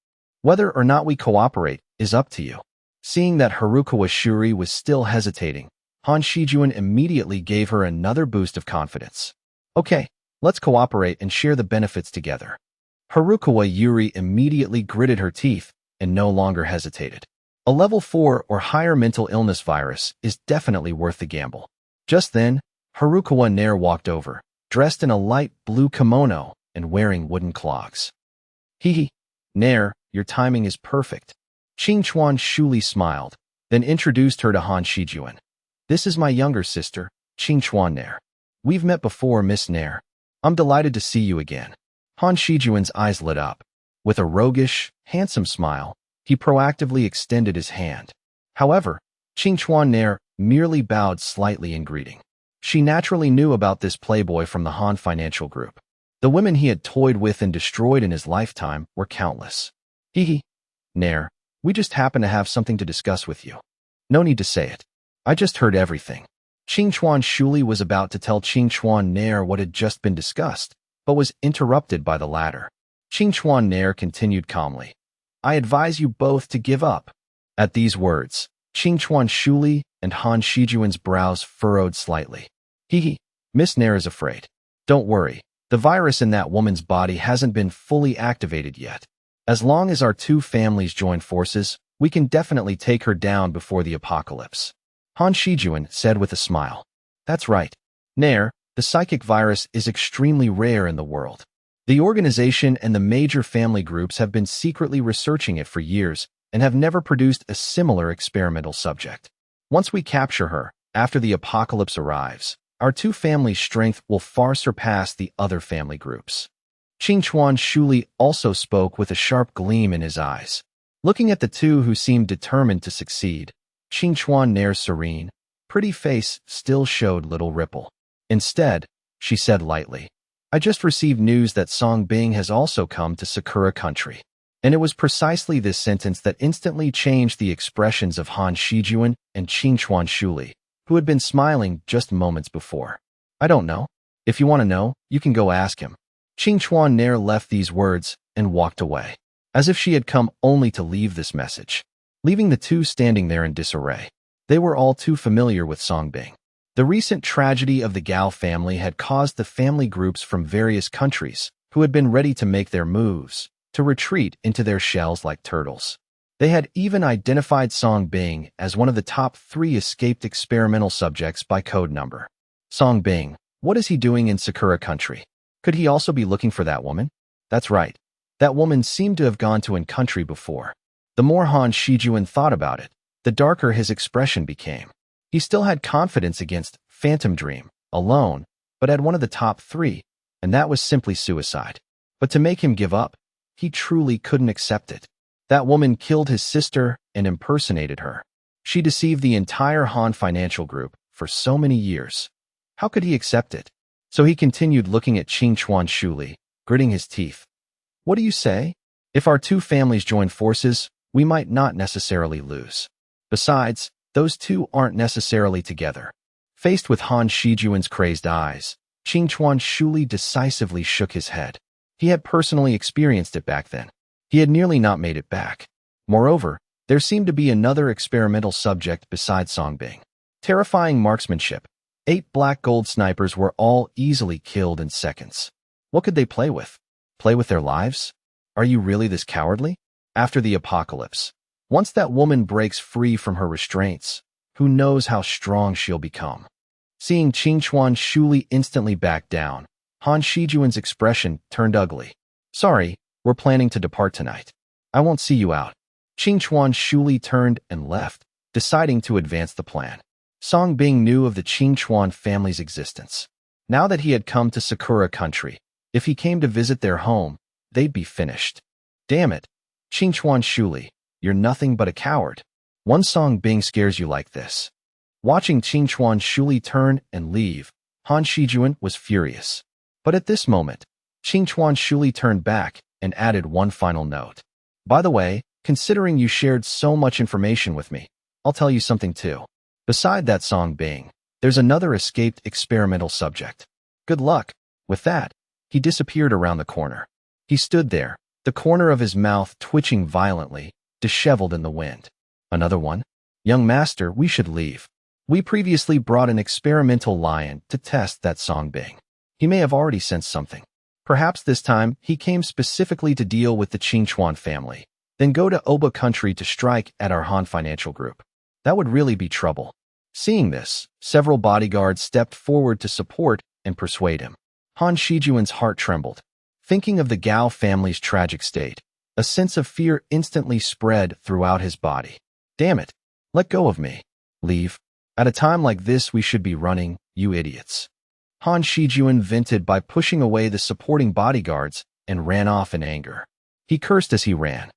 Whether or not we cooperate is up to you. Seeing that Harukawa Shuri was still hesitating, Han Shijuan immediately gave her another boost of confidence. Okay, let's cooperate and share the benefits together. Harukawa Yuri immediately gritted her teeth and no longer hesitated. A level 4 or higher mental illness virus is definitely worth the gamble. Just then, Harukawa Nair walked over, dressed in a light blue kimono and wearing wooden clogs. Hee, Nair, your timing is perfect. Qingchuan Shuli smiled, then introduced her to Han Shijuan. This is my younger sister, Qingchuan Nair. We've met before, Miss Nair. I'm delighted to see you again. Han Shijuan's eyes lit up. With a roguish, handsome smile, he proactively extended his hand. However, Qingchuan Nair merely bowed slightly in greeting. She naturally knew about this playboy from the Han Financial Group. The women he had toyed with and destroyed in his lifetime were countless. Hee, Nair, we just happen to have something to discuss with you. No need to say it. I just heard everything. Qingchuan Shuli was about to tell Qingchuan Nair what had just been discussed, but was interrupted by the latter. Qingchuan Nair continued calmly. I advise you both to give up. At these words, Qingchuan Shuli and Han Shijuan's brows furrowed slightly. Hee, Miss Nair is afraid. Don't worry, the virus in that woman's body hasn't been fully activated yet. As long as our two families join forces, we can definitely take her down before the apocalypse. Han Shijuan said with a smile. That's right. Nair, the psychic virus is extremely rare in the world. The organization and the major family groups have been secretly researching it for years and have never produced a similar experimental subject. Once we capture her, after the apocalypse arrives, our two families' strength will far surpass the other family groups. Qingchuan Shuli also spoke with a sharp gleam in his eyes. Looking at the two who seemed determined to succeed, Qingchuan Nair's serene, pretty face still showed little ripple. Instead, she said lightly, I just received news that Song Bing has also come to Sakura country. And it was precisely this sentence that instantly changed the expressions of Han Shijuan and Qingchuan Shuli, who had been smiling just moments before. I don't know. If you want to know, you can go ask him. Qingchuan Nair left these words and walked away, as if she had come only to leave this message, leaving the two standing there in disarray. They were all too familiar with Song Bing. The recent tragedy of the Gao family had caused the family groups from various countries, who had been ready to make their moves, to retreat into their shells like turtles. They had even identified Song Bing as one of the top 3 escaped experimental subjects by code number. Song Bing, what is he doing in Sakura country? Could he also be looking for that woman? That's right. That woman seemed to have gone to country before. The more Han Shijuan thought about it, the darker his expression became. He still had confidence against Phantom Dream, alone, but had one of the top 3, and that was simply suicide. But to make him give up, he truly couldn't accept it. That woman killed his sister and impersonated her. She deceived the entire Han financial group for so many years. How could he accept it? So he continued looking at Qingchuan Shuli, gritting his teeth. What do you say? If our two families join forces, we might not necessarily lose. Besides, those two aren't necessarily together. Faced with Han Shijuan's crazed eyes, Qingchuan Shuli decisively shook his head. He had personally experienced it back then. He had nearly not made it back. Moreover, there seemed to be another experimental subject besides Song Bing. Terrifying marksmanship. 8 black gold snipers were all easily killed in seconds. What could they play with? Play with their lives? Are you really this cowardly? After the apocalypse, once that woman breaks free from her restraints, who knows how strong she'll become? Seeing Qingchuan Shuli instantly back down, Han Shijuan's expression turned ugly. Sorry, we're planning to depart tonight. I won't see you out. Qingchuan Shuli turned and left, deciding to advance the plan. Song Bing knew of the Qingchuan family's existence. Now that he had come to Sakura country, if he came to visit their home, they'd be finished. Damn it. Qingchuan Shuli, you're nothing but a coward. One Song Bing scares you like this. Watching Qingchuan Shuli turn and leave, Han Shijuan was furious. But at this moment, Qingchuan Shuli turned back and added one final note. By the way, considering you shared so much information with me, I'll tell you something too. Beside that Song Bing, there's another escaped experimental subject. Good luck. With that, he disappeared around the corner. He stood there, the corner of his mouth twitching violently, disheveled in the wind. Another one? Young master, we should leave. We previously brought an experimental lion to test that Song Bing. He may have already sensed something. Perhaps this time he came specifically to deal with the Qingchuan family, then go to Oba country to strike at our Han financial group. That would really be trouble. Seeing this, several bodyguards stepped forward to support and persuade him. Han Shijuan's heart trembled. Thinking of the Gao family's tragic state, a sense of fear instantly spread throughout his body. Damn it. Let go of me. Leave. At a time like this we should be running, you idiots. Han Shijuan vented by pushing away the supporting bodyguards and ran off in anger. He cursed as he ran.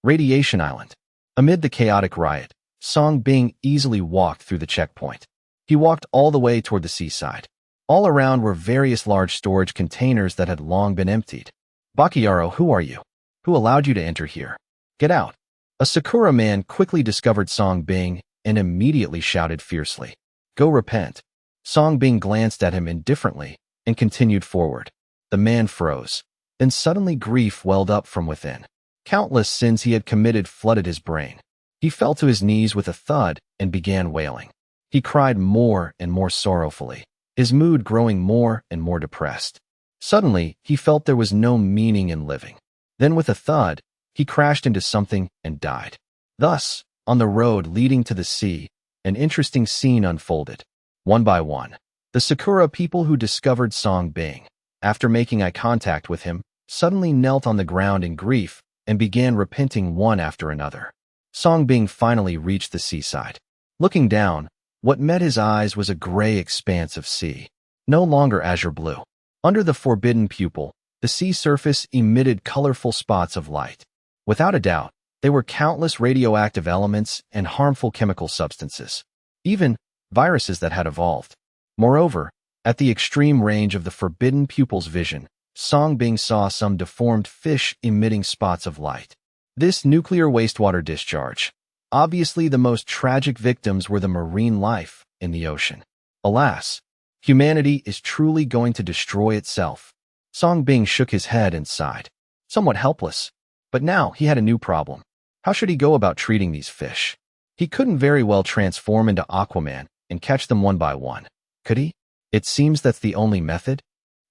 Radiation Island. Amid the chaotic riot, Song Bing easily walked through the checkpoint. He walked all the way toward the seaside. All around were various large storage containers that had long been emptied. Bakayaro, who are you? Who allowed you to enter here? Get out. A Sakura man quickly discovered Song Bing and immediately shouted fiercely. Go repent. Song Bing glanced at him indifferently and continued forward. The man froze. Then suddenly grief welled up from within. Countless sins he had committed flooded his brain. He fell to his knees with a thud and began wailing. He cried more and more sorrowfully, his mood growing more and more depressed. Suddenly, he felt there was no meaning in living. Then with a thud, he he crashed into something and died. Thus, on the road leading to the sea, an interesting scene unfolded. One by one, the Sakura people who discovered Song Bing, after making eye contact with him, suddenly knelt on the ground in grief and began repenting one after another. Song Bing finally reached the seaside. Looking down, what met his eyes was a gray expanse of sea, no longer azure blue. Under the forbidden pupil, the sea surface emitted colorful spots of light. Without a doubt, they were countless radioactive elements and harmful chemical substances, even viruses that had evolved. Moreover, at the extreme range of the forbidden pupil's vision, Song Bing saw some deformed fish emitting spots of light. This nuclear wastewater discharge. Obviously, the most tragic victims were the marine life in the ocean. Alas, humanity is truly going to destroy itself. Song Bing shook his head and sighed, somewhat helpless. But now he had a new problem. How should he go about treating these fish? He couldn't very well transform into Aquaman and catch them one by one, could he? It seems that's the only method.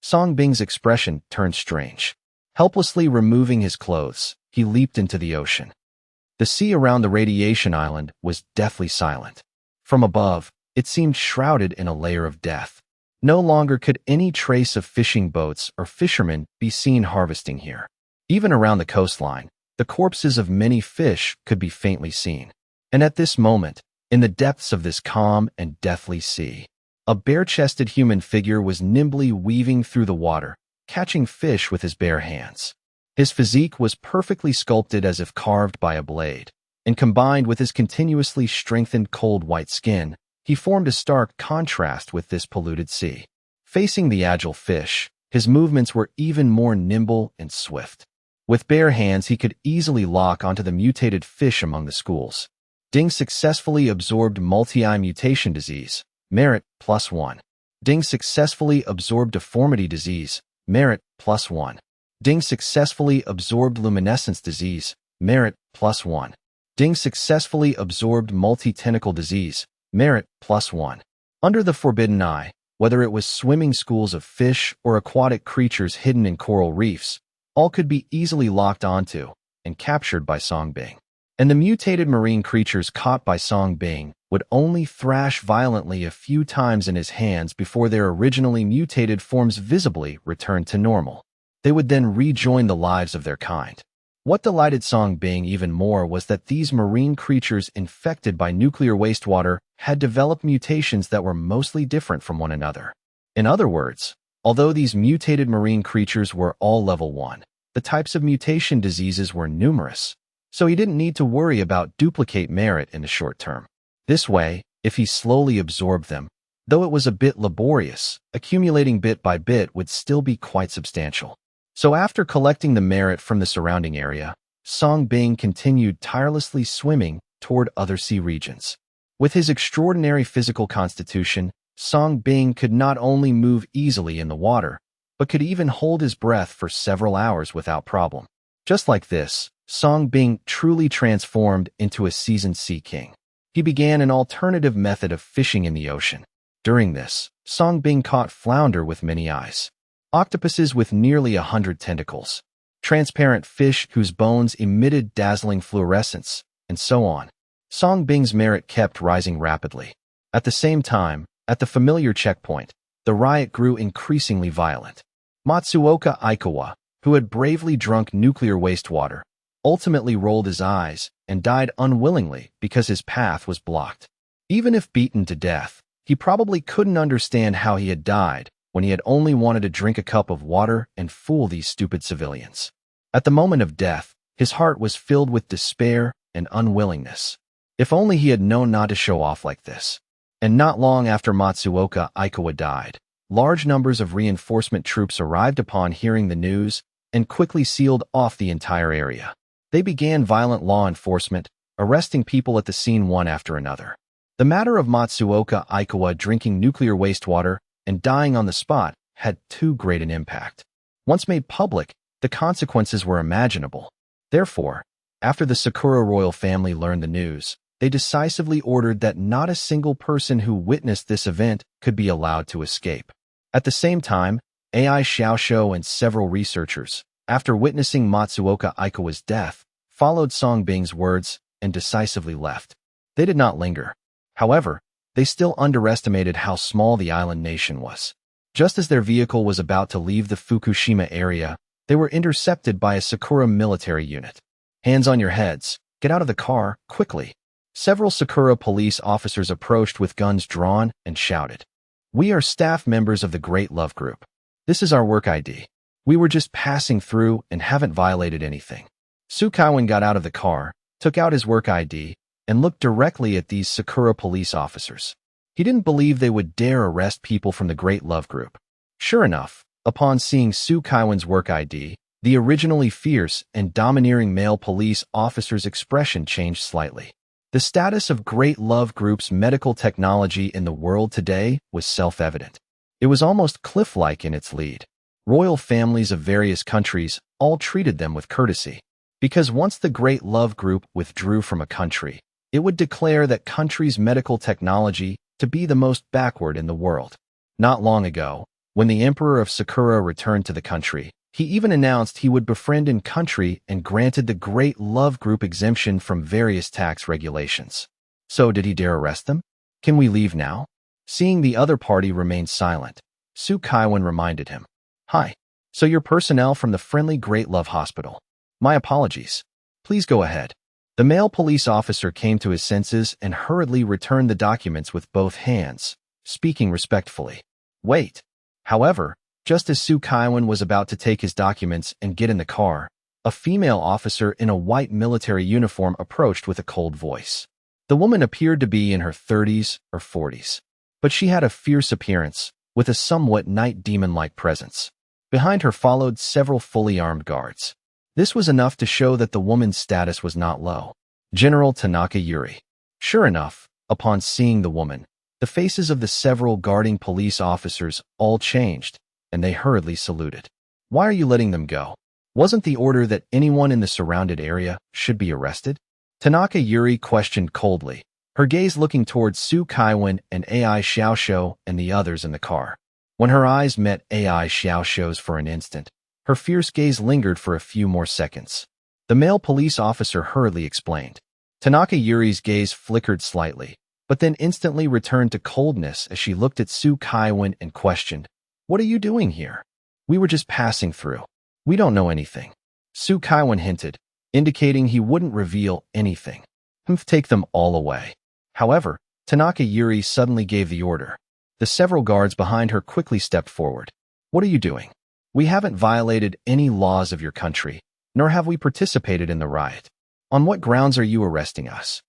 Song Bing's expression turned strange. Helplessly removing his clothes, he leaped into the ocean. The sea around the radiation island was deathly silent. From above, it seemed shrouded in a layer of death. No longer could any trace of fishing boats or fishermen be seen harvesting here. Even around the coastline, the corpses of many fish could be faintly seen. And at this moment, in the depths of this calm and deathly sea, a bare-chested human figure was nimbly weaving through the water, catching fish with his bare hands. His physique was perfectly sculpted as if carved by a blade, and combined with his continuously strengthened cold white skin, he formed a stark contrast with this polluted sea. Facing the agile fish, his movements were even more nimble and swift. With bare hands, he could easily lock onto the mutated fish among the schools. Ding successfully absorbed multi-eye mutation disease, merit +1. Ding successfully absorbed deformity disease, merit +1. Ding successfully absorbed luminescence disease, merit +1. Ding successfully absorbed multi-tentacle disease, merit +1. Under the forbidden eye, whether it was swimming schools of fish or aquatic creatures hidden in coral reefs, all could be easily locked onto and captured by Song Bing. And the mutated marine creatures caught by Song Bing would only thrash violently a few times in his hands before their originally mutated forms visibly returned to normal. They would then rejoin the lives of their kind. What delighted Song Bing even more was that these marine creatures infected by nuclear wastewater had developed mutations that were mostly different from one another. In other words, although these mutated marine creatures were all level 1, the types of mutation diseases were numerous, so he didn't need to worry about duplicate merit in the short term. This way, if he slowly absorbed them, though it was a bit laborious, accumulating bit by bit would still be quite substantial. So after collecting the merit from the surrounding area, Song Bing continued tirelessly swimming toward other sea regions. With his extraordinary physical constitution, Song Bing could not only move easily in the water, but could even hold his breath for several hours without problem. Just like this, Song Bing truly transformed into a seasoned sea king. He began an alternative method of fishing in the ocean. During this, Song Bing caught flounder with many eyes, octopuses with nearly 100 tentacles, transparent fish whose bones emitted dazzling fluorescence, and so on. Song Bing's merit kept rising rapidly. At the same time, at the familiar checkpoint, the riot grew increasingly violent. Matsuoka Aikawa, who had bravely drunk nuclear wastewater, ultimately rolled his eyes and died unwillingly because his path was blocked. Even if beaten to death, he probably couldn't understand how he had died when he had only wanted to drink a cup of water and fool these stupid civilians. At the moment of death, his heart was filled with despair and unwillingness. If only he had known not to show off like this. And not long after Matsuoka Aikawa died, large numbers of reinforcement troops arrived upon hearing the news and quickly sealed off the entire area. They began violent law enforcement, arresting people at the scene one after another. The matter of Matsuoka Aikawa drinking nuclear wastewater and dying on the spot had too great an impact. Once made public, the consequences were imaginable. Therefore, after the Sakura royal family learned the news, they decisively ordered that not a single person who witnessed this event could be allowed to escape. At the same time, AI Xiaoshou and several researchers, after witnessing Matsuoka Aikawa's death, followed Song Bing's words and decisively left. They did not linger. However, they still underestimated how small the island nation was. Just as their vehicle was about to leave the Fukushima area, they were intercepted by a Sakura military unit. Hands on your heads. Get out of the car, quickly. Several Sakura police officers approached with guns drawn and shouted. We are staff members of the Great Love Group. This is our work ID. We were just passing through and haven't violated anything. Su Kaiwan got out of the car, took out his work ID, and looked directly at these Sakura police officers. He didn't believe they would dare arrest people from the Great Love Group. Sure enough, upon seeing Su Kaiwan's work ID, the originally fierce and domineering male police officer's expression changed slightly. The status of Great Love Group's medical technology in the world today was self-evident. It was almost cliff-like in its lead. Royal families of various countries all treated them with courtesy. Because once the Great Love Group withdrew from a country, it would declare that country's medical technology to be the most backward in the world. Not long ago, when the Emperor of Sakura returned to the country, he even announced he would befriend in country and granted the Great Love Group exemption from various tax regulations. So did he dare arrest them? Can we leave now? Seeing the other party remain silent, Su Kaiwan reminded him. Hi. So you're personnel from the friendly Great Love Hospital. My apologies. Please go ahead. The male police officer came to his senses and hurriedly returned the documents with both hands, speaking respectfully. Wait. However, just as Su Kaiwan was about to take his documents and get in the car, a female officer in a white military uniform approached with a cold voice. The woman appeared to be in her 30s or 40s, but she had a fierce appearance, with a somewhat night demon-like presence. Behind her followed several fully armed guards. This was enough to show that the woman's status was not low. General Tanaka Yuri. Sure enough, upon seeing the woman, the faces of the several guarding police officers all changed, and they hurriedly saluted. Why are you letting them go? Wasn't the order that anyone in the surrounded area should be arrested? Tanaka Yuri questioned coldly, her gaze looking towards Su Kaiwan and AI Xiaoxiu and the others in the car. When her eyes met AI Xiaoxiu's for an instant, her fierce gaze lingered for a few more seconds. The male police officer hurriedly explained. Tanaka Yuri's gaze flickered slightly, but then instantly returned to coldness as she looked at Su Kaiwan and questioned, What are you doing here? We were just passing through. We don't know anything. Su Kaiwan hinted, indicating he wouldn't reveal anything. Take them all away. However, Tanaka Yuri suddenly gave the order. The several guards behind her quickly stepped forward. What are you doing? We haven't violated any laws of your country, nor have we participated in the riot. On what grounds are you arresting us?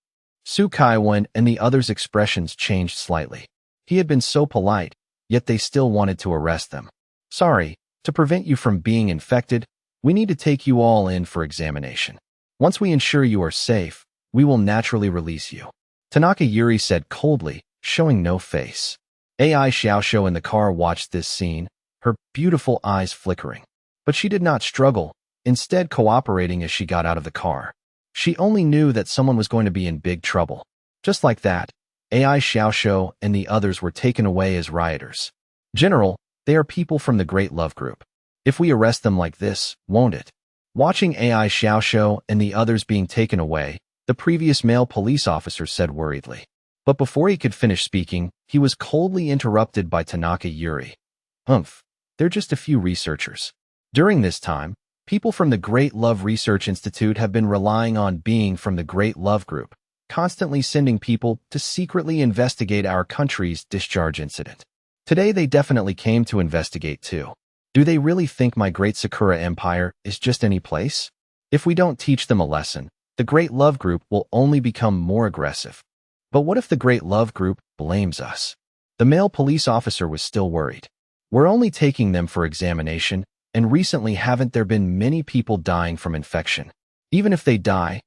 Su Kaiwan and the others' expressions changed slightly. He had been so polite, yet they still wanted to arrest them. Sorry, to prevent you from being infected, we need to take you all in for examination. Once we ensure you are safe, we will naturally release you. Tanaka Yuri said coldly, showing no face. AI Xiaoxiu in the car watched this scene, her beautiful eyes flickering. But she did not struggle, instead cooperating as she got out of the car. She only knew that someone was going to be in big trouble. Just like that, AI Xiaoxiu and the others were taken away as rioters. General, they are people from the Great Love Group. If we arrest them like this, won't it? Watching AI Xiaoxiu and the others being taken away, the previous male police officer said worriedly. But before he could finish speaking, he was coldly interrupted by Tanaka Yuri. They're just a few researchers. During this time, people from the Great Love Research Institute have been relying on being from the Great Love Group, constantly sending people to secretly investigate our country's discharge incident. Today they definitely came to investigate too. Do they really think my great Sakura Empire is just any place? If we don't teach them a lesson, the Great Love Group will only become more aggressive. But what if the Great Love Group blames us? The male police officer was still worried. We're only taking them for examination, and recently haven't there been many people dying from infection? Even if they died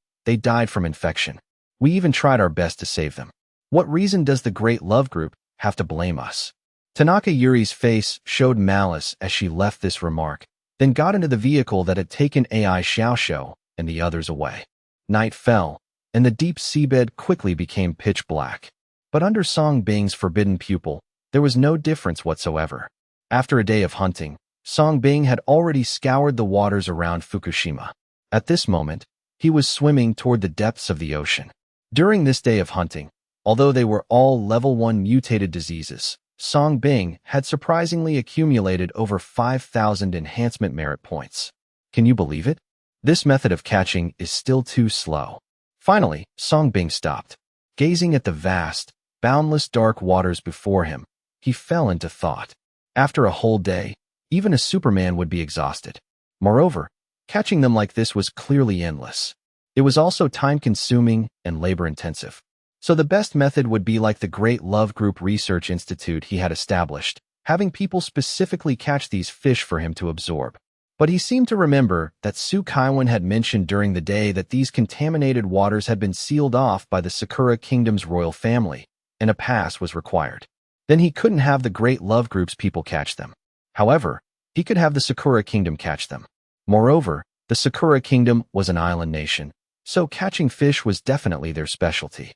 from infection. We even tried our best to save them. What reason does the Great Love Group have to blame us? Tanaka Yuri's face showed malice as she left this remark, then got into the vehicle that had taken AI Xiaoxiu and the others away. Night fell, and the deep seabed quickly became pitch black. But under Song Bing's forbidden pupil, there was no difference whatsoever. After a day of hunting, Song Bing had already scoured the waters around Fukushima. At this moment, He was swimming toward the depths of the ocean. During this day of hunting, although they were all level 1 mutated diseases, Song Bing had surprisingly accumulated over 5,000 enhancement merit points. Can you believe it? This method of catching is still too slow. Finally, Song Bing stopped. Gazing at the vast, boundless dark waters before him, he fell into thought. After a whole day, even a Superman would be exhausted. Moreover, catching them like this was clearly endless. It was also time-consuming and labor-intensive. So the best method would be like the Great Love Group Research Institute he had established, having people specifically catch these fish for him to absorb. But he seemed to remember that Su Kaiwan had mentioned during the day that these contaminated waters had been sealed off by the Sakura Kingdom's royal family, and a pass was required. Then he couldn't have the Great Love Group's people catch them. However, he could have the Sakura Kingdom catch them. Moreover, the Sakura Kingdom was an island nation, so catching fish was definitely their specialty.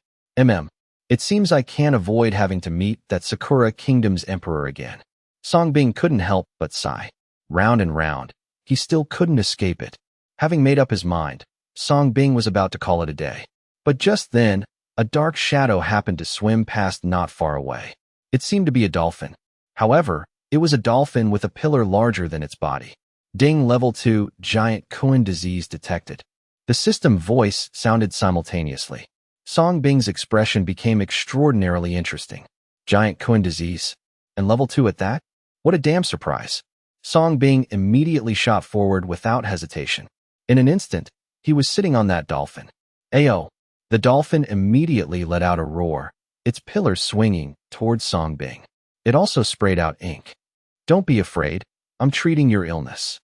It seems I can't avoid having to meet that Sakura Kingdom's emperor again. Song Bing couldn't help but sigh. Round and round, he still couldn't escape it. Having made up his mind, Song Bing was about to call it a day. But just then, a dark shadow happened to swim past not far away. It seemed to be a dolphin. However, it was a dolphin with a pillar larger than its body. Ding, level 2, giant Kuan disease detected. The system voice sounded simultaneously. Song Bing's expression became extraordinarily interesting. Giant Kuan disease? And level 2 at that? What a damn surprise. Song Bing immediately shot forward without hesitation. In an instant, he was sitting on that dolphin. Ayo! The dolphin immediately let out a roar, its pillars swinging towards Song Bing. It also sprayed out ink. Don't be afraid, I'm treating your illness.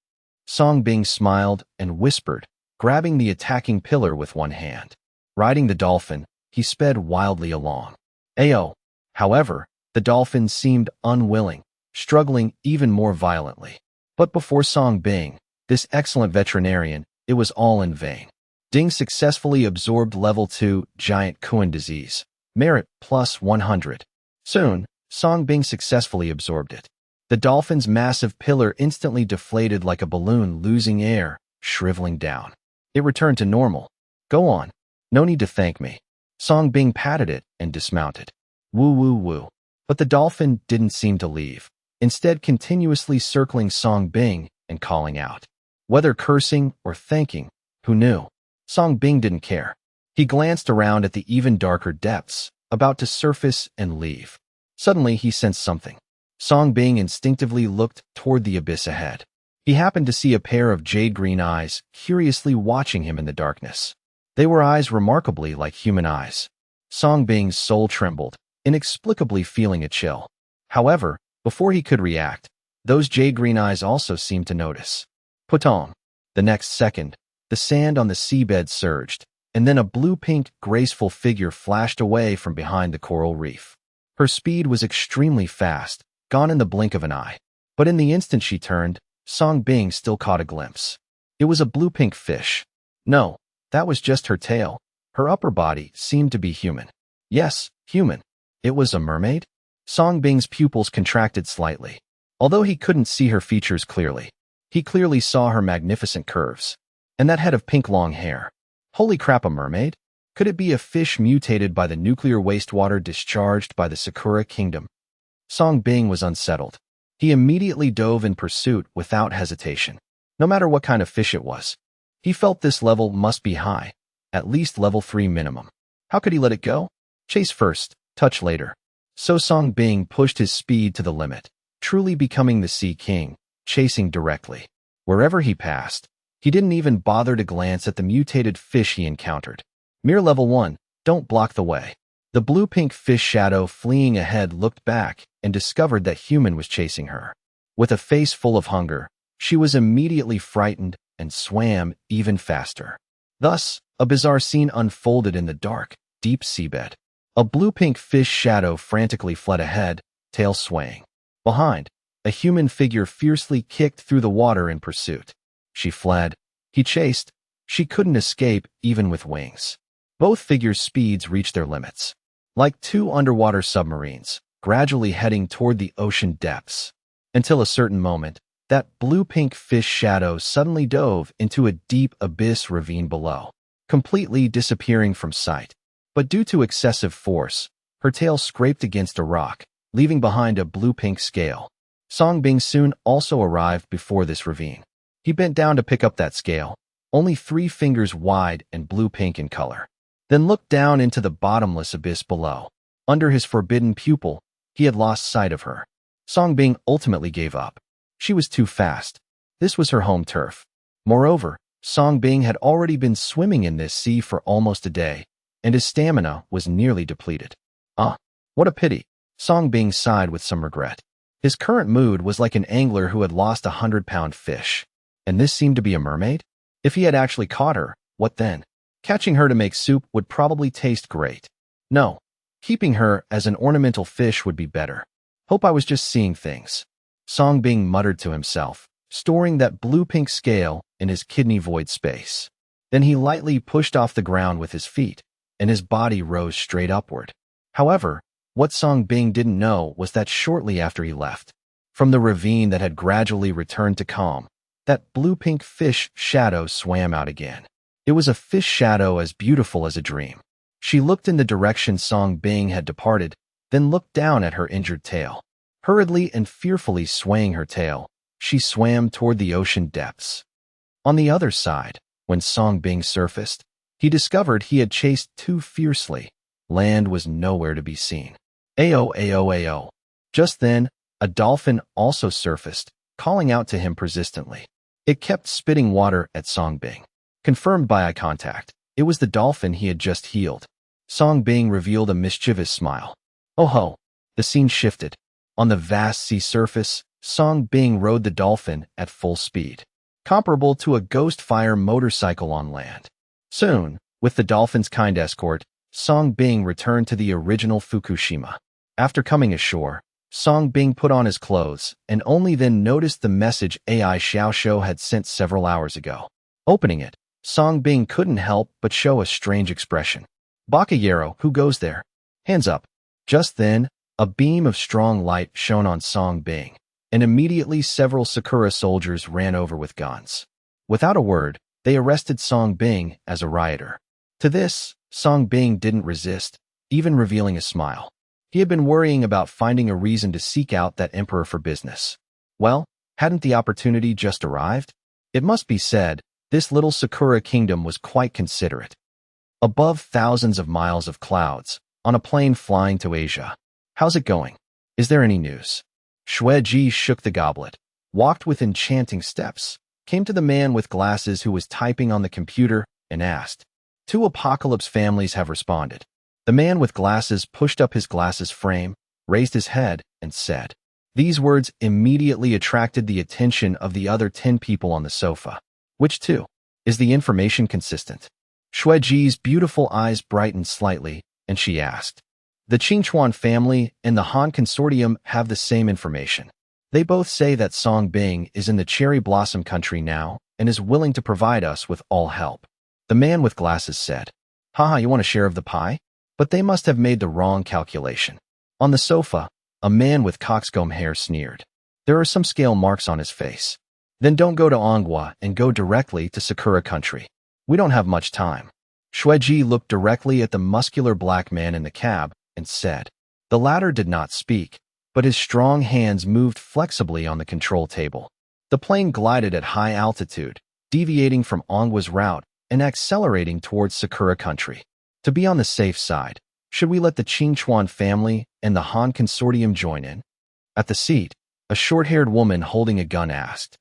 Song Bing smiled and whispered, grabbing the attacking pillar with one hand. Riding the dolphin, he sped wildly along. Ayo! However, the dolphin seemed unwilling, struggling even more violently. But before Song Bing, this excellent veterinarian, it was all in vain. Ding successfully absorbed level 2 giant Kuan disease. Merit plus 100. Soon, Song Bing successfully absorbed it. The dolphin's massive pillar instantly deflated like a balloon losing air, shriveling down. It returned to normal. Go on. No need to thank me. Song Bing patted it and dismounted. Woo woo woo. But the dolphin didn't seem to leave, instead continuously circling Song Bing and calling out. Whether cursing or thanking, who knew? Song Bing didn't care. He glanced around at the even darker depths, about to surface and leave. Suddenly he sensed something. Song Bing instinctively looked toward the abyss ahead. He happened to see a pair of jade-green eyes curiously watching him in the darkness. They were eyes remarkably like human eyes. Song Bing's soul trembled, inexplicably feeling a chill. However, before he could react, those jade-green eyes also seemed to notice. Putong. The next second, the sand on the seabed surged, and then a blue-pink, graceful figure flashed away from behind the coral reef. Her speed was extremely fast, gone in the blink of an eye. But in the instant she turned, Song Bing still caught a glimpse. It was a blue-pink fish. No, that was just her tail. Her upper body seemed to be human. Yes, human. It was a mermaid? Song Bing's pupils contracted slightly. Although he couldn't see her features clearly, he clearly saw her magnificent curves. And that head of pink long hair. Holy crap, a mermaid? Could it be a fish mutated by the nuclear wastewater discharged by the Sakura Kingdom? Song Bing was unsettled. He immediately dove in pursuit without hesitation. No matter what kind of fish it was. He felt this level must be high, at least level 3 minimum. How could he let it go? Chase first, touch later. So Song Bing pushed his speed to the limit, truly becoming the Sea King, chasing directly. Wherever he passed, he didn't even bother to glance at the mutated fish he encountered. Mere level 1, don't block the way. The blue-pink fish shadow fleeing ahead looked back and discovered that human was chasing her. With a face full of hunger, she was immediately frightened and swam even faster. Thus, a bizarre scene unfolded in the dark, deep seabed. A blue-pink fish shadow frantically fled ahead, tail swaying. Behind, a human figure fiercely kicked through the water in pursuit. She fled. He chased. She couldn't escape even with wings. Both figures' speeds reached their limits. Like two underwater submarines, gradually heading toward the ocean depths. Until a certain moment, that blue-pink fish shadow suddenly dove into a deep abyss ravine below. completely disappearing from sight. But due to excessive force, her tail scraped against a rock, leaving behind a blue-pink scale. Songbing soon also arrived before this ravine. He bent down to pick up that scale, only 3 fingers wide and blue-pink in color. Then looked down into the bottomless abyss below. Under his forbidden pupil, he had lost sight of her. Songbing ultimately gave up. She was too fast. This was her home turf. Moreover, Songbing had already been swimming in this sea for almost a day, and his stamina was nearly depleted. What a pity. Songbing sighed with some regret. His current mood was like an angler who had lost a 100-pound fish. And this seemed to be a mermaid? If he had actually caught her, what then? Catching her to make soup would probably taste great. No, keeping her as an ornamental fish would be better. Hope I was just seeing things. Songbing muttered to himself, storing that blue-pink scale in his kidney void space. Then he lightly pushed off the ground with his feet, and his body rose straight upward. However, what Songbing didn't know was that shortly after he left, from the ravine that had gradually returned to calm, that blue-pink fish shadow swam out again. It was a fish shadow as beautiful as a dream. She looked in the direction Songbing had departed, then looked down at her injured tail. Hurriedly and fearfully swaying her tail, she swam toward the ocean depths. On the other side, when Songbing surfaced, he discovered he had chased too fiercely. Land was nowhere to be seen. Ayo, ayo, ayo. Just then, a dolphin also surfaced, calling out to him persistently. It kept spitting water at Songbing. Confirmed by eye contact, it was the dolphin he had just healed. Songbing revealed a mischievous smile. Oh ho! The scene shifted. On the vast sea surface, Songbing rode the dolphin at full speed, comparable to a ghost fire motorcycle on land. Soon, with the dolphin's kind escort, Songbing returned to the original Fukushima. After coming ashore, Songbing put on his clothes and only then noticed the message AI Xiaoshou had sent several hours ago. Opening it, Songbing couldn't help but show a strange expression. Bakayero, who goes there? Hands up. Just then, a beam of strong light shone on Songbing, and immediately several Sakura soldiers ran over with guns. Without a word, they arrested Songbing as a rioter. To this, Songbing didn't resist, even revealing a smile. He had been worrying about finding a reason to seek out that emperor for business. Well, hadn't the opportunity just arrived? It must be said, this little Sakura kingdom was quite considerate. Above thousands of miles of clouds, on a plane flying to Asia. How's it going? Is there any news? Shueji shook the goblet, walked with enchanting steps, came to the man with glasses who was typing on the computer, and asked. 2 apocalypse families have responded. The man with glasses pushed up his glasses frame, raised his head, and said. These words immediately attracted the attention of the other 10 people on the sofa. Which 2? Is the information consistent? Shueji's beautiful eyes brightened slightly, and she asked. The Qingchuan family and the Han Consortium have the same information. They both say that Songbing is in the cherry blossom country now and is willing to provide us with all help. The man with glasses said. Haha, you want a share of the pie? But they must have made the wrong calculation. On the sofa, a man with coxcomb hair sneered. There are some scale marks on his face. Then don't go to Onghua and go directly to Sakura country. We don't have much time. Shueji looked directly at the muscular black man in the cab and said. The latter did not speak, but his strong hands moved flexibly on the control table. The plane glided at high altitude, deviating from Onghua's route and accelerating towards Sakura country. To be on the safe side, should we let the Qingchuan family and the Han Consortium join in? At the seat, a short-haired woman holding a gun asked.